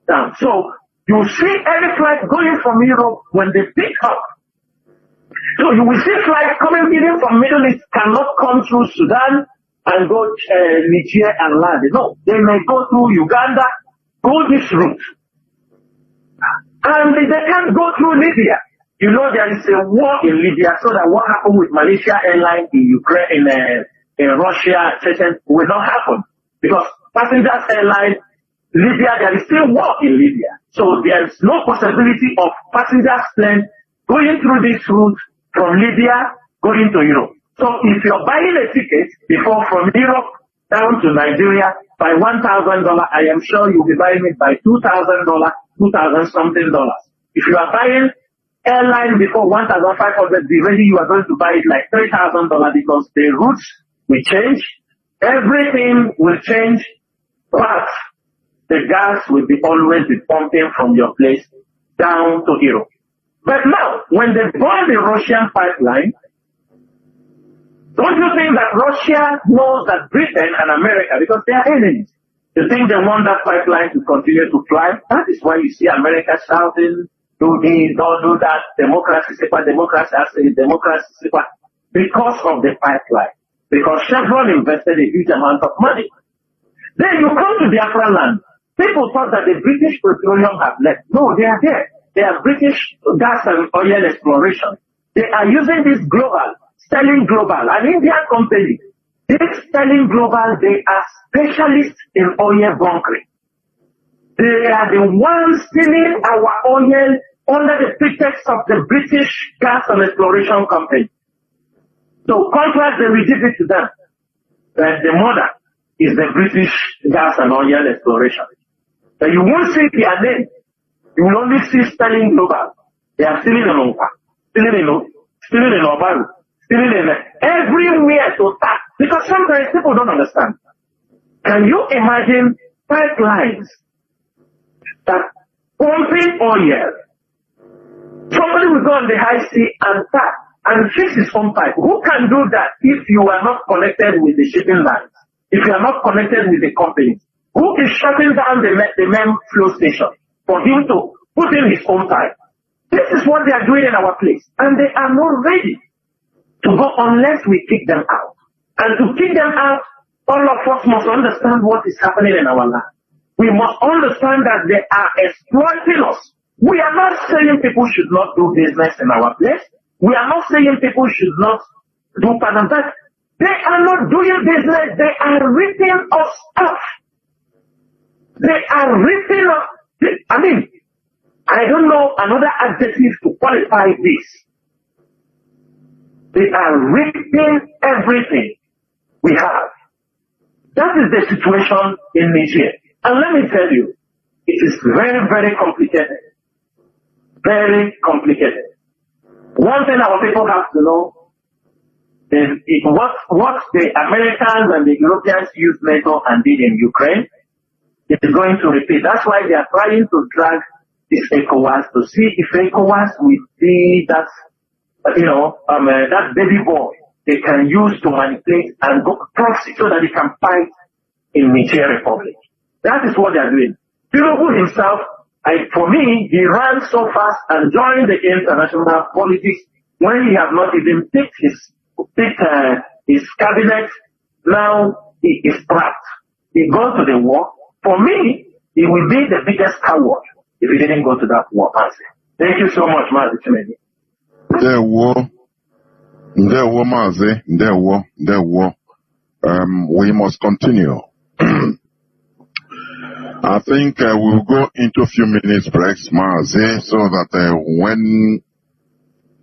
down. So you see any flight going from Europe when they pick up. So you will see flights coming in from Middle East cannot come through Sudan and go Niger and land. No, they may go through Uganda, go this route. And they can't go through Libya. You know there is a war in Libya, so that what happened with Malaysia Airlines in Ukraine, in Russia, Chechen, will not happen. Because passengers airline, Libya, there is still war in Libya. So there is no possibility of passengers plane going through this route from Libya going to Europe. So if you're buying a ticket before from Europe down to Nigeria by $1,000, I am sure you'll be buying it by $2,000, $2,000 something dollars. If you are buying airline before 1,500, be ready, you are going to buy it like $3,000 because the routes will change, everything will change, but the gas will be always be pumping from your place down to Europe. But now, when they burn the Russian pipeline, don't you think that Russia knows that Britain and America, because they are enemies, you think they want that pipeline to continue to fly? That is why you see America shouting, do this, don't do that, democracy, democracy, democracy, because of the pipeline. Because Chevron invested a huge amount of money. Then you come to Biafra land. People thought that the British petroleum have left. No, they are there. They are British gas and oil exploration. They are using this global, Sterling Global, an Indian company. This Sterling Global, they are specialists in oil bunkering. They are the ones stealing our oil under the pretext of the British gas and exploration company. So contract, they will give it to them. But the mother is the British gas and oil exploration. So you won't see their name. You will only see Sterling Global. They are stealing in Onka, stealing in Obaru, stealing in everywhere to tap. Because sometimes people don't understand. Can you imagine pipelines that pumping oil? Somebody will go on the high sea and tap and fix his own pipe. Who can do that if you are not connected with the shipping lines? If you are not connected with the companies? Who is shutting down the main flow station for him to put in his own pipe? This is what they are doing in our place. And they are not ready to go unless we kick them out. And to kick them out, all of us must understand what is happening in our land. We must understand that they are exploiting us. We are not saying people should not do business in our place. We are not saying people should not do that. They are not doing business. They are ripping us off. They are ripping us. I mean, I don't know another adjective to qualify this. They are ripping everything we have. That is the situation in Niger. And let me tell you, it is very, very complicated. Very complicated. One thing our people have to know is what the Americans and the Europeans used NATO and did in Ukraine, it is going to repeat. That's why they are trying to drag this ECOWAS to see if ECOWAS will be that, that baby boy they can use to manipulate and go proxy so that they can fight in Niger Republic. That is what they are doing. Tinubu himself, for me, he ran so fast and joined the international politics when he has not even picked his cabinet. Now he is trapped. He goes to the war. For me, he will be the biggest coward if he didn't go to that war. Thank you so much, Mazi Chimedi. We must continue. I think we'll go into a few minutes breaks, Mazi, so that when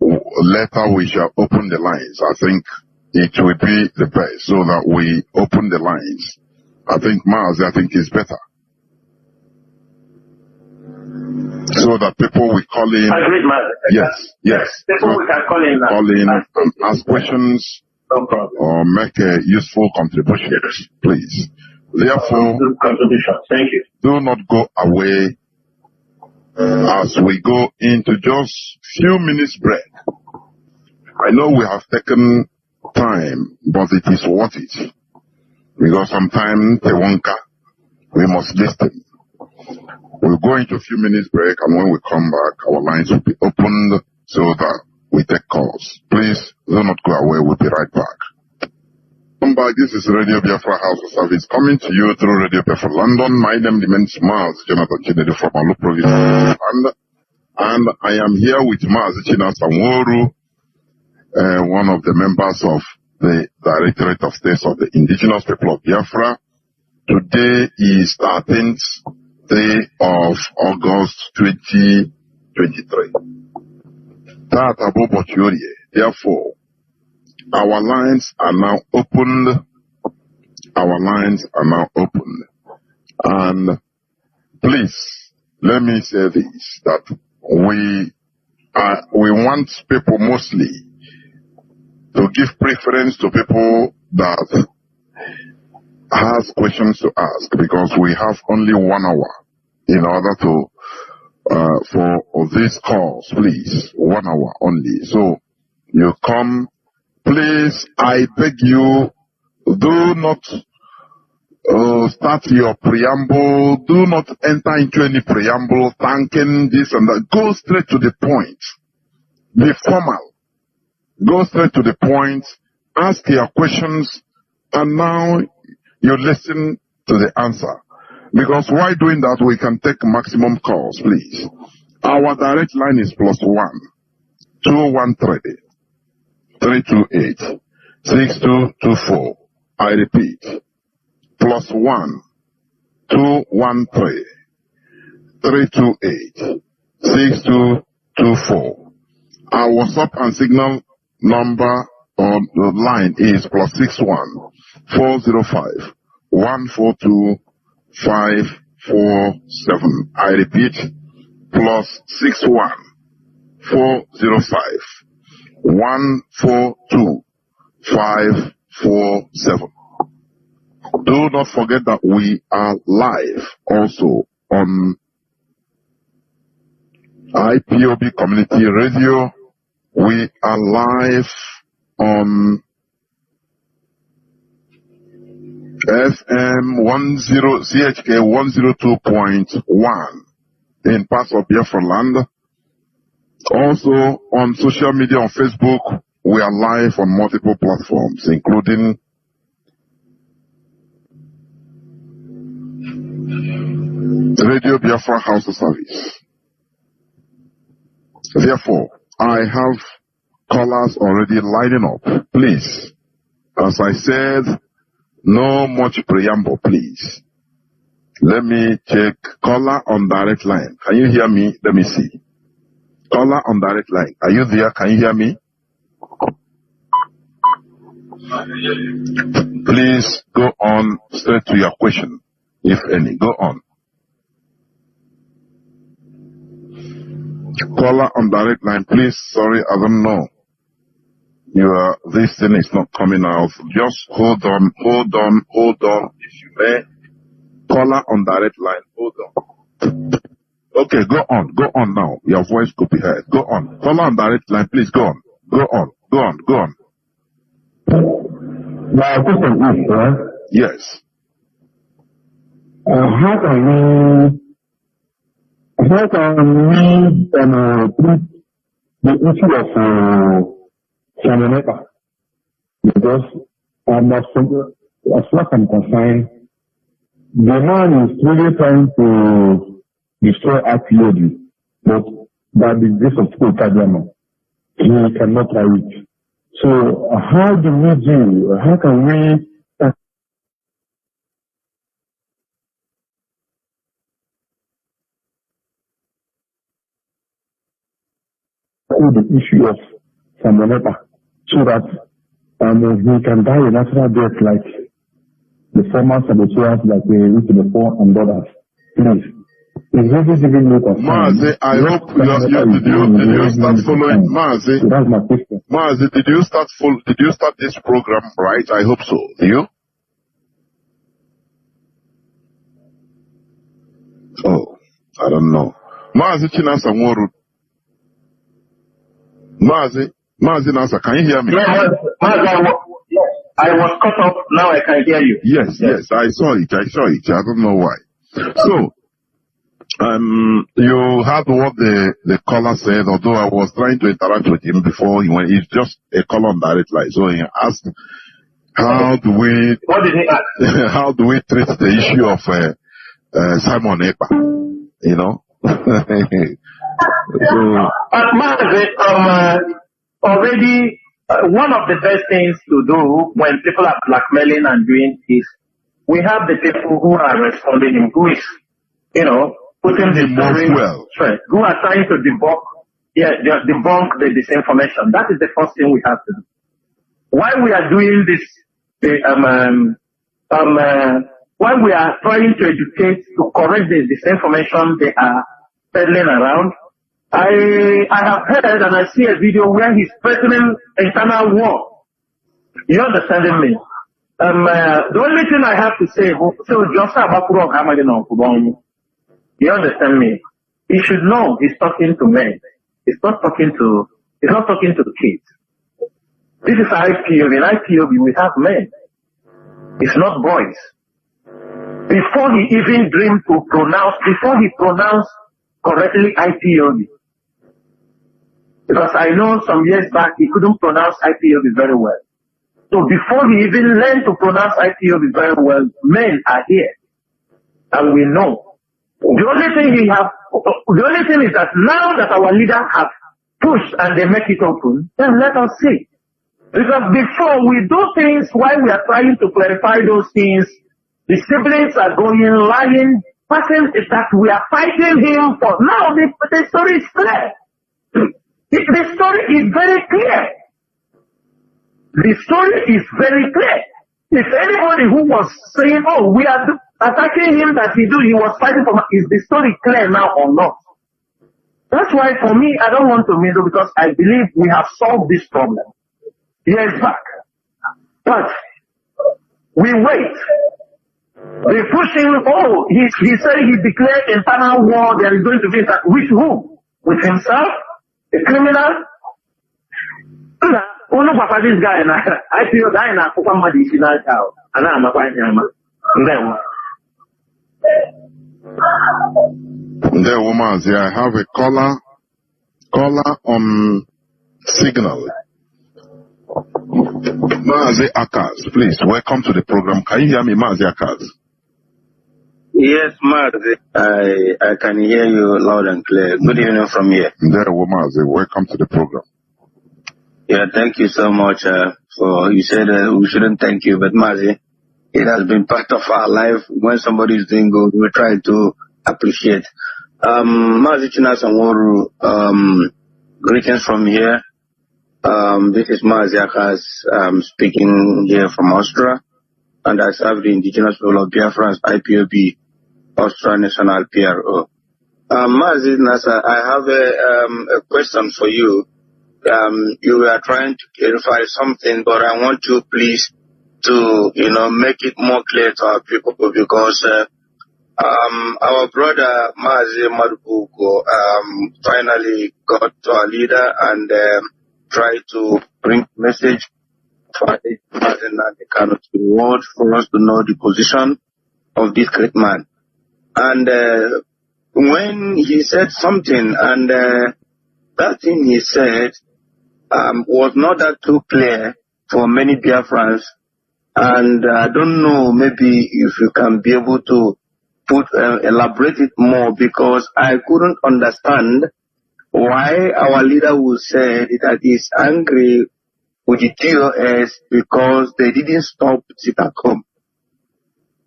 later we shall open the lines. I think it will be the best so that we open the lines. I think Mazi, is better. So that people will call in. I agree, Mazi. Yes. People we can call in now. Call in and ask questions. No problem. Or make useful contributions, please. Therefore, thank you. Do not go away as we go into just few minutes break. I know we have taken time, but it is worth it. Because sometimes, we must listen. We'll go into a few minutes break, and when we come back, our lines will be opened so that we take calls. Please do not go away. We'll be right back. Welcome back. This is Radio Biafra House of Service coming to you through Radio Biafra London. My name remains Maz Jonathan Chinedi from Alu Province. And I am here with Maz Chinasanworu, one of the members of the Directorate of States of the Indigenous People of Biafra. Today is 13th day of August 2023. Therefore, Our lines are now opened. Our lines are now opened. And please, let me say this, that we want people mostly to give preference to people that has questions to ask, because we have only 1 hour in order to for these calls, please. 1 hour only. So you come, please, I beg you, do not start your preamble. Do not enter into any preamble, thanking this and that. Go straight to the point. Be formal. Go straight to the point. Ask your questions, and now you listen to the answer. Because while doing that, we can take maximum calls, please. Our direct line is +1 213 328 6224. I repeat, +1 213 328 6224. Our WhatsApp and Signal number on the line is +61 405 142 547. I repeat, +61 405 142 547. Do not forget that we are live also on IPOB Community Radio. We are live on FM 10 CHK 102.1 in parts of Biafra land. Also on social media, on Facebook, we are live on multiple platforms, including Radio Biafra House of Service. Therefore, I have callers already lining up. Please, as I said, no much preamble, please. Let me check. Caller on direct line. Can you hear me? Let me see. Caller on direct line. Are you there? Can you hear me? Please go on straight to your question, if any. Go on. Caller on direct line, please. Sorry, I don't know. This thing is not coming out. Just hold on, if you may. Caller on direct line, hold on. Okay, go on now. Your voice could be heard. Go on. Caller on direct line, please go on. Go on. My question is, Yes. how can we treat the issue of Samoneta? Because as far as I'm concerned, the man is really trying to destroy IPOD, but by the grace of God, he cannot try it. So how can we the issue of Samoneta so that he can die a natural death like the former saboteurs like Ricky before and others? Please. It's really giving me concern. Mazi, I hope did you start following Mazi? So that's my question. Mazi, did you start this program right? I hope so. Do you? Oh, I don't know. Mazi Chinasa Nworu. Mazi Nasa, can you hear me? Yes, I was cut off. Now I can hear you. Yes, I saw it. I don't know why. So, you heard what the caller said, although I was trying to interact with him before he went. It's just a call on direct line. So he asked, how do we treat the issue of Simon Ekpa? You know? Already, one of the best things to do when people are blackmailing and doing is, we have the people who are responding, who is, putting the story straight, who are trying to debunk the disinformation. That is the first thing we have to do. why we are doing this, why we are trying to educate, to correct the disinformation they are peddling around. I have heard and I see a video where he's threatening internal war. You understanding me? The only thing I have to say, you understand me? He should know he's talking to men. He's not talking to kids. This is IPOB. In IPOB we have men. It's not boys. Before he even dreamed to pronounce, before he pronounced correctly IPOB. Because I know some years back he couldn't pronounce IPOB very well. So before he even learned to pronounce IPOB very well, men are here. And we know. The only thing is that now that our leaders have pushed and they make it open, then let us see. Because before we do things while we are trying to clarify those things, the siblings are going, lying, passing that we are fighting him for. Now the story is clear. The story is very clear. The story is very clear. If anybody who was saying, oh, we are attacking him that he was fighting for, is the story clear now or not? That's why for me, I don't want to meddle because I believe we have solved this problem years back. But we wait. They push him, oh, he said he declared internal war, there is going to be that. With who? With himself? A criminal? Ono papa this guy na I feel guy na kwa medicinal child. Ana amakwa nyama. Ndewo. Ndewo Mazi, I have a caller on signal. Mazi Akas, please, welcome to the program. Can you hear me, Mazi Akas? Yes, Mazi, I can hear you loud and clear. Good evening from here. Ndewo Mazi, welcome to the program. Yeah, thank you so much for, you said we shouldn't thank you, but Mazi, it has been part of our life. When somebody is doing good, we try to appreciate. Mazi Chinasanworu, greetings from here. This is Mazi Akas speaking here from Austria, and I serve the indigenous people of Biafra as IPOB, Austria National PRO. Mazi Nasa, I have a question for you. You were trying to clarify something, but I want you please to, make it more clear to our people because our brother Mazi Madubuko finally got to our leader and tried to bring message for the President and the Kano to the world for us to know the position of this great man. And when he said something, and that thing he said was not that too clear for many Biafrans, and I don't know, maybe if you can be able to elaborate it more, because I couldn't understand why our leader would say that he's angry with the TOS because they didn't stop sit at home.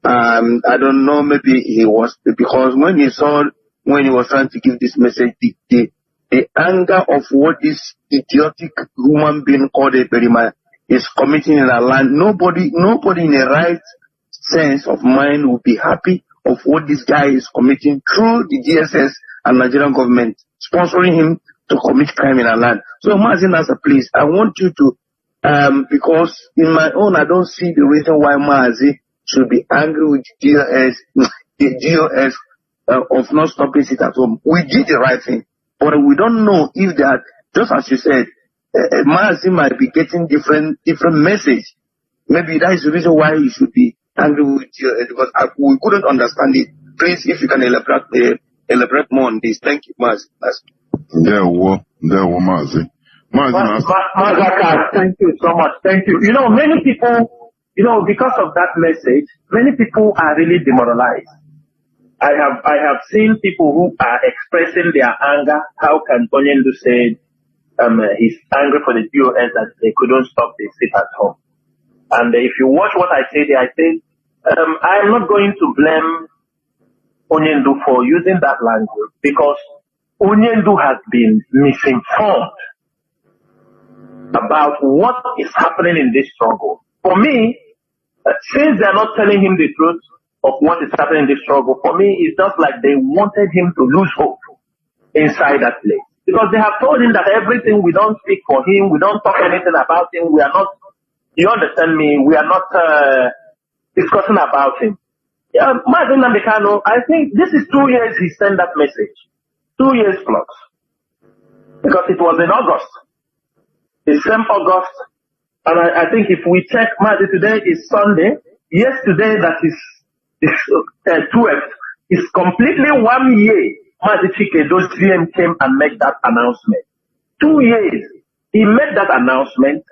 I don't know, maybe he was, because when he was trying to give this message, the anger of what this idiotic human being called a Berima is committing in our land. Nobody in a right sense of mind will be happy of what this guy is committing through the DSS and Nigerian government sponsoring him to commit crime in our land. So Mazi Nasa, please, I want you to, because in my own, I don't see the reason why Mazi should be angry with the DOS of not stopping sit at home. We did the right thing. But we don't know if that, just as you said, Mazi might be getting different message. Maybe that is the reason why he should be angry with you, because we couldn't understand it. Please, if you can elaborate more on this. Thank you, Mazi. There were Mazi. Thank you so much. Thank you. Many people, because of that message, many people are really demoralized. I have seen people who are expressing their anger. How can Onyendu say he's angry for the DOS that they couldn't stop the sit at home? And if you watch what I say there, I say I'm not going to blame Onyendu for using that language because Onyendu has been misinformed. about what is happening in this struggle. For me, since they are not telling him the truth of what is happening in this struggle, for me, it's just like they wanted him to lose hope inside that place. Because they have told him that everything, we don't speak for him, we don't talk anything about him, we are not, you understand me, we are not discussing about him. Mazin Nambekano, I think this is 2 years he sent that message. 2 years plus. Because it was in August. The same August. And I think if we check, Mazin, today is Sunday. Yesterday, that is 12th, is completely 1 year. Mazin Chike, those GM came and made that announcement. 2 years. He made that announcement.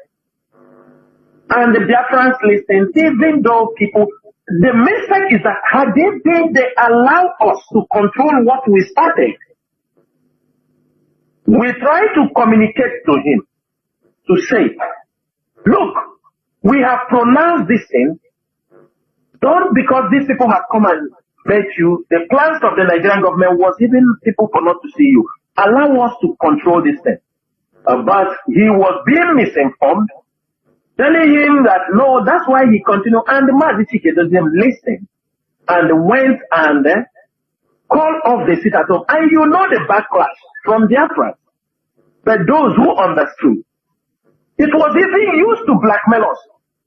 And the Biafrans listened, even though people, the message is that had they allow us to control what we started. We try to communicate to him, to say, look, we have pronounced this thing, not because these people have come and met you. The plans of the Nigerian government was even people for not to see you. Allow us to control this thing. But he was being misinformed, telling him that no, that's why he continued. And the Mazichike doesn't listen and went and called off the sit at home. And you know the backlash from Biafra. But those who understood, it was even used to blackmail us.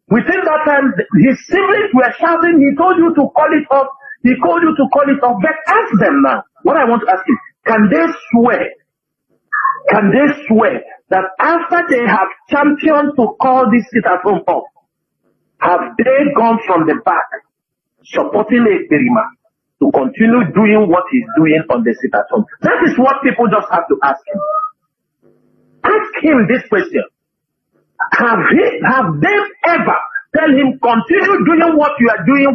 Within that time, his siblings were shouting, he told you to call it off, he told you to call it off. But ask them now, what I want to ask you, can they swear that after they have championed to call this sit at home off, have they gone from the back supporting a Berima to continue doing what he's doing on the sit at home? That is what people just have to ask him. Ask him this question. Have they ever tell him continue doing what you are doing,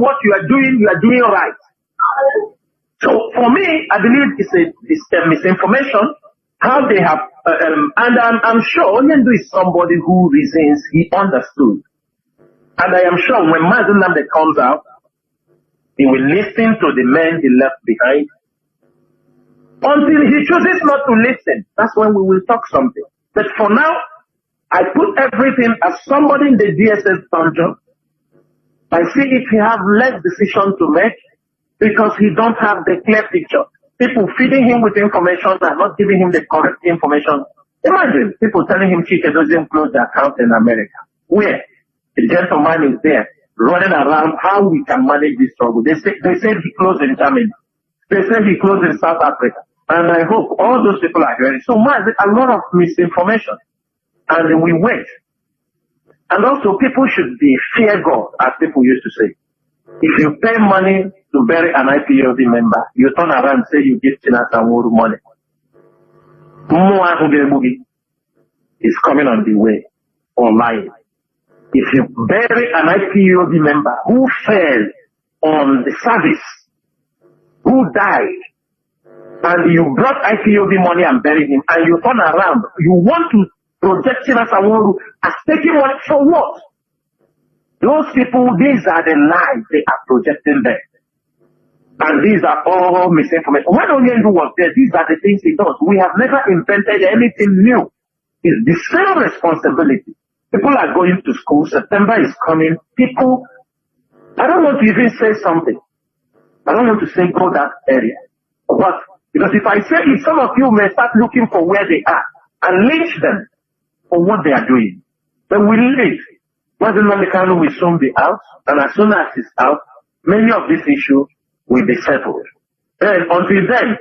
you are doing right? So for me, I believe it's a misinformation. How they have, and I'm sure Onyendu is somebody who reasons, he understood. And I am sure when Mazin Namde comes out, he will listen to the men he left behind. Until he chooses not to listen, that's when we will talk something. But for now, I put everything as somebody in the DSS dungeon. I see if he have less decision to make because he don't have the clear picture. People feeding him with information and not giving him the correct information. Imagine people telling him Chike doesn't close the account in America. Where? The gentleman is there running around how we can manage this struggle. They said he closed in Germany. They said he closed in South Africa. And I hope all those people are hearing. So much, a lot of misinformation. And we wait. And also people should be fear God, as people used to say. If you pay money to bury an IPOB member, you turn around and say you give Chinas and Wuru money. Is coming on the way online. If you bury an IPOB member who fell on the service, who died, and you brought IPOB money and buried him, and you turn around, you want to project Chinas and Wuru as taking money for what? Those people, these are the lies they are projecting there. And these are all misinformation. When Onyendu was there, these are the things he does. We have never invented anything new. It's the same responsibility. People are going to school. September is coming. People, I don't want to even say something. I don't want to say go that area. But, because if I say it, some of you may start looking for where they are and lynch them for what they are doing. Then we leave. Mazin Nambekano will soon be out, and as soon as he's out, many of these issues will be settled. Then, until then,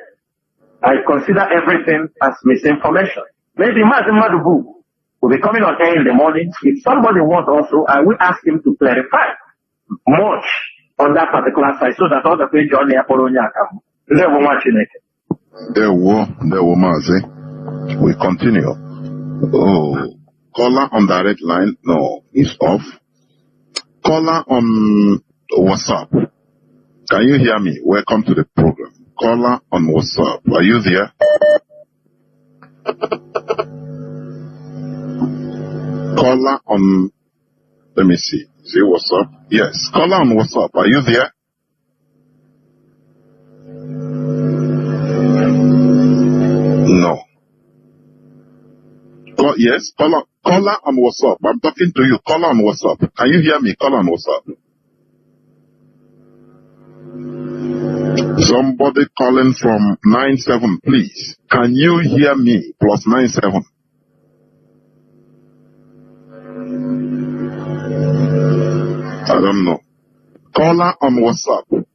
I consider everything as misinformation. Maybe Mazin Madubu will be coming on air in the morning. If somebody wants also, I will ask him to clarify much on that particular side so that all the people on the Apollonia come. There were Mazi. We continue. Oh. Caller on direct line, no, it's off. Caller on WhatsApp. Can you hear me? Welcome to the program. Caller on WhatsApp. Are you there? Caller on, let me see. See WhatsApp? Yes. Caller on WhatsApp. Are you there? No. yes, caller on WhatsApp. I'm talking to you. Caller on WhatsApp. Can you hear me? Caller on WhatsApp. Somebody calling from 97, please. Can you hear me? Plus 97. I don't know. Caller on WhatsApp.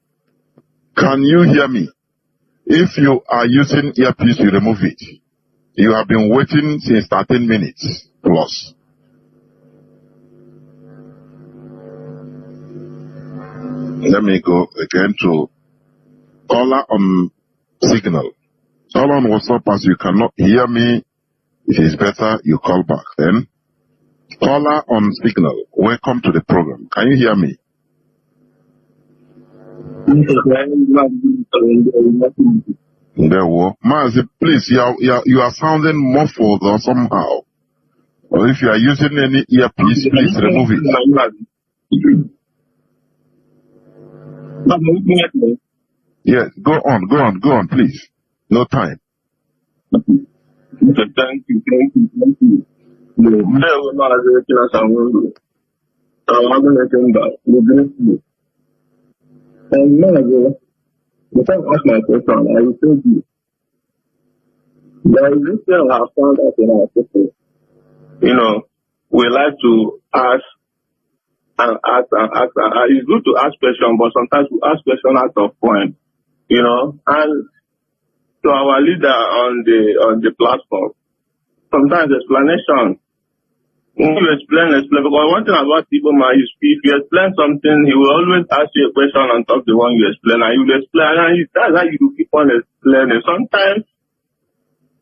Can you hear me? If you are using earpiece, you remove it. You have been waiting since 13 minutes plus. Let me go again to caller on signal. Caller on WhatsApp, as you cannot hear me, it is better you call back. Then caller on signal, welcome to the program. Can you hear me? There were. Mazi, please, you are sounding muffled or somehow. Or if you are using any earpiece, please remove it. Yes, go on, please. No time. Thank you. And now, before I ask my question, I will tell you. There is this thing I have found out in our people. You know, we like to ask and ask and ask. It's good to ask questions, but sometimes we ask questions out of point. You know, and to our leader on the platform, sometimes explanation. When you explain, because one thing about people, man, is if you explain something, he will always ask you a question on top of the one you explain, and you will explain, and that's how you keep on explaining. Sometimes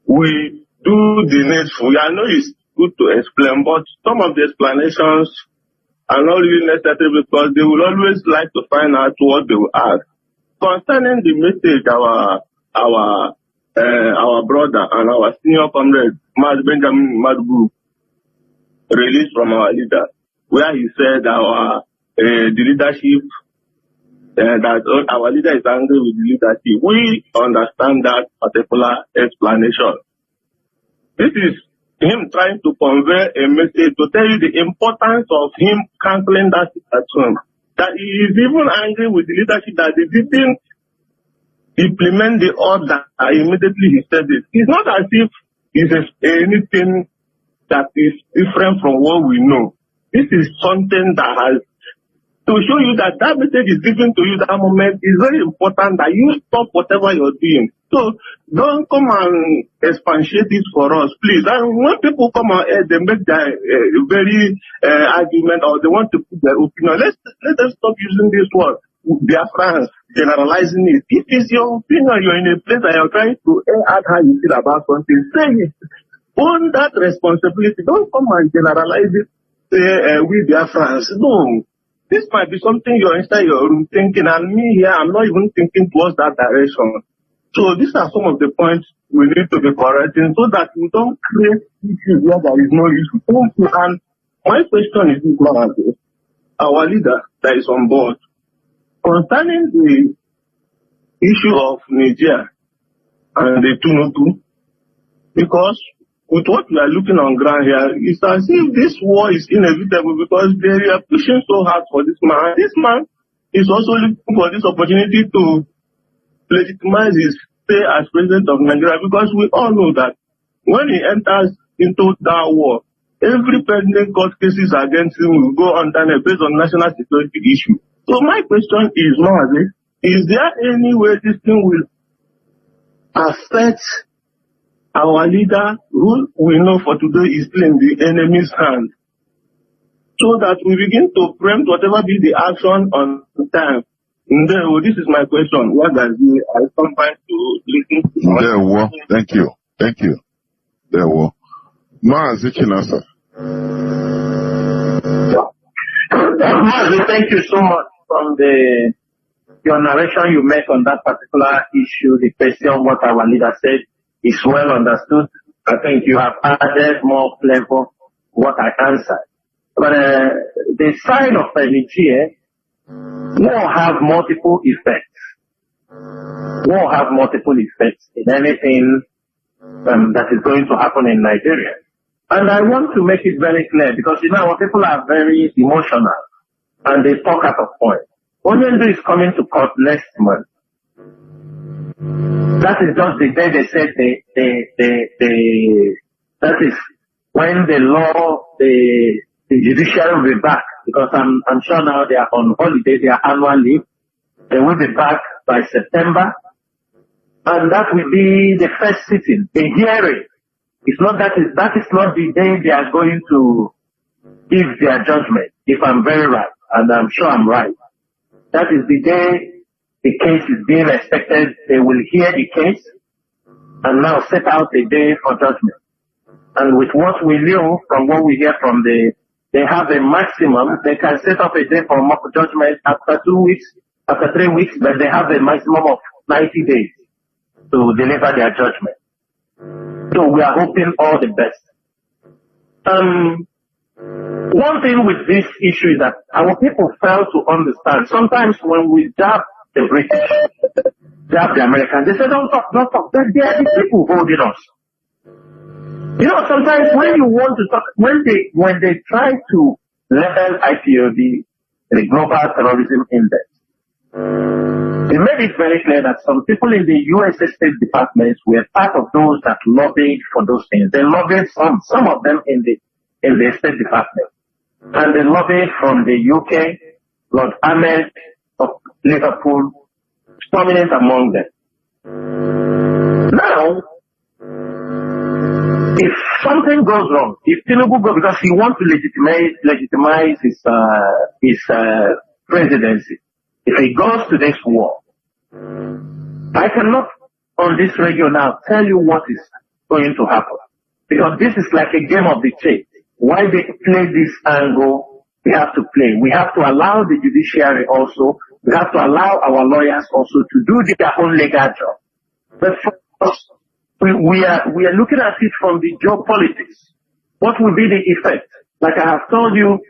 we do the needful. I know it's good to explain, but some of the explanations are not really necessary because they will always like to find out what they will ask. Concerning the message our brother and our senior comrade, Mas Benjamin Madbu, released from our leader, where he said the leadership, that our leader is angry with the leadership. We understand that particular explanation. This is him trying to convey a message to tell you the importance of him canceling that situation. That he is even angry with the leadership that they didn't implement the order. Immediately he said it. It's not as if it's anything that is different from what we know. This is something that has to show you that message is given to you that moment is very important, that you stop whatever you're doing. So don't come and expatiate it for us, please. And when people come out here, they make their very argument, or they want to put their opinion. Let us stop using this word, Biafra, generalizing it. If it's your opinion, you're in a place that you're trying to add how you feel about something, say it. Own that responsibility. Don't come and generalize it. Say, we Biafra. No. This might be something you're inside your room thinking, and me here, I'm not even thinking towards that direction. So these are some of the points we need to be correcting so that we don't create issues where there is no issue. And my question is this, man, our leader that is on board, concerning the issue of Niger and the Tunutu, because with what we are looking on ground here, it's as if this war is inevitable because they are pushing so hard for this man. And this man is also looking for this opportunity to legitimize his stay as president of Nigeria, because we all know that when he enters into that war, every pending court cases against him will go under based on national security issue. So my question is, Mazi, is there any way this thing will affect our leader, who we know for today is still in the enemy's hand, so that we begin to preempt whatever be the action on time? This is my question. What does I come back to listen to? There were. Thank you. There were. Mazi Chinasa. Mazi, thank you so much from your narration you made on that particular issue, the question what our leader said. Is well understood. I think you have added more flavor what I answered. But the side of Nigeria will have multiple effects. Will have multiple effects in anything that is going to happen in Nigeria. And I want to make it very clear because, our people are very emotional and they talk at a point. Onyendu is coming to court next month. That is just the day they said that is when the judiciary will be back, because I'm sure now they are on holiday, they are annual leave. They will be back by September, and that will be the first sitting, the hearing. It's not that is not the day they are going to give their judgment, if I'm very right, and I'm sure I'm right. That is the day the case is being expected. They will hear the case and now set out a day for judgment. And with what we know from what we hear from they have a maximum. They can set up a day for mock judgment after 2 weeks, after 3 weeks, but they have a maximum of 90 days to deliver their judgment. So we are hoping all the best. One thing with this issue is that our people fail to understand. Sometimes when we jab the British, jab the Americans, they say, don't talk. They are the people holding us. Sometimes when you want to talk, when they try to level IPOB, the Global Terrorism Index, they made it very clear that some people in the US State Departments were part of those that lobbied for those things. They lobbied some of them in the State Department. And they lobbied from the UK, Lord Ahmed of Liverpool, prominent among them. Now, if something goes wrong, if Tinubu goes, because he wants to legitimize his presidency, if he goes to this war, I cannot on this radio now tell you what is going to happen. Because this is like a game of the chase. Why they play this angle, we have to play. We have to allow the judiciary also, we have to allow our lawyers also to do their own legal job. But for us, we are looking at it from the geopolitics. What will be the effect? Like I have told you,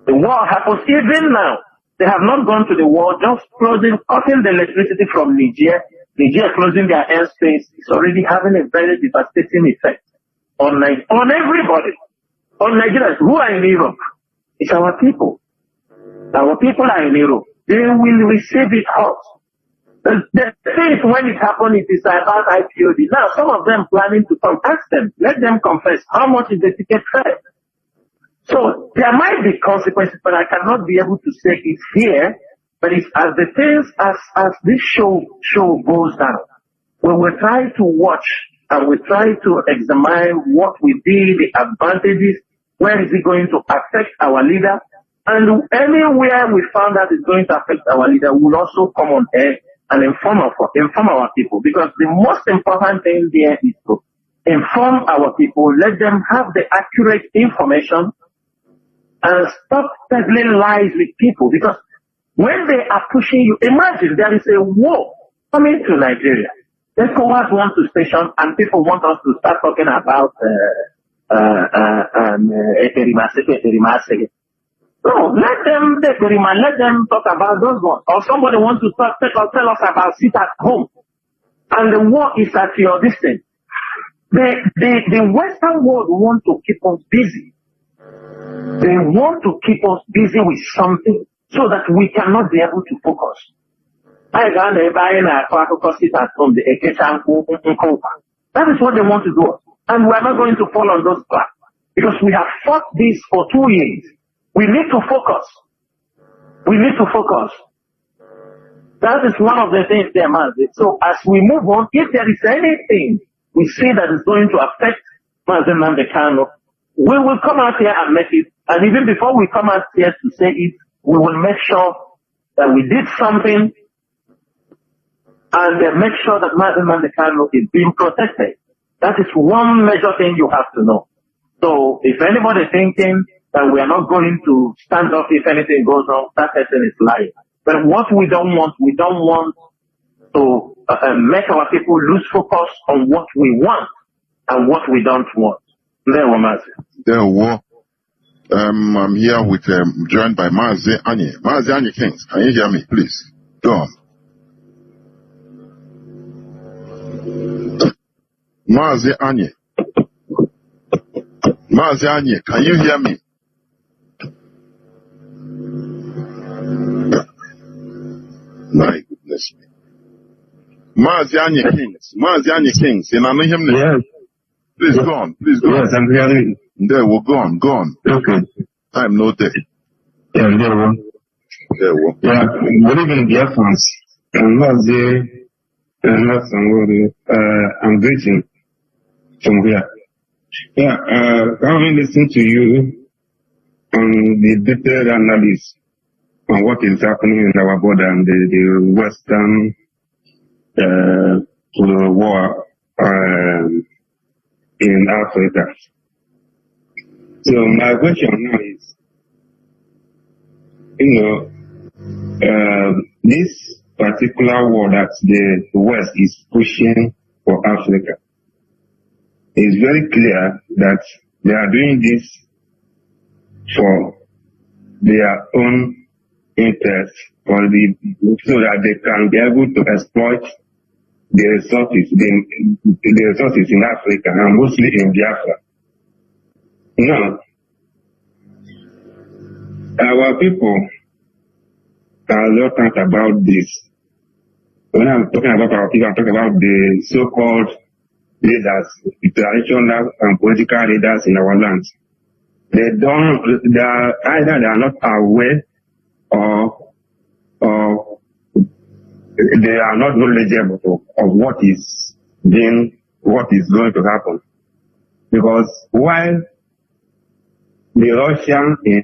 the war happens even now. They have not gone to the war, just cutting the electricity from Niger. Niger closing their airspace is already having a very devastating effect on everybody. On Nigerians who are in Europe. It's our people. Our people are in Europe. They will receive it hot. The thing is, when it happened, it is about IPOD. Now, some of them planning to come. Ask them. Let them confess. How much is the ticket fare? So there might be consequences, but I cannot be able to say it here. But it's as the things, as this show goes down, we will try to watch and we try to examine what will be the advantages, where is it going to affect our leader, and anywhere we found that it's going to affect our leader, we'll also come on air and inform our people. Because the most important thing there is to inform our people, let them have the accurate information, and stop peddling lies with people. Because when they are pushing you, imagine there is a war coming to Nigeria. ECOWAS want to station, and people want us to start talking about No, let them talk about those ones. Or somebody wants to tell us about sit at home. And the war is at your distance. The Western world want to keep us busy. They want to keep us busy with something so that we cannot be able to focus. That is what they want to do. And we are not going to fall on those tracks. Because we have fought this for 2 years. We need to focus. That is one of the things there, man. So as we move on, if there is anything we see that is going to affect Mazen Nandekano, we will come out here and make it. And even before we come out here to say it, we will make sure that we did something and make sure that Mazen Nandekano is being protected. That is one major thing you have to know. So if anybody thinking that we are not going to stand up if anything goes wrong, that person is lying. But what we don't want to make our people lose focus on what we want and what we don't want. I'm here with joined by Mazi Anye. Mazi Anye Kings, can you hear me, please? Go on. Mazi Anye. Mazianye, can you hear me? My goodness me. Mazianye Kings, you know him? Yes. Please go on, Yes, I'm hearing. There, we'll go on. Okay. Time no day. Yeah, there we go. Yeah, good evening, dear friends. I'm greeting from here. Yeah, having listened to you on the detailed analysis on what is happening in our border and the Western war in Africa. So my question now is, this particular war that the West is pushing for Africa, it's very clear that they are doing this for their own interest, so that they can be able to exploit the resources in Africa and mostly in Biafra. Now, our people are not talking about this. When I'm talking about our people, I'm talking about the so-called leaders, the traditional and political leaders in our land. Either they are not aware or they are not knowledgeable of what is going to happen. Because while the Russian in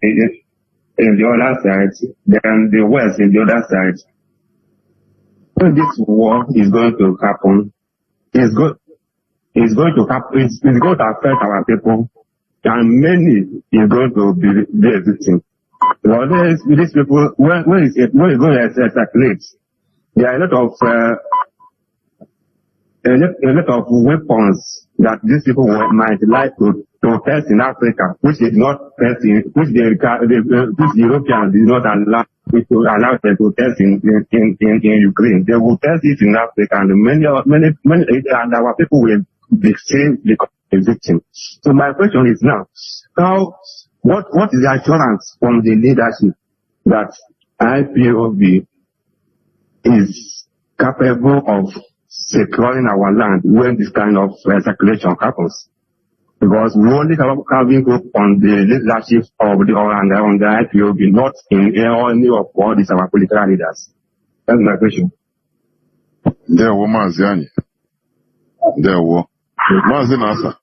the other side, then the West in the other side, when this war is going to happen, it's going to affect our people, and many is going to be a victim. Well, these people, when it's going to escalate, there are a lot of weapons that these people might like to test in Africa, which is not testing, which the Europeans did not allow them to test in Ukraine. They will test it in Africa, and many and our people will be saved because of the victim. So my question is now, what is the assurance from the leadership that IPOB is capable of securing our land when this kind of circulation happens? Because we only have having hope on the leadership of on the IPOB, not in any of all these our political leaders. That's my question. There were Mazianye. There were Mazinasa.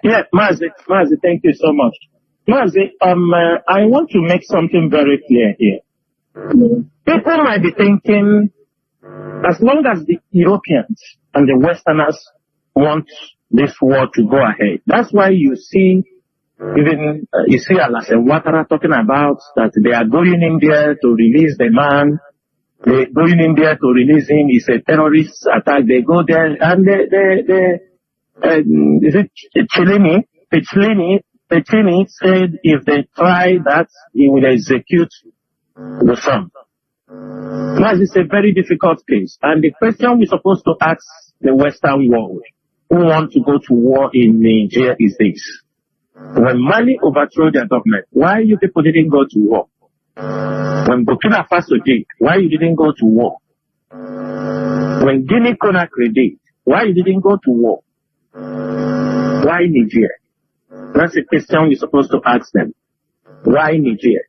Yeah, Mazi, thank you so much. Mazi, I want to make something very clear here. People might be thinking, as long as the Europeans and the Westerners want this war to go ahead, that's why you see Alassane Ouattara talking about that they are going in there to release the man. They're going in there to release him. It's a terrorist attack. They go there and is it Cellini said if they try that, he will execute the son. Now, it's a very difficult case. And the question we're supposed to ask the Western world who want to go to war in Nigeria is this. When Mali overthrew their government, why you people didn't go to war? When Burkina Faso did, why you didn't go to war? When Guinea-Conakry did, why you didn't go to war? Why Nigeria? That's a question we're supposed to ask them. Why Nigeria?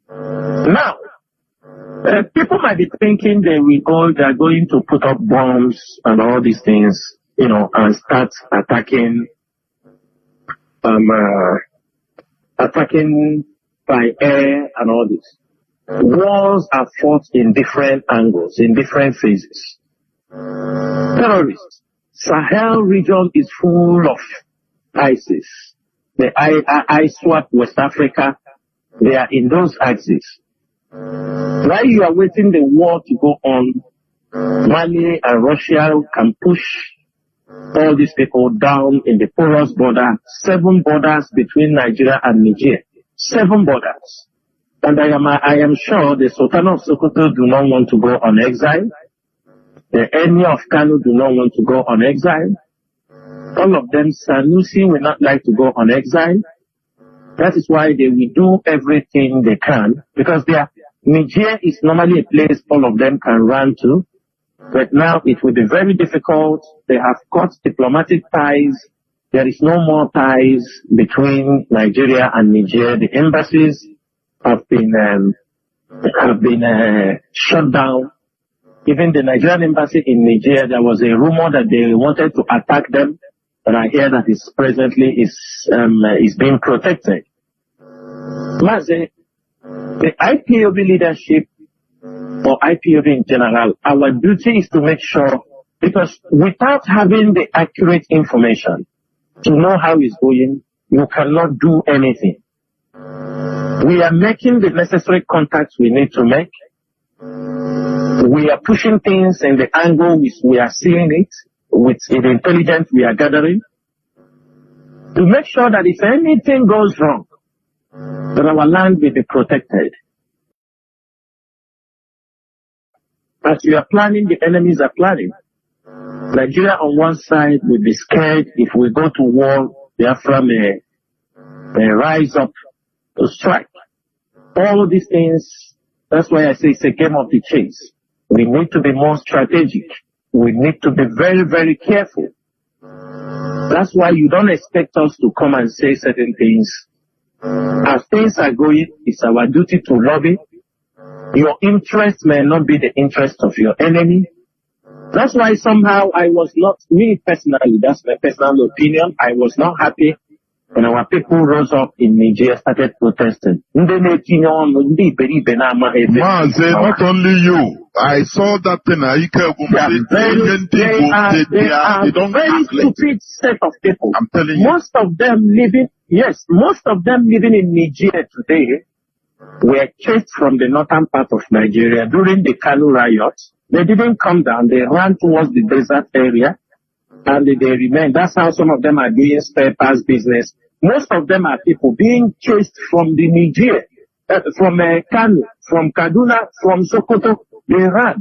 Now, people might be thinking they are going to put up bombs and all these things, and start attacking by air and all this. Wars are fought in different angles, in different phases. Terrorists. Sahel region is full of ISIS. The ISWAP West Africa, they are in those axes. While you are waiting the war to go on, Mali and Russia can push all these people down in the porous border, 7 borders between Nigeria and Niger. 7 borders. And I am sure the Sultan of Sokoto do not want to go on exile. The Emir of Kano do not want to go on exile. All of them, Sanusi will not like to go on exile. That is why they will do everything they can, because Niger is normally a place all of them can run to. But now it will be very difficult. They have cut diplomatic ties. There is no more ties between Nigeria and Niger. The embassies have been shut down. Even the Nigerian embassy in Niger, there was a rumor that they wanted to attack them, but I hear that it's presently is being protected. Mazi, the IPOB leadership, or IPOB in general, our duty is to make sure, because without having the accurate information to know how it's going, you cannot do anything. We are making the necessary contacts we need to make. We are pushing things in the angle we are seeing it, with the intelligence we are gathering, to make sure that if anything goes wrong, that our land will be protected. As we are planning, the enemies are planning. Nigeria on one side will be scared if we go to war. Biafra may rise up to strike. All these things, that's why I say it's a game of the chase. We need to be more strategic. We need to be very, very careful. That's why you don't expect us to come and say certain things. As things are going, it's our duty to lobby. Your interest may not be the interest of your enemy. That's why somehow I was not, me personally, that's my personal opinion, I was not happy when our people rose up in Nigeria, started protesting. Not only you. I saw that thing. They are very stupid set of people. I'm telling you. Most of them living in Nigeria today were chased from the northern part of Nigeria during the Kanu riots. They didn't come down. They ran towards the desert area, and they remained. That's how some of them are doing spare parts business. Most of them are people being chased from the Niger, from Kanu, from Kaduna, from Sokoto. They ran.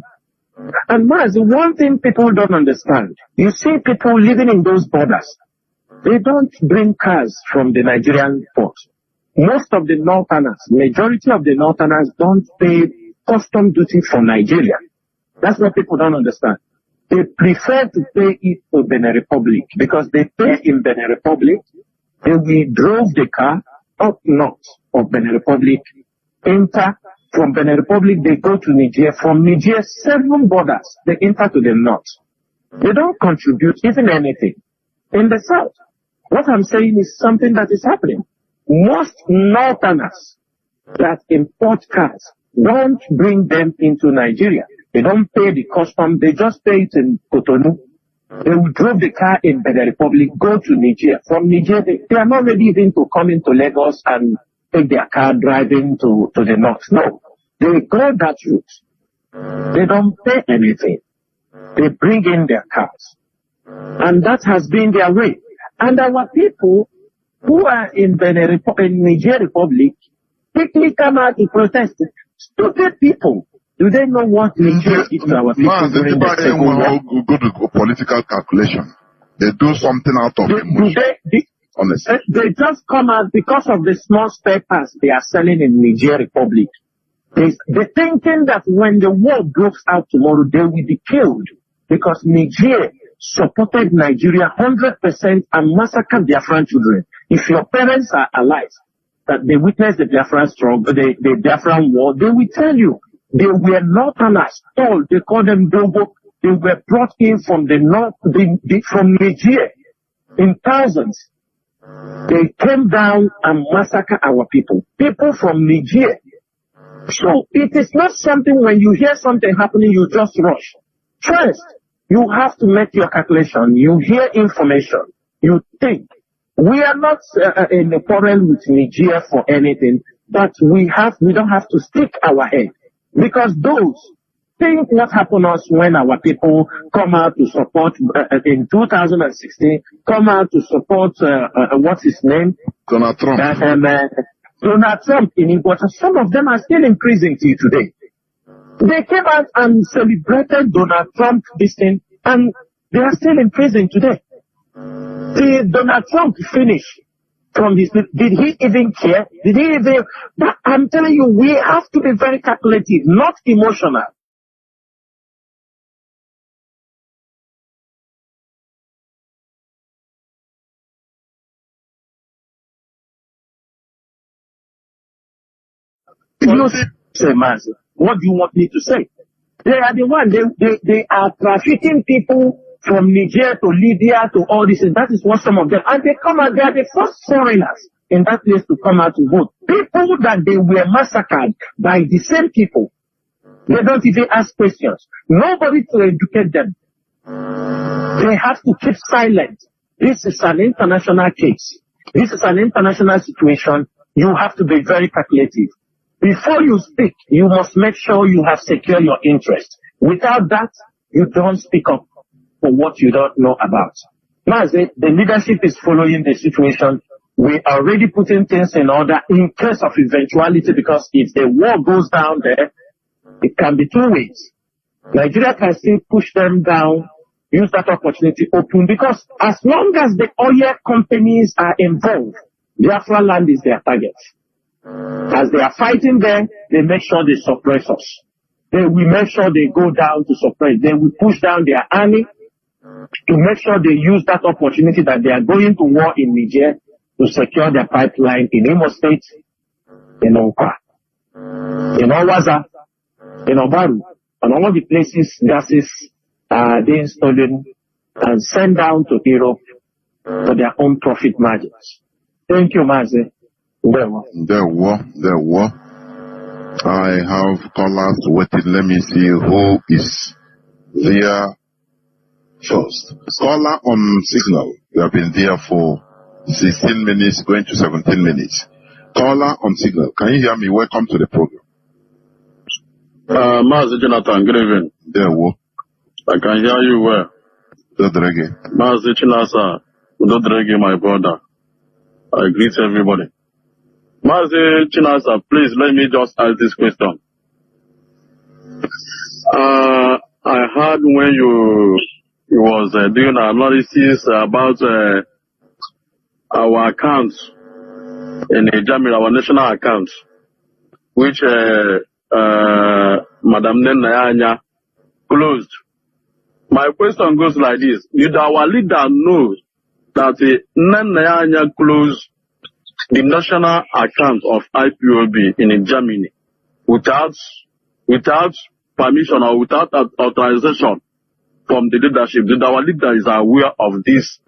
And Maz, one thing people don't understand, you see people living in those borders. They don't bring cars from the Nigerian port. Most of the northerners, majority of the northerners don't pay custom duty for Nigeria. That's what people don't understand. They prefer to pay it to Benin Republic because they pay in Benin Republic. Then we drove the car up north of Benin Republic, enter from Benin Republic, they go to Niger. From Niger, 7 borders, they enter to the north. They don't contribute even anything. In the south, what I'm saying is something that is happening. Most northerners that import cars don't bring them into Nigeria. They don't pay the custom, they just pay it in Cotonou. They will drove the car in Benin Republic, go to Niger. From Niger, they are not ready even to come into Lagos and take their car driving to the north. No. They go that route. They don't pay anything. They bring in their cars. And that has been their way. And our people who are in Niger Republic quickly come out to protest. Stupid people. Do they know what Niger is to our people during the Civil War? Go to political calculation. They do something out of emotion. Honestly. They just come out because of the small spare parts they are selling in Niger Republic. They're thinking that when the war breaks out tomorrow, they will be killed because Niger supported Nigeria 100% and massacred Biafran children. If your parents are alive, that they witnessed the Biafran struggle, the Biafran war, they will tell you they were northerners, told, they call them Dogo. They were brought in from the north, from Niger in thousands. They came down and massacred our people. People from Niger. So it is not something when you hear something happening, you just rush. First, you have to make your calculation. You hear information. You think. We are not in a quarrel with Niger for anything, but we don't have to stick our head. Because those think what happened to us when our people come out to support, in 2016, come out to support, what's his name? Donald Trump. Donald Trump in Iguata. Some of them are still in prison till today. They came out and celebrated Donald Trump this thing, and they are still in prison today. Did Donald Trump finish from this? Did he even care? Did he even? But I'm telling you, we have to be very calculative, not emotional. You say, Mazi, what do you want me to say? They are the one, they are trafficking people from Niger to Libya to all this, and that is what some of them, and they come out, they are the first foreigners in that place to come out to vote. People that they were massacred by the same people. They don't even ask questions. Nobody to educate them. They have to keep silent. This is an international case. This is an international situation. You have to be very calculative. Before you speak, you must make sure you have secured your interest. Without that, you don't speak up for what you don't know about. Mazi, the leadership is following the situation. We are already putting things in order in case of eventuality, because if the war goes down there, it can be two ways. Nigeria can still push them down, use that opportunity open, because as long as the oil companies are involved, Biafra land is their target. As they are fighting there, they make sure they suppress us. They will make sure they go down to suppress. They will push down their army to make sure they use that opportunity that they are going to war in Niger to secure their pipeline in Imo State, in Okwa, in Owaza, in Obaru, and all the places gases are being stolen and sent down to Europe for their own profit margins. Thank you, Mazi. There were. I have callers waiting. Let me see who is there first. Caller on signal. You have been there for 16 minutes, going to 17 minutes. Caller on signal. Can you hear me? Welcome to the program. Mazi Jonathan, good evening. There were. I can hear you well. Mazi Chinasa, Udodrege, my brother. I greet everybody. Mazi Chinasa, please let me just ask this question. I heard when you was doing an analysis about our accounts in Germany, our national accounts, which Madam Nenayanya closed. My question goes like this. Did our leader know that Nenayanya closed the national account of IPOB in Germany without permission or without authorization from the leadership? Did our leader is aware of this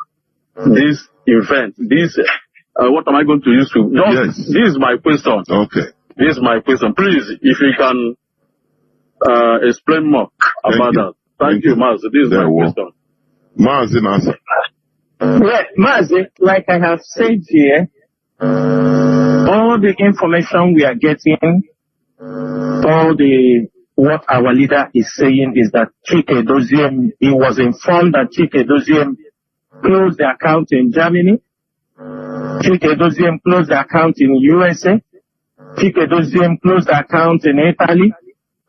event? What am I going to use to? Yes. This is my question. Okay. This is my question. Please, if you can explain more about that. Thank you, Mazi. This is my question. Mazi Nasa. Yeah, Mazi, like I have said here, all the information we are getting, what our leader is saying is that Chike Doziem, he was informed that Chike Doziem closed the account in Germany. Chike Doziem closed the account in USA. Chike Doziem closed the account in Italy.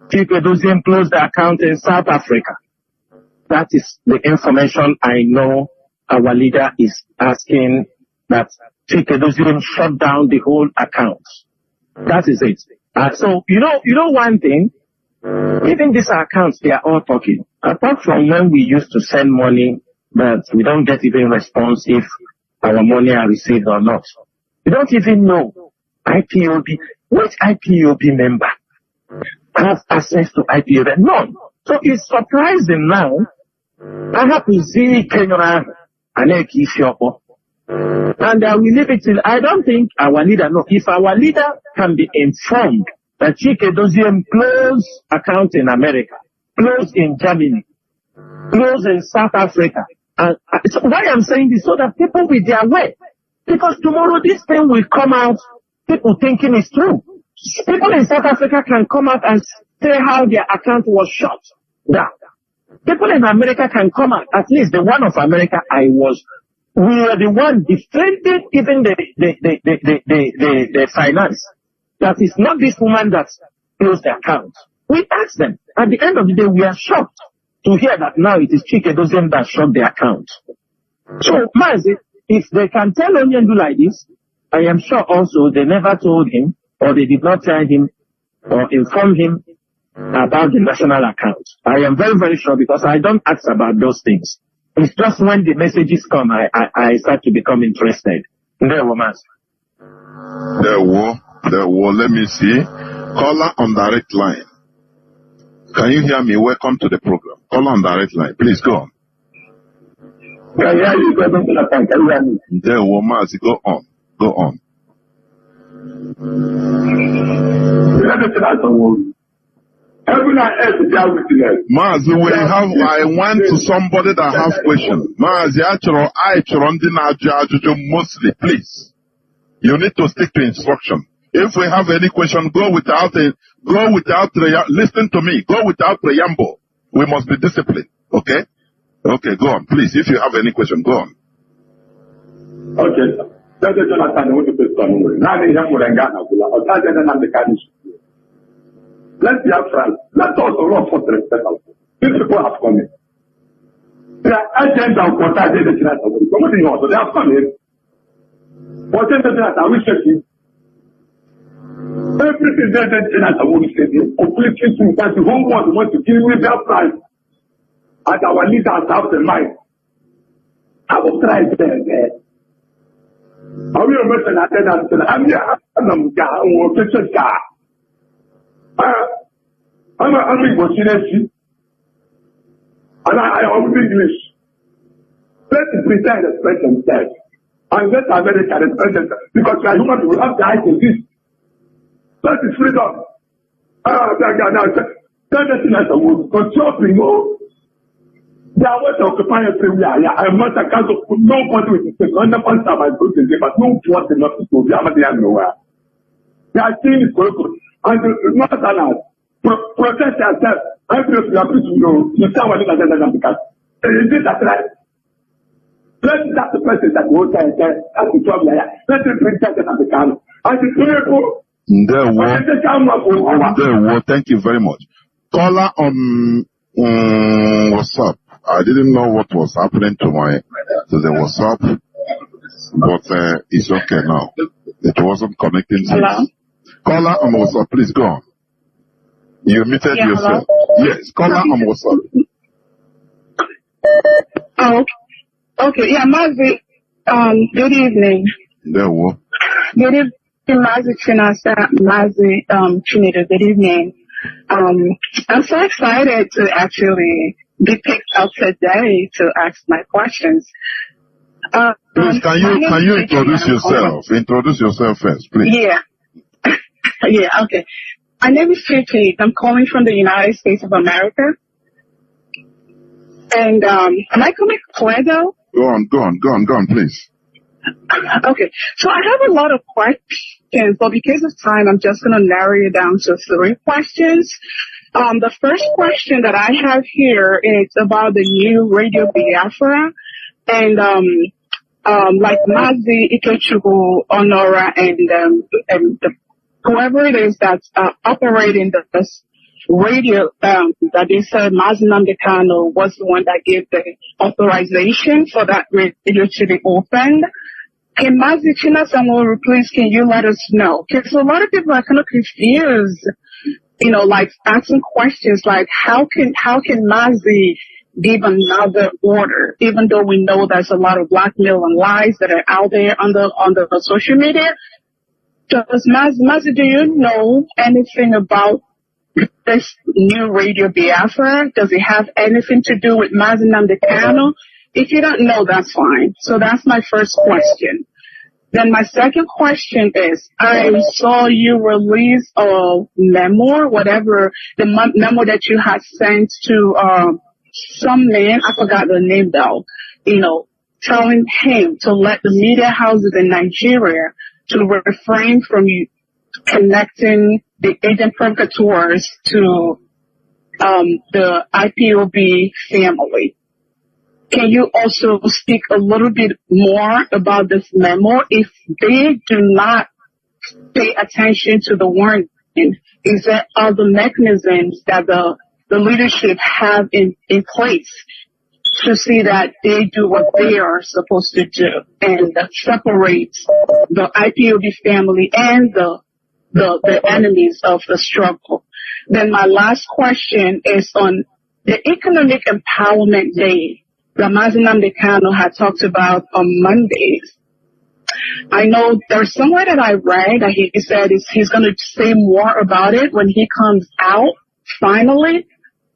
Chike Doziem closed the account in South Africa. That is the information I know our leader is asking, that Chike Doziem shut down the whole account. That is it. So, you know one thing, even these accounts, they are all talking. Apart from when we used to send money, but we don't get even response if our money are received or not. We don't even know IPOB, which IPOB member has access to IPOB? None. So it's surprising now. I have to see Kenya and Ekishiopo. And we leave it till, I don't think our leader knows. If our leader can be informed that Chike Doziem closed account in America, closed in Germany, closed in South Africa. And so why I'm saying this, so that people will be aware. Because tomorrow this thing will come out, people thinking it's true. People in South Africa can come out and say how their account was shut down. People in America can come out, at least the one of America we were the one defending even the finance. That is not this woman that closed the account. We asked them. At the end of the day, we are shocked to hear that now it is Chike Doziem that shut the account. So, Mazi, if they can tell Onyendu like this, I am sure also they never told him or they did not tell him or inform him about the national account. I am very, very sure because I don't ask about those things. It's just when the messages come, I start to become interested. There were let me see. Caller on direct line. Can you hear me? Welcome to the program. Caller on direct line. Please go on. There were Mazi. Go on. Go on. Mazi, I went to somebody that has questions. Mazi, I mostly, please. You need to stick to instruction. If we have any question, listen to me, go without preamble. We must be disciplined, okay? Okay, go on, please. If you have any question, go on. Okay. Let's be upfront. Let's also run for the respect of these people have come in. They are agents of what I did. They have come in. What is that? I wish you. Everything that I want to say is completely true. That the whole world wants to give me their price. And our leaders have the mind. I will try there. I will mention that I'm here. I'm English, and I am English. Let's pretend the president said, and let America the president, because we are human, we have the right to this. That is freedom. They are what occupying everywhere. I am not a case of nobody with the same. Understand my process, but no one enough to go. They are nowhere. They are seeing it going on, and not allowed. Protect yourself. I feel you are people you say what it is because is it that right? Let's that the person that goes there and to trouble here. Let him bring that at the camp. And the people thank you very much. Caller on WhatsApp. I didn't know what was happening to the WhatsApp, but it's okay now. It wasn't connecting. Hello? Caller on WhatsApp, please go on. You muted yourself. Hello? Yes, caller on WhatsApp. Oh, okay. Yeah, Mazi, good evening. There we go. Good evening, Mazi Chinasa, Mazi Chinita, good evening. I'm so excited to actually be picked up today to ask my questions. Please, can you introduce yourself? Introduce yourself first, please. Yeah. Yeah, okay. My name is Chichi. I'm calling from the United States of America. And am I coming clear though? Go on, please. Okay. So I have a lot of questions, but because of time, I'm just going to narrow it down to 3 questions. The first question that I have here is about the new Radio Biafra. And like Mazi Ikechukwu, Honora, and whoever it is that's operating this radio, that they said Mazi Nnamdi Kanu was the one that gave the authorization for that radio to be opened. Can Mazi Chinasa, please, can you let us know? Because a lot of people are kind of confused, like asking questions like, how can Mazi give another order, even though we know there's a lot of blackmail and lies that are out there on the social media? Does Mazi, do you know anything about this new Radio Biafra? Does it have anything to do with Mazi Nnamdi Kanu? If you don't know, that's fine. So that's my first question. Then my second question is, I saw you release a memo, whatever, the memo that you had sent to some man, I forgot the name though, telling him to let the media houses in Nigeria to refrain from connecting the agent provocateurs to the IPOB family. Can you also speak a little bit more about this memo? If they do not pay attention to the warning, is there other mechanisms that the leadership have in place to see that they do what they are supposed to do and separate the IPOB family and the enemies of the struggle. Then my last question is on the Economic Empowerment Day that Mazi Nnamdi Kanu had talked about on Mondays. I know there's somewhere that I read that he said he's going to say more about it when he comes out finally.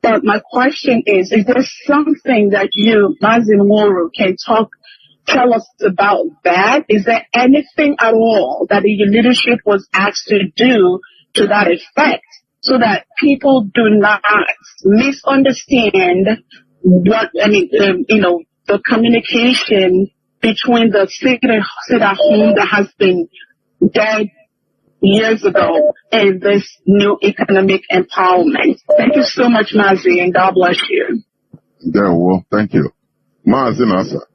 But my question is there something that you, Mazi Moro, can tell us about that? Is there anything at all that the leadership was asked to do to that effect so that people do not misunderstand the communication between the Sida home that has been dead years ago and this new economic empowerment? Thank you so much, Mazi, and God bless you. Yeah, well, thank you. Mazi Nasa.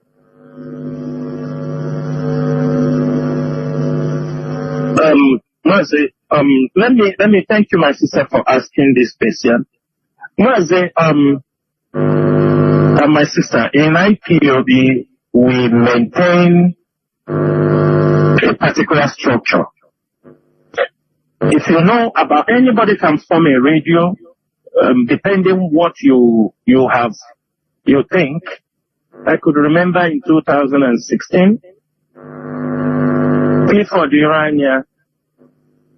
Mazi, let me thank you, my sister, for asking this question. Mazi, my sister, in IPOB, we maintain a particular structure. If you know about anybody can form a radio, depending what you think. I could remember in 2016, before the Irania,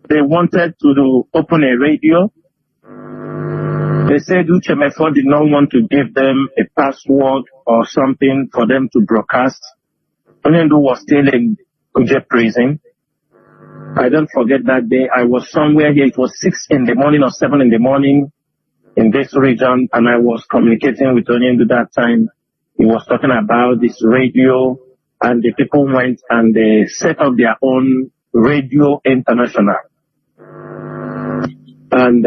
they wanted to open a radio. They said Uchemefo did not want to give them a password or something for them to broadcast. Onyendu was still in Kuje prison. I don't forget that day. I was somewhere here. It was 6 in the morning or 7 in the morning in this region, and I was communicating with Onyendu that time. He was talking about this radio, and the people went and they set up their own Radio International. And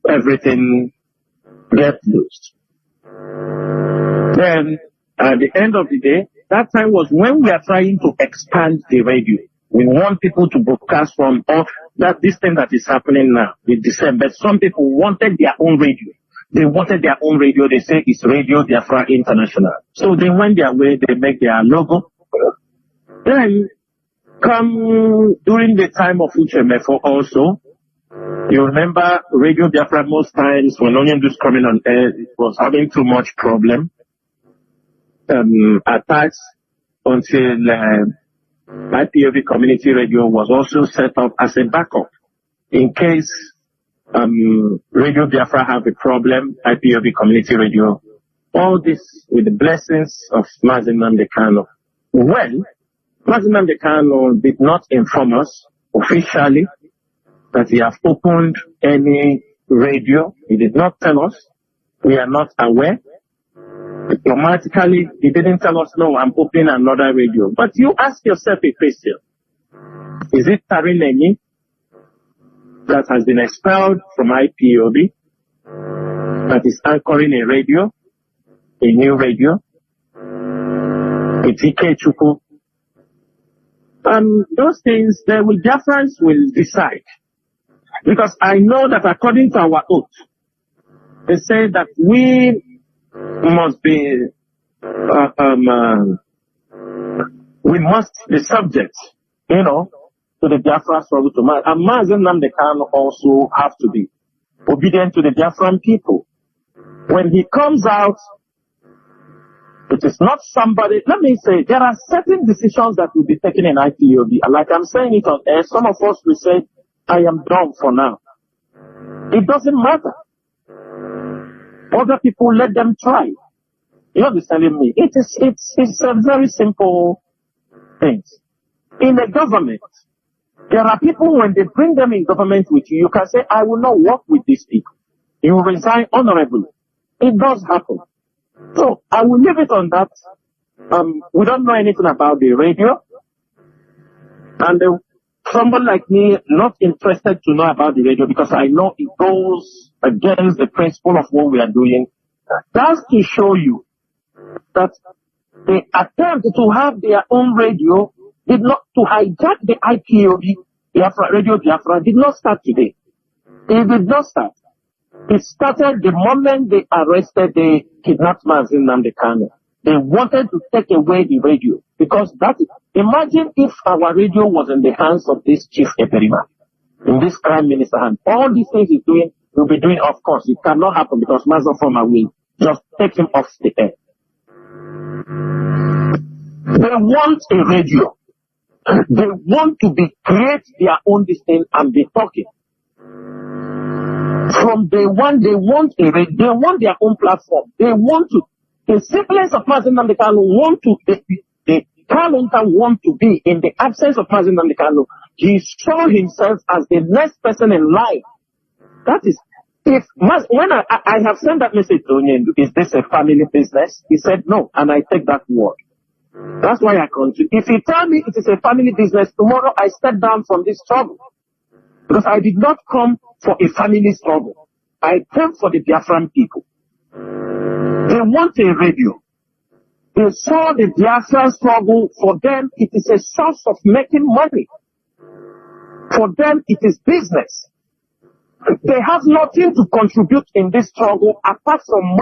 everything get loose. Then, at the end of the day, that time was when we are trying to expand the radio. We want people to broadcast from this thing that is happening now with December. Some people wanted their own radio. They wanted their own radio. They say it's Radio Biafra International. So they went their way. They make their logo. Then, come during the time of Uchemefo also, you remember Radio Biafra most times when Onyendu's coming on air, it was having too much problem. Attacks until IPOB Community Radio was also set up as a backup in case Radio Biafra have a problem. IPOB Community Radio, all this with the blessings of Mazi Nnamdi Kanu. Well, Mazi Nnamdi Kanu did not inform us officially that he has opened any radio. He did not tell us. We are not aware. Diplomatically, he didn't tell us, no, I'm opening another radio. But you ask yourself a question. Is it Tarineni that has been expelled from IPOB that is anchoring a radio, a new radio? It's Ike Chukwu. Those things, Biafrans will decide. Because I know that according to our oath, they say that we must be, we must be subject, to the Biafra struggle to man. And Mazi Nnamdi Kanu also have to be obedient to the Biafran people. When he comes out, it is not somebody, let me say, there are certain decisions that will be taken in IPOB. Like I'm saying it on air, some of us will say, I am done for now. It doesn't matter. Other people, let them try. You understand me? It's a very simple thing. In a government, there are people, when they bring them in government with you, you can say, I will not work with these people. You will resign honorably. It does happen. So, I will leave it on that. We don't know anything about the radio. And someone like me, not interested to know about the radio because I know it goes against the principle of what we are doing. That's to show you that the attempt to have their own radio did not, to hijack the IPOB, Radio Biafra, did not start today. It did not start. It started the moment they arrested the kidnapped Mazi Nnamdi Kanu. They wanted to take away the radio because imagine if our radio was in the hands of this Chief Eperima, in this Prime Minister hand. All these things he's doing, will be doing, of course. It cannot happen because Mazi Former will just take him off the air. They want a radio. They want to create their own thing and be talking. From day one, they want a radio. They want their own platform. They want to. The siblings of Mazi Nnamdi Kanu want to. The Kalunta want to be in the absence of Mazi Nnamdi Kanu. He saw himself as the next person in line. That is, when I have sent that message to Onyendu, is this a family business? He said no, and I take that word. That's why I continue. If he tell me it is a family business, tomorrow I step down from this struggle. Because I did not come for a family struggle. I came for the Biafran people. They want a radio. They saw the Biafran struggle. For them, it is a source of making money. For them, it is business. They have nothing to contribute in this struggle apart from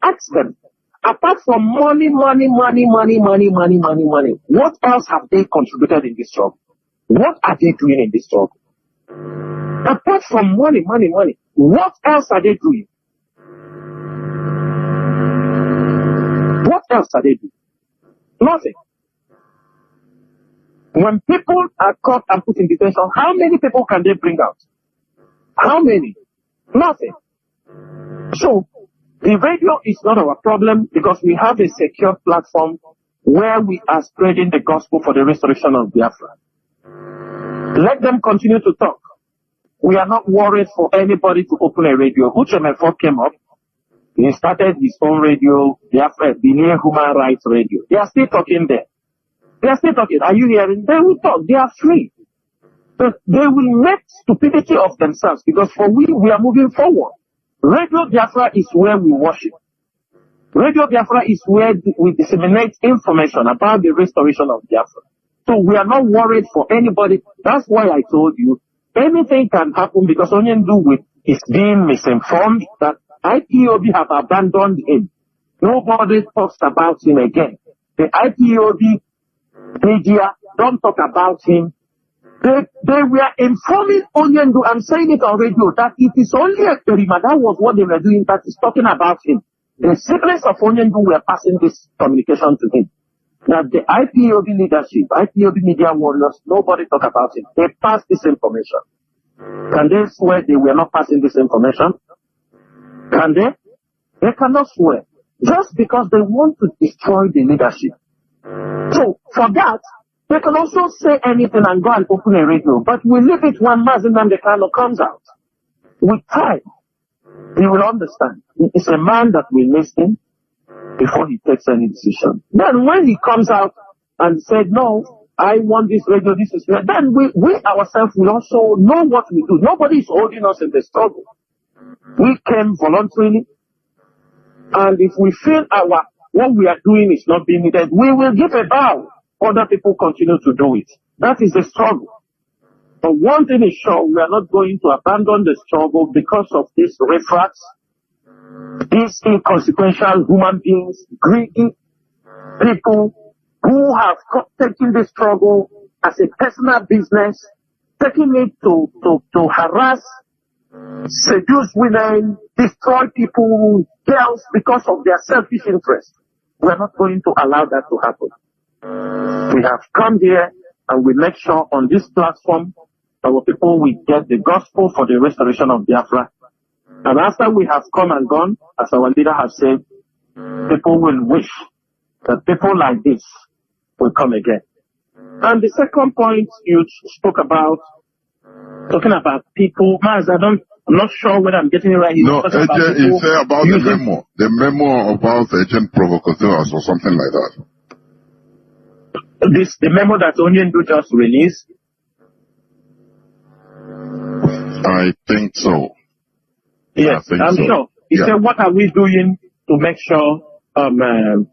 ask them. Apart from money. What else have they contributed in this struggle? What are they doing in this struggle? Apart from money. What else are they doing? What else are they doing? Nothing. When people are caught and put in detention, how many people can they bring out? How many? Nothing. So, the radio is not our problem because we have a secure platform where we are spreading the gospel for the restoration of Biafra. Let them continue to talk. We are not worried for anybody to open a radio. Uchemefo came up. He started his own radio, Biafra, the Near Human Rights Radio. They are still talking there. They are still talking. Are you hearing? They will talk. They are free. But they will make stupidity of themselves because we are moving forward. Radio Biafra is where we worship. Radio Biafra is where we disseminate information about the restoration of Biafra. So we are not worried for anybody. That's why I told you anything can happen because Onyendu is being misinformed that IPOB have abandoned him. Nobody talks about him again. The IPOB media don't talk about him. They were informing Onyendu, I'm saying it on radio, that it is only a Perima. That was what they were doing, that is talking about him. The secrets of Onyendu were passing this communication to him. That the IPOB leadership, IPOB media warriors, nobody talk about him. They passed this information. Can they swear they were not passing this information? Can they? They cannot swear. Just because they want to destroy the leadership. So, for that, they can also say anything and go and open a radio. But we leave it when Mazi Nnamdi Kanu comes out. With time, he will understand. He is a man that will listen before he takes any decision. Then when he comes out and said, no, I want this radio, this is radio, then we ourselves will also know what we do. Nobody is holding us in the struggle. We came voluntarily. And if we feel what we are doing is not being needed, we will give a bow. Other people continue to do it. That is the struggle. But one thing is sure, we are not going to abandon the struggle because of these refracts, these inconsequential human beings, greedy people who have taken the struggle as a personal business, taking it to harass, seduce women, destroy people, girls because of their selfish interest. We are not going to allow that to happen. We have come here and we make sure on this platform our people will get the gospel for the restoration of Biafra. And after we have come and gone, as our leader has said, people will wish that people like this will come again. And the second point you spoke about, talking about people, Maz, I'm not sure whether I'm getting it right. No, Agent, you say about the memo about Agent Provocateurs or something like that. The memo that Onyendu just released? I think so. Yes, I'm sure. He said, what are we doing to make sure that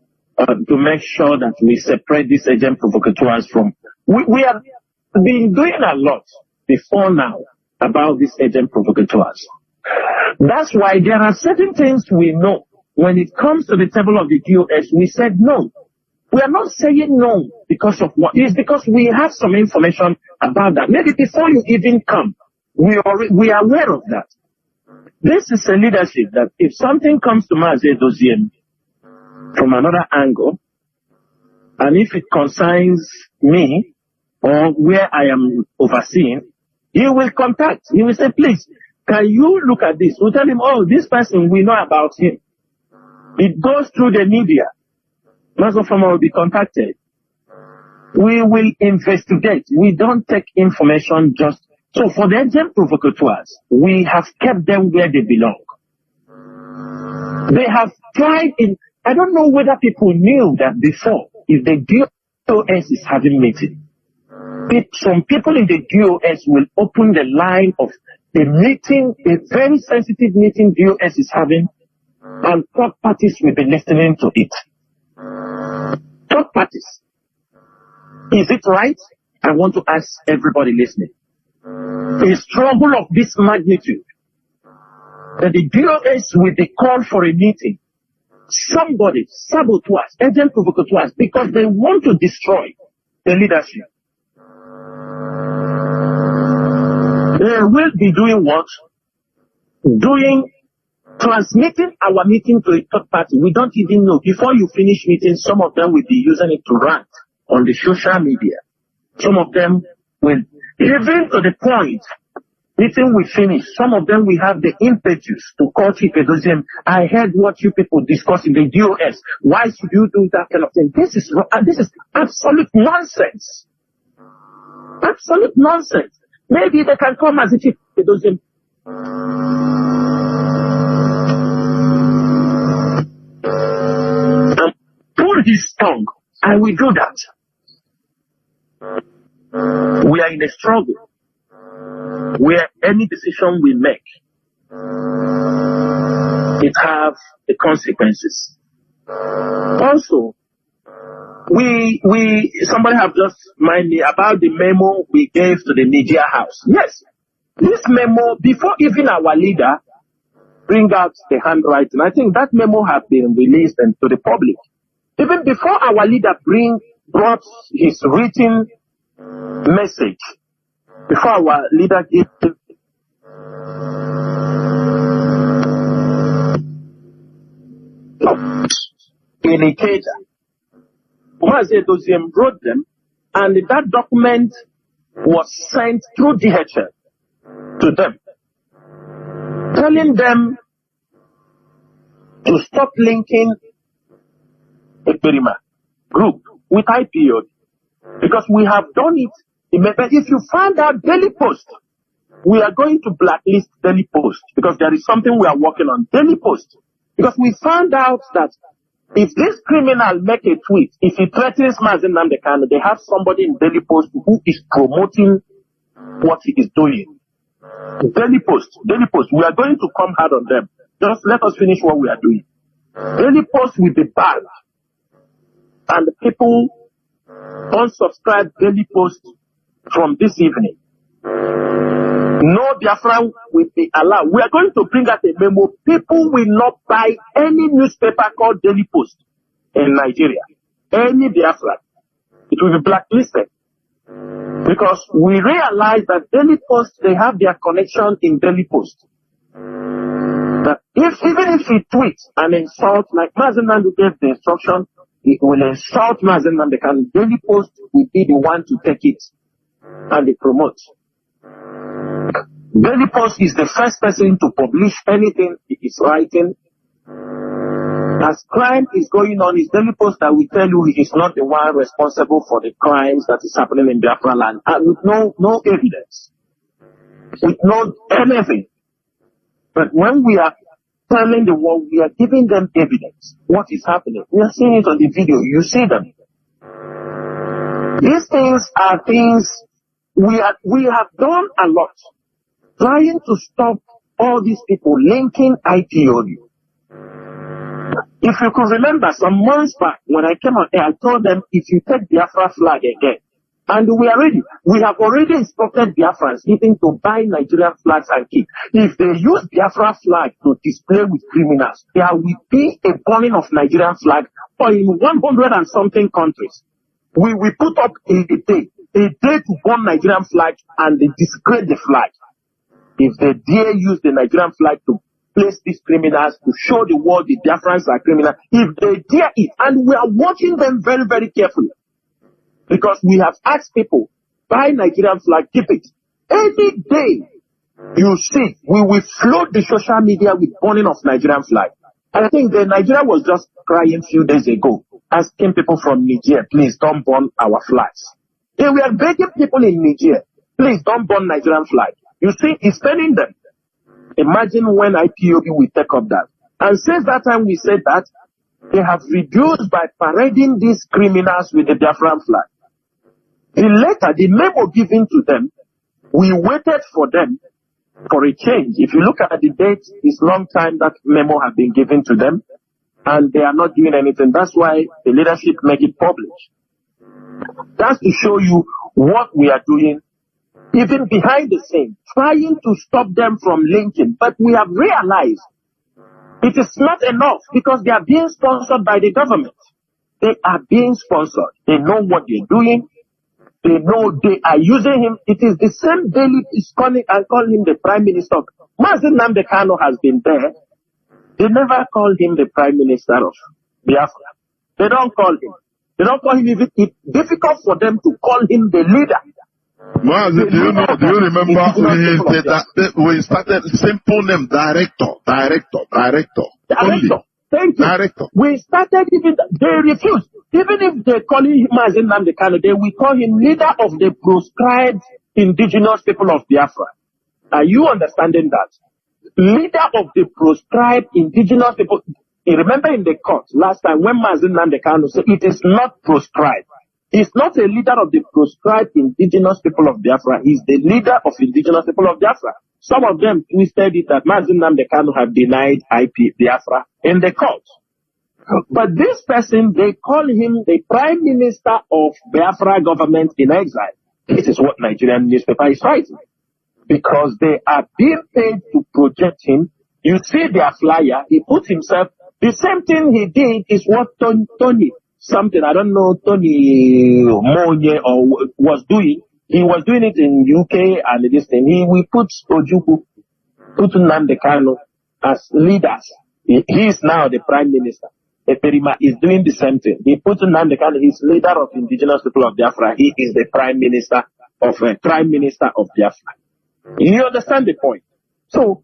we separate these agent provocateurs from... We have been doing a lot before now about these agent provocateurs. That's why there are certain things we know. When it comes to the table of the DOS, we said no. We are not saying no because of what? It's because we have some information about that. Maybe before you even come, we are aware of that. This is a leadership that if something comes to Mazi Doziem from another angle, and if it concerns me or where I am overseeing, he will contact. He will say, please, can you look at this? We'll tell him, oh, this person, we know about him. It goes through the media. Mazofama will be contacted. We will investigate. We don't take information just. So for the agent provocateurs, we have kept them where they belong. They have tried in, I don't know whether people knew that before, if the DOS is having meeting, some people in the DOS will open the line of a meeting, a very sensitive meeting DOS is having, and third parties will be listening to it. Third parties. Is it right? I want to ask everybody listening. A struggle of this magnitude, that the DOS will be called for a meeting, somebody, saboteurs, agent provocateurs, because they want to destroy the leadership. They will be doing what? Transmitting our meeting to a third party. We don't even know. Before you finish meeting, some of them will be using it to rant on the social media. Some of them will, even to the point, meeting will finish. Some of them will have the impetus to call Chief Edoziem. I heard what you people discuss in the DOS. Why should you do that kind of thing? This is absolute nonsense. Absolute nonsense. Maybe they can come as a Chief Edoziem. And pull his tongue. I will do that. We are in a struggle where any decision we make, it have the consequences. Also, somebody have just reminded me about the memo we gave to the media house. Yes, this memo, before even our leader bring out the handwriting, I think that memo has been released and to the public. Even before our leader brought his written message, before our leader gave indicator, Mazi Doziem wrote them, and that document was sent through DHL to them, telling them to stop linking the Perima group with IPO, because we have done it. But if you find out Daily Post, we are going to blacklist Daily Post, because there is something we are working on. Daily Post, because we found out that if this criminal make a tweet, if he threatens Mazi Nnamdi Kanu, they have somebody in Daily Post who is promoting what he is doing. Daily Post, we are going to come hard on them. Just let us finish what we are doing. Daily Post will be banned, and the people unsubscribe Daily Post from this evening. No Biafra will be allowed. We are going to bring out a memo. People will not buy any newspaper called Daily Post in Nigeria. Any Biafra. It will be blacklisted. Because we realize that Daily Post, they have their connection in Daily Post. That even if he tweets and insult, like Mazi Nnamdi gave the instruction, he will insult Mazi Nnamdi Kanu, Daily Post will be the one to take it and they promote. Daily Post is the first person to publish anything he is writing. As crime is going on, it's Daily Post that will tell you he is not the one responsible for the crimes that is happening in Biafra land, and with no evidence, with no anything. But when we are telling the world, we are giving them evidence. What is happening? We are seeing it on the video. You see them. These things are things we have done a lot, trying to stop all these people linking IPOU. If you could remember some months back when I came on air, I told them if you take Biafra flag again, And we are ready. We have already instructed Biafrans even to buy Nigerian flags and keep. If they use Biafra flag to display with criminals, there will be a burning of Nigerian flag in 100 and something countries. We will put up a day to burn Nigerian flag and they disgrace the flag. If they dare use the Nigerian flag to place these criminals, to show the world the Biafrans are criminals, if they dare it, and we are watching them very, very carefully, because we have asked people, buy Nigerian flag, keep it. Any day you see, we will flood the social media with burning of Nigerian flag. I think the Nigeria was just crying a few days ago, asking people from Niger, please don't burn our flags. They were begging people in Niger, please don't burn Nigerian flag. You see, it's telling them. Imagine when IPOB will take up that. And since that time we said that, they have reduced by parading these criminals with the Biafran flag. The letter, the memo given to them, we waited for them for a change. If you look at the date, it's long time that memo has been given to them, and they are not doing anything. That's why the leadership make it public. That's to show you what we are doing, even behind the scenes, trying to stop them from linking. But we have realized it is not enough because they are being sponsored by the government. They are being sponsored. They know what they're doing. They know they are using him. It is the same daily is calling and call him the Prime Minister. Mazi Nnamdi Kanu has been there. They never call him the Prime Minister of Biafra. They don't call him. They don't call him. It's difficult for them to call him the leader. Mazi, do you remember we started simple name director. Thank you. Director. We started even, they refused. Even if they call him Mazi Nnamdi Kanu, they will call him leader of the proscribed indigenous people of Biafra. Are you understanding that? Leader of the proscribed indigenous people. You remember in the court last time when Mazi Nnamdi Kanu said it is not proscribed. He's not a leader of the proscribed indigenous people of Biafra. He's the leader of indigenous people of Biafra. Some of them twisted it that Mazi Nnamdi Kanu have denied IP Biafra in the court. But this person, they call him the Prime Minister of Biafra government in exile. This is what Nigerian newspaper is writing. Because they are being paid to project him. You see their flyer, he put himself, the same thing he did is what Tony something, I don't know, Tony Monye or was doing. He was doing it in UK and this thing. We put Ojukwu, put Nnamdi Kanu as leaders. He is now the Prime Minister. Eperima is doing the same thing. He put Nnamdi Kanu, he's leader of indigenous people of Biafra. He is the Prime Minister of Biafra. You understand the point? So,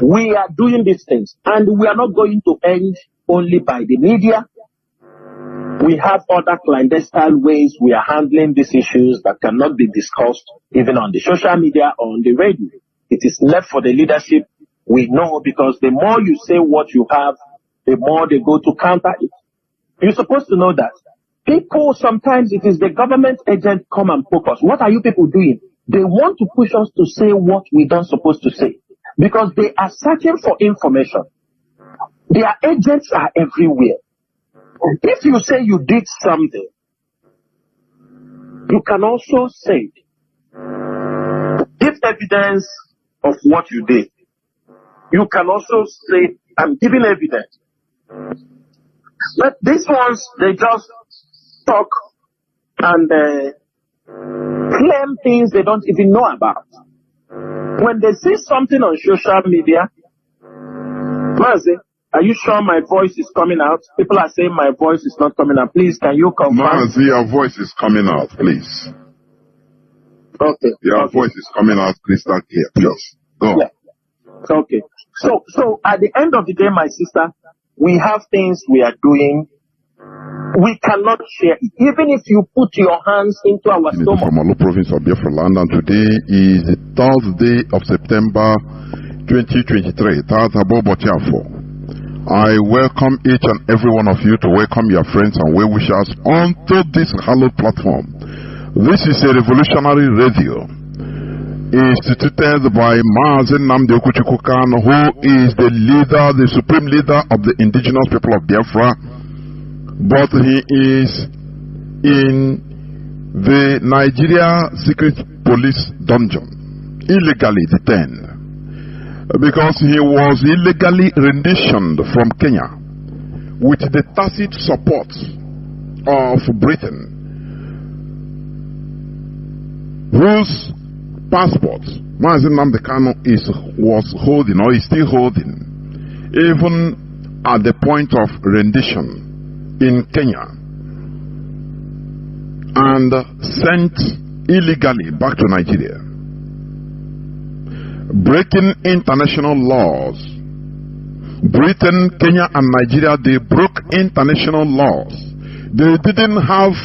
we are doing these things, and we are not going to end only by the media. We have other clandestine ways we are handling these issues that cannot be discussed even on the social media or on the radio. It is left for the leadership. We know because the more you say what you have, the more they go to counter it. You're supposed to know that. People, sometimes it is the government agent come and poke us. What are you people doing? They want to push us to say what we don't supposed to say because they are searching for information. Their agents are everywhere. If you say you did something, you can also say, give evidence of what you did. You can also say, I'm giving evidence. But these ones, they just talk and claim things they don't even know about. When they see something on social media, Mazi, are you sure my voice is coming out? People are saying my voice is not coming out. Please, can you confirm? Mazi, your voice is coming out, please. Okay. Your voice is coming out crystal clear. Please, go. Yeah. Okay. So at the end of the day, my sister, we have things we are doing. We cannot share it. Even if you put your hands into our stomach. From Olu province of Biafra land, and today is the 3rd day of September 2023. I welcome each and every one of you to welcome your friends and well-wishers onto this hallowed platform. This is a revolutionary radio instituted by Mazi Nnamdi Kanu, who is the leader, the supreme leader of the indigenous people of Biafra. But he is in the Nigeria secret police dungeon, illegally detained, because he was illegally renditioned from Kenya with the tacit support of Britain, whose passport Mazi Nnamdi Kanu was holding, or is still holding, even at the point of rendition in Kenya, and sent illegally back to Nigeria, breaking international laws. Britain, Kenya, and Nigeria, they broke international laws. They didn't have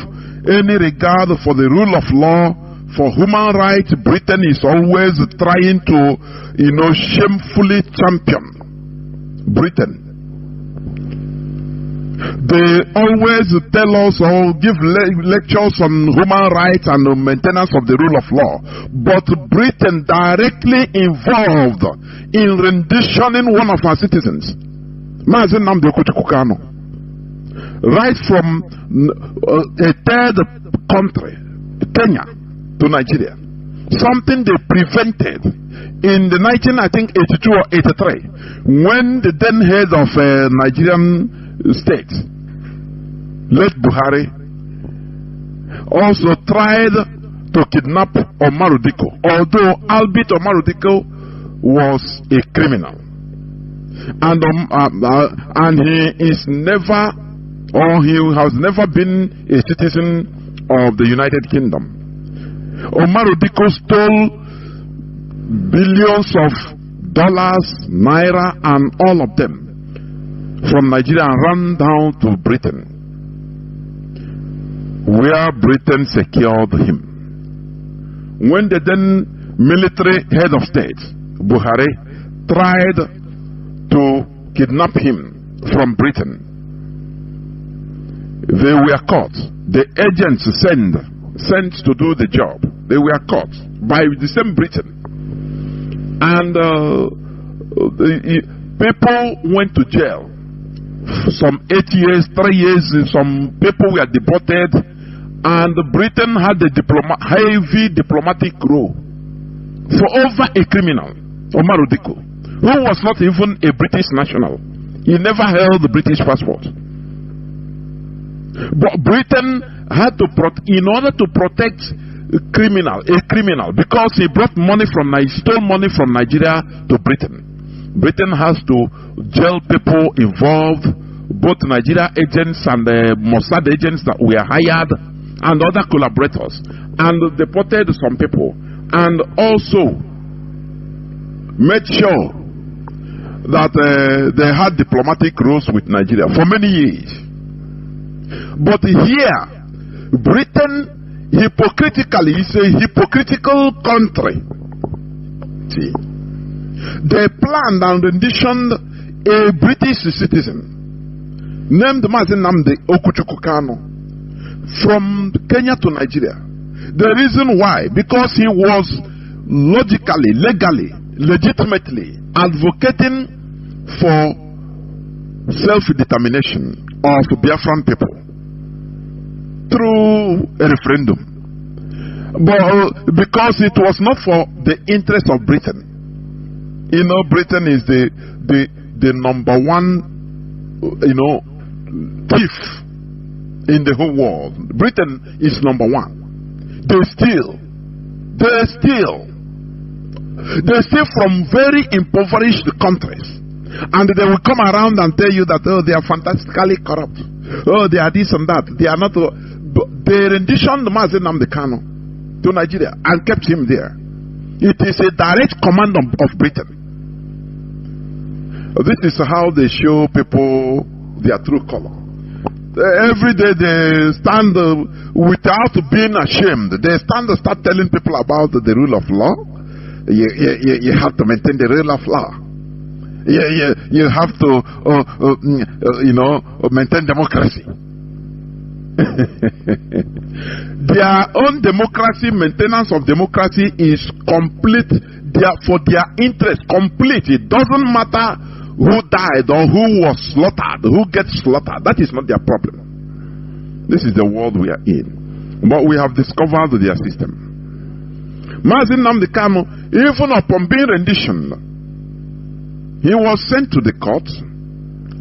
any regard for the rule of law, for human rights. Britain is always trying to, shamefully champion Britain. They always tell us or give lectures on human rights and the maintenance of the rule of law. But Britain directly involved in renditioning one of our citizens, Mazi Nnamdi Kanu, right from a third country, Kenya, to Nigeria. Something they prevented in the 1982 or 83, when the then head of Nigerian state, late Buhari, also tried to kidnap Umaru Dikko, although albeit Umaru Dikko was a criminal, and he is never, or he has never been a citizen of the United Kingdom. Umaru Dikko stole billions of dollars, naira, and all of them from Nigeria and ran down to Britain, where Britain secured him. When the then military head of state, Buhari, tried to kidnap him from Britain, they were caught. The agents sent to do the job, they were caught by the same Britain. And people went to jail. Some 8 years, 3 years, some people were deported, and Britain had a heavy diplomatic role for over a criminal, Umaru Dikko, who was not even a British national. He never held the British passport. But Britain had to, in order to protect a criminal, because he brought money stole money from Nigeria to Britain. Britain has to jail people involved, both Nigeria agents and the Mossad agents that were hired, and other collaborators, and deported some people, and also made sure that they had diplomatic roles with Nigeria for many years. But here, Britain hypocritically is a hypocritical country. See? They planned and renditioned a British citizen named Mazi Nnamdi Kanu from Kenya to Nigeria. The reason why, because he was logically, legally, legitimately advocating for self-determination of Biafran people through a referendum. But because it was not for the interest of Britain. Britain is the number one, thief in the whole world. Britain is number one. They steal from very impoverished countries, and they will come around and tell you that they are fantastically corrupt. They are this and that. They are not. They renditioned Mazi Nnamdi Kanu to Nigeria and kept him there. It is a direct command of Britain. This is how they show people their true color. Every day they stand without being ashamed. They stand and start telling people about the rule of law. You have to maintain the rule of law. You have to, maintain democracy. Their own democracy, maintenance of democracy is complete. For their interest, complete. It doesn't matter who died or who was slaughtered, who gets slaughtered. That is not their problem. This is the world we are in. But we have discovered their system. Mazi Nnamdi Kanu, even upon being rendition, he was sent to the court,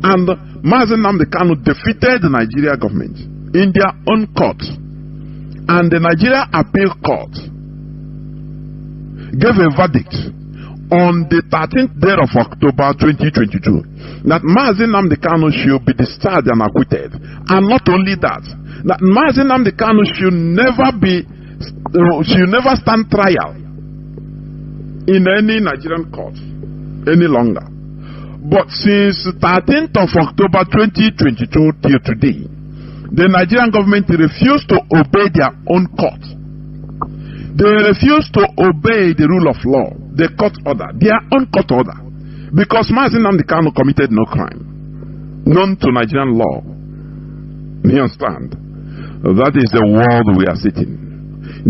and Mazi Nnamdi Kanu defeated the Nigeria government in their own court. And the Nigeria Appeal Court gave a verdict on the 13th day of October 2022 that Mazi Nnamdi Kanu should be discharged and acquitted. And not only that Mazi Nnamdi Kanu should never stand trial in any Nigerian court any longer. But since 13th of October 2022 till today, the Nigerian government refused to obey their own court. They refused to obey the rule of law, the court order, their own court order, because Mazi Nnamdi Kanu committed no crime known to Nigerian law. You understand? That is the world we are sitting.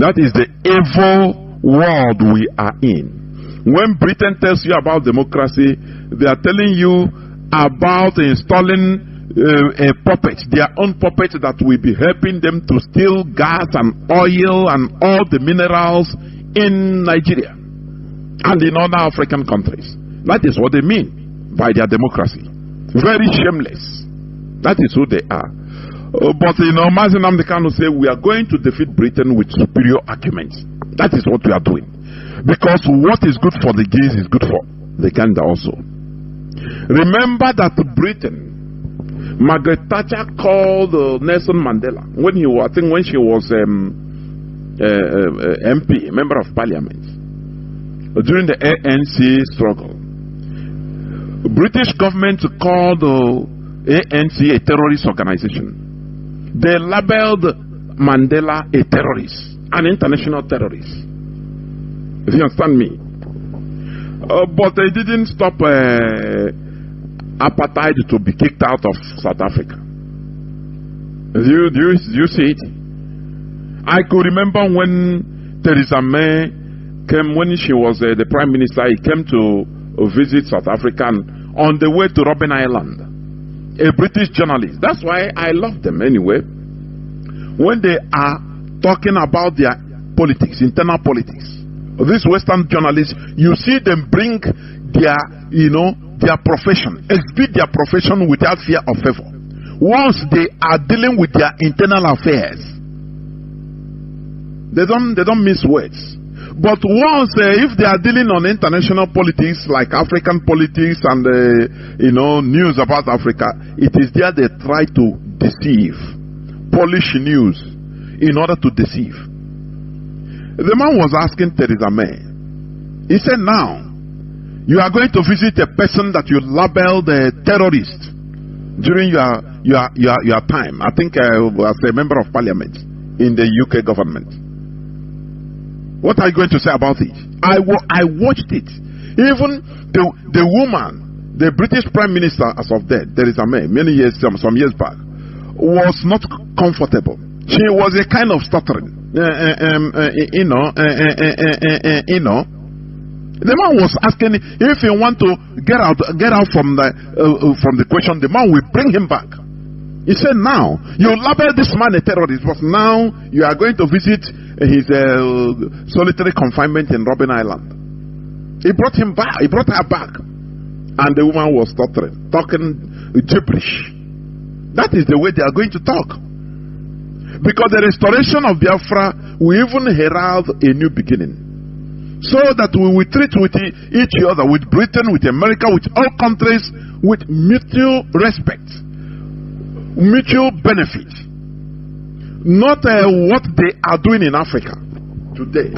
That is the evil world we are in. When Britain tells you about democracy, they are telling you about installing a puppet, their own puppet that will be helping them to steal gas and oil and all the minerals in Nigeria and in other African countries. That is what they mean by their democracy. Very shameless. That is who they are. But Mazi Nnamdi Kanu say we are going to defeat Britain with superior arguments. That is what we are doing. Because what is good for the geese is good for the gander also. Remember that Britain, Margaret Thatcher called Nelson Mandela when she was MP, Member of Parliament, during the ANC struggle. British government called ANC a terrorist organization. They labeled Mandela a terrorist, an international terrorist. If you understand me. But they didn't stop apartheid to be kicked out of South Africa. Do you see it? I could remember when Theresa May came, when she was the Prime Minister, he came to visit South Africa, and on the way to Robben Island, a British journalist. That's why I love them anyway. When they are talking about their politics, internal politics, these Western journalists, you see them bring their, their profession, exhibit their profession without fear of favor. Once they are dealing with their internal affairs, they don't miss words. But once, if they are dealing on international politics like African politics and news about Africa, it is there they try to deceive, polish news in order to deceive. The man was asking Theresa May. He said, "Now you are going to visit a person that you labeled a terrorist during your time. I think as a member of Parliament in the UK government. What are you going to say about it?" I watched it. Even the woman, the British Prime Minister as of then, Theresa May, some years back, was not comfortable. She was a kind of stuttering. The man was asking if he want to get out from the question. The man will bring him back. He said, "Now you label this man a terrorist, but now you are going to visit his solitary confinement in Robben Island." He brought him back. He brought her back, and the woman was stuttering, talking gibberish. That is the way they are going to talk, because the restoration of Biafra will even herald a new beginning, so that we will treat with each other, with Britain, with America, with all countries, with mutual respect, mutual benefit. Not what they are doing in Africa today.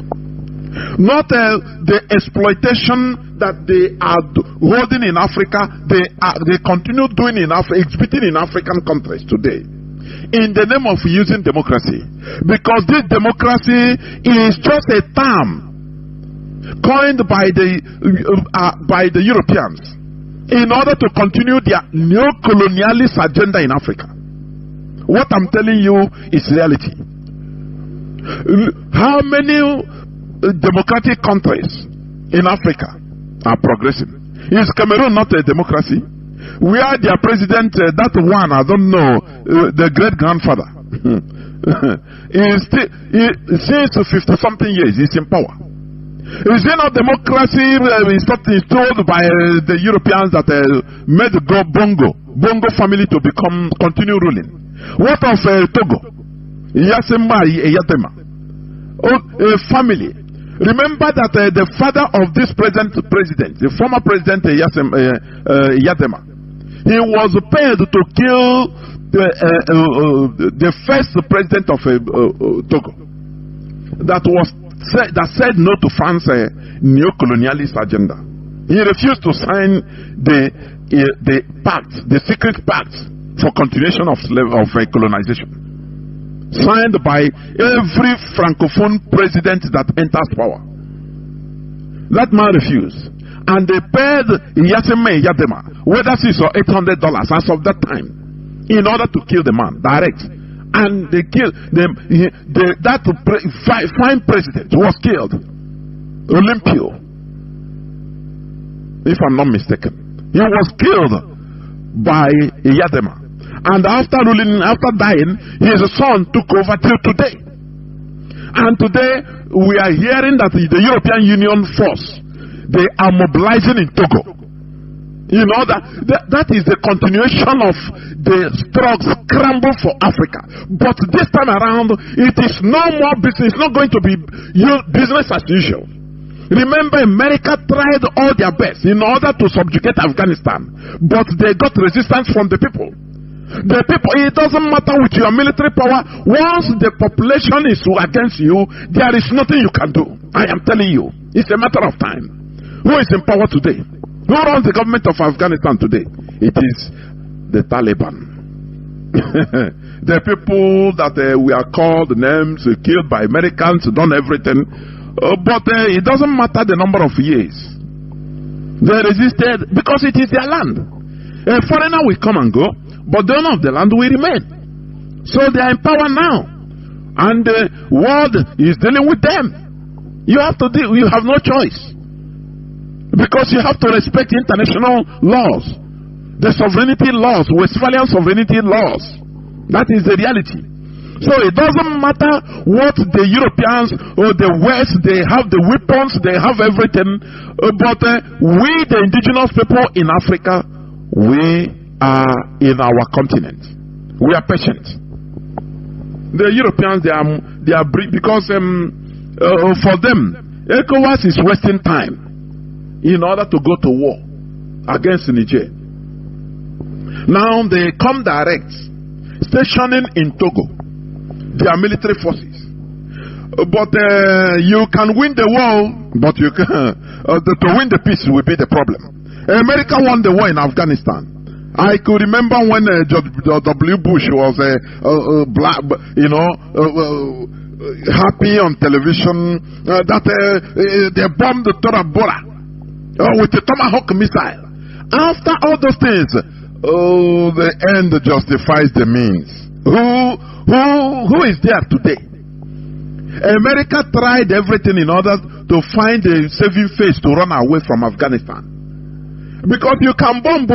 Not the exploitation that they are holding in Africa. They continue doing exhibiting in African countries today, in the name of using democracy. Because this democracy is just a term coined by the Europeans in order to continue their neo-colonialist agenda in Africa. What I'm telling you is reality. How many democratic countries in Africa are progressing? Is Cameroon not a democracy? Where their president, that one, I don't know, the great grandfather, since 50-something years, he's in power. Is it not democracy installed by the Europeans that made the Bongo family to continue ruling? What of Togo? Yasema Eyatema. A family. Remember that the father of this present president, the former president Eyatema, he was paid to kill the first president of Togo. That said no to France's neo-colonialist agenda. He refused to sign the pact, the secret pact for continuation of colonization, signed by every francophone president that enters power. That man refused, and they paid Yadema whether $600 or $800 as of that time in order to kill the man direct. And they killed them. That fine president was killed. Olympio, if I'm not mistaken, he was killed by Yadema. And after dying, his son took over till today. And today we are hearing that the European Union force, they are mobilizing in Togo. You know that is the continuation of the scramble for Africa. But this time around, it is no more business. It's not going to be business as usual. Remember, America tried all their best in order to subjugate Afghanistan, but they got resistance from the people. The people, it doesn't matter with your military power. Once the population is against you, there is nothing you can do. I am telling you, it's a matter of time. Who is in power today? Who runs the government of Afghanistan today? It is the Taliban. The people that we are called names, killed by Americans, done everything. But it doesn't matter the number of years. They resisted because it is their land. A foreigner will come and go, but the owner of the land will remain. So they are in power now. And the world is dealing with them. You have to deal, you have no choice. Because you have to respect international laws, the sovereignty laws, Westphalian sovereignty laws. That is the reality. So it doesn't matter what the Europeans or the West, they have the weapons, they have everything. But we, the indigenous people in Africa, we are in our continent. We are patient. The Europeans, they are because for them, ECOWAS is wasting time in order to go to war against Niger. Now they come direct, stationing in Togo, their military forces. But you can win the war, but you can, to win the peace will be the problem. America won the war in Afghanistan. I could remember when George W. Bush was black, happy on television that they bombed Tora Bora with the Tomahawk missile. After all those things, the end justifies the means. Who is there today? America tried everything in order to find a saving face to run away from Afghanistan. Because you can bomb,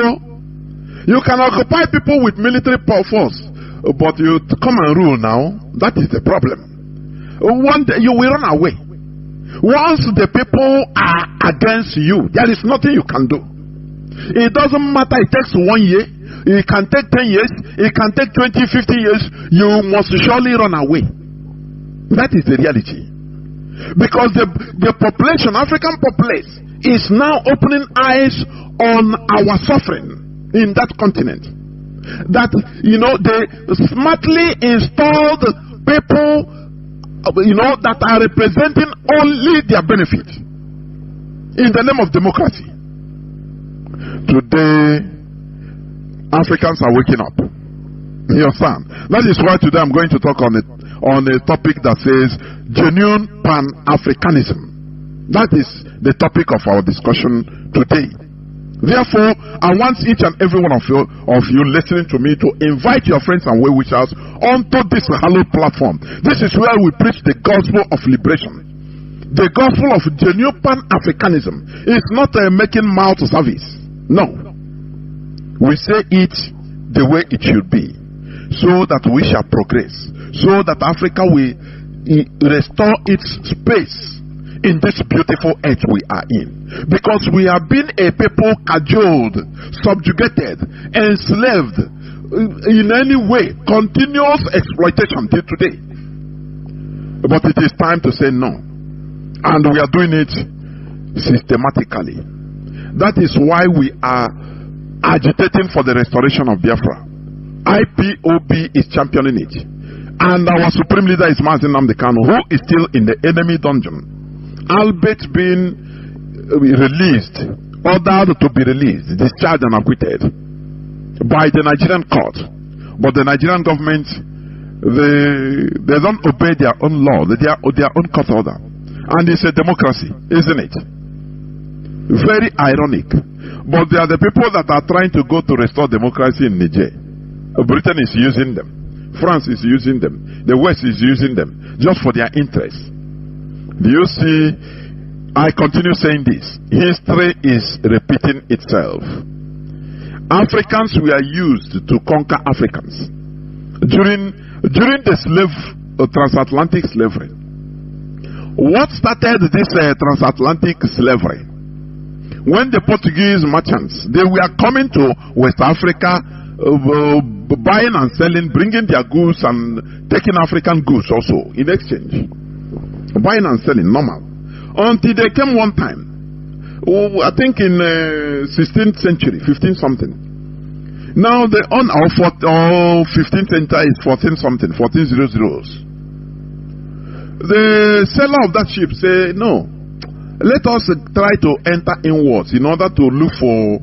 you can occupy people with military force, but you come and rule now. That is the problem. One day you will run away. Once the people are against you, there is nothing you can do. It doesn't matter, it takes 1 year, it can take 10 years, it can take 20, 50 years, you must surely run away. That is the reality. Because the population, African populace, is now opening eyes on our suffering in that continent. That, they smartly installed people, that are representing only their benefit in the name of democracy. Today, Africans are waking up. You understand? That is why today I'm going to talk on a topic that says genuine Pan-Africanism. That is the topic of our discussion today. Therefore, I want each and every one of you listening to me to invite your friends and well-wishers onto this hallowed platform. This is where we preach the gospel of liberation. The gospel of genuine Pan-Africanism. It's not making mouth service. No. We say it the way it should be. so that we shall progress, so that Africa will restore its space in this beautiful earth we are in. Because we have been a people cajoled, subjugated, enslaved, in any way, continuous exploitation till today. But it is time to say no. And we are doing it systematically. That is why we are agitating for the restoration of Biafra. IPOB is championing it. And our supreme leader is Mazi Nnamdi Kanu, who is still in the enemy dungeon. Albeit being released, ordered to be released, discharged and acquitted by the Nigerian court. But the Nigerian government, they don't obey their own law, their own court order. And it's a democracy, isn't it? Very ironic. But they are the people that are trying to go to restore democracy in Niger. Britain is using them. France is using them. The West is using them just for their interests. Do you see? I continue saying this. History is repeating itself. Africans were used to conquer Africans. During the transatlantic slavery. What started this transatlantic slavery? When the Portuguese merchants, they were coming to West Africa, buying and selling, bringing their goods and taking African goods also in exchange. Buying and selling, normal. Until they came one time, I think in 16th century, 15 something. Now the 15th century is 14 something, 1400s. The seller of that ship say, no, let us try to enter inwards in order to look for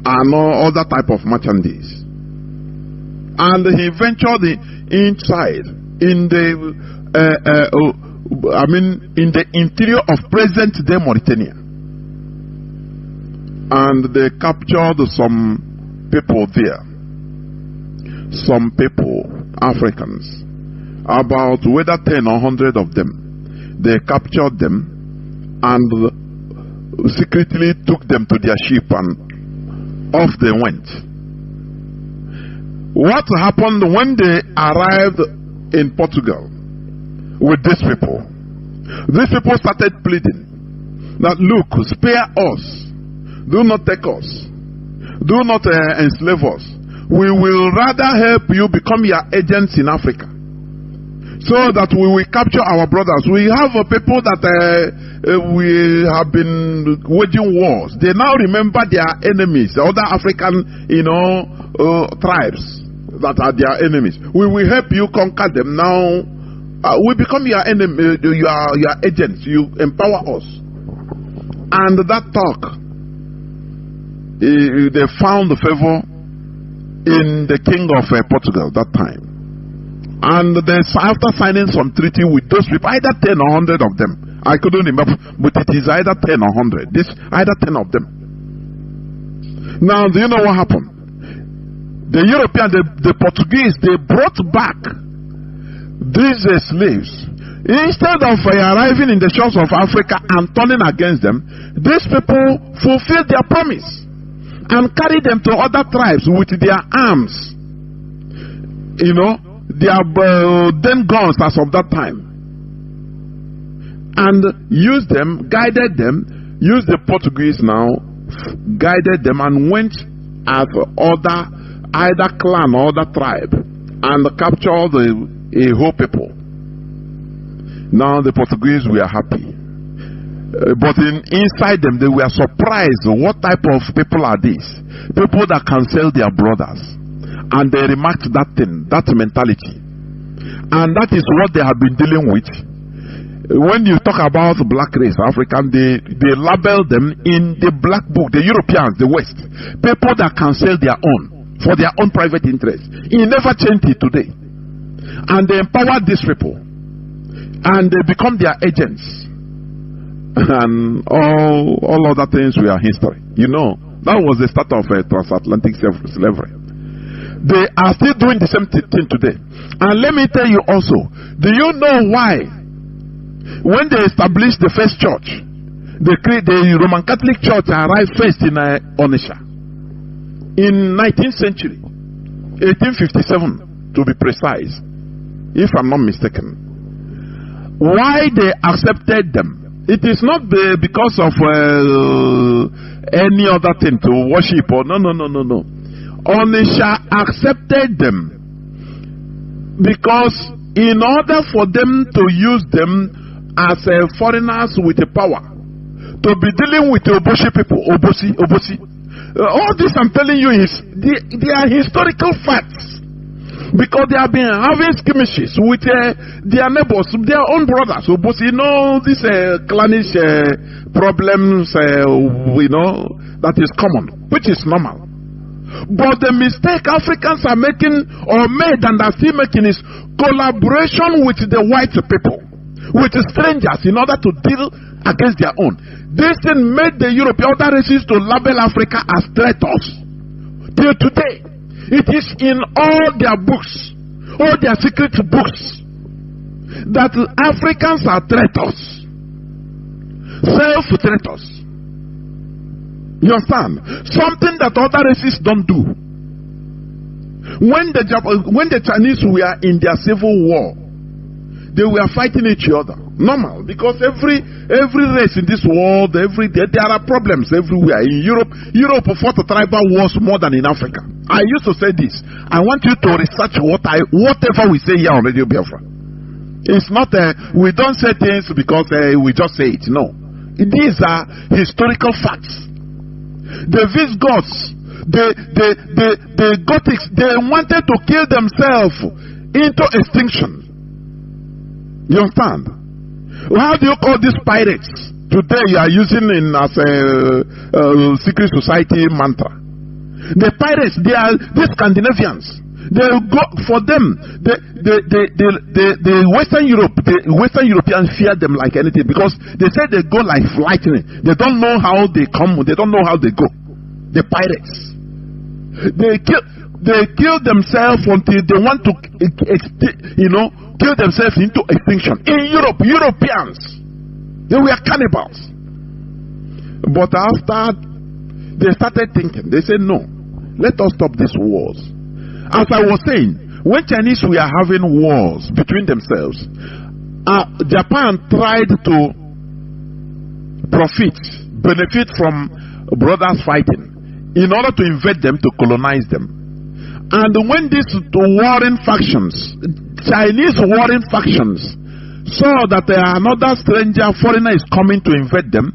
other type of merchandise. And he ventured inside in the interior of present-day Mauritania, and they captured some people there. Some people, Africans, about whether 10 or 100 of them. They captured them and secretly took them to their ship, and off they went. What happened when they arrived in Portugal with these people? These people started pleading that, look, spare us, do not take us, do not enslave us. We will rather help you become your agents in Africa, so that we will capture our brothers. We have people that we have been waging wars. They now remember their enemies, the other African, tribes that are their enemies. We will help you conquer them. Now we become your enemy, your agents. You empower us. And that talk, they found favor in the king of Portugal that time. And after signing some treaty with those people, either 10 or 100 of them, I couldn't remember, but it is either 10 or 100. Either 10 of them. Now, do you know what happened? The European, the Portuguese, they brought back these slaves. Instead of arriving in the shores of Africa and turning against them, these people fulfilled their promise and carried them to other tribes with their arms. Their then guns as of that time, and used them, guided them, used the Portuguese now, guided them, and went at either clan or other tribe, and captured a whole people. Now the Portuguese were happy, but inside them they were surprised. What type of people are these? People that can sell their brothers. And they remarked that thing, that mentality. And that is what they have been dealing with. When you talk about black race, African, they label them in the black book, the Europeans, the West. People that can sell their own, for their own private interest. It never changed it today. And they empowered these people. And they become their agents. And all other things were history. That was the start of transatlantic slavery. They are still doing the same thing today. And let me tell you also, do you know why? When they established the first church, the Roman Catholic Church arrived first in Onitsha in 19th century. 1857 to be precise, if I'm not mistaken. Why they accepted them? It is not because of any other thing to worship or no. Onisha accepted them because in order for them to use them as foreigners with a power to be dealing with the Obosi people, Obosi. All this I'm telling you is they are historical facts, because they have been having skirmishes with their neighbors, their own brothers, Obosi. You know, these clannish problems, that is common, which is normal. But the mistake Africans are making, or made and are still making, is collaboration with the white people, with strangers, in order to deal against their own. This thing made the European other races to label Africa as traitors. Till today, it is in all their books, all their secret books, that Africans are traitors, self-traitors. You understand? Something that other races don't do. When the Chinese were in their civil war, they were fighting each other. Normal, because every race in this world, there are problems everywhere. In Europe fought tribal wars more than in Africa. I used to say this. I want you to research whatever we say here on Radio Biafra. It's not we don't say things because we just say it. No, these are historical facts. The Visigoths, the Gothics, they wanted to kill themselves into extinction. You understand? How do you call these pirates? Today you are using as a secret society mantra. The pirates, they are these Scandinavians. They go for them. The Western Europeans fear them like anything, because they say they go like lightning. They don't know how they come. They don't know how they go. The pirates. They kill themselves until they want to, kill themselves into extinction. In Europe, Europeans, they were cannibals. But after they started thinking, they said, no, let us stop these wars. As I was saying, when Chinese were having wars between themselves, Japan tried to benefit from brothers fighting in order to invade them, to colonize them. And when these warring factions, Chinese warring factions, saw that another stranger, foreigner, is coming to invade them,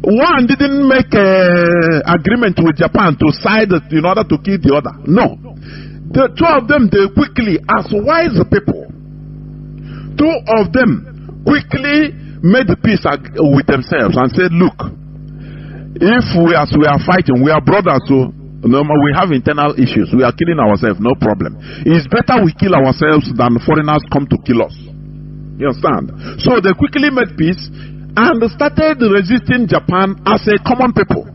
one didn't make an agreement with Japan to side in order to kill the other. No. The two of them, they quickly, as wise people, two of them quickly made peace with themselves and said, look, if we are fighting, we are brothers, so no, we have internal issues. We are killing ourselves, no problem. It's better we kill ourselves than foreigners come to kill us. You understand? So they quickly made peace and started resisting Japan as a common people.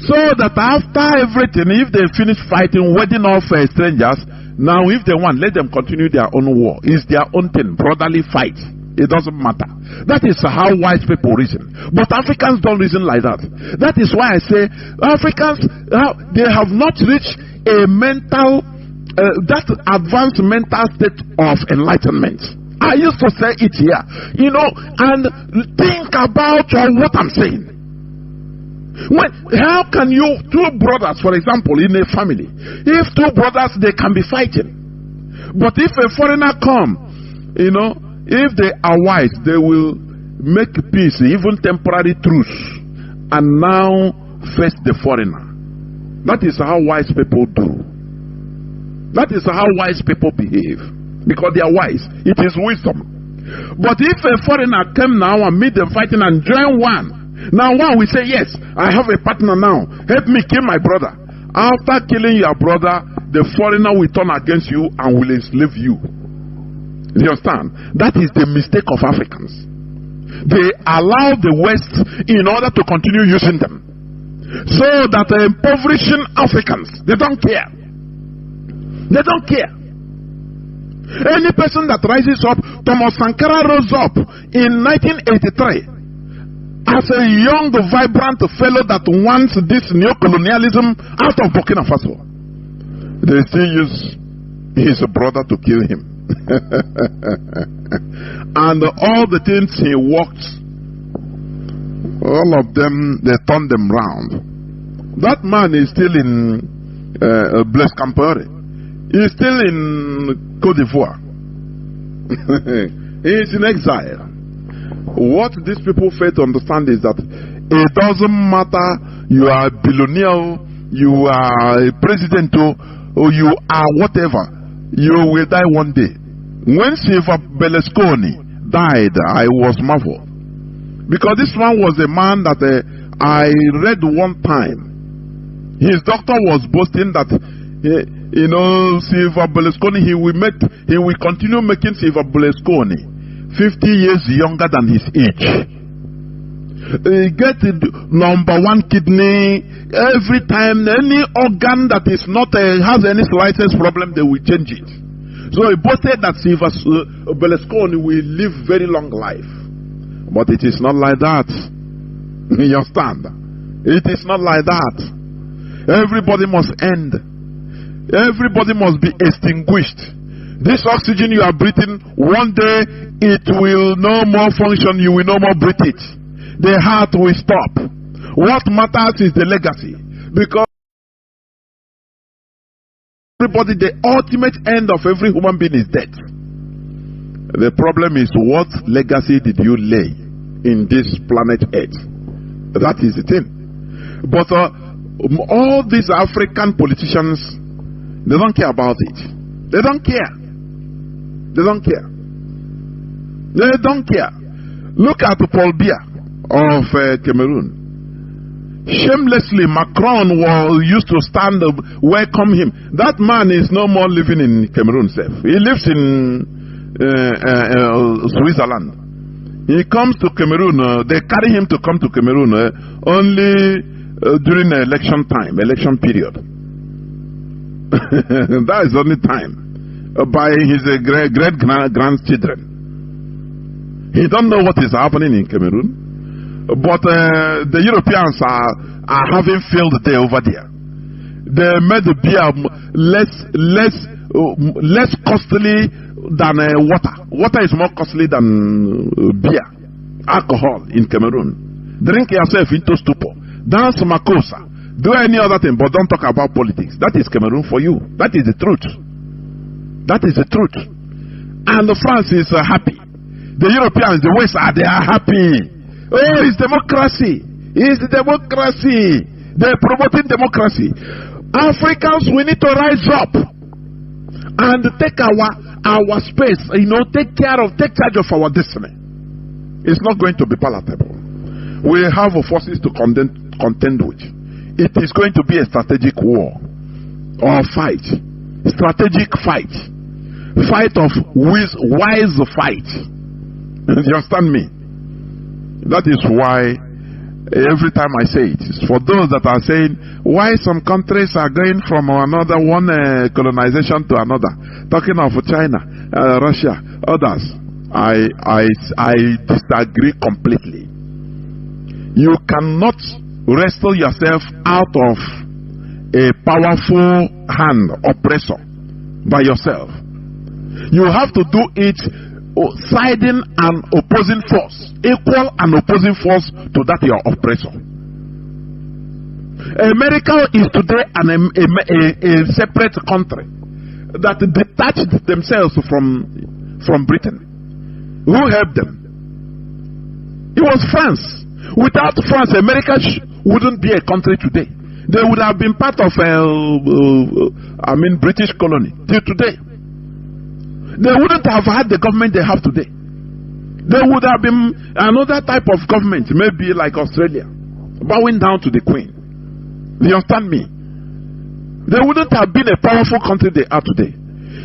So that after everything, if they finish fighting, wedding off strangers, now if they want, let them continue their own war. It's their own thing, brotherly fight. It doesn't matter. That is how wise people reason. But Africans don't reason like that. That is why I say Africans, they have not reached a that advanced mental state of enlightenment. I used to say it here, and think about what I'm saying. How can you, two brothers, for example, in a family, if two brothers, they can be fighting, but if a foreigner come, if they are wise, they will make peace, even temporary truce, and now face the foreigner. That is how wise people do. That is how wise people behave, because they are wise. It is wisdom. But if a foreigner came now and meet them fighting and join one, now one will say, yes, I have a partner now, help me kill my brother. After killing your brother, the foreigner will turn against you and will enslave you. You understand? That is the mistake of Africans. They allow the West in order to continue using them, so that impoverishing Africans, they don't care. They don't care. Any person that rises up, Thomas Sankara rose up in 1983 as a young, vibrant fellow that wants this neo-colonialism out of Burkina Faso. They still use his brother to kill him. And all the things he worked, all of them, they turned them round. That man is still in Blaise Compaoré. He's still in Côte d'Ivoire. He is in exile. What these people fail to understand is that it doesn't matter you are a billionaire, you are a president, or you are whatever, you will die one day. When Silva Berlusconi died, I was marveled. Because this man was a man that I read one time. His doctor was boasting that, Silva Berlusconi, he will continue making Silva Berlusconi 50 years younger than his age. He get #1 kidney every time. Any organ that is not has any slightest problem, they will change it. So he boasted that Silva Berlusconi will live very long life, but it is not like that. You understand? It is not like that. Everybody must end. Everybody must be extinguished. This oxygen you are breathing, one day it will no more function. You will no more breathe it. The heart will stop. What matters is the legacy. Because everybody, the ultimate end of every human being is death. The problem is, what legacy did you lay in this planet Earth? That is the thing. But all these African politicians, they don't care about it. They don't care. They don't care. They don't care. Look at Paul Biya of Cameroon. Shamelessly, Macron used to stand up, welcome him. That man is no more living in Cameroon. He lives in Switzerland. He comes to Cameroon. They carry him to come to Cameroon only during election time, election period. That is only time by his great grandchildren. He don't know what is happening in Cameroon, but the Europeans are having field day over there. They made the beer less costly than water. Water is more costly than beer, alcohol in Cameroon. Drink yourself into stupor. Dance makosa. Do any other thing, but don't talk about politics. That is Cameroon for you. That is the truth. That is the truth. And France is happy. The Europeans, the West, they are happy. Oh, it's democracy. It's democracy. They're promoting democracy. Africans, we need to rise up and take our space. Take charge of our destiny. It's not going to be palatable. We have forces to contend with. It is going to be a strategic war or fight. Strategic fight. Fight of wise fight. You understand me? That is why every time I say it, it's for those that are saying why some countries are going from one colonization to another. Talking of China, Russia, others. I disagree completely. You cannot wrestle yourself out of a powerful hand oppressor by yourself. You have to do it siding an opposing force, equal and opposing force to that your oppressor. America is today a separate country that detached themselves from Britain. Who helped them? It was France. Without France, America wouldn't be a country today. They would have been part of British colony till today. They wouldn't have had the government they have today. There would have been another type of government, maybe like Australia, bowing down to the Queen. You understand me? They wouldn't have been a powerful country they are today.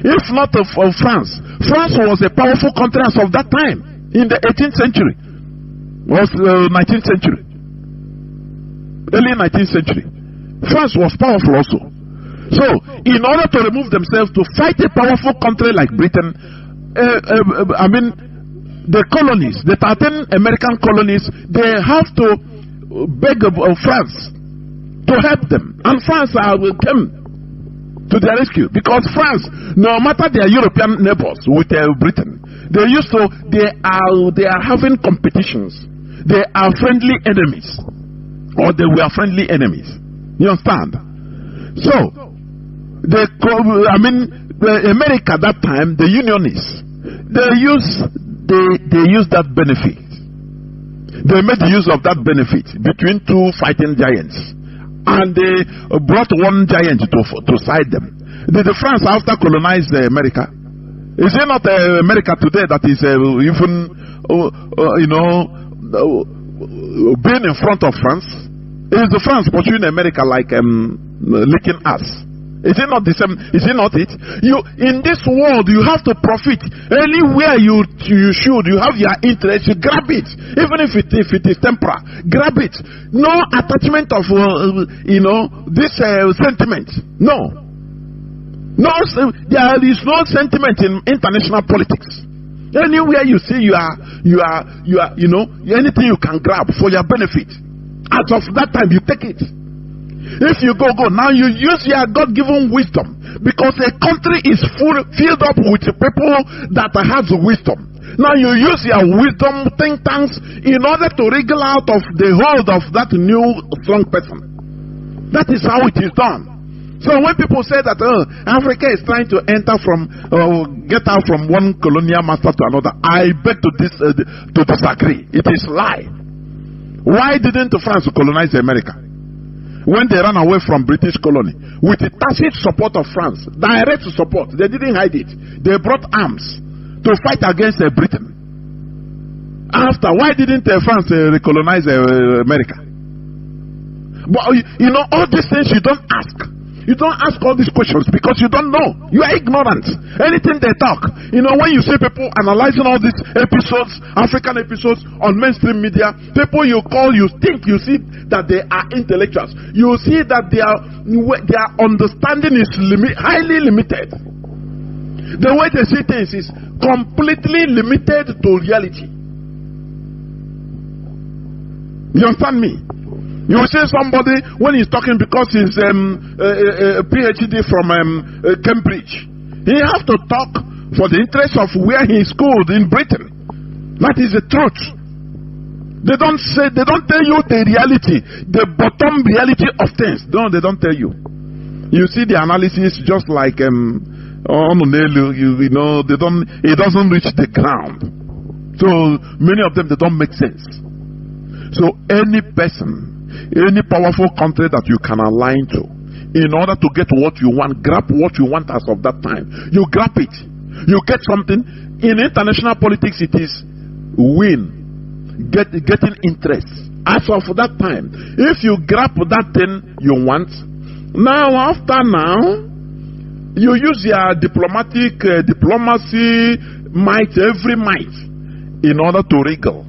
If not of France. France was a powerful country as of that time, in the 18th century, was 19th century, early 19th century. France was powerful also. So, in order to remove themselves to fight a powerful country like Britain, the colonies, the 13 American colonies, they have to beg France to help them. And France came. to their rescue, because France, no matter their European neighbors with Britain, they are having competitions. They are friendly enemies, or they were friendly enemies. You understand? So, America that time, the Unionists, they use that benefit. They made use of that benefit between two fighting giants, and they brought one giant to side them. Did France after colonize America? Is it not America today that is even being in front of France? Is the France pursuing America like licking us? Is it not the same? Is it not it? You in this world, you have to profit. Anywhere you should, you have your interest, you grab it, even if it is temporal. Grab it. No attachment of this sentiment. No, there is no sentiment in international politics. Anywhere you see, you are anything you can grab for your benefit. As of that time, you take it. If you go, now you use your God-given wisdom, because a country is filled up with people that has wisdom. Now you use your wisdom think tanks in order to wriggle out of the hold of that new strong person. That is how it is done. So when people say that Africa is trying to get out from one colonial master to another, I beg to disagree. It is lie. Why didn't France colonize America? When they ran away from British colony, with the tacit support of France, direct support, they didn't hide it. They brought arms to fight against Britain. After, why didn't France recolonize America? But all these things you don't ask. You don't ask all these questions because you don't know. You are ignorant. Anything they talk. When you see people analyzing all these episodes, African episodes on mainstream media, people you think you see that they are intellectuals. You see that their understanding is highly limited. The way they see things is completely limited to reality. You understand me? You will see somebody when he's talking because he's a PhD from Cambridge. He has to talk for the interest of where he schooled in Britain. That is the truth. They don't tell you the reality, the bottom reality of things. No, they don't tell you. You see the analysis just like it doesn't reach the ground. So many of them, they don't make sense. So any person, any powerful country that you can align to, in order to get what you want, grab what you want as of that time. You grab it. You get something. In international politics, it is getting interest. As of that time, if you grab that thing you want, you use your diplomacy might, every might, in order to wriggle,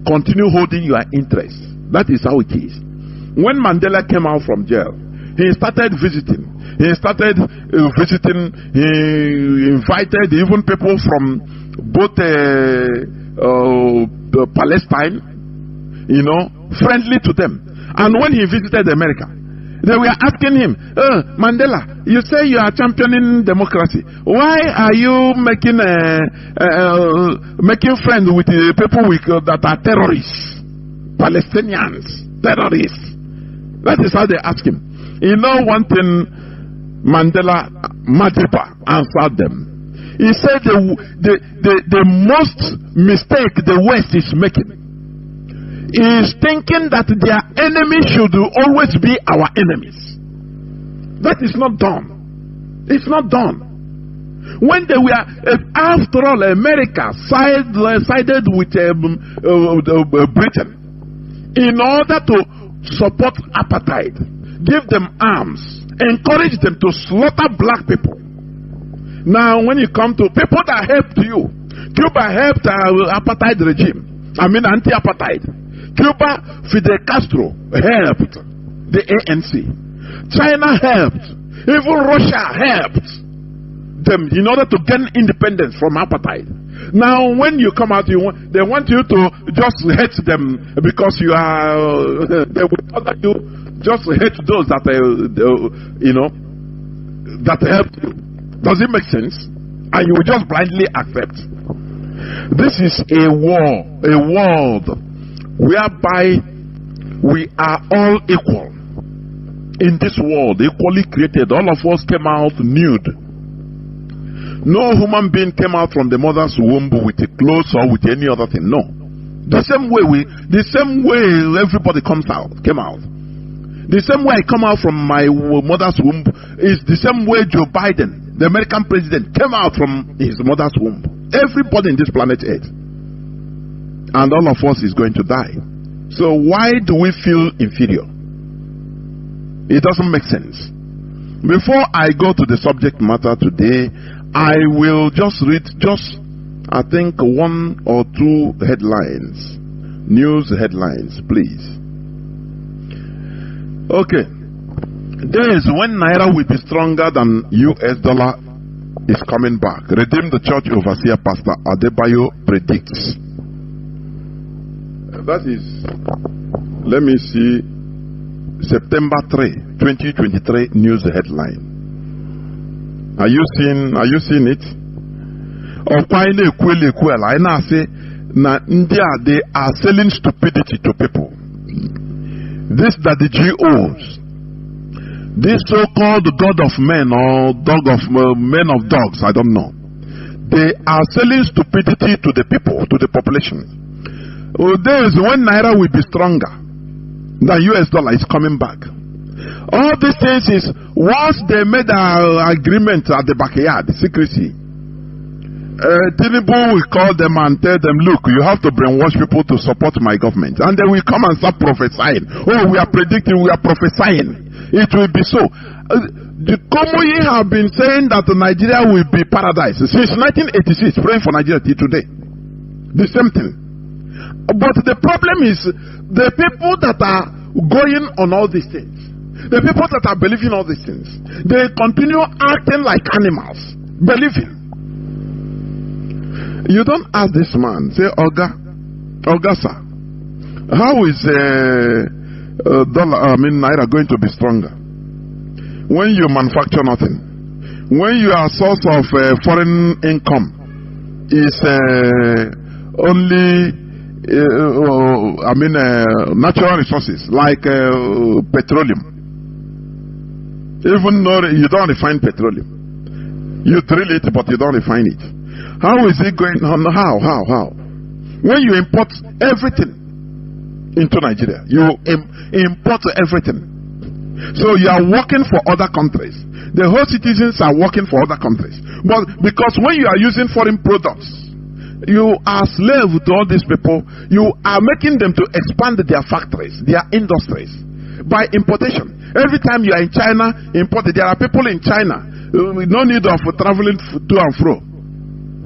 continue holding your interest. That is how it is. When Mandela came out from jail, he started visiting. He invited even people from both Palestine, friendly to them. And when he visited America, they were asking him, Mandela, you say you are championing democracy. Why are you making friends with the people that are terrorists? Palestinians, terrorists. That is how they ask him. One thing Mandela Madiba answered them. He said the most mistake the West is making is thinking that their enemies should always be our enemies. That is not done. It's not done. When they were, after all, America sided with Britain in order to support apartheid, give them arms, encourage them to slaughter black people. Now, when you come to people that helped you, Cuba helped apartheid regime. Anti-apartheid. Cuba, Fidel Castro helped the ANC. China helped. Even Russia helped them in order to gain independence from apartheid. Now, when you come out, they want you to just hate them because you are. They will order you just hate those that that helped you. Does it make sense? And you will just blindly accept. This is a world whereby we are all equal. In this world, equally created, all of us came out nude. No human being came out from the mother's womb with a clothes or with any other thing. No. The same way everybody came out. The same way I come out from my mother's womb is the same way Joe Biden, the American president, came out from his mother's womb. Everybody in this planet Earth. And all of us is going to die. So why do we feel inferior? It doesn't make sense. Before I go to the subject matter today, I will just read I think 1 or 2 headlines. News headlines, please. Okay. Days when Naira will be stronger than US dollar is coming back. Redeem the Church Overseer Pastor Adebayo predicts. That is, let me see, September 3, 2023 news headline. Are you seeing it? They are selling stupidity to people. This that the GOs, this so-called God of men or men of dogs, I don't know. They are selling stupidity to the people, to the population. Days when Naira will be stronger, the US dollar is coming back. All these things is once they made an agreement at the backyard, secrecy. Tinubu will call them and tell them, look, you have to brainwash people to support my government. And they will come and start prophesying. Oh, we are predicting, we are prophesying. It will be so. The Komoyi have been saying that Nigeria will be paradise since 1986, praying for Nigeria till today. The same thing. But the problem is the people that are going on all these things, the people that are believing all these things, they continue acting like animals, believing. You don't ask this man, say, Oga sir, how is Naira going to be stronger? When you manufacture nothing, when your source of foreign income is only natural resources like petroleum. Even though you don't refine petroleum, you drill it but you don't refine it. How is it going on? How? When you import everything into Nigeria, you import everything. So you are working for other countries. The whole citizens are working for other countries. But because when you are using foreign products, you are slave to all these people. You are making them to expand their factories, their industries by importation. Every time you are in China, imported. There are people in China. No need of traveling to and fro.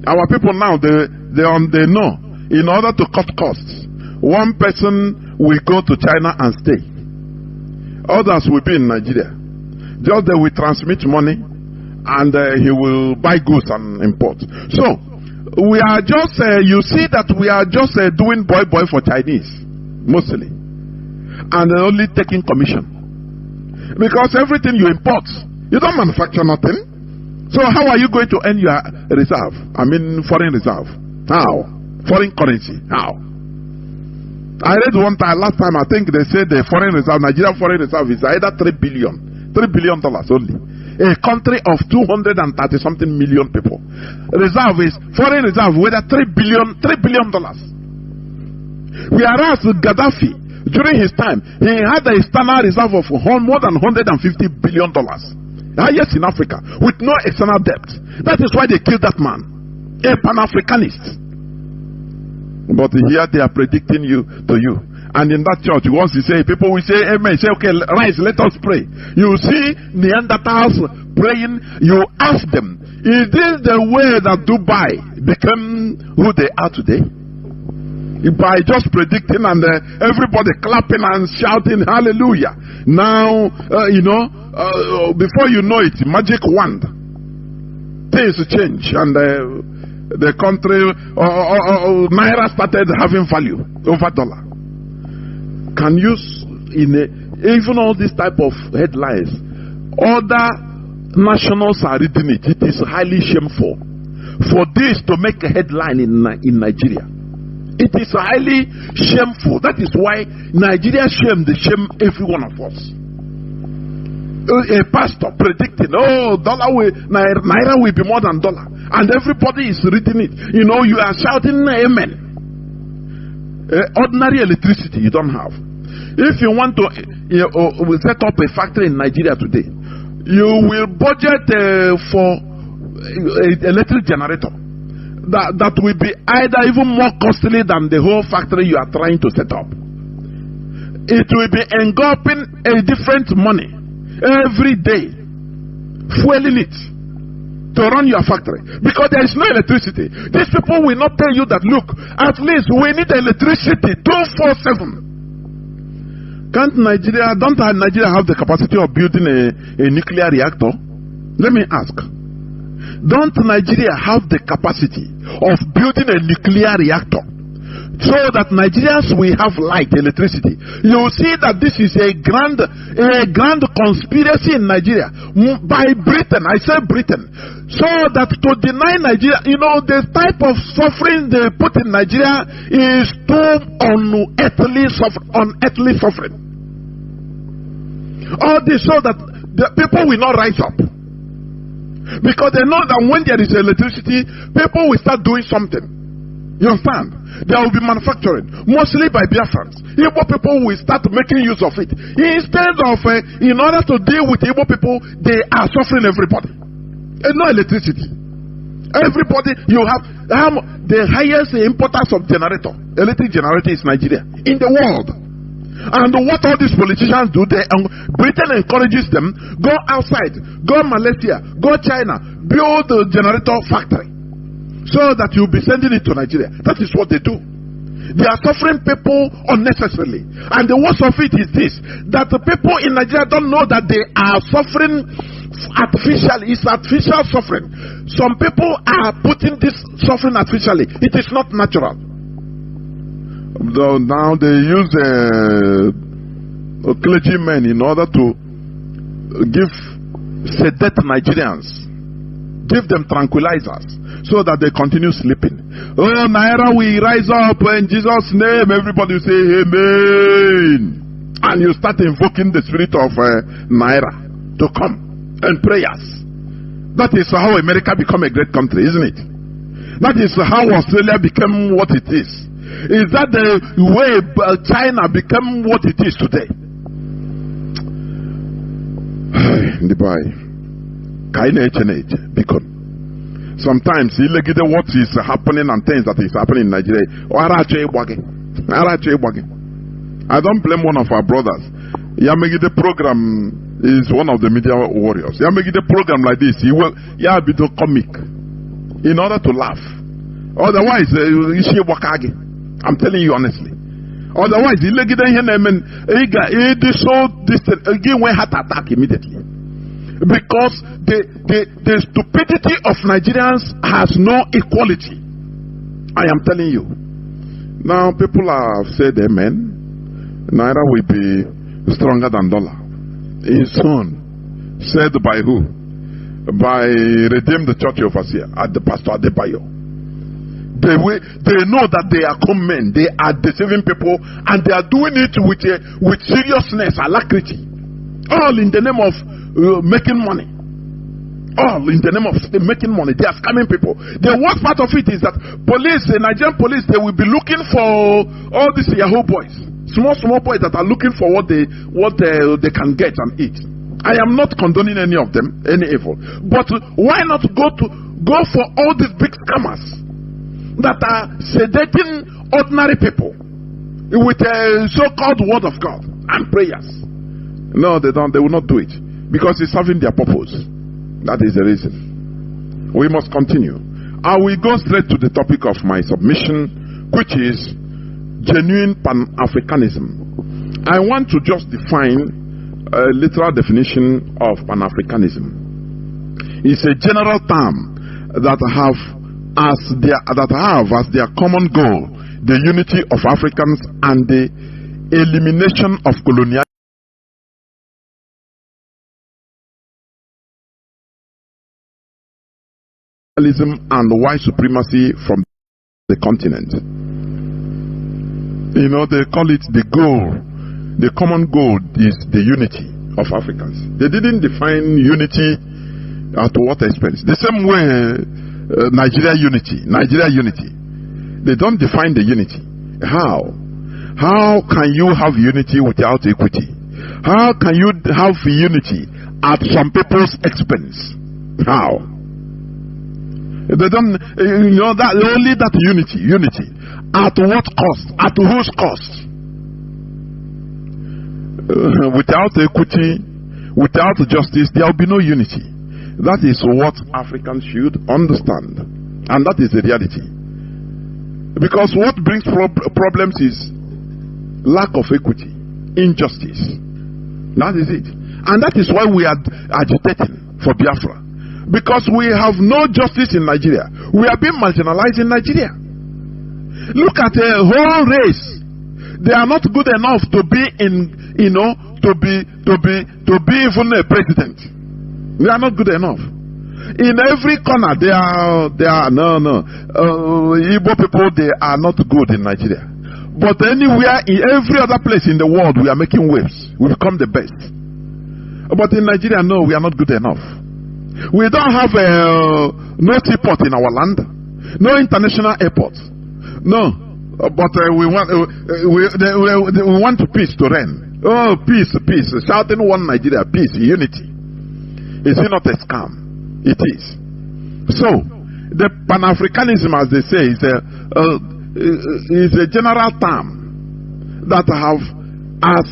Our people now, they know. In order to cut costs, one person will go to China and stay. Others will be in Nigeria. Just they will transmit money and he will buy goods and import. So, we are just, you see that we are just doing boy for Chinese, mostly. And only taking commission. Because everything you import, you don't manufacture nothing. So how are you going to earn your reserve? Foreign reserve. How? Foreign currency. How? I read one time, last time, I think they said the foreign reserve, Nigerian foreign reserve is either $3 billion only. A country of 230 something million people. Reserve is, foreign reserve, whether $3 billion. Whereas Gaddafi, during his time, he had a external reserve of more than $150 billion. Highest in Africa, with no external debt. That is why they killed that man, a Pan-Africanist. But here they are predicting to you. And in that church, once you say, people will say, amen, say, okay, rise, let us pray. You see Neanderthals praying, you ask them, is this the way that Dubai became who they are today? By just predicting and everybody clapping and shouting hallelujah. Now, before you know it, magic wand, things change and the country, Naira started having value over dollar. Can you, even all these type of headlines, other nationals are reading it. It is highly shameful for this to make a headline in Nigeria. It is highly shameful. That is why Nigeria shame every one of us. A pastor predicting, naira will be more than dollar, and everybody is reading it. You know, you are shouting amen. Ordinary electricity you don't have. If you want to set up a factory in Nigeria today, you will budget for an electric generator that will be either even more costly than the whole factory you are trying to set up. It will be engulfing a different money every day, fueling it to run your factory, because there is no electricity. These people will not tell you that, look, at least we need electricity 24/7. Don't Nigeria have the capacity of building a nuclear reactor? Let me ask. Don't Nigeria have the capacity of building a nuclear reactor so that Nigerians will have light, electricity? You see that this is a grand conspiracy in Nigeria by Britain. I say Britain, so that to deny Nigeria, you know, the type of suffering they put in Nigeria is too unearthly suffering. All this so that the people will not rise up, because they know that when there is electricity, people will start doing something. You understand? There will be manufacturing, mostly by Biafrans. Igbo people will start making use of it. Instead of, in order to deal with Igbo people, they are suffering everybody. And no electricity. Everybody, you have the highest importers of electric generator is Nigeria in the world. And what all these politicians do, Britain encourages them, go outside, go Malaysia, go China, build a generator factory, so that you'll be sending it to Nigeria. That is what they do. They are suffering people unnecessarily. And the worst of it is this, that the people in Nigeria don't know that they are suffering artificially. It's artificial suffering. Some people are putting this suffering artificially. It is not natural. Now they use clergymen in order to sedate Nigerians, give them tranquilizers, so that they continue sleeping. Oh, Naira will rise up in Jesus' name. Everybody will say amen. And you start invoking the spirit of Naira to come and prayers. That is how America become a great country, isn't it? That is how Australia became what it is. Is that the way China became what it is today? Because sometimes what is happening and things that is happening in Nigeria. I don't blame one of our brothers. Yamegide program is one of the media warriors. Yamegide program like this, he will be the comic in order to laugh. Otherwise, I'm telling you honestly. Otherwise, he went heart attack immediately. Because the stupidity of Nigerians has no equality. I am telling you. Now people have said amen. Naira will be stronger than dollar. His son, said by who? By Redeem the Church Overseer at the Pastor Adebayo. They know that they are con men. They are deceiving people, and they are doing it with seriousness, alacrity, all in the name of making money. All in the name of making money. They are scamming people. The worst part of it is that police, the Nigerian police, they will be looking for all these Yahoo boys, small boys that are looking for what they can get and eat. I am not condoning any of them, any evil, but why not go for all these big scammers that are sedating ordinary people with a so-called word of God and prayers? No, they don't. They will not do it because it's serving their purpose. That is the reason. We must continue. I will go straight to the topic of my submission, which is genuine Pan-Africanism. I want to just define a literal definition of Pan-Africanism. It's a general term that have as their common goal the unity of Africans and the elimination of colonialism. and white supremacy from the continent. You know, they call it the goal. The common goal is the unity of Africans. They didn't define unity at what expense. The same way Nigeria unity. They don't define the unity. How? How can you have unity without equity? How can you have unity at some people's expense? How? They don't, you know, that only that unity. At what cost? At whose cost? Without equity, without justice, there will be no unity. That is what Africans should understand. And that is the reality. Because what brings problems is lack of equity, injustice. That is it. And that is why we are agitating for Biafra. Because we have no justice in Nigeria. We are being marginalized in Nigeria. Look at the whole race. They are not good enough to be in, you know, to be even a president. They are not good enough. In every corner, they are Igbo people, they are not good in Nigeria. But anywhere, in every other place in the world, we are making waves. We become the best. But in Nigeria, no, we are not good enough. We don't have no seaport in our land, no international airport, no. But we want peace to reign. Oh, peace, shouting one Nigeria, peace, unity. Is it not a scam? It is. So the Pan-Africanism, as they say, is a general term that have as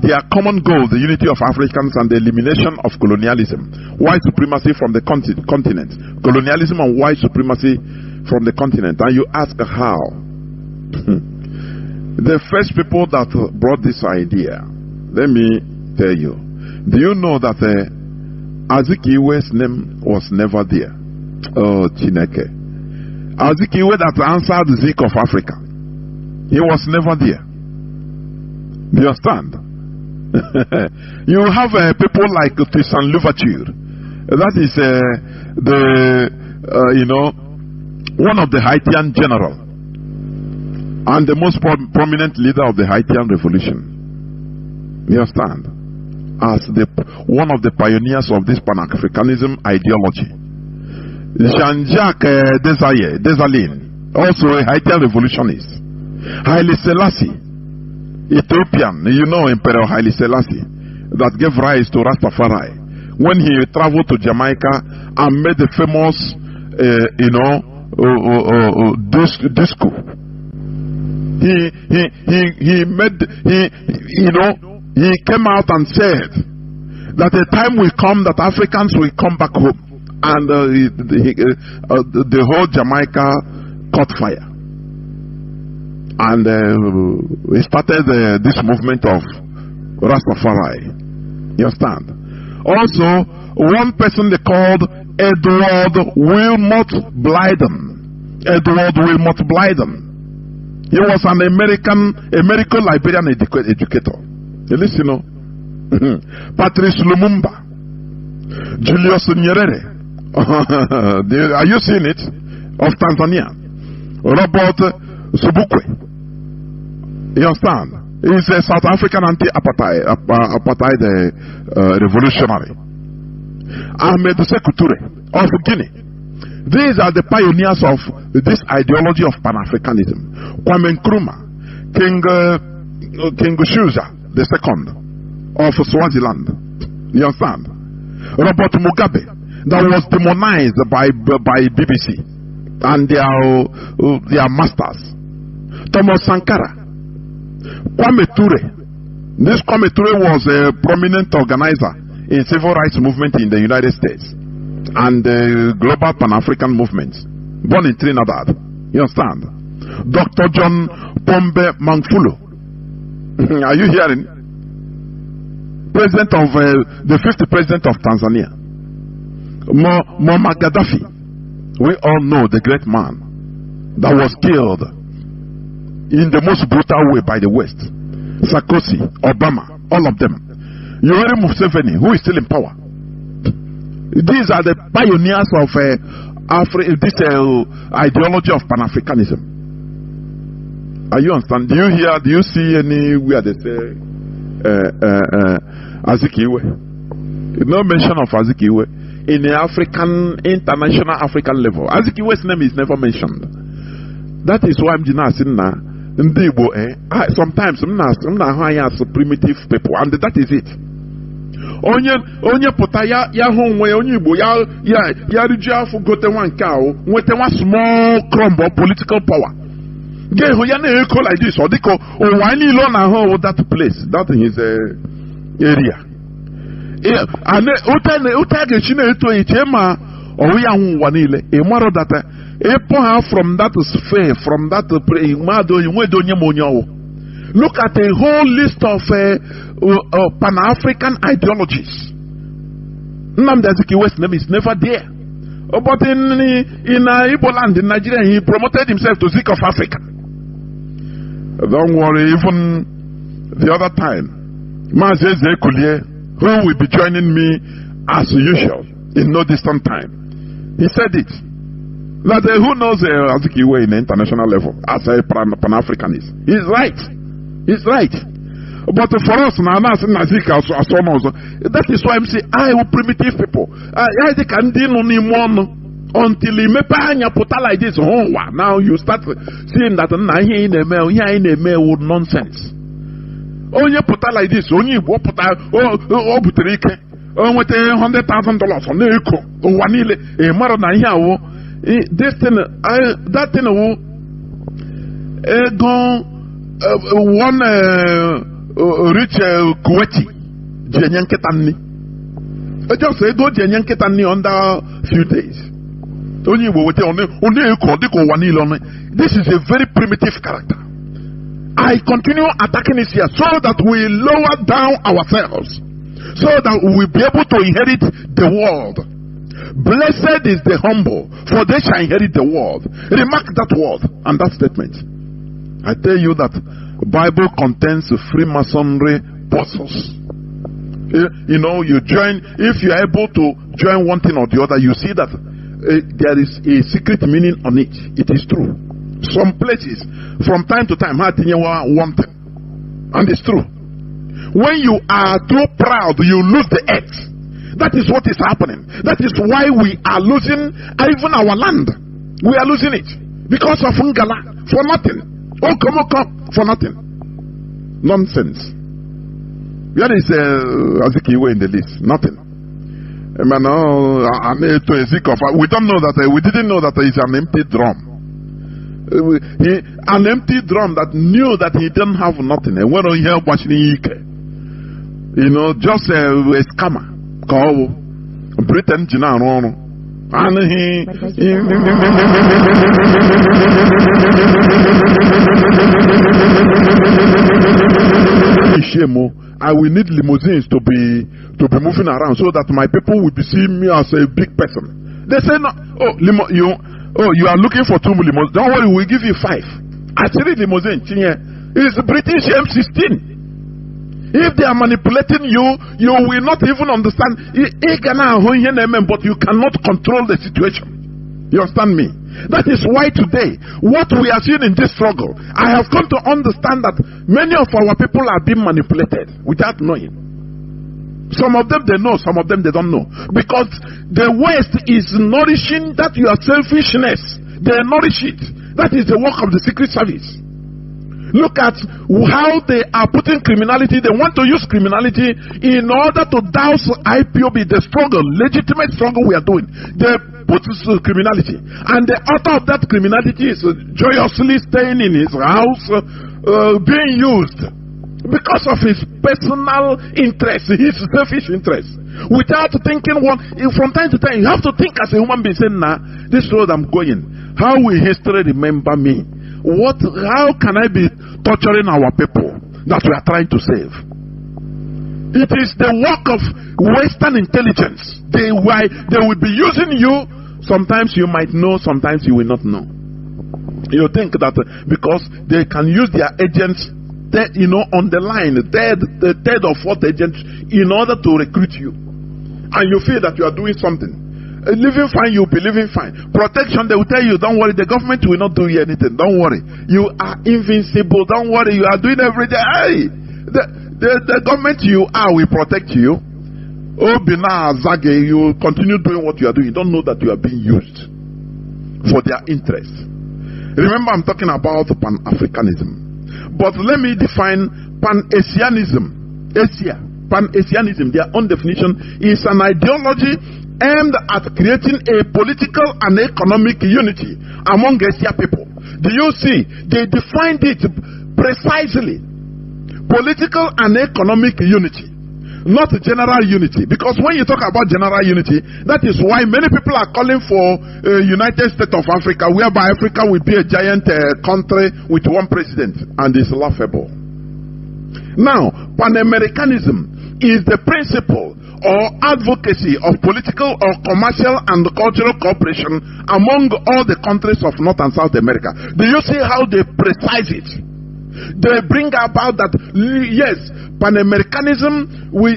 their common goal the unity of Africans and the elimination of colonialism, white supremacy from the continent, colonialism and white supremacy from the continent. And you ask how? The first people that brought this idea, let me tell you, do you know that Azikiwe's name was never there? Oh, Chineke. Azikiwe that answered Zik of Africa, he was never there. Do you understand? You have people like Toussaint Louverture. That is one of the Haitian general and the most prominent leader of the Haitian revolution. You understand? As one of the pioneers of this Pan-Africanism ideology. Jean-Jacques Dessalines, also a Haitian revolutionist. Haile Selassie, Ethiopian, you know, Emperor Haile Selassie, that gave rise to Rastafari when he traveled to Jamaica and made the famous, disco. He came out and said that a time will come that Africans will come back home, and the whole Jamaica caught fire. And he started this movement of Rastafari. You understand? Also, one person they called Edward Wilmot Blyden. He was an American Liberian educator. You listen, no? Patrice Lumumba, Julius Nyerere. Are you seeing it? Of Tanzania. Robert Sobukwe. You understand? He's a South African anti-apartheid revolutionary. Ahmed Sekou Touré of Guinea. These are the pioneers of this ideology of Pan-Africanism. Kwame Nkrumah, King Shuza II of Swaziland. You understand? Robert Mugabe, that was demonized by BBC and their masters. Thomas Sankara, Kwame Ture. This Kwame Ture was a prominent organizer in civil rights movement in the United States and the global Pan-African movement, born in Trinidad. You understand? Dr. John Pombe Magufuli. Are you hearing? President of the 50th president of Tanzania. Muammar Gaddafi. We all know the great man that was killed in the most brutal way by the West. Sarkozy, Obama, all of them. Yoweri Museveni, who is still in power. These are the pioneers of ideology of Pan-Africanism. Are you understand? Do you see anywhere they say Azikiwe? No mention of Azikiwe in the international African level. Azikiwe's name is never mentioned. That is why I'm saying now. Sometimes I'm not as primitive people, and that is it. Onye puta ya honwe onye Igbo ya riju afọ gote nwa nke ahụ nweta nwa small crumb of political power. Geho ya na-eko like this, or diko ụwa niile ọ na-ahụ that place, that is his area. Ụta ga-echi na-eto iche ma ọwụ ya nwụ ụwa niile. Ị mara that from that sphere, from that look at a whole list of Pan-African ideologies. Nnamdi Azikiwe's name is never there. But in Igbo land, in Nigeria, he promoted himself to Zik of Africa. Don't worry, even the other time, Mazeze Kulie, who will be joining me as usual in no distant time, he said it. That who knows Azikiwe in the international level as a Pan-Africanist? He's right. He's right. But for us, that is why I'm saying, I will primitive people. I can deal only one until he may put like this. Oh, wow. Now you start seeing that here in the mail with nonsense. Oh, you put like this. Only what put Butrike. Oh, with $100,000 on the eco. Oh, Wanile, a Marana here. This thing, that thing, one rich Kuwaiti, Jenyanketani. I just say, go Jenyanketani under a few days. This is a very primitive character. I continue attacking it here so that we lower down ourselves, so that we will be able to inherit the world. Blessed is the humble, for they shall inherit the world. Remark that word and that statement. I tell you that the Bible contains Freemasonry puzzles. You join, if you are able to join one thing or the other, you see that there is a secret meaning on it. It is true. Some places, from time to time, one thing. And it's true. When you are too proud, you lose the earth. That is what is happening. That is why we are losing even our land. We are losing it because of Ngala, for nothing. Okomoko, for nothing. Nonsense. Where is Azikiwe in the list? Nothing. We don't know that. We didn't know that it's an empty drum. An empty drum that knew that he didn't have nothing. And when he here watching just a scammer. Britain and I will need limousines to be moving around so that my people will be seeing me as a big person. They say no. You are looking for 2 limousines. Don't worry, we'll give you 5. I see the limousine. It's British M16. If they are manipulating you, you will not even understand. But you cannot control the situation. You understand me? That is why today, what we are seeing in this struggle, I have come to understand that many of our people are being manipulated without knowing. Some of them they know, some of them they don't know. Because the West is nourishing that your selfishness. They nourish it. That is the work of the Secret Service. Look at how they are putting criminality. They want to use criminality in order to douse IPOB, the struggle, legitimate struggle we are doing. They put criminality. And the author of that criminality is joyously staying in his house, being used because of his personal interest, his selfish interest. Without thinking, from time to time, you have to think as a human being, saying, nah, this road I'm going, how will history remember me? How can I be torturing our people that we are trying to save? It is the work of Western intelligence. They will be using you. Sometimes you might know, sometimes you will not know. You think that because they can use their agents, on the line, the third or fourth agent, in order to recruit you, and you feel that you are doing something. Living fine, you'll be living fine. Protection, they will tell you, don't worry, the government will not do you anything. Don't worry. You are invincible. Don't worry, you are doing everything. Hey, the government you are will protect you. Oh, Bina Zage, you continue doing what you are doing. You don't know that you are being used for their interest. Remember, I'm talking about Pan-Africanism. But let me define Pan-Asianism. Asia. Pan-Asianism, their own definition, is an ideology aimed at creating a political and economic unity among Asia people. Do you see? They defined it precisely. Political and economic unity, not general unity. Because when you talk about general unity, that is why many people are calling for a United States of Africa, whereby Africa will be a giant country with one president, and it's laughable. Now, Pan-Americanism is the principle or advocacy of political or commercial and cultural cooperation among all the countries of North and South America. Do you see how they precise it? They bring about that, yes, Pan-Americanism, we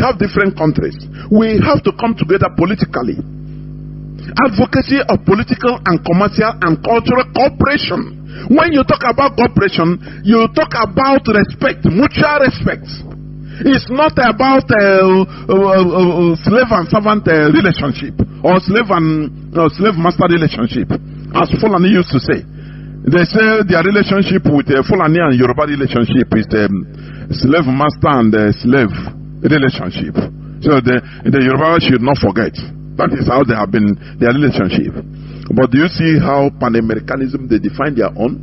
have different countries. We have to come together politically. Advocacy of political and commercial and cultural cooperation. When you talk about cooperation, you talk about respect, mutual respect. It's not about slave and servant relationship or slave master relationship, as Fulani used to say. They say their relationship with Fulani and Yoruba relationship is slave master and slave relationship. So the Yoruba should not forget. That is how they have been their relationship. But do you see how Pan-Americanism, they define their own?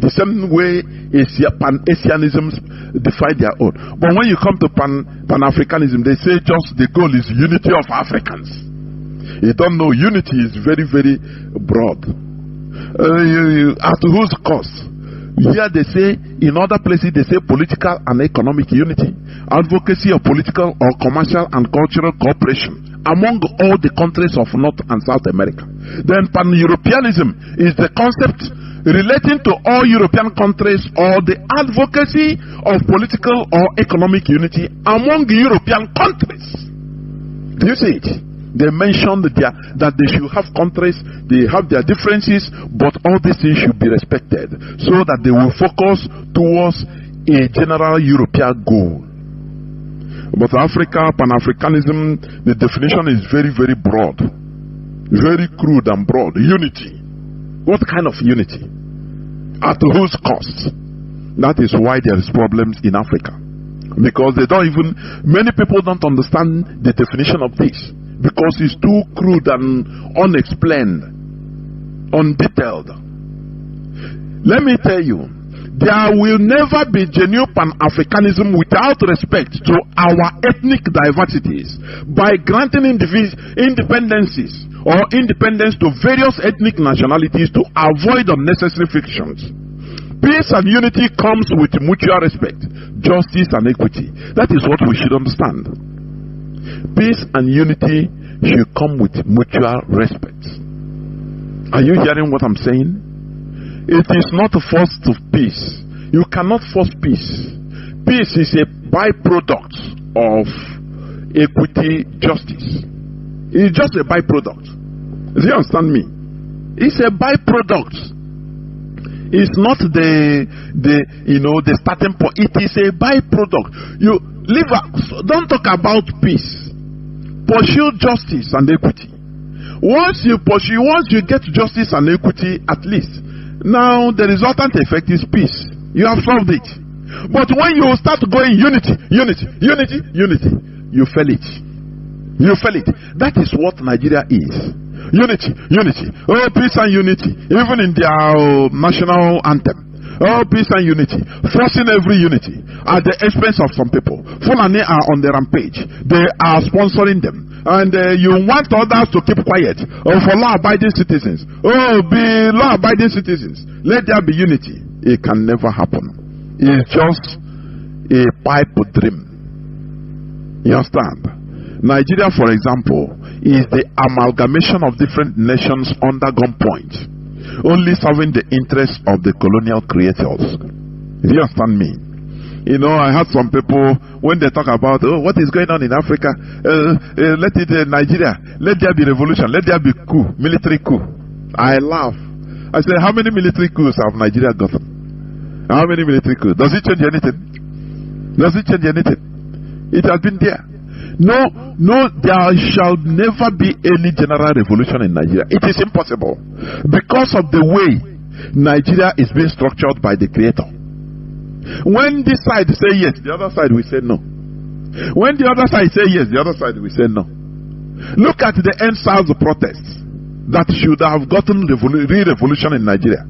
The same way Pan-Asianism define their own. But when you come to Pan-Africanism, they say just the goal is unity of Africans. You don't know, unity is very, very broad. At whose cost? Here they say, in other places they say political and economic unity, advocacy of political or commercial and cultural cooperation among all the countries of North and South America. Then Pan-Europeanism is the concept relating to all European countries or the advocacy of political or economic unity among European countries. Do you see it? They mentioned that they should have countries, they have their differences, but all these things should be respected so that they will focus towards a general European goal. But Africa, Pan-Africanism, the definition is very, very broad, very crude and broad. Unity. What kind of unity? At whose cost? That is why there is problems in Africa. Because many people don't understand the definition of this. Because it's too crude and unexplained, undetailed. Let me tell you, there will never be genuine Pan-Africanism without respect to our ethnic diversities by granting independences or independence to various ethnic nationalities to avoid unnecessary frictions. Peace and unity comes with mutual respect, justice and equity. That is what we should understand. Peace and unity should come with mutual respect. Are you hearing what I'm saying? It is not a force of peace. You cannot force peace. Peace is a byproduct of equity, justice. It's just a byproduct. Do you understand me? It's a byproduct. It's not the starting point. It is a byproduct. Don't talk about peace. Pursue justice and equity. Once you get justice and equity, at least, now the resultant effect is peace. You have solved it. But when you start going unity, you fail it. You fail it. That is what Nigeria is. Unity. Oh, peace and unity. Even in their national anthem. Oh, peace and unity. Forcing every unity at the expense of some people. Fulani are on the rampage. They are sponsoring them. And you want others to keep quiet. Oh, for law-abiding citizens. Oh, be law-abiding citizens. Let there be unity. It can never happen. It's just a pipe dream. You understand? Nigeria, for example, is the amalgamation of different nations under gunpoint, only serving the interests of the colonial creators. Do you understand me? You know, I had some people, when they talk about, oh, what is going on in Africa, let it, Nigeria, let there be revolution, let there be coup, military coup. I laugh. I say, how many military coups have Nigeria gotten? How many military coups? Does it change anything? Does it change anything? It has been there. No, there shall never be any general revolution in Nigeria. It is impossible. Because of the way Nigeria is being structured by the Creator. When this side say yes, the other side will say no. When the other side say yes, the other side will say no. Look at the end-SARS protests that should have gotten revolution in Nigeria.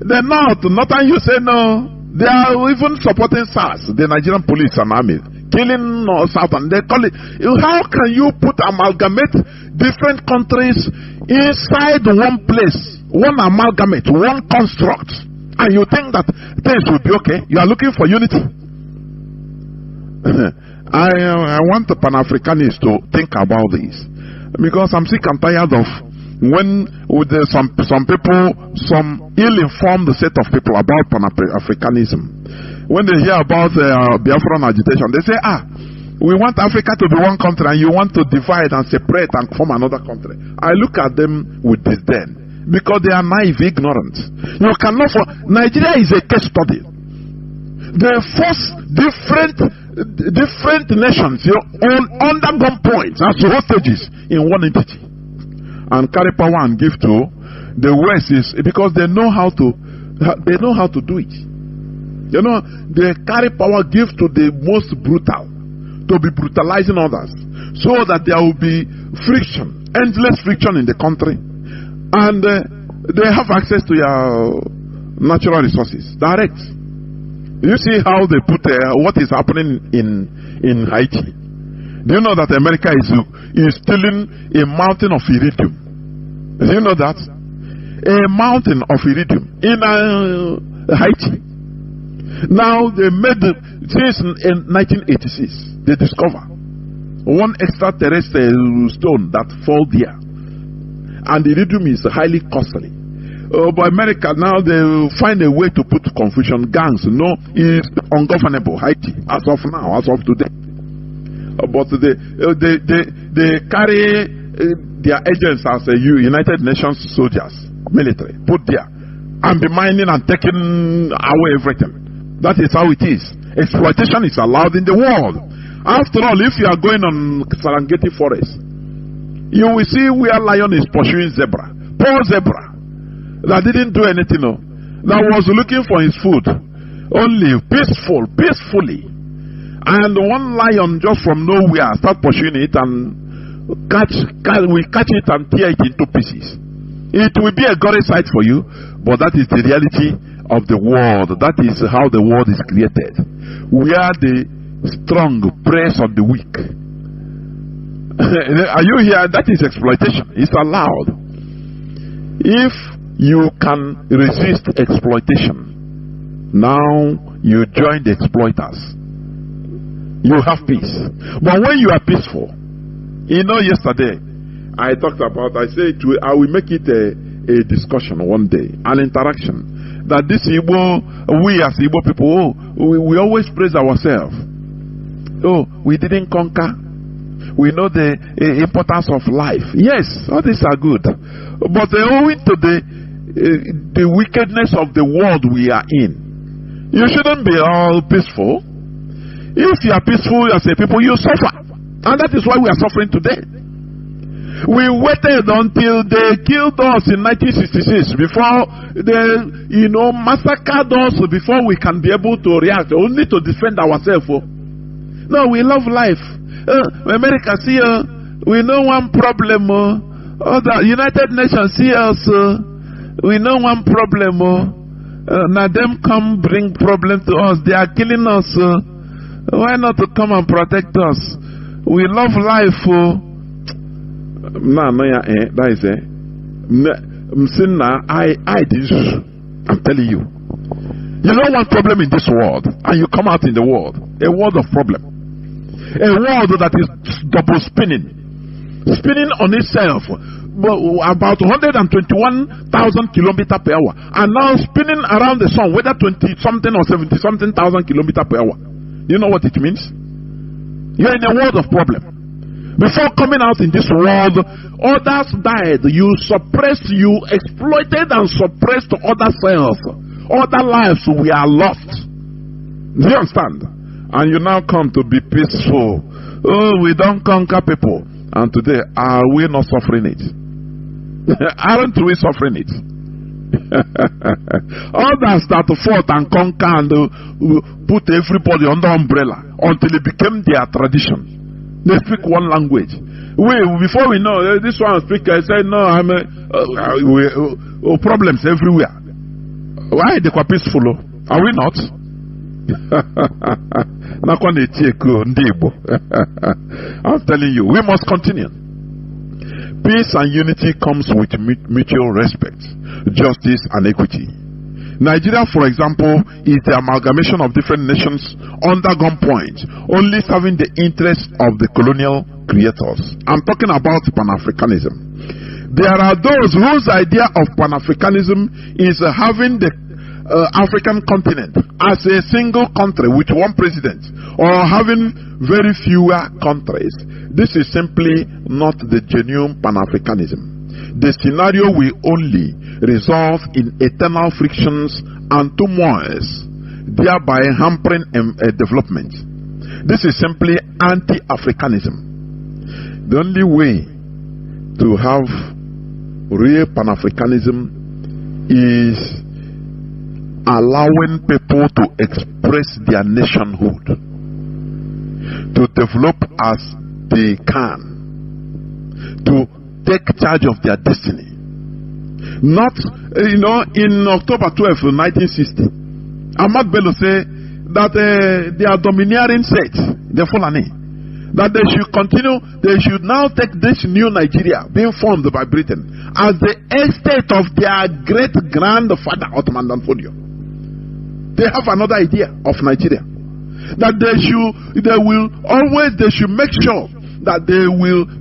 The Northern you say no. They are even supporting SARS, the Nigerian police and army, killing Southern. They call it. How can you amalgamate different countries inside one place, one amalgamate, one construct, and you think that things will be okay? You are looking for unity. I want the Pan-Africanists to think about this, because I'm sick and tired of when with some people, some ill-informed set of people about Pan-Africanism, when they hear about Biafran agitation, they say, we want Africa to be one country and you want to divide and separate and form another country. I look at them with disdain because they are naive, ignorant. You cannot. Nigeria is a case study. They force different nations, on undergone points as hostages in one entity, and carry power and give to the West is because they know how to do it. You know, they carry power, give to the most brutal, to be brutalizing others, so that there will be friction, endless friction in the country, and they have access to your natural resources direct. You see how they put what is happening in Haiti. Do you know that America is stealing a mountain of iridium? Do you know that? A mountain of iridium in Haiti. Now they made since in 1986 they discover one extraterrestrial stone that fall there, and the iridium is highly costly. But America now they find a way to put confusion. Gangs, is ungovernable Haiti as of now, as of today. But they carry their agents as United Nations soldiers, military, put there, and be mining and taking away everything. That is how it is. Exploitation is allowed in the world. After all, if you are going on Serengeti Forest, you will see where lion is pursuing zebra. Poor zebra that didn't do anything, that was looking for his food, only peacefully. And one lion just from nowhere start pursuing it and catch it and tear it into pieces. It will be a gory sight for you, but that is the reality of the world. That is how the world is created, where the strong press on the weak. Are you here? That is exploitation. It's allowed. If you can resist exploitation, now you join the exploiters. You have peace. But when you are peaceful, yesterday I talked about, I said I will make it a discussion one day, an interaction, that this Igbo, we as Igbo people, we always praise ourselves. Oh, we didn't conquer. We know the importance of life. Yes, all these are good. But owing to the wickedness of the world we are in, you shouldn't be all peaceful. If you are peaceful as a people, you suffer. And that is why we are suffering today. We waited until they killed us in 1966 before they, massacred us before we can be able to react, only to defend ourselves. No, we love life. America, see, we know one problem. The United Nations see us. We know one problem. Now them come bring problem to us. They are killing us. Why not to come and protect us? We love life. That is it. I'm telling you. You know one problem in this world, and you come out in the world. A world of problem. A world that is double spinning on itself, about 121,000 kilometers per hour, and now spinning around the sun, whether 20 something or 70 something thousand kilometers per hour. Do you know what it means? You're in a world of problem. Before coming out in this world, others died. You suppressed, you exploited and suppressed other cells. Other lives were lost. Do you understand? And you now come to be peaceful. Oh, we don't conquer people. And today, are we not suffering it? Aren't we suffering it? Others that fought and conquered and put everybody under umbrella until it became their tradition. They speak one language. Before we know, this one speaker said, no, problems everywhere. Why they were peaceful? Are we not? I'm telling you, we must continue. Peace and unity comes with mutual respect, justice and equity. Nigeria, for example, is the amalgamation of different nations under gunpoint, only serving the interests of the colonial creators. I'm talking about Pan-Africanism. There are those whose idea of Pan-Africanism is having the African continent as a single country with one president, or having very fewer countries. This is simply not the genuine Pan-Africanism. The scenario will only result in eternal frictions and turmoils, thereby hampering development. This is simply anti-Africanism. The only way to have real Pan-Africanism is allowing people to express their nationhood, to develop as they can, to take charge of their destiny. Not, in October 12, 1960, Ahmad Bello said that their domineering set, the Fulani, that they should continue, they should now take this new Nigeria being formed by Britain as the estate of their great-grandfather, Ottoman Dan Fodio. They have another idea of Nigeria. That they should make sure that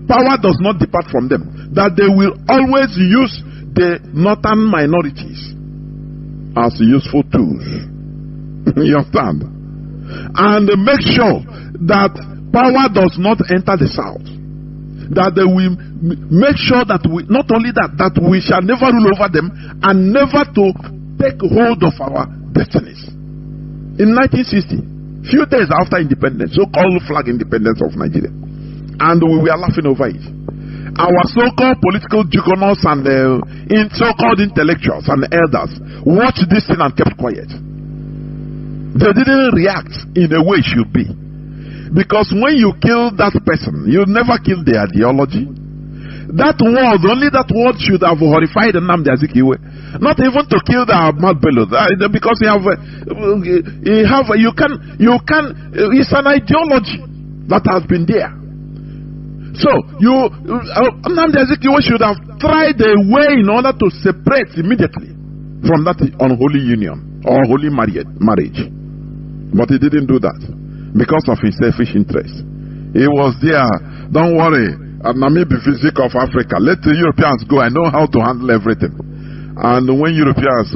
power does not depart from them. That they will always use the northern minorities as useful tools. You understand? And make sure that power does not enter the south. That they will make sure that not only that we shall never rule over them and never to take hold of our destinies. In 1960, few days after independence, so-called flag independence of Nigeria, and we were laughing over it. Our so-called political juggernauts and so-called intellectuals and elders watched this thing and kept quiet. They didn't react in a way it should be. Because when you kill that person, you never kill the ideology. That word, only that word should have horrified Nnamdi Azikiwe. Not even to kill the Ahmad Bello, because it's an ideology that has been there. So Nnamdi Azikiwe should have tried a way in order to separate immediately from that unholy union or holy marriage. But he didn't do that because of his selfish interest. He was there, don't worry, Namib physique of Africa, let the Europeans go, I know how to handle everything. And when Europeans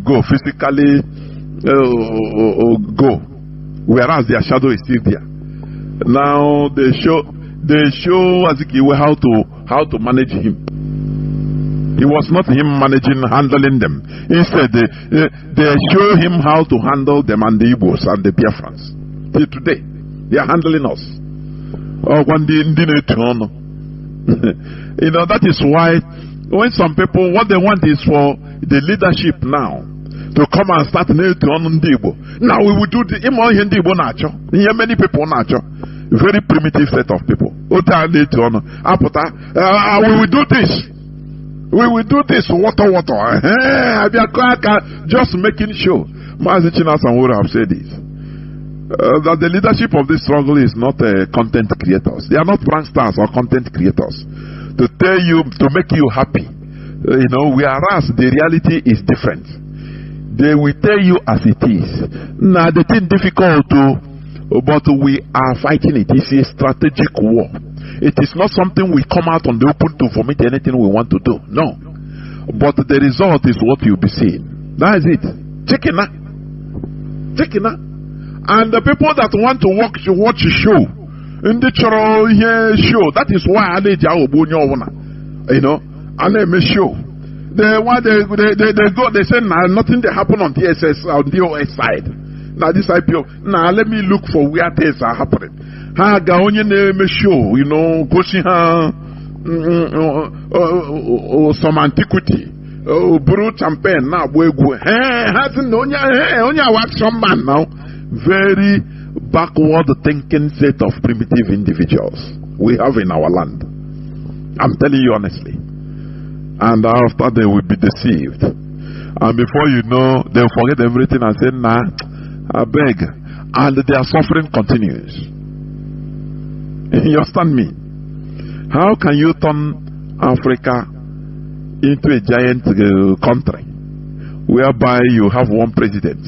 go physically go, whereas their shadow is still there. Now they show Azikiwe how to manage him. It was not him handling them. Instead, they show him how to handle them and the Igbos and the Biafrans. Till today, they are handling us. That is why when some people, what they want is for the leadership now to come and start now we will do many people very primitive set of people. We will do this. We will do this. Water. Just making sure. Mazi Chinas and Wura have said this. That the leadership of this struggle is not content creators. They are not brand stars or content creators. To tell you, to make you happy. Whereas the reality is different. They will tell you as it is. Now, the thing difficult but we are fighting it. It's a strategic war. It is not something we come out on the open to vomit anything we want to do. No. But the result is what you'll be seeing. That is it. Check it out. And the people that want to watch a show, in the show, that is why I and they make show. They go, they say, nah, nothing they happen on DSS, on the OS side. Now this IPO, now let me look for where things are happening. Ha gaonye name show, pushing her some antiquity. Brew champagne now, hasn't onya wax some man now. Very backward thinking set of primitive individuals we have in our land. I'm telling you honestly. And after they will be deceived. And before you know, they'll forget everything and say, nah, I beg. And their suffering continues. You understand me? How can you turn Africa into a giant country whereby you have one president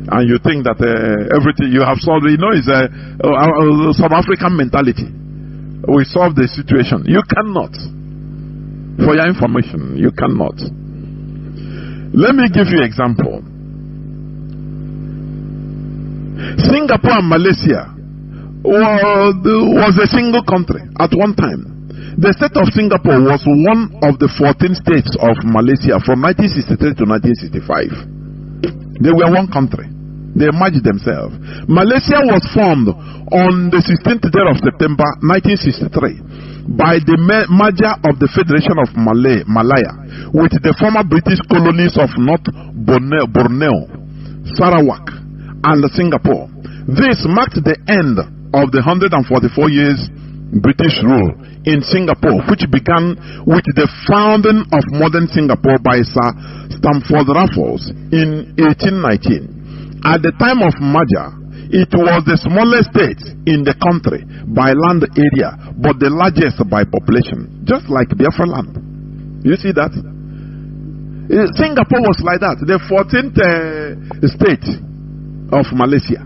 and you think that everything you have solved, is some African mentality. We solve the situation. You cannot. For your information, you cannot. Let me give you an example. Singapore and Malaysia was a single country at one time. The state of Singapore was one of the 14 states of Malaysia from 1963 to 1965. They were one country. They merged themselves. Malaysia was formed on the 16th day of September 1963 by the merger of the Federation of Malaya with the former British colonies of North Borneo, Sarawak, and Singapore. This marked the end of the 144 years British rule in Singapore, which began with the founding of modern Singapore by Sir Stamford Raffles in 1819. At the time of merger, it was the smallest state in the country by land area, but the largest by population, just like Biafra land. You see that? Singapore was like that, the 14th state of Malaysia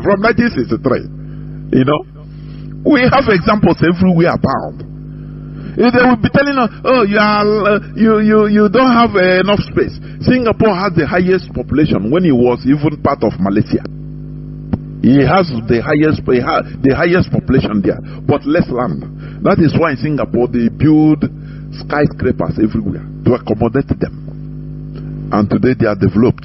from 1963. We have examples everywhere abound. They will be telling us, oh, you don't have enough space. Singapore has the highest population when it was even part of Malaysia. He has the highest population there, but less land. That is why in Singapore they build skyscrapers everywhere to accommodate them. And today they are developed.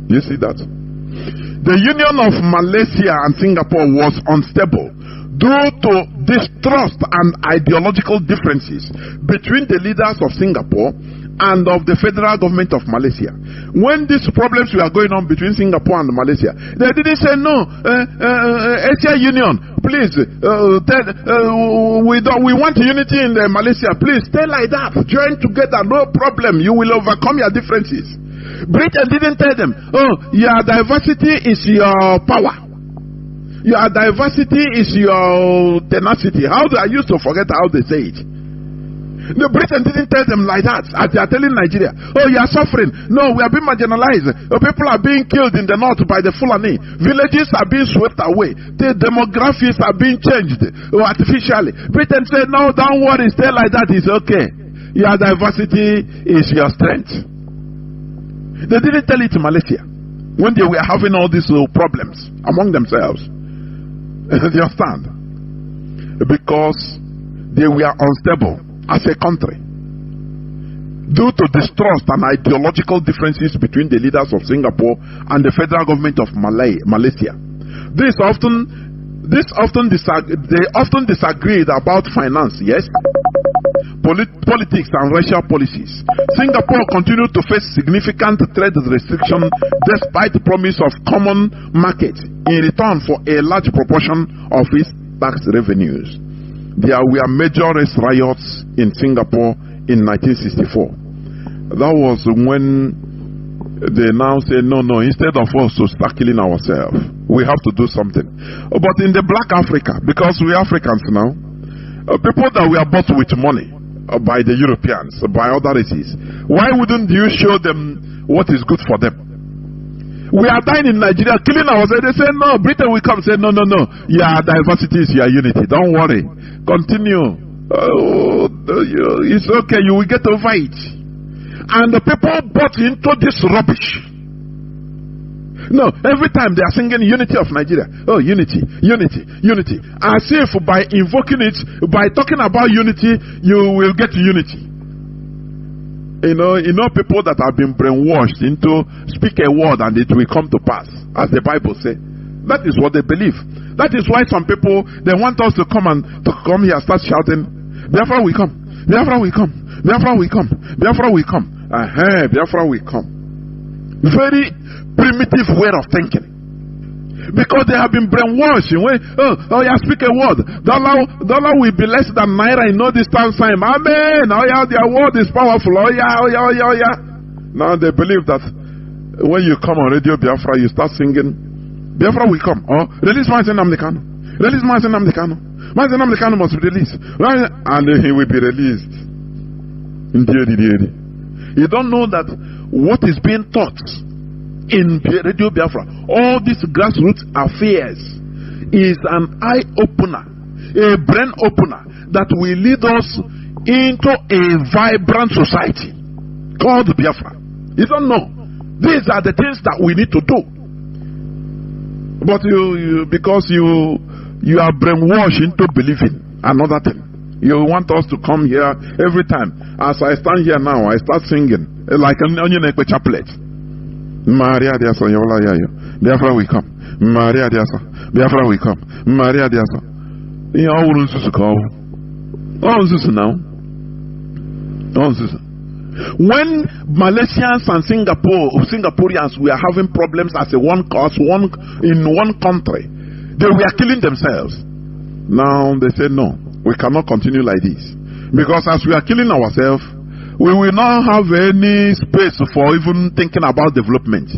You see that? The union of Malaysia and Singapore was unstable due to distrust and ideological differences between the leaders of Singapore and of the federal government of Malaysia. When these problems were going on between Singapore and Malaysia, they didn't say no. Asia Union, please, we want unity in Malaysia. Please stay like that. Join together, no problem. You will overcome your differences. Britain didn't tell them, oh, your diversity is your power. Your diversity is your tenacity. I used to forget how they say it. The Britain didn't tell them like that. As they are telling Nigeria, oh, you are suffering. No, we are being marginalized. People are being killed in the north by the Fulani. Villages are being swept away. The demographics are being changed artificially. Britain said, no, don't worry, stay like that. It's okay. Your diversity is your strength. They didn't tell it to Malaysia when they were having all these problems among themselves. You understand? Because they were unstable as a country due to distrust and ideological differences between the leaders of Singapore and the federal government of Malaysia. They often disagreed about finance, yes, politics and racial policies. Singapore continued to face significant trade restriction despite the promise of common market in return for a large proportion of its tax revenues. There were major race riots in Singapore in 1964. That was when they now say, no, instead of us to start killing ourselves, we have to do something. But in the black Africa, because we are Africans now, people that were bought with money by the Europeans, by other races, why wouldn't you show them what is good for them? We are dying in Nigeria, killing ourselves. They say, no, Britain will come. Say, no. Your diversity is your unity. Don't worry. Continue. It's okay. You will get over it. And the people bought into this rubbish. No, every time they are singing unity of Nigeria. Oh, unity, unity, unity. As if by invoking it, by talking about unity, you will get unity. You know people that have been brainwashed into speak a word and it will come to pass, as the Bible says. That is what they believe. That is why some people, they want us to come here and start shouting, Biafra will come, Biafra will come, Biafra will come, Biafra will come. Biafra will come. Very primitive way of thinking. Because they have been brainwashed. Speak a word. Dollar will be less than naira in no distance time. Amen. Their word is powerful. Now they believe that when you come on Radio Biafra, you start singing, Biafra will come. Release Mazen Nnamdi Kanu. Release Mazen Nnamdi Kanu. Mazen Nnamdi Kanu must be released. And he will be released. You don't know that what is being taught in Radio Biafra, all these grassroots affairs, is an eye-opener, a brain opener that will lead us into a vibrant society called Biafra. You don't know. These are the things that we need to do. But because you are brainwashed into believing another thing. You want us to come here every time. As I stand here now, I start singing like an onion egg chaplet. Maria Diasa, Biafra will come. Maria Diasa, Biafra will come. Maria Diasa. Now. When Malaysians and Singaporeans were having problems as in one country, they were killing themselves. Now they say no, we cannot continue like this, because as we are killing ourselves, we will not have any space for even thinking about development.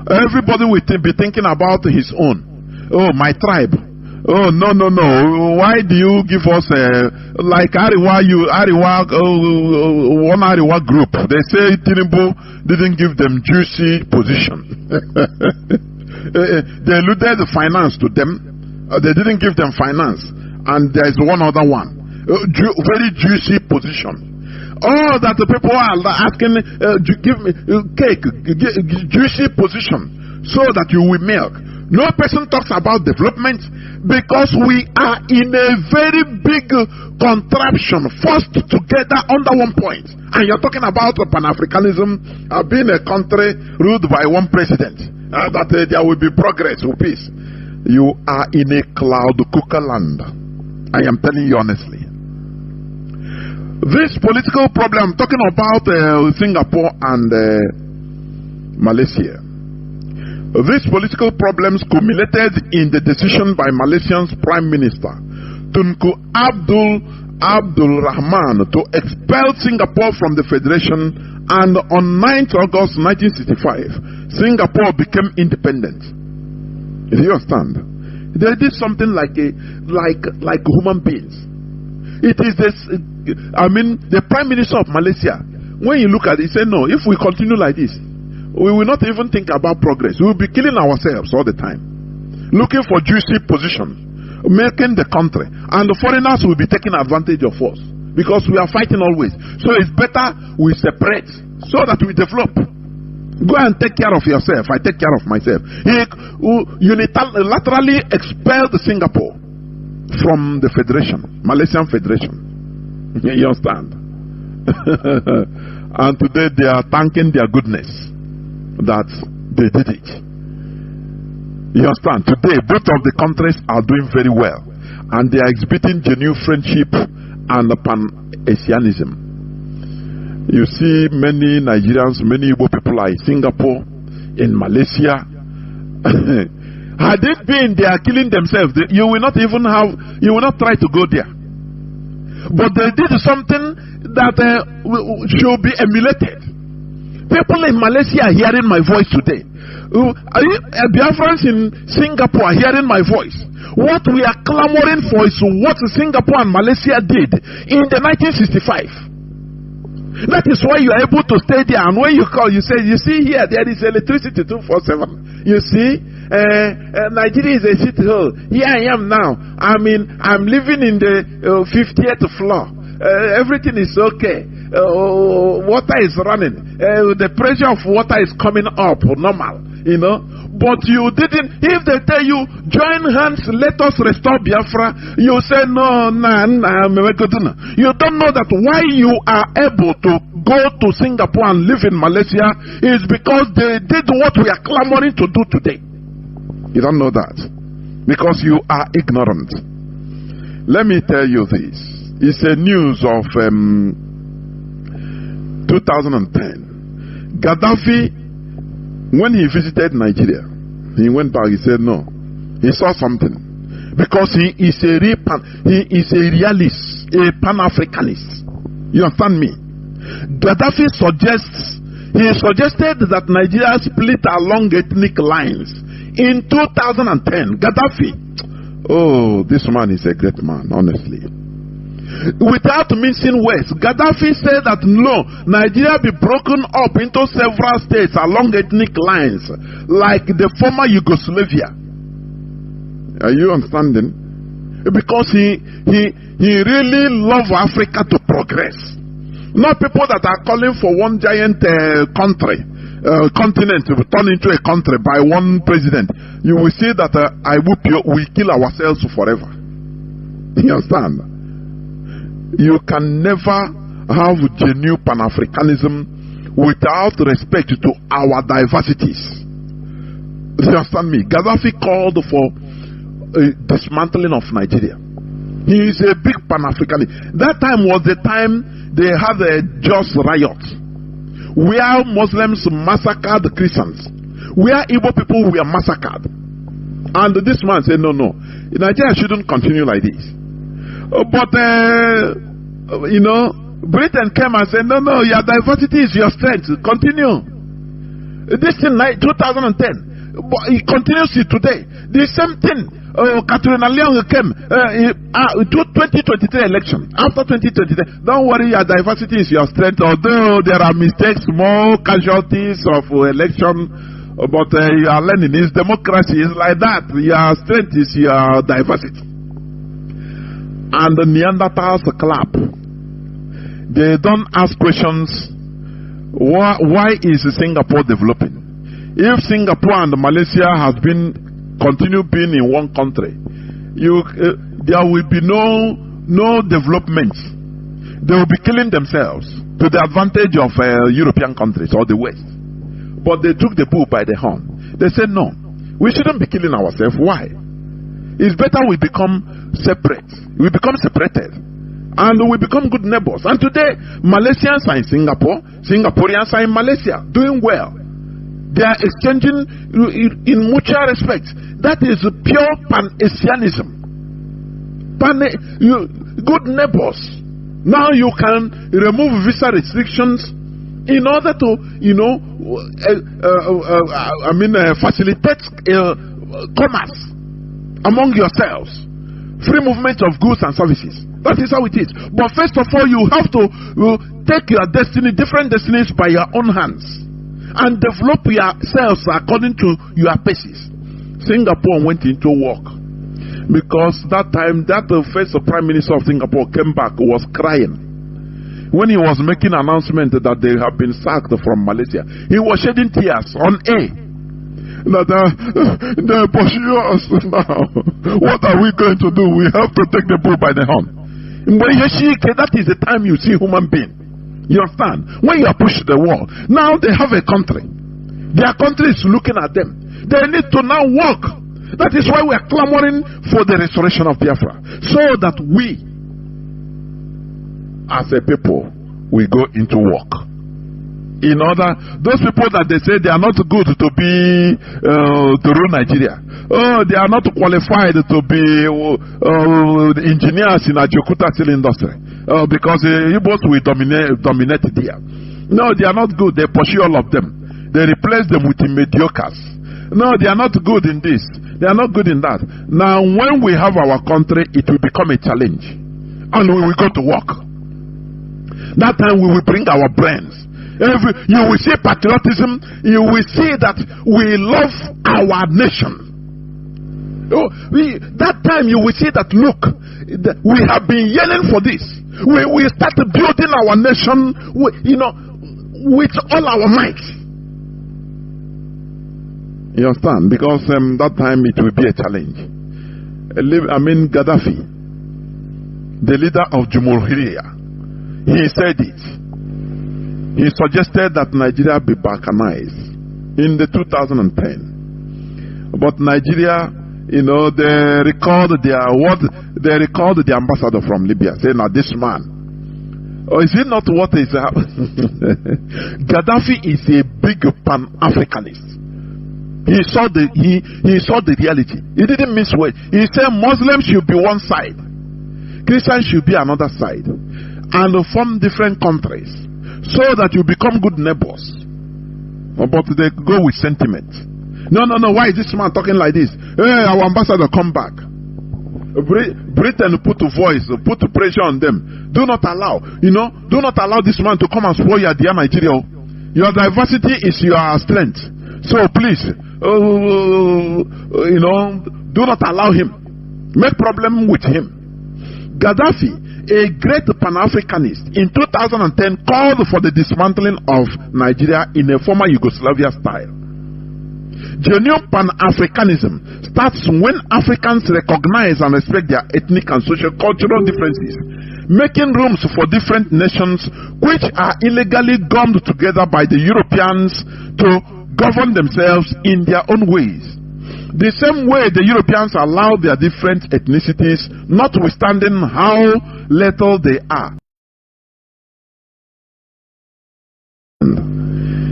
Everybody will be thinking about his own. Oh, my tribe. Oh, no. Why do you give us like one Ariwa group? They say Tinubu didn't give them juicy position. They alluded the finance to them. They didn't give them finance. And there is one other one. Very juicy position. That the people are asking, give me cake, juicy position, so that you will milk. No person talks about development, because we are in a very big contraption, forced together under one point. And you're talking about Pan-Africanism, being a country ruled by one president, that there will be progress or peace. You are in a cloud cooker land. I am telling you honestly. This political problem, I'm talking about Singapore and Malaysia. These political problems culminated in the decision by Malaysia's Prime Minister Tunku Abdul Rahman to expel Singapore from the Federation, and on 9th August 1965, Singapore became independent. Do you understand? They did something like human beings. It is this. The Prime Minister of Malaysia, when you look at it, he said, no, if we continue like this, we will not even think about progress. We will be killing ourselves all the time, looking for juicy positions, making the country, and the foreigners will be taking advantage of us, because we are fighting always. So it's better we separate so that we develop. Go and take care of yourself. I take care of myself. He unilaterally expelled Singapore from the Federation, Malaysian Federation. You understand? And today they are thanking their goodness that they did it. You understand? Today both of the countries are doing very well, and they are exhibiting genuine friendship and Pan-Asianism. You see many Nigerians, many Igbo people are in Singapore, in Malaysia. Had it been they are killing themselves, you will not try to go there. But they did something that should be emulated. People in Malaysia are hearing my voice today. Biafrans in Singapore are hearing my voice. What we are clamoring for is what Singapore and Malaysia did in the 1965. That is why you are able to stay there. And when you call, you say, you see here, there is electricity 247. You see, Nigeria is a city hall. Here I am now. I'm living in the 50th floor. Everything is okay. Water is running. The pressure of water is coming up normal, But you didn't. If they tell you, join hands, let us restore Biafra, you say, no, you don't know that why you are able to go to Singapore and live in Malaysia is because they did what we are clamoring to do today. You don't know that because you are ignorant. Let me tell you this. It's a news of 2010. Gaddafi, when he visited Nigeria, he went back, he said no. He saw something. Because he is a realist, a Pan-Africanist. You understand me? Gaddafi suggested that Nigeria split along ethnic lines. In 2010, Gaddafi, oh, this man is a great man, honestly. Without mincing words, Gaddafi said that no, Nigeria be broken up into several states along ethnic lines, like the former Yugoslavia. Are you understanding? Because he really loves Africa to progress. Not people that are calling for one giant continent to turn into a country by one president. You will see that we kill ourselves forever. You understand? You can never have genuine Pan-Africanism without respect to our diversities. Do you understand me? Gaddafi called for a dismantling of Nigeria. He is a big Pan-Africanist. That time was the time they had a just riot where Muslims massacred Christians, where Igbo people were massacred. And this man said, no, Nigeria shouldn't continue like this. But, Britain came and said, no, your diversity is your strength. Continue. This in 2010. But it continues today. The same thing. Katrina Leon came to 2023 election. After 2023, don't worry, your diversity is your strength. Although there are mistakes, more casualties of election, but you are learning. It's democracy. It's like that. Your strength is your diversity. And the Neanderthals clap. They don't ask questions. Why is Singapore developing? If Singapore and Malaysia has continue being in one country, there will be no development. They will be killing themselves to the advantage of European countries or the West. But they took the bull by the horn. They said no, we shouldn't be killing ourselves. Why? It's better we become separate. We become separated. And we become good neighbors. And today, Malaysians are in Singapore. Singaporeans are in Malaysia, doing well. They are exchanging in mutual respect. That is pure Pan-Asianism. Good neighbors. Now you can remove visa restrictions in order to, facilitate commerce among yourselves. Free movement of goods and services. That is how it is. But first of all, you have to take your destiny, different destinies by your own hands, and develop yourselves according to your paces. Singapore went into work because that time, the first Prime Minister of Singapore came back, was crying when he was making an announcement that they have been sacked from Malaysia. He was shedding tears on air. That they pursue us now. What are we going to do? We have to take the bull by the horn. That is the time you see human being. You understand? When you are pushed the wall, now they have a country. Their country is looking at them. They need to now work. That is why we are clamoring for the restoration of Biafra, so that we, as a people, we go into work. In order, those people that they say they are not good to be to rule Nigeria, they are not qualified to be engineers in Ajokuta steel industry, because Igbos will dominate there. No, they are not good. They pursue all of them. They replace them with mediocres. No, they are not good in this. They are not good in that. Now, when we have our country, it will become a challenge, and we will go to work. That time we will bring our brains. You will see patriotism. You will see that we love our nation. That time you will see that, look, we have been yelling for this. We start building our nation, with all our might. You understand? Because that time it will be a challenge. Gaddafi, the leader of Jumhuriyya, he said it. He suggested that Nigeria be balkanized in the 2010. But Nigeria, they recalled the ambassador from Libya, saying, now this man, is it not what is Gaddafi is a big pan-Africanist. He saw the reality. He didn't miss words. He said Muslims should be one side, Christians should be another side, and form different countries so that you become good neighbors. But they go with sentiment. No. Why is this man talking like this? Hey, our ambassador, come back. Britain put a voice, put pressure on them. Do not allow this man to come and spoil your dear Nigeria. Your diversity is your strength. So please, do not allow him. Make problem with him. Gaddafi, a great Pan-Africanist, in 2010 called for the dismantling of Nigeria in a former Yugoslavia style. Genuine Pan-Africanism starts when Africans recognize and respect their ethnic and social cultural differences, making rooms for different nations which are illegally gummed together by the Europeans to govern themselves in their own ways. The same way the Europeans allow their different ethnicities, notwithstanding how little they are.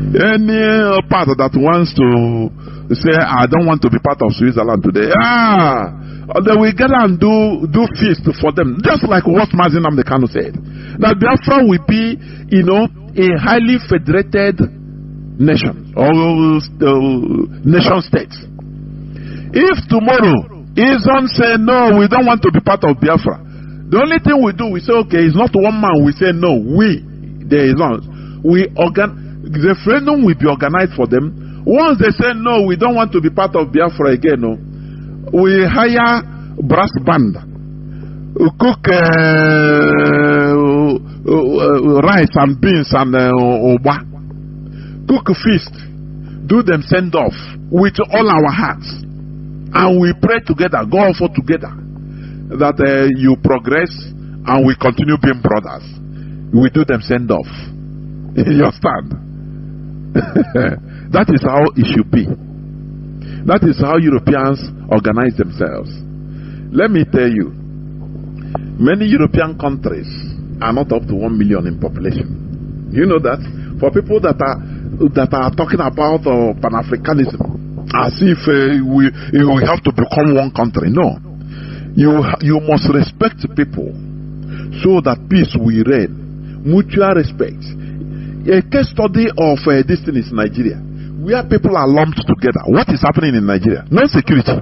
Any part that wants to say, I don't want to be part of Switzerland today, they will gather and do feast for them, just like what Mazi Nnamdi Kanu said. That Biafra will be, a highly federated nation or nation state. If tomorrow Islam say no, we don't want to be part of Biafra, the only thing we do, we say okay, it's not one man. We say no, the referendum will be organized for them. Once they say no, we don't want to be part of Biafra again, we hire brass band, cook rice and beans and oba, cook feast, do them send off with all our hearts, and we pray together, go for together, that you progress and we continue being brothers. We do them send off. You understand? That is how it should be. That is how Europeans organize themselves. Let me tell you, many European countries are not up to 1 million in population. You know that? For people that are talking about Pan-Africanism as if we have to become one country. No. You must respect people so that peace will reign. Mutual respect. A case study of this thing is Nigeria, where people are lumped together. What is happening in Nigeria? No security,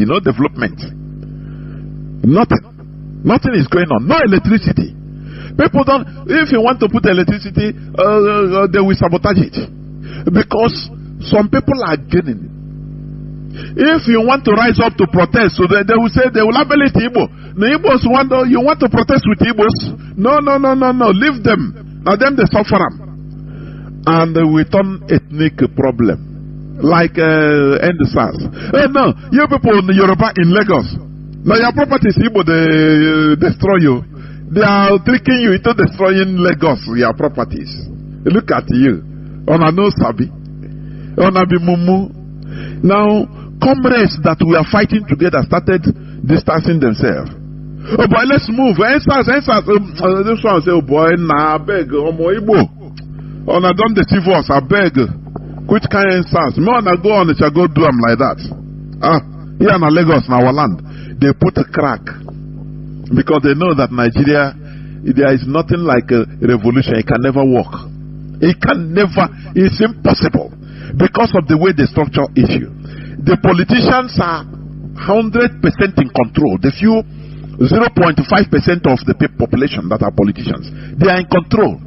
no development, nothing is going on. No electricity. People don't. If you want to put electricity, they will sabotage it because some people are gaining. If you want to rise up to protest, so they will say they will abolish Igbo. The Igbos you want to protest with Igbos? No. Leave them. Now them they suffer them, and we turn ethnic problem like end SARS. No, you people in Yoruba in Lagos. Now your properties Igbo they destroy you. They are tricking you into destroying Lagos, your properties. Look at you. Ona no sabi. Ona be mumu. Now comrades that we are fighting together started distancing themselves. Oh boy, let's move. This one say, oh boy, nah, beg, Omo Igbo. Ona don't deceive us, I beg. Which kind of instance? Me wanna go on, it shall go do them like that. Here in Lagos, in our land, they put a crack because they know that Nigeria, there is nothing like a revolution. It can never work. It's impossible because of the way they structure issue. The politicians are 100% in control. The few 0.5% of the population that are politicians, they are in control.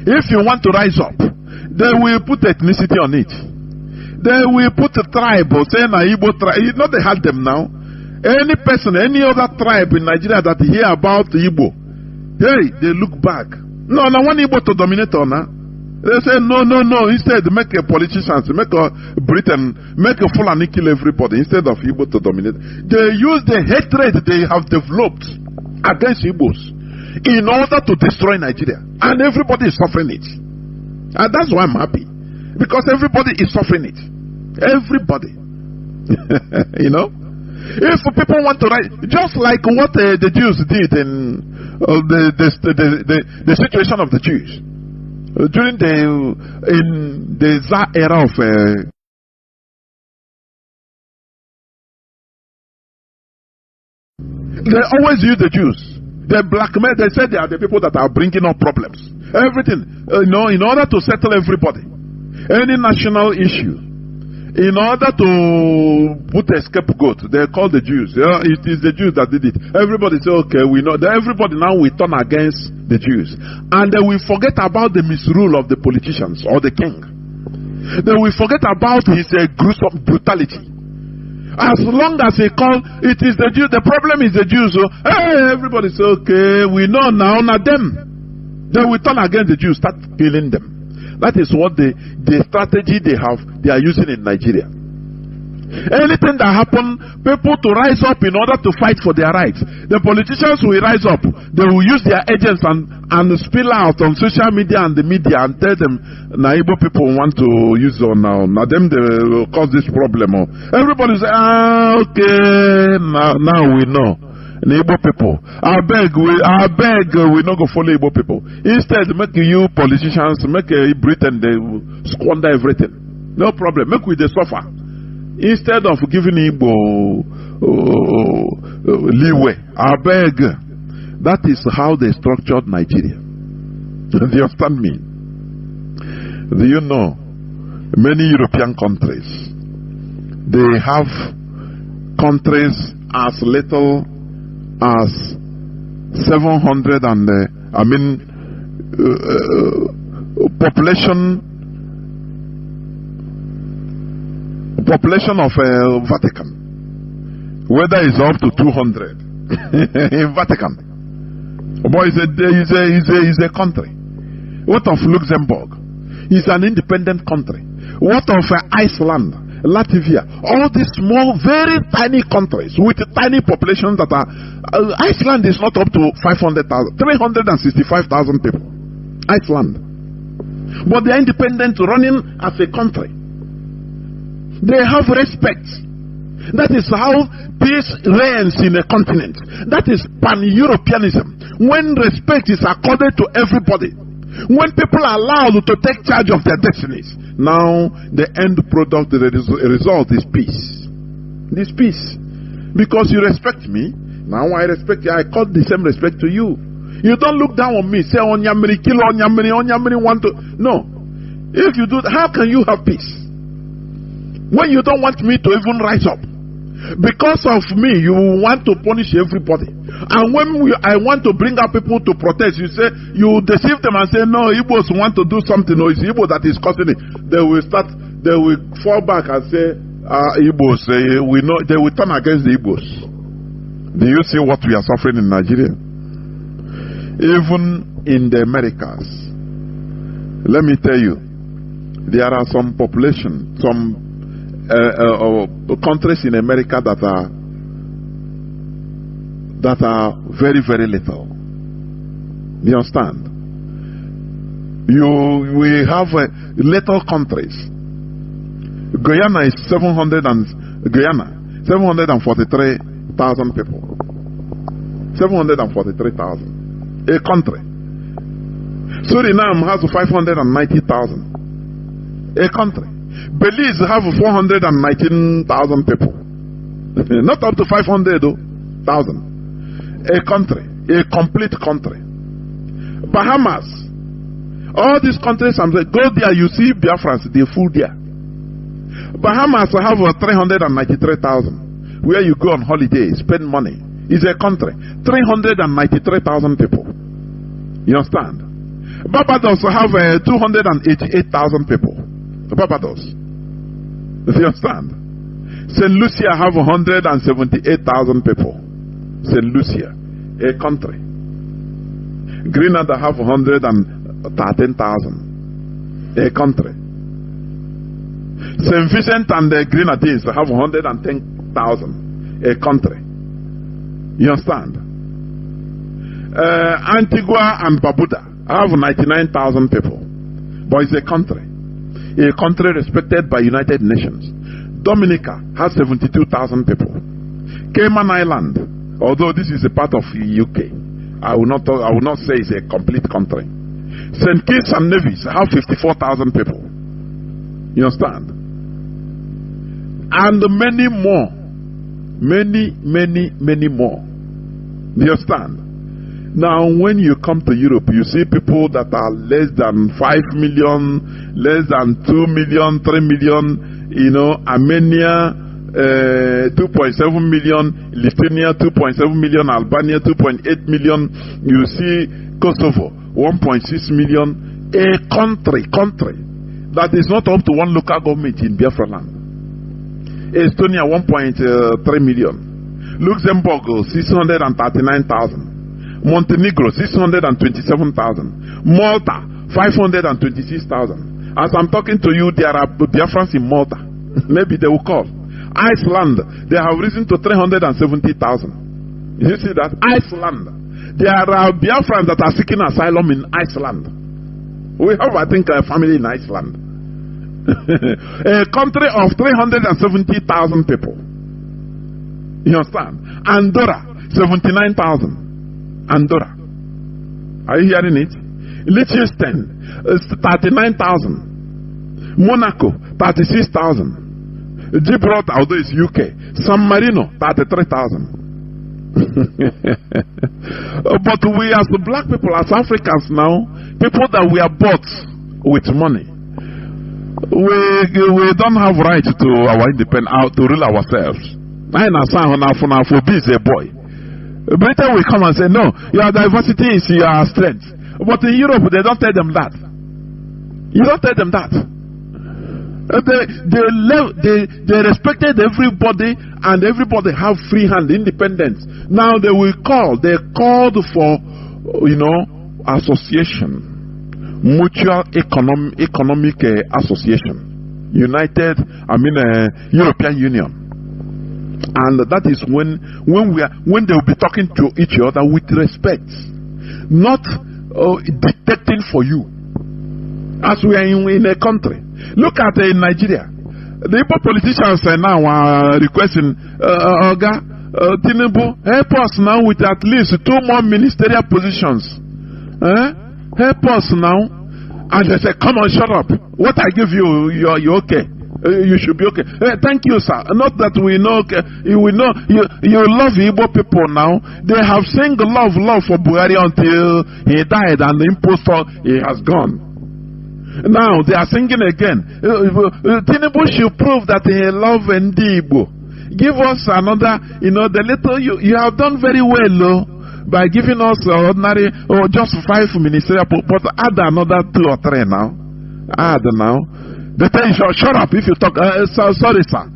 If you want to rise up, they will put ethnicity on it. They will put a tribe or say an Igbo tribe. You know they had them now. Any person, any other tribe in Nigeria that hear about Igbo, hey, they look back. No, one Igbo to dominate on. They say, no. Instead, make a politicians, make a Britain, make a Fulani kill everybody instead of Igbo to dominate. They use the hatred they have developed against Igbos in order to destroy Nigeria. And everybody is suffering it. And that's why I'm happy. Because everybody is suffering it. Everybody. You know? If people want to write, just like what the Jews did in the situation of the Jews. During in the Tsar era of they always use the Jews. They blackmail. They say they are the people that are bringing up problems. Everything, in order to settle everybody, any national issue, in order to put a scapegoat, they call the Jews. It is the Jews that did it. Everybody say, okay, we know. Everybody now will turn against the Jews. And they will forget about the misrule of the politicians or the king. They will forget about his gruesome brutality. As long as he call, it is the Jews. The problem is the Jews. So, hey, everybody say, okay, we know now, not them. They will turn against the Jews, start killing them. That is what the strategy they are using in Nigeria. Anything that happens, people to rise up in order to fight for their rights. The politicians will rise up. They will use their agents and spill out on social media and the media and tell them, Igbo people want to use on now. Now them they will cause this problem. Everybody say, okay, now we know. Igbo people, I beg, we not go follow Igbo people. Instead, make you politicians, make Britain, they squander everything. No problem. Make we they suffer. Instead of giving Igbo leeway, I beg. That is how they structured Nigeria. Do you understand me? Do you know many European countries? They have countries as little as 700 and population of Vatican, whether it's up to 200 in Vatican. But it's a country. What of Luxembourg? It's an independent country. What of Iceland, Latvia? All these small, very tiny countries with tiny populations that are. Iceland is not up to 500,000, 365,000 people. Iceland. But they are independent, running as a country. They have respect. That is how peace reigns in a continent. That is pan-Europeanism. When respect is accorded to everybody. When people are allowed to take charge of their destinies. Now, the end product, the result is peace. This peace. Because you respect me, now I respect you. I call the same respect to you. You don't look down on me, say, Onyamiri, kill Onyamiri, Onyamiri want to. No. If you do that, how can you have peace? When you don't want me to even rise up. Because of me, you want to punish everybody. And when I want to bring up people to protest, you say, you deceive them and say, no, Igbos want to do something, or it's Igbo that is causing it. They will fall back and say, Igbos, we know, they will turn against the Igbos. Do you see what we are suffering in Nigeria? Even in the Americas, let me tell you, there are some population, some countries in America that are very, very little. You understand? We have little countries. Guyana is 743,000 people. 743,000. A country. Suriname has 590,000. A country. Belize have 419,000 people. Not up to 500,000. A country. A complete country. Bahamas. All these countries, go there, you see Biafrans, they're full there. Bahamas have 393,000. Where you go on holiday, spend money. It's a country. 393,000 people. You understand? Barbados have 288,000 people. Barbados. You understand? St. Lucia have 178,000 people. St. Lucia, a country. Grenada have 113,000. a country. St. Vincent and the Grenadines have 110,000, a country. You understand? Antigua and Barbuda have 99,000 people, but it's a country respected by United Nations. Dominica has 72,000 people. Cayman Island, although this is a part of the UK, I will not say it's a complete country. St. Kitts and Nevis have 54,000 people. You understand? And many more. Many more. Do you understand? Now, when you come to Europe, you see people that are less than 5 million, less than 2 million, 3 million, you know, Armenia, 2.7 million, Lithuania, 2.7 million, Albania, 2.8 million, you see Kosovo, 1.6 million, a country that is not up to one local government in Biafra land. Estonia, 1.3 million. Luxembourg, 639,000. Montenegro, 627,000. Malta, 526,000. As I'm talking to you, there are Biafrans in Malta. Maybe they will call. Iceland, they have risen to 370,000. You see that? Iceland. There are Biafrans that are seeking asylum in Iceland. We have, I think, a family in Iceland. A country of 370,000 people. You understand? Andorra, 79,000. Andorra. Are you hearing it? Liechtenstein, 39,000. Monaco, 36,000. Gibraltar, although it's UK. San Marino, 33,000. But we as the black people, as Africans now, people that we are bought with money, we don't have right to our independence, to rule ourselves. I know for be a boy. Britain will come and say, no, your diversity is your strength. But in Europe, they don't tell them that. You don't tell them that. They respected everybody, and everybody have free hand, independence. Now they called for, you know, association, mutual economic association, European Union. And that is when they will be talking to each other with respect, not dictating for you. As we are in a country, look at Nigeria. The Igbo politicians now are requesting, Tinubu, help us now with at least 2 more ministerial positions. Help us now. And they say, come on, shut up. What I give you, you're okay. You should be okay. Thank you, sir. Not that we know, you love Igbo people now. They have sing love for Buhari until he died, and the impostor, he has gone. Now they are singing again. Tinubu should prove that he loves Ndi Igbo. Give us another, the little you have done very well, by giving us ordinary or just 5 ministerial, but add another 2 or 3 now. Add now. They tell you, shut up if you talk. Sorry, sir.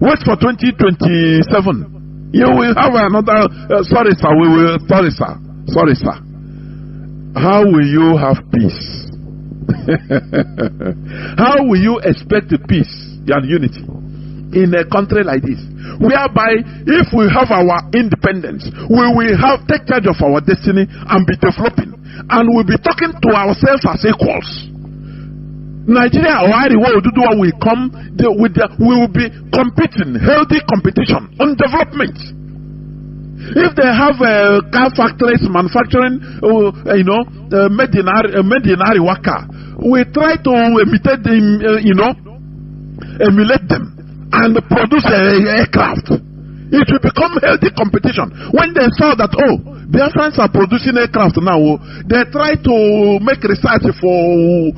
Wait for 2027. You will have another. Sorry, sir. Sorry, sir. How will you have peace? How will you expect peace and unity in a country like this? Whereby, if we have our independence, we will take charge of our destiny and be developing, and we'll be talking to ourselves as equals. Nigeria or Iriwa will come, we will be competing, healthy competition on development. If they have car factories manufacturing, made in Iriwa car, we try to imitate them, emulate them and produce aircraft. It will become healthy competition. When they saw that, Biafrans are producing aircraft now, they try to make research for,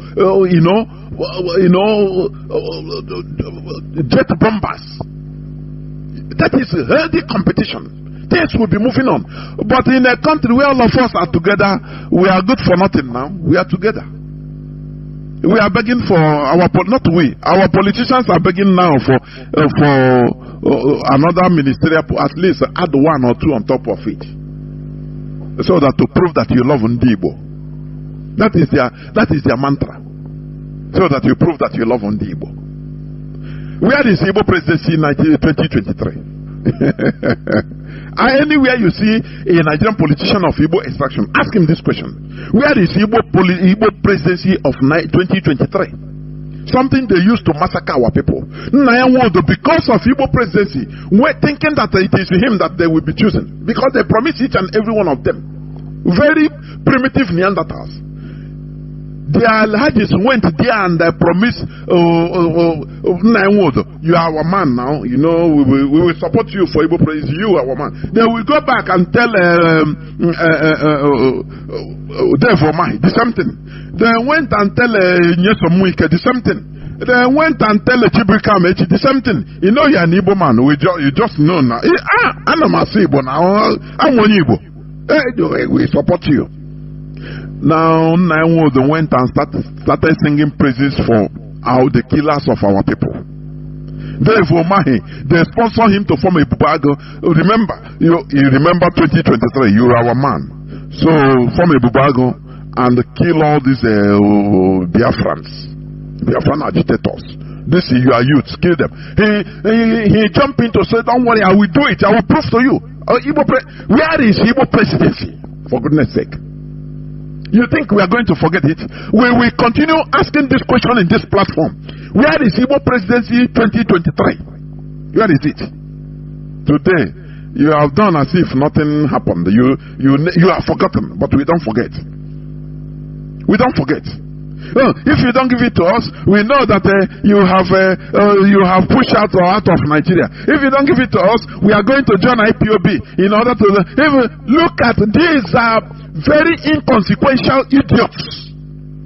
jet bombers. That is healthy competition. Things will be moving on. But in a country where all of us are together, we are good for nothing now. We are together. We are begging for our politicians are begging now for another ministerial, at least add 1 or 2 on top of it, so that to prove that you love Ndibo. That is their mantra. so that you prove that you love Ndi Igbo. Where is Igbo presidency in 2023? Anywhere you see a Nigerian politician of Igbo extraction, ask him this question. Where is Igbo presidency of 2023? Something they used to massacre our people. Because of Igbo presidency, we're thinking that it is him that they will be choosing. Because they promise each and every one of them. Very primitive Neanderthals. Their Alhajis went there and they promised, you are our man now, you know, we will support you for Igbo presidency, you are our man. They will go back and tell the same thing. They went and tell Nyesomuike the same thing. They went and tell Chibrikam the same thing. You know you're an Igbo man, you just know now. I'm a Igbo now, I'm one Igbo. We support you. Now, Naiwood went and started singing praises for the killers of our people. Therefore, they sponsor him to form a Bubago. Remember, you remember 2023, you are our man. So, form a Bubago and kill all these Biafran agitators. This is your youth, kill them. He jumped in to say, don't worry, I will do it, I will prove to you. Where is Igbo presidency? For goodness sake. You think we are going to forget it? We will continue asking this question in this platform. Where is Igbo presidency 2023? Where is it? Today, you have done as if nothing happened. You are forgotten, but we don't forget. We don't forget. If you don't give it to us, we know that you have pushed out of Nigeria. If you don't give it to us, we are going to join IPOB in order to look at these very inconsequential idiots.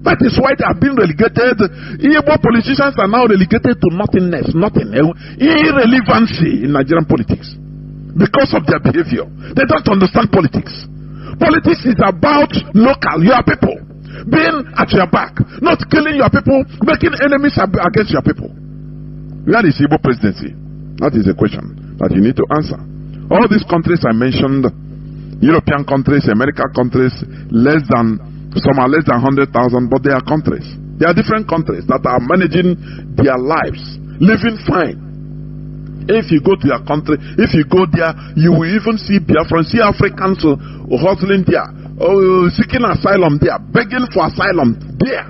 That is why they have been relegated. Igbo politicians are now relegated to nothingness, irrelevancy in Nigerian politics because of their behavior. They don't understand politics. Politics is about local, your people. Being at your back, not killing your people, making enemies against your people. Where is Igbo presidency? That is a question that you need to answer. All these countries I mentioned, European countries, American countries, some are less than 100,000, but they are countries. They are different countries that are managing their lives, living fine. If you go to your country, if you go there, you will even see Biafrans, see Africans hustling there. Seeking asylum there, begging for asylum there.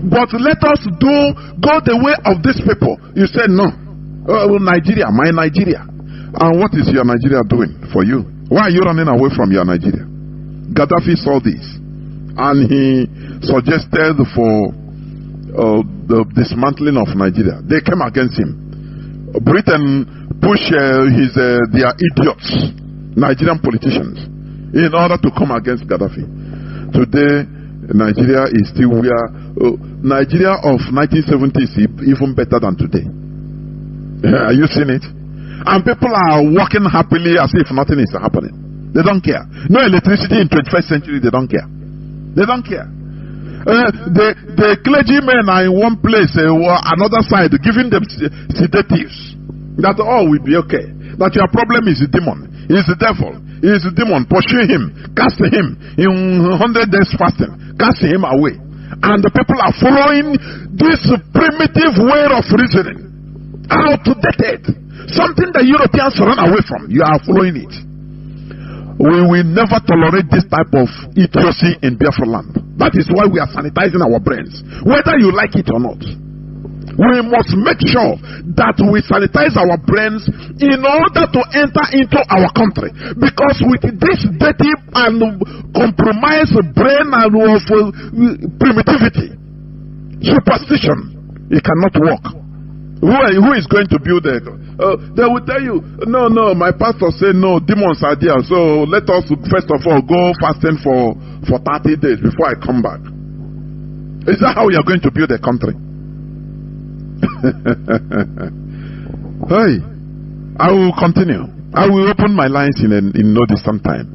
But let us go the way of these people. You say no. Nigeria, my Nigeria. And what is your Nigeria doing for you? Why are you running away from your Nigeria? Gaddafi saw this and he suggested for the dismantling of Nigeria. They came against him. Britain pushed their idiots, Nigerian politicians, in order to come against Gaddafi. Today, Nigeria is still where Nigeria of 1970 is even better than today. Are you seeing it? And people are walking happily as if nothing is happening. They don't care. No electricity in 21st century, they don't care. They don't care. The clergymen are in one place or another side giving them sedatives. That all will be okay. That your problem is a demon. It is the devil. It is a demon. Pursue him. Cast him in 100 days fasting. Cast him away. And the people are following this primitive way of reasoning. Outdated. Something the Europeans run away from. You are following it. We will never tolerate this type of idiocy in Biafra land. That is why we are sanitizing our brains. Whether you like it or not. We must make sure that we sanitize our brains in order to enter into our country. Because with this dirty and compromised brain and of primitivity, superstition, it cannot work. Who is going to build it? They will tell you, no, my pastor said no, demons are there. So let us first of all go fasting for 30 days before I come back. Is that how you are going to build a country? Hey, I will continue. I will open my lines in no distant time.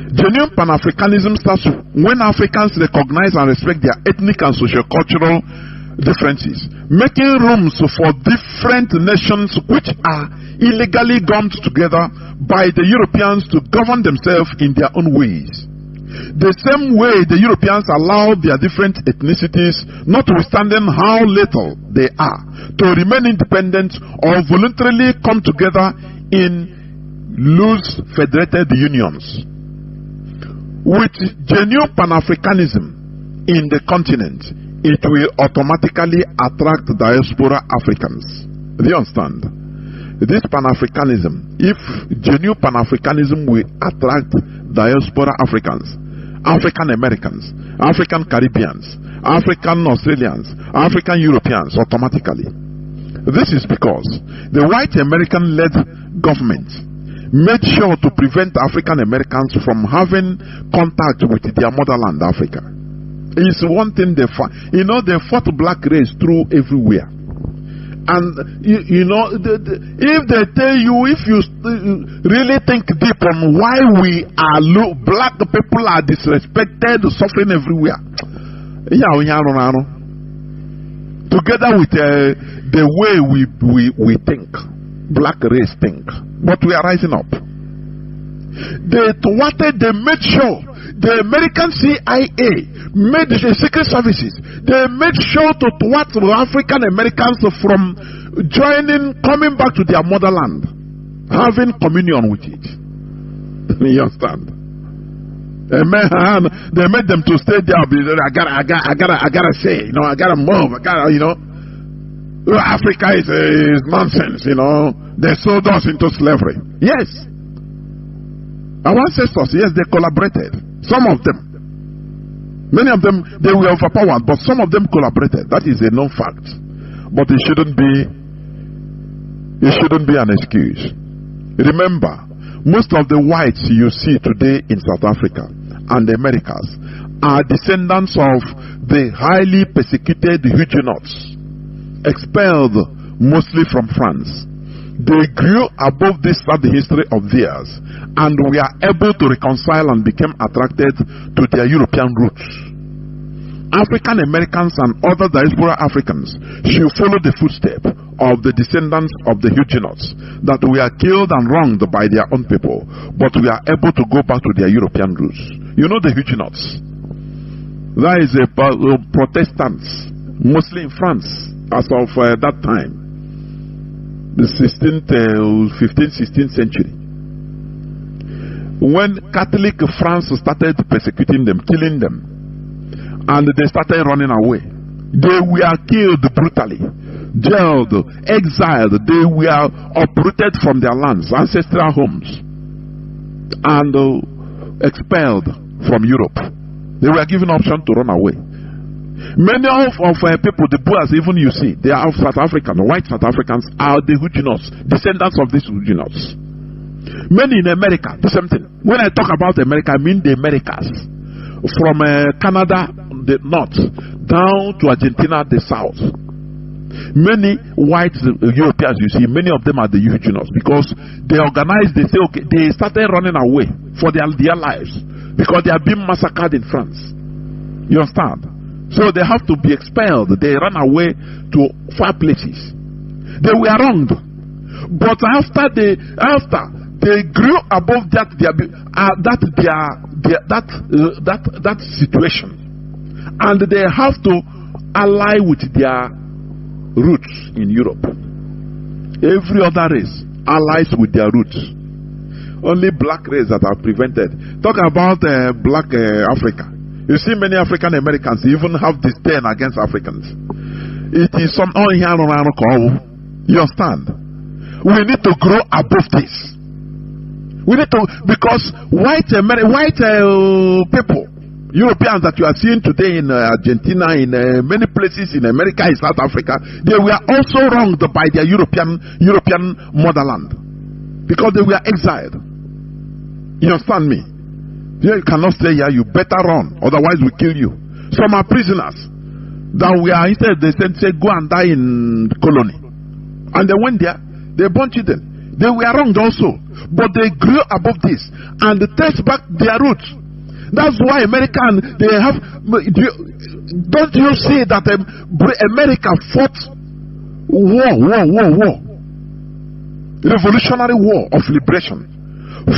Genuine Pan-Africanism starts when Africans recognize and respect their ethnic and socio-cultural differences, making rooms for different nations which are illegally gummed together by the Europeans to govern themselves in their own ways. The same way the Europeans allowed their different ethnicities, notwithstanding how little they are, to remain independent or voluntarily come together in loose federated unions. With genuine Pan-Africanism in the continent, it will automatically attract diaspora Africans. Do you understand? This Pan-Africanism, if genuine Pan-Africanism will attract diaspora Africans, African Americans, African Caribbeans, African Australians, African Europeans automatically. This is because the white American-led government made sure to prevent African Americans from having contact with their motherland, Africa. It's one thing they fought. You know, they fought black race through everywhere. And you know, if they tell you, if you really think deep on why we are black people are disrespected, suffering everywhere, together with the way we think, black race think, but we are rising up. They made sure. The American CIA made the secret services. They made sure to thwart African Americans from coming back to their motherland, having communion with it. You understand? They made them to stay there. I gotta say, you know, I gotta move. You know, Africa is nonsense. You know, they sold us into slavery. Yes, our ancestors. Yes, they collaborated. Some of them, many of them, they were overpowered, but some of them collaborated. That is a known fact. But it shouldn't be an excuse. Remember, most of the whites you see today in South Africa and the Americas are descendants of the highly persecuted Huguenots, expelled mostly from France. They grew above this sad history of theirs, and we are able to reconcile and became attracted to their European roots. African Americans and other diaspora Africans should follow the footsteps of the descendants of the Huguenots that were killed and wronged by their own people, but we are able to go back to their European roots. You know the Huguenots? That is a Protestants, mostly in France, as of that time. The 15th, 16th century. When Catholic France started persecuting them, killing them, and they started running away, they were killed brutally, jailed, exiled. They were uprooted from their lands, ancestral homes, and expelled from Europe. They were given option to run away. Many of people, the Boers, even you see, they are South African, white South Africans are the Huguenots, descendants of these Huguenots. Many in America, the same thing. When I talk about America, I mean the Americas. From Canada, the north, down to Argentina, the south. Many white Europeans, you see, many of them are the Huguenots because they organized, they say, okay, they started running away for their lives because they are being massacred in France. You understand? So they have to be expelled. They ran away to far places. They were wronged, but after they grew above that situation, and they have to ally with their roots in Europe. Every other race allies with their roots. Only black race that are prevented. Talk about black Africa. You see, many African Americans even have disdain against Africans. It is some you understand? We need to grow above this. We need to, because white people, Europeans that you are seeing today in Argentina, in many places in America, in South Africa, they were also wronged by their European motherland because they were exiled. You understand me? You cannot stay here, you better run, otherwise we kill you. Some are prisoners that we are, instead they said go and die in colony. And they went there, they born children. They were wronged also, but they grew above this and they traced back their roots. That's why American, they have, don't you see that America fought war, revolutionary war of liberation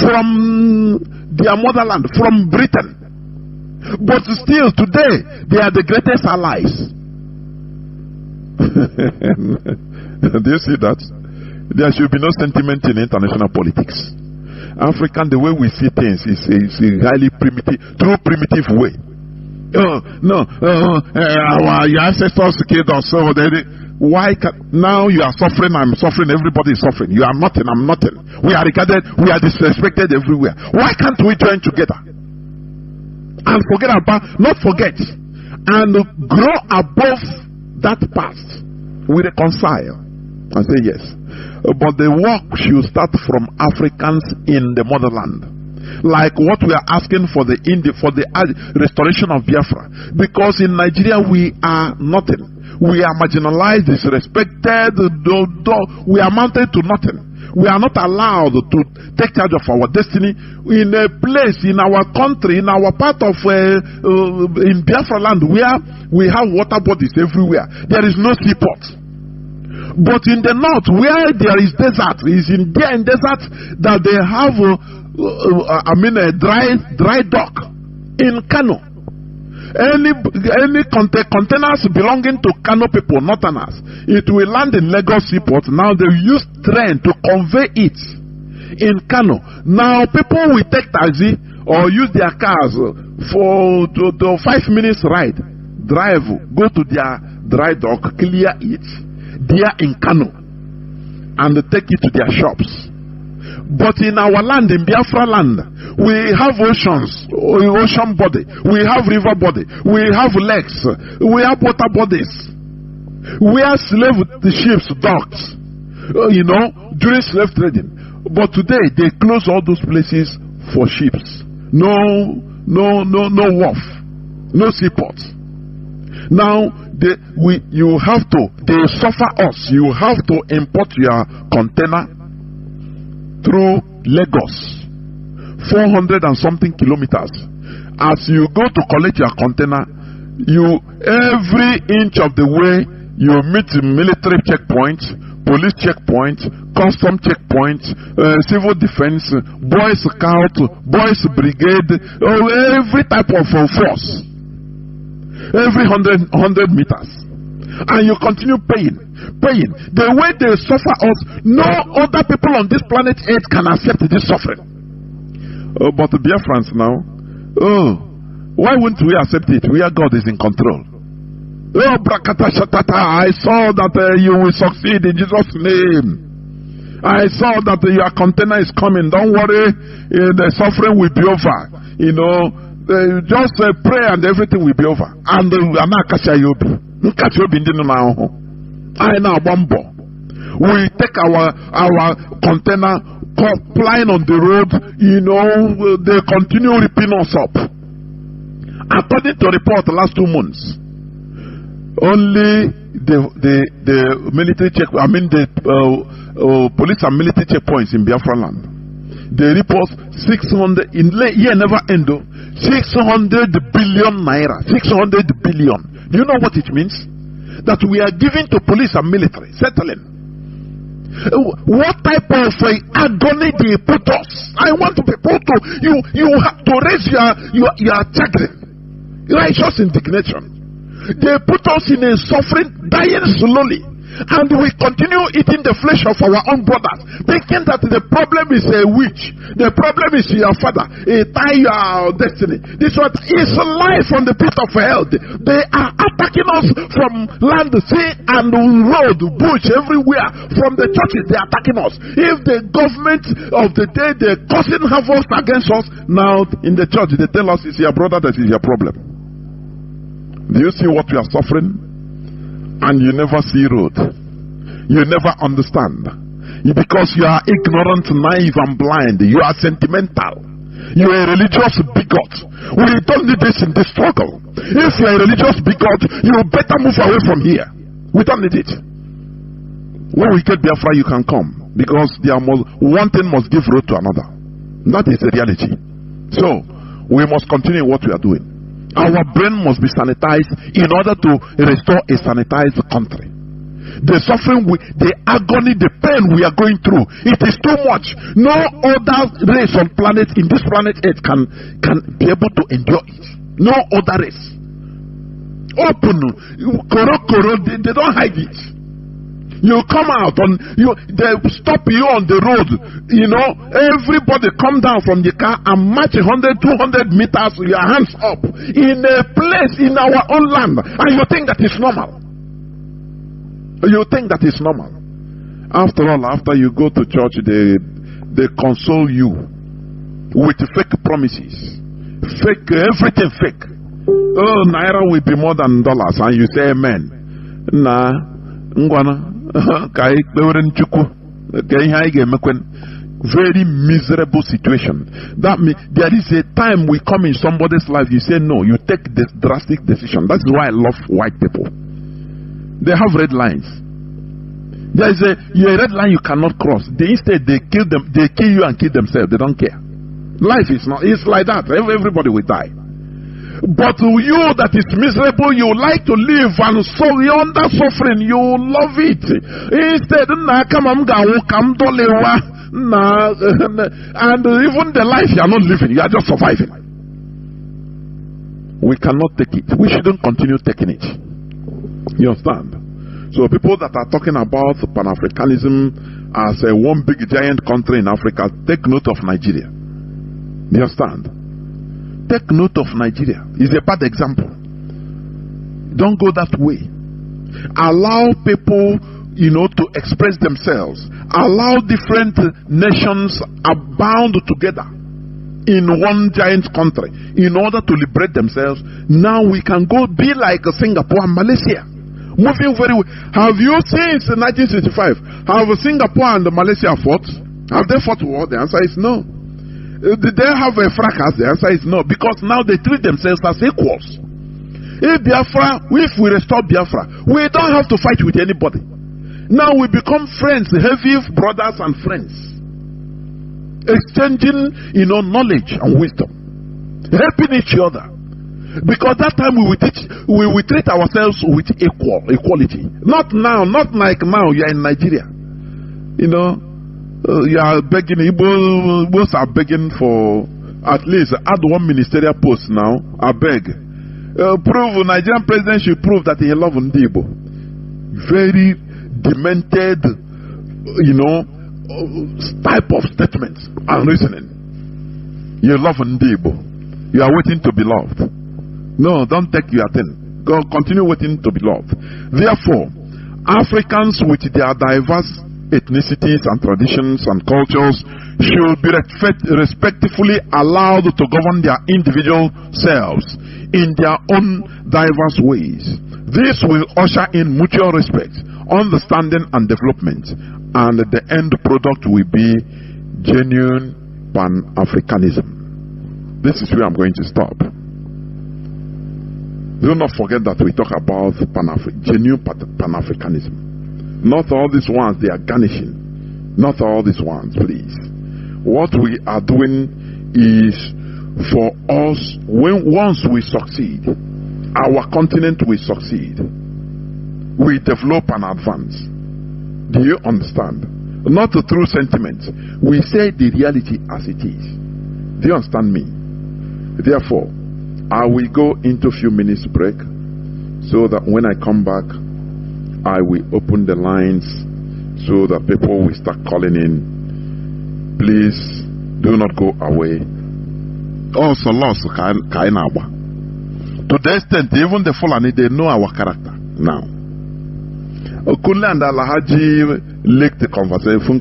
from their motherland, from Britain. But still, today, they are the greatest allies. Do you see that? There should be no sentiment in international politics. African, the way we see things is a highly primitive, true primitive way. Your ancestors killed us. So why now you are suffering? I'm suffering. Everybody is suffering. You are nothing. I'm nothing. We are regarded. We are disrespected everywhere. Why can't we join together and not forget, and grow above that past? We reconcile and say yes. But the work should start from Africans in the motherland, like what we are asking for the restoration of Biafra. Because in Nigeria we are nothing. We are marginalized, disrespected. We are mounted to nothing. We are not allowed to take charge of our destiny in a place, in our country, in our part of in Biafra land, where we have water bodies everywhere. There is no seaport. But in the north, where there is desert, is in desert that they have a dry dock in Kano. Any containers belonging to Kano people, northerners, it will land in Lagos seaport. Now they use train to convey it in Kano. Now people will take taxi or use their cars for 5 minutes ride, drive, go to their dry dock, clear it there in Kano, and take it to their shops. But in our land, in Biafra land, we have oceans, ocean body, we have river body, we have lakes, we have water bodies, where the ships docked, during slave trading. But today they close all those places for ships. No wharf, no seaport. Now they suffer us. You have to import your container through Lagos, 400 and something kilometers. As you go to collect your container, every inch of the way you meet military checkpoints, police checkpoints, custom checkpoints, civil defense, boy scout, boys brigade, every type of force. Every 100 meters, and you continue paying. The way they suffer us, no other people on this planet Earth can accept this suffering. But the Biafrans now, why wouldn't we accept it? We are God is in control. Brakata Shatata, I saw that you will succeed in Jesus' name. I saw that your container is coming. Don't worry, the suffering will be over. Just pray and everything will be over. And we take our container flying on the road. They continue ripping us up. According to report, the last 2 months, only the military police and military checkpoints in Biafra land, they report 600 in year never end. 600 billion naira. 600 billion. Do you know what it means? That we are giving to police and military, settling. What type of agony they put us? I want people to you have to raise your chagrin, righteous indignation. They put us in a suffering, dying slowly. And we continue eating the flesh of our own brothers, thinking that the problem is a witch, the problem is your father, your destiny. This one is life on the pit of hell. They are attacking us from land, sea, and road, bush, everywhere. From the churches, they are attacking us. If the government of the day, they're causing havoc against us, now in the church, they tell us it's your brother that is your problem. Do you see what we are suffering? And you never see road. You never understand. Because you are ignorant, naive, and blind. You are sentimental. You are a religious bigot. We don't need this in this struggle. If you are a religious bigot, you better move away from here. We don't need it. When we get Biafra, you can come. Because one thing must give road to another. That is the reality. So, we must continue what we are doing. Our brain must be sanitized in order to restore a sanitized country. The suffering, the agony, the pain we are going through, it is too much. No other race on this planet Earth can be able to endure it. No other race. Open. Koro, they don't hide it. You come out they stop you on the road. Everybody come down from the car and march 100, 200 meters, your hands up in a place in our own land, and you think that is normal. You think that is normal. After all, after you go to church, they console you with fake promises, fake everything fake. Oh, naira will be more than dollars, and you say amen. Nah, ngwana. Very miserable situation. That means there is a time we come in somebody's life, you say no, you take this drastic decision. That's why I love white people. They have red lines. There is a red line you cannot cross. Instead they kill you and kill themselves. They don't care. Life is not, it's like that. Everybody will die. But you that is miserable, you like to live, and so you're under suffering, you love it. Instead, and even the life you are not living, you are just surviving. We cannot take it. We shouldn't continue taking it. You understand? So people that are talking about Pan-Africanism as a one big giant country in Africa, take note of Nigeria. You understand? Take note of Nigeria. It's a bad example. Don't go that way. Allow people, to express themselves. Allow different nations abound together in one giant country in order to liberate themselves. Now we can go be like Singapore and Malaysia. Moving very well. Have you seen since 1965? Have Singapore and Malaysia fought? Have they fought war? The answer is no. Did they have a fracas? The answer is no, because now they treat themselves as equals. If we restore Biafra, we don't have to fight with anybody. Now we become friends, heavy brothers and friends, exchanging, knowledge and wisdom, helping each other. Because that time we will treat ourselves with equality. Not now, not like now. You are in Nigeria, you are begging, Igbos are begging for at least add one ministerial post now. I beg. Nigerian president should prove that he loves Ndibo. Very demented, type of statements and reasoning. You love Ndibo. You are waiting to be loved. No, don't take your thing. Go continue waiting to be loved. Therefore, Africans with their diverse ethnicities and traditions and cultures should be respectfully allowed to govern their individual selves in their own diverse ways. This will usher in mutual respect, understanding and development, and the end product will be genuine Pan-Africanism. This is where I'm going to stop. Do not forget that we talk about genuine Pan-Africanism. Not all these ones they are garnishing. Not all these ones, please. What we are doing is for us, once we succeed, our continent will succeed. We develop and advance. Do you understand? Not through sentiment. We say the reality as it is. Do you understand me? Therefore, I will go into a few minutes break so that when I come back, I will open the lines so that people will start calling in. Please do not go away. Also lost Kainawa. To the extent even the Fulani, they know our character now. Okunle and Alhaji leaked the conversation.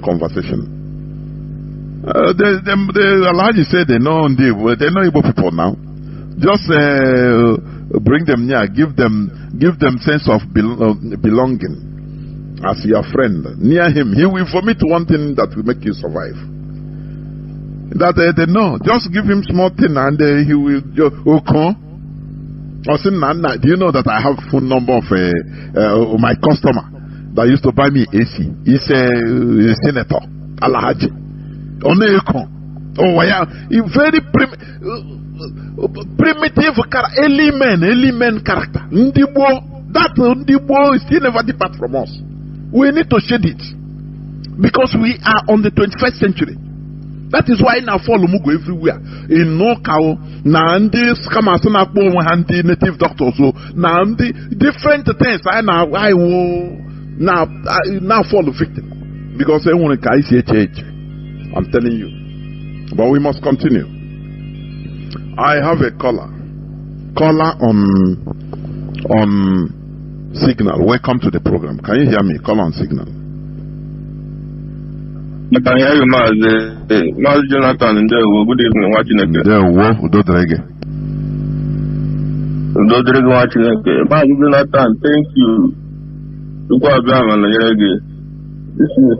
The Alhaji said they know Igbo people now. Just bring them near, give them sense of belonging as your friend. Near him, he will vomit one thing that will make you survive. That they know. Just give him small thing and he will just okay. Do you know that I have phone number of my customer that used to buy me AC? He's a senator, Alhaji. Very primitive element character. Ndibo is still never depart from us. We need to shed it because we are on the 21st century. That is why now follow Mugo everywhere. In no cow, now and this come as an apple and the native doctors. So now the different things I will now follow victim. Because I want to see a church. I'm telling you. But we must continue. I have a caller. Caller on Signal. Welcome to the program. Can you hear me? Caller on Signal. I can hear you, Maz Jonathan, and good evening, watching it. Udodrege watching it. Maz Jonathan, thank you. This is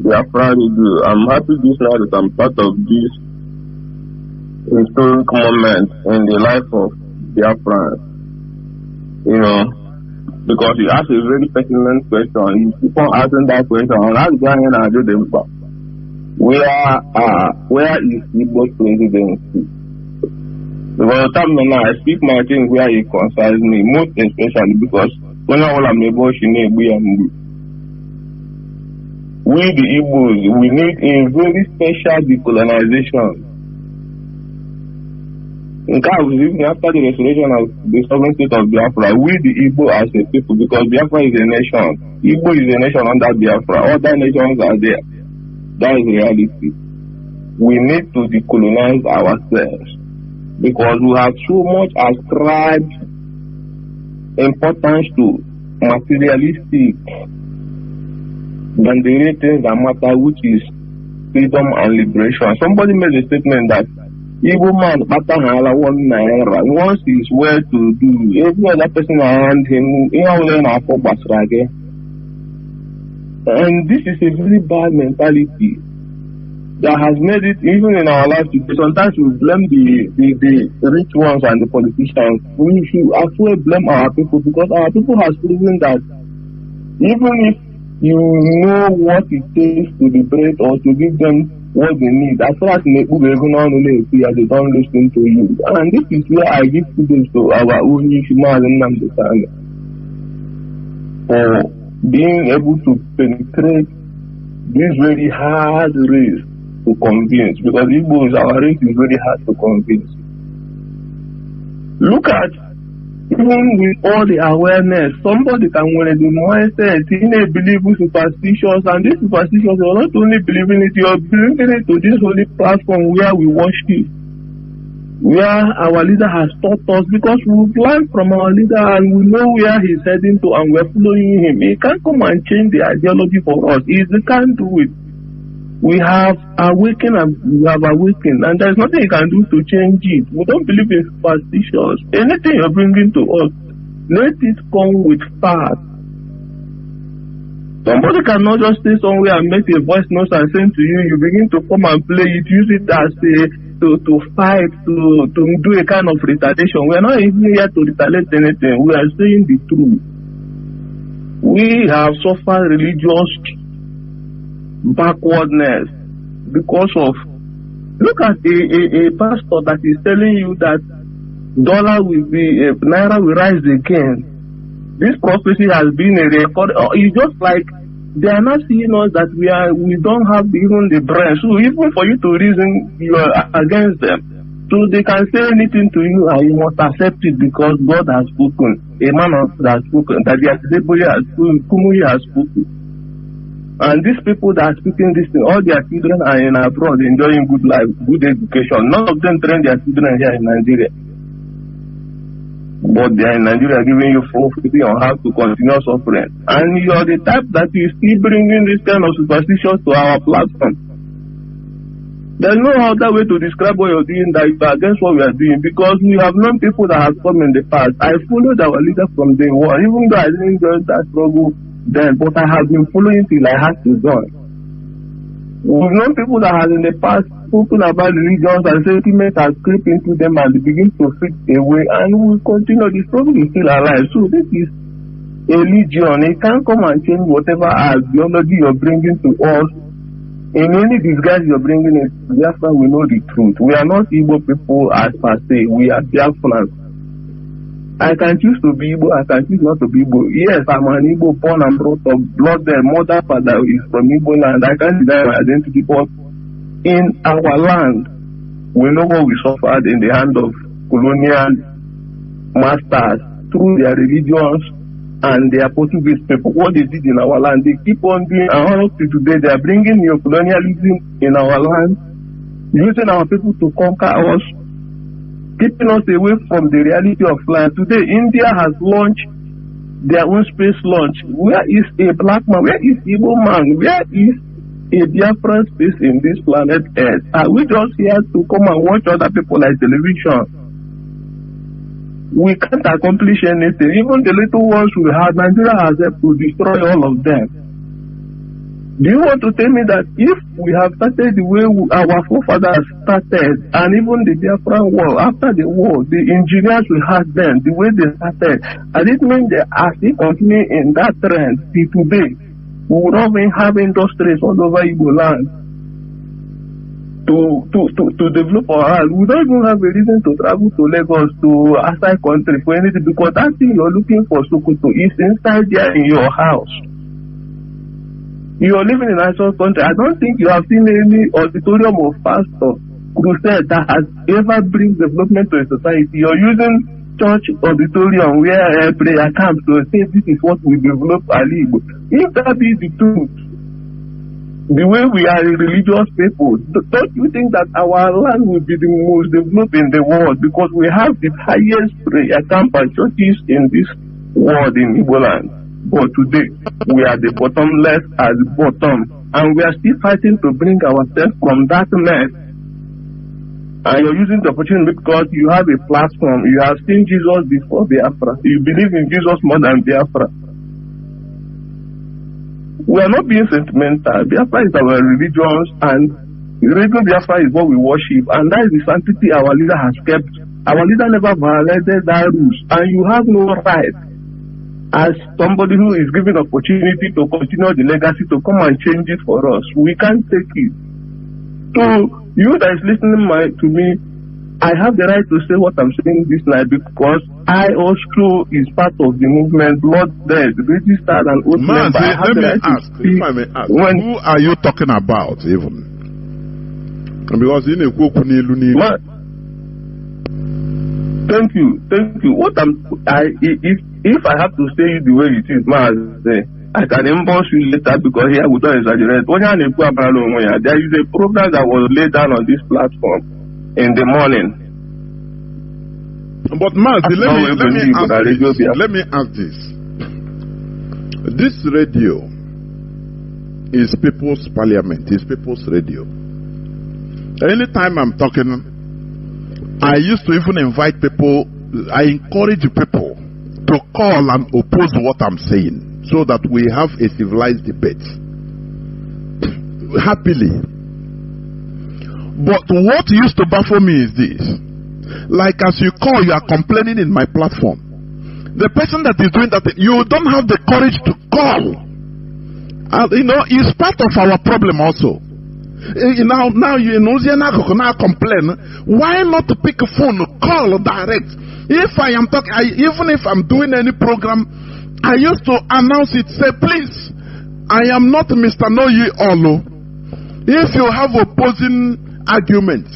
Biafra Radio. I'm happy this now that I'm part of this historic moment in the life of Biafra. You know, because you ask a very pertinent question. You keep on asking that question, and that's going to do the impact. Where is Igbo's presidency? Because the time now I speak my thing where it concerns me, most especially because when I am able to we the Igbos, we need a very special decolonization. In fact, after the restoration of the sovereign state of Biafra, we the Igbo as a people, because Biafra is a nation, Igbo is a nation under Biafra, other nations are there. That is reality. We need to decolonize ourselves because we have so much ascribed importance to materialistic than the real things that matter, which is freedom and liberation. Somebody made a statement that Igbo man once he's well to do, every other person around him, and this is a very bad mentality that has made it even in our lives today. Sometimes we blame the rich ones and the politicians. We should actually blame our people, because our people has proven that even if you know what it takes to liberate or to give them what they need, as far as they don't listen to you. And this is where I give kudos to our own Ishmael and understanding for being able to penetrate this very hard race to convince, because Igbos, our race is very hard to convince. Look at, even with all the awareness, somebody can wear the mindset, believe in superstitions, and these superstitions, you're not only believing it, you're bringing it to this holy platform where we worship, where our leader has taught us, because we've learned from our leader and we know where he's heading to and we're following him. He can't come and change the ideology for us. He can't do it. We have awakened and there's nothing you can do to change it. We don't believe in superstitions. Anything you're bringing to us, let it come with facts. Somebody cannot just stay somewhere and make a voice note and send to you, you begin to come and play it, use it as to fight, to do a kind of retaliation. We are not even here to retaliate anything. We are saying the truth. We have suffered religious backwardness because of, look at a pastor that is telling you that dollar will be, naira will rise again. This prophecy has been a record. It's just like they are not seeing us that we don't have even the brain. So even for you to reason, you are against them. So they can say anything to you and you must accept it because God has spoken. A man has spoken. That has spoken. Kumuyi has spoken. And these people that are speaking this thing, all their children are in abroad enjoying good life, good education. None of them train their children here in Nigeria. But they are in Nigeria giving you forfeiting on how to continue suffering. And you are the type that is still bringing this kind of superstitions to our platform. There's no other way to describe what you're doing that is against what we are doing, because we have known people that have come in the past. I followed our leader from day one, even though I didn't join that struggle then, but I have been following till I had to join. We've known people that have in the past spoken about religions and sentiments have crept into them and they begin to fade away, and we will continue. The struggle is still alive. So this is a legion. It can't come and change whatever ideology you're bringing to us. In any disguise you're bringing it, Biafra, we know the truth. We are not Igbo people as per se. We are Biafrans. I can choose to be Igbo, I can choose not to be Igbo. Yes, I'm an Igbo born and brought up, blood there, mother, father is from Igbo land. I can't deny my identity, but in our land, we know what we suffered in the hand of colonial masters through their religions and their Portuguese people. What they did in our land, they keep on doing, and up to today, they are bringing neo-colonialism in our land, using our people to conquer us, keeping us away from the reality of life. Today, India has launched their own space launch. Where is a black man? Where is Igbo man? Where is a Biafra space in this planet Earth? Are we just here to come and watch other people like television? We can't accomplish anything. Even the little ones we have, Nigeria has helped to destroy all of them. Do you want to tell me that if we have started the way our forefathers started, and even the Biafra war, after the war, the engineers we had then, the way they started, and it means they are still continuing in that trend till today, we would not even have industries all over Igbo land to develop our land. We don't even have a reason to travel to Lagos, to outside country for anything, because that thing you're looking for, Sokoto, is inside there in your house. You are living in a nice country. I don't think you have seen any auditorium of pastor crusade that has ever bring development to a society. You're using church auditorium where prayer camps to say this is what we develop our live. If that be the truth, the way we are religious people, don't you think that our land will be the most developed in the world, because we have the highest prayer camp and churches in this world in Igbo land? But today, we are the bottomless at the bottom, and we are still fighting to bring ourselves from that mess. And you're using the opportunity because you have a platform. You have seen Jesus before Biafra. You believe in Jesus more than Biafra. We are not being sentimental. Biafra is our religion, and religion Biafra is what we worship, and that is the sanctity our leader has kept. Our leader never violated that rules, and you have no right, as somebody who is given opportunity to continue the legacy, to come and change it for us. We can't take it. So, you that is listening to me, I have the right to say what I'm saying this night, because I also is part of the movement, blood dead, registered and oath member. Let me ask, if I may ask, who are you talking about even? Because in a Thank you. What if I have to say it the way it is, I can emboss you later, because here we don't exaggerate. There is a program that was laid down on this platform in the morning. But let me ask this. This radio is people's parliament, is people's radio. Anytime I'm talking, I used to even invite people, I encourage people to call and oppose what I'm saying, so that we have a civilized debate. Happily. But what used to baffle me is this. Like, as you call, you are complaining in my platform. The person that is doing that, you don't have the courage to call. And, it's part of our problem also. Now you now complain. Why not pick a phone, call direct? If I am talking, even if I'm doing any program, I used to announce it, say, please, I am not Mr. Noyi Olo. If you have opposing argument,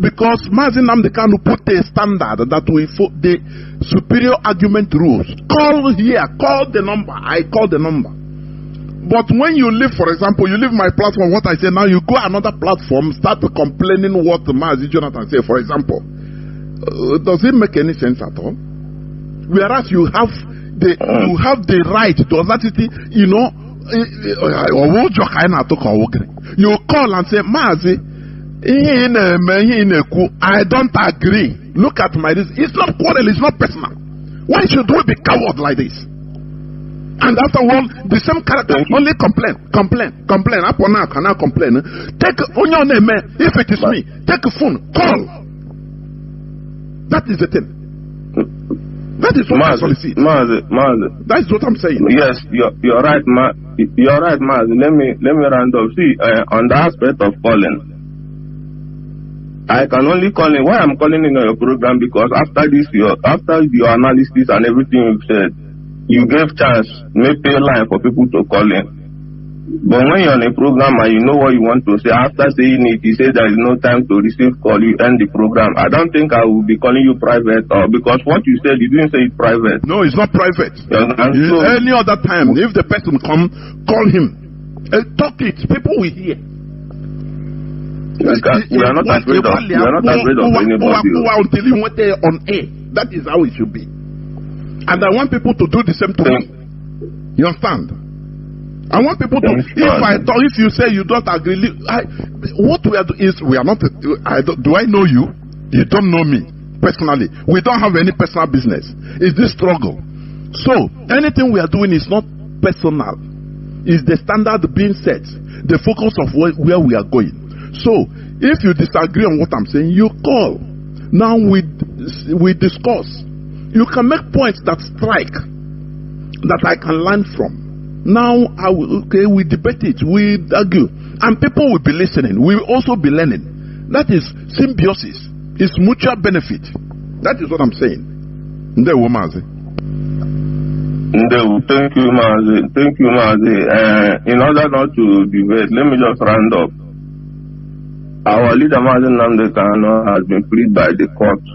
because Mazin Namdekan put a standard that we the superior argument rules. Call here, call the number. I call the number. But when you leave, for example, you leave my platform, what I say now, you go another platform, start complaining what Mazi Jonathan say, for example. Does it make any sense at all? Whereas you have the right to audacity, you call and say, Mazi, I don't agree. Look at my reason. It's not quarrel, it's not personal. Why should we be coward like this? And after all, the same character only complain. Upon now, cannot complain. Take on your name, if it is me, take a phone, call. That is the thing. That is what I solicit. That is what I'm saying. Yes, you're right, You're right, Maz. Let me round up. See, on the aspect of calling, I can only call in. Why I'm calling in your program? Because after your analysis and everything you've said, you gave chance, maybe a line for people to call in. But when you're on a program and you know what you want to say, after saying it, you say there is no time to receive call, you end the program. I don't think I will be calling you private, because what you said, you didn't say it private. No, it's not private. Any other time, if the person come, call him. Talk it. People will hear. We are not afraid of anybody. Until you went there on air. That is how it should be. And I want people to do the same to me. You understand? I want people to. If you say you don't agree, what we are doing is we are not. Do I know you? You don't know me personally. We don't have any personal business. It's this struggle. So anything we are doing is not personal. It's the standard being set, the focus of where we are going. So if you disagree on what I'm saying, you call. Now we discuss. You can make points that strike, that I can learn from. Now, we debate it, we argue, and people will be listening. We will also be learning. That is symbiosis. It's mutual benefit. That is what I'm saying. Thank you, Mazi. Thank you, Mazi. In order not to debate, let me just round up. Our leader, Mazi Nnamdi Kanu, has been freed by the court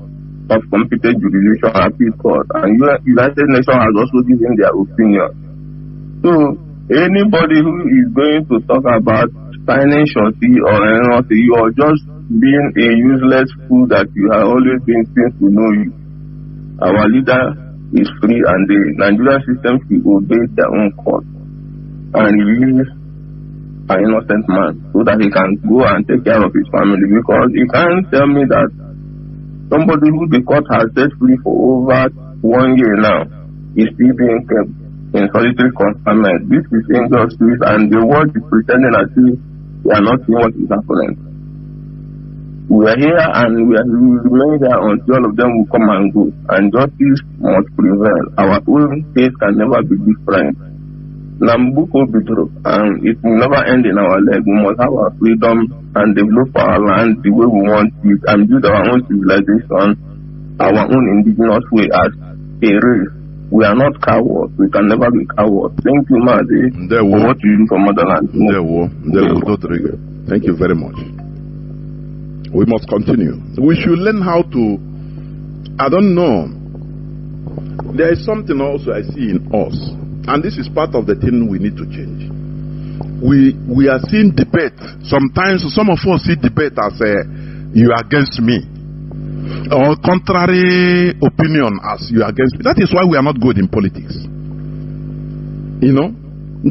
of competent jurisdiction, appeal court, and United Nations has also given their opinion. So, anybody who is going to talk about signing shorty or anything, you are just being a useless fool that you have always been since we know you. Our leader is free and the Nigerian system will obey their own court and release an innocent man so that he can go and take care of his family, because you can't tell me that somebody who the court has set free for over 1 year now is still being kept in solitary confinement. This is injustice, and the world is pretending as if they are not seeing what is happening. We are here and we will remain here until all of them will come and go, and justice must prevail. Our own case can never be different. Nambuko Bitro, and it will never end in our leg. We must have our freedom and develop our land the way we want it, and build our own civilization, our own indigenous way as a race. We are not cowards. We can never be cowards. Thank you, Mazi, for what you do for motherland. Thank you very much. We must continue. We should learn how to, I don't know, there is something also I see in us, and this is part of the thing we need to change. We are seeing debate. Sometimes some of us see debate as you are against me, or contrary opinion as you are against me. That is why we are not good in politics. You know,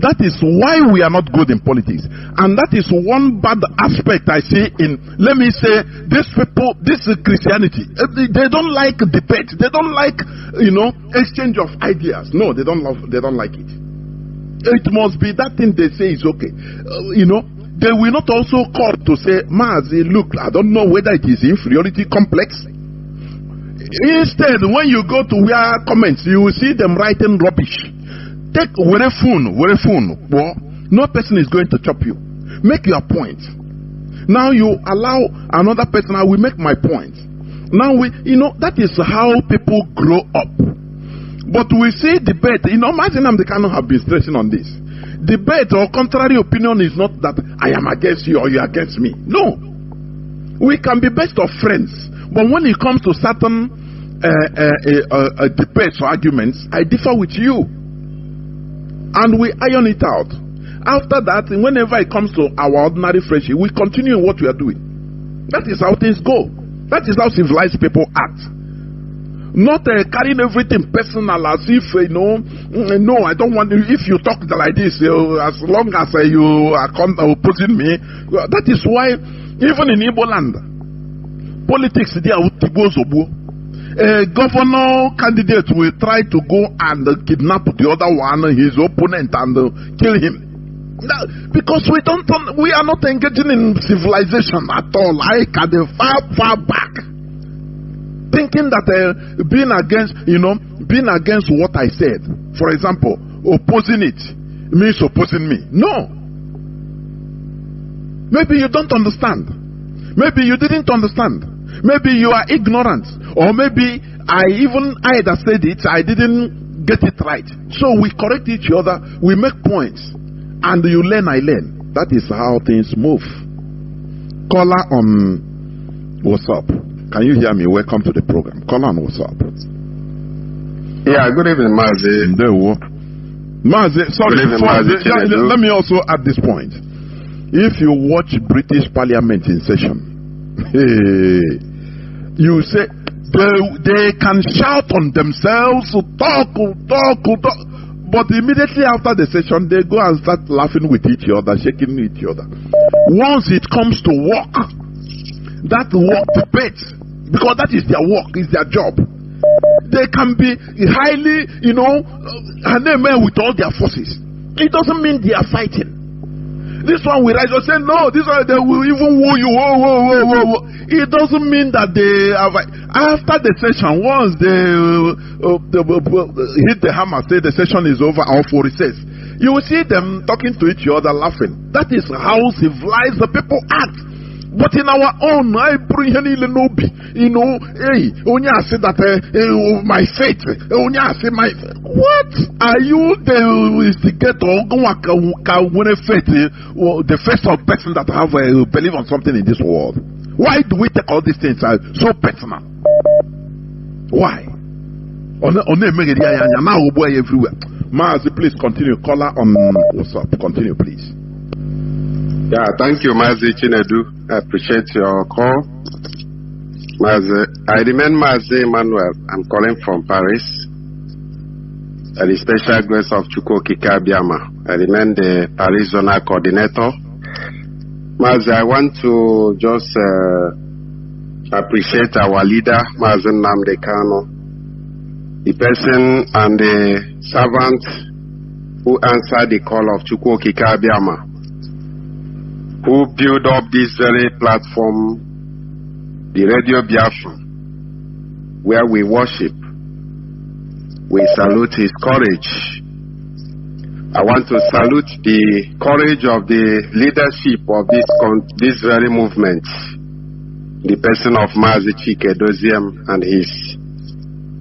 that is why we are not good in politics. And that is one bad aspect I see in, let me say, these people, this is Christianity. They don't like debate. They don't like, exchange of ideas. No, they don't like it. It must be that thing they say is okay. They will not also call to say, Mazi, look, I don't know whether it is inferiority complex. Instead, when you go to where comments, you will see them writing rubbish. Take where phone. Well, no person is going to chop you. Make your point. Now you allow another person, I will make my point. Now that is how people grow up. But we see debate. Mazi Nnamdi Kanu have been stressing on this. Debate or contrary opinion is not that I am against you or you are against me. No. We can be best of friends. But when it comes to certain debates or arguments, I differ with you. And we iron it out. After that, whenever it comes to our ordinary friendship, we continue what we are doing. That is how things go. That is how civilized people act. Not carrying everything personal as if, no, I don't want you. If you talk like this, as long as you are opposing me, that is why, even in Igbo land, politics, they are Tibozobo. A governor candidate will try to go and kidnap the other one, his opponent, and kill him. Because we are not engaging in civilization at all. I can far back. Thinking that being against what I said, for example, opposing it means opposing me. No. Maybe you don't understand. Maybe you didn't understand. Maybe you are ignorant. Or maybe I that said it, I didn't get it right. So we correct each other, we make points, and you learn, I learn. That is how things move. Caller on WhatsApp. Can you hear me? Welcome to the program. Caller on WhatsApp. Yeah, good evening, Mazi. Sorry, let me also add this point. If you watch British Parliament in session, you say they can shout on themselves, talk, but immediately after the session, they go and start laughing with each other, shaking each other. Once it comes to work, that work debate, because that is their work, is their job. They can be highly, with all their forces. It doesn't mean they are fighting. This one will rise and say, no, this one they will even woo you. It doesn't mean that they are. After the session, once they hit the hammer, say the session is over, or for recess, you will see them talking to each other, laughing. That is how civilized the people act. But in our own, I bring any lenobi, only I say that my faith, only I say my. What are you the instigator? The first person that have believe on something in this world? Why do we take all these things so personal? Why? Everywhere. Mazi, please continue. Caller on WhatsApp. Continue, please. Yeah, thank you, Mazi Chinedu. I appreciate your call. Mazi, I remain Mazi Emmanuel. I'm calling from Paris. By the special grace of Chukwokika Biama, I remain the Paris Zonal Coordinator. Mazi, I want to just appreciate our leader, Mazi Nnamdi Kanu, the person and the servant who answered the call of Chukwokika Biama, who built up this very platform, the Radio Biafra, where we worship. We salute his courage. I want to salute the courage of the leadership of this very movement, the person of Mazi Chike Doziem and his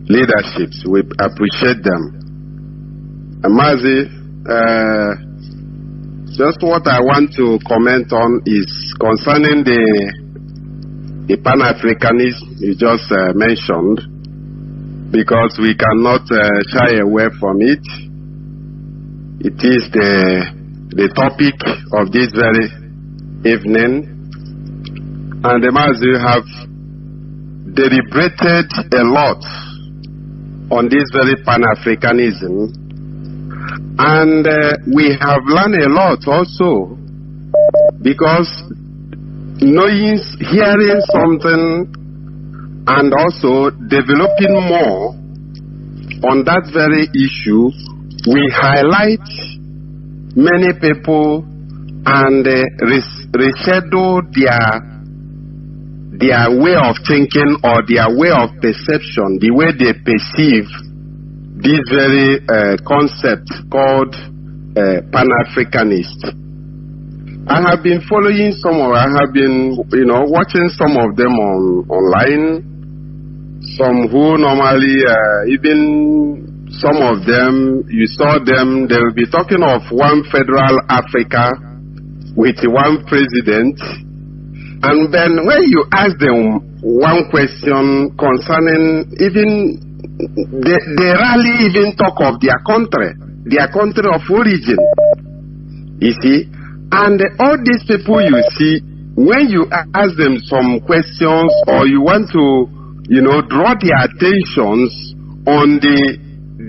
leaderships. We appreciate them. And Mazi, just what I want to comment on is concerning the Pan-Africanism you just mentioned, because we cannot shy away from it. It is the topic of this very evening, and the Mazi have deliberated a lot on this very Pan-Africanism, and we have learned a lot also, because hearing something and also developing more on that very issue, we highlight many people and reschedule their way of thinking or their way of perception, the way they perceive this very concept called Pan-Africanist. I have been following I have been, watching some of them online. Some who normally, even some of them, you saw them, they will be talking of one federal Africa with one president. And then when you ask them one question concerning even, they rarely even talk of their country of origin. You see? And all these people you see, when you ask them some questions or you want to, draw their attentions on the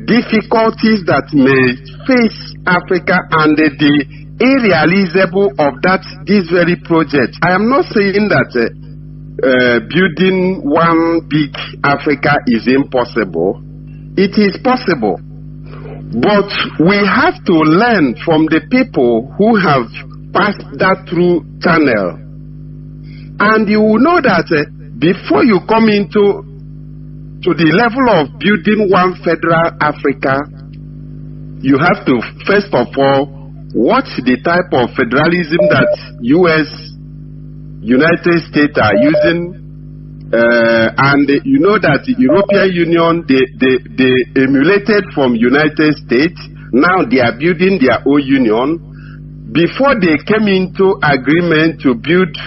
difficulties that may face Africa and the irrealizable of this very project. I am not saying that building one big Africa is impossible. It is possible. But we have to learn from the people who have passed that through channel. And you will know that before you come into the level of building one federal Africa, you have to first of all watch the type of federalism that United States are using, and you know that the European Union, they emulated from United States. Now they are building their own union, before they came into agreement to build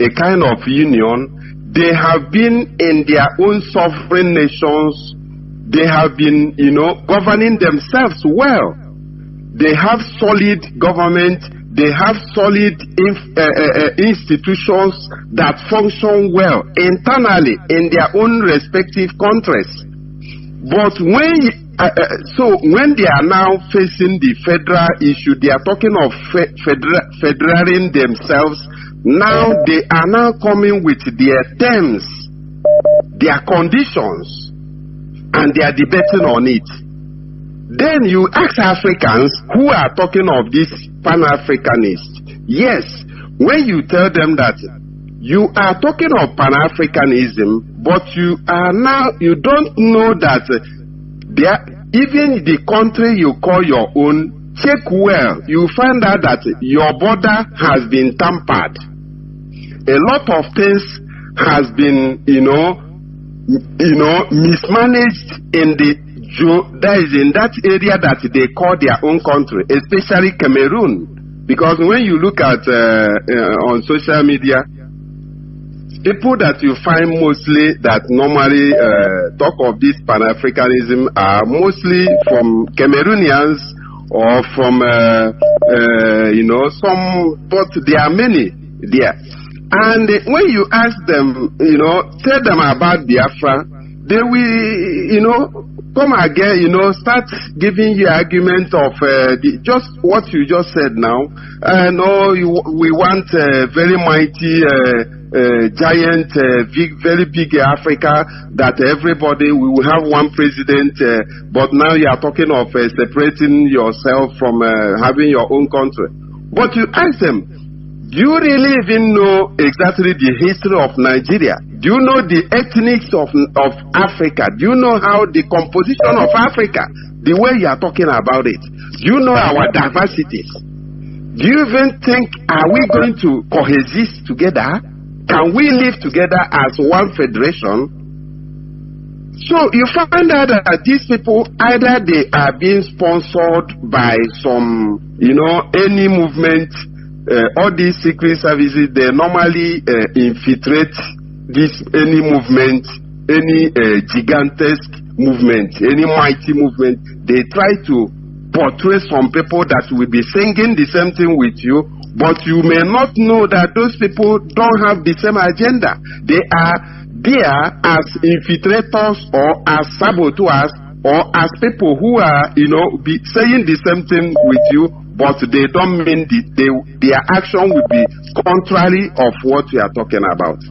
a kind of union, they have been in their own sovereign nations. They have been, governing themselves well. They have solid government. They have solid institutions that function well internally in their own respective countries. But when they are now facing the federal issue, they are talking of federating themselves. Now they are now coming with their terms, their conditions, and they are debating on it. Then you ask Africans who are talking of this Pan-Africanists. Yes, when you tell them that you are talking of Pan-Africanism, but you don't know that even the country you call your own, check well, you find out that your border has been tampered. A lot of things has been, mismanaged in that area that they call their own country, especially Cameroon. Because when you look at on social media, people that you find mostly that normally talk of this Pan-Africanism are mostly from Cameroonians or from but there are many there. And when you ask them, tell them about Biafra, they will, come again, start giving you argument of just what you just said now. We want a very mighty, giant, very big Africa that everybody, we will have one president, but now you are talking of separating yourself from having your own country. But you ask them, do you really even know exactly the history of Nigeria? Do you know the ethnics of Africa? Do you know how the composition of Africa, the way you are talking about it? Do you know our diversities? Do you even think, are we going to coexist together? Can we live together as one federation? So you find out that these people, either they are being sponsored by some, any movement. All these secret services, they normally infiltrate any movement, any gigantesque movement, any mighty movement. They try to portray some people that will be singing the same thing with you, but you may not know that those people don't have the same agenda. They are there as infiltrators or as saboteurs or as people who are, be saying the same thing with you, but they don't mean their action will be contrary of what we are talking about.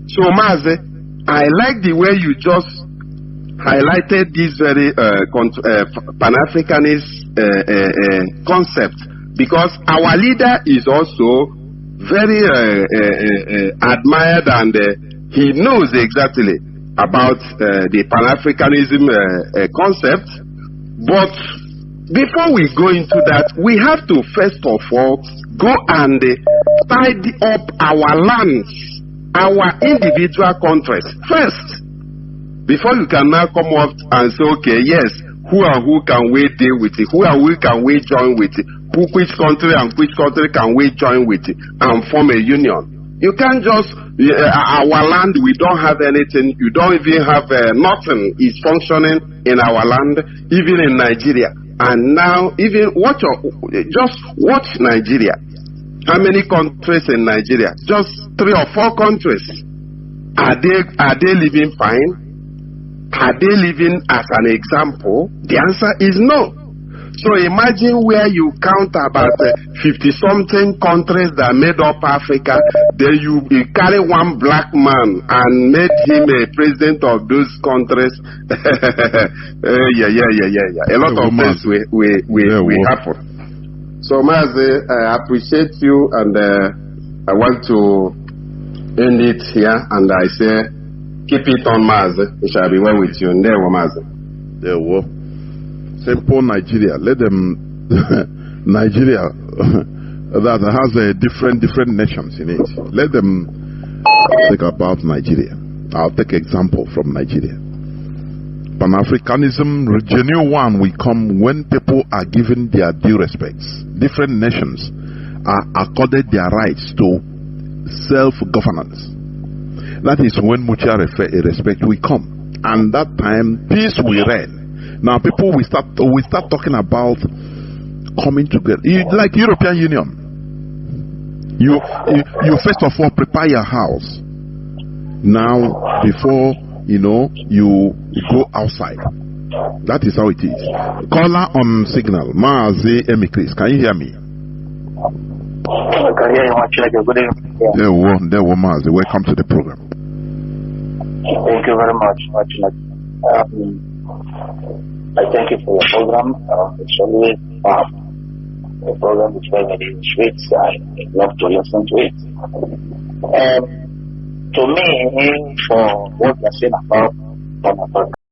So, Maze, I like the way you just highlighted this very Pan-Africanist concept, because our leader is also very admired, and he knows exactly about the Pan-Africanism concept. But before we go into that, we have to first of all go and tidy up our lands, our individual countries first, before you can now come up and say, okay, yes, who and who can we deal with it? Who and who can we join with it? Which country and which country can we join with it and form a union? You can't just, our land, we don't have anything. You don't even have, nothing is functioning in our land, even in Nigeria. And now, just watch Nigeria. How many countries in Nigeria? Just 3 or 4 countries. Are they living fine? Are they living as an example? The answer is no. So imagine where you count about 50-something countries that made up Africa, then you carry one black man and made him a president of those countries. Yeah. A lot of things will happen. So, Mazi, I appreciate you, and I want to end it here, and I say, keep it on, Mazi. It shall be well with you. There, Mazi. There, well. Simple Nigeria. Let them Nigeria that has a different nations in it. Let them think about Nigeria. I'll take example from Nigeria. Pan-Africanism, genuine one, will come when people are given their due respects. Different nations are accorded their rights to self-governance. That is when mutual respect will come, and that time peace will reign. Now people will start talking about coming together, like European Union. You first of all prepare your house now before you go outside. That is how it is. Caller on signal, Maazi Emikris, can you hear me? I can hear you much like a good evening. There were Maazi. Welcome to the program. Thank you very much. I thank you for your program. It's always a program which very, very sweet. I love to listen to it. To me, for what you're saying about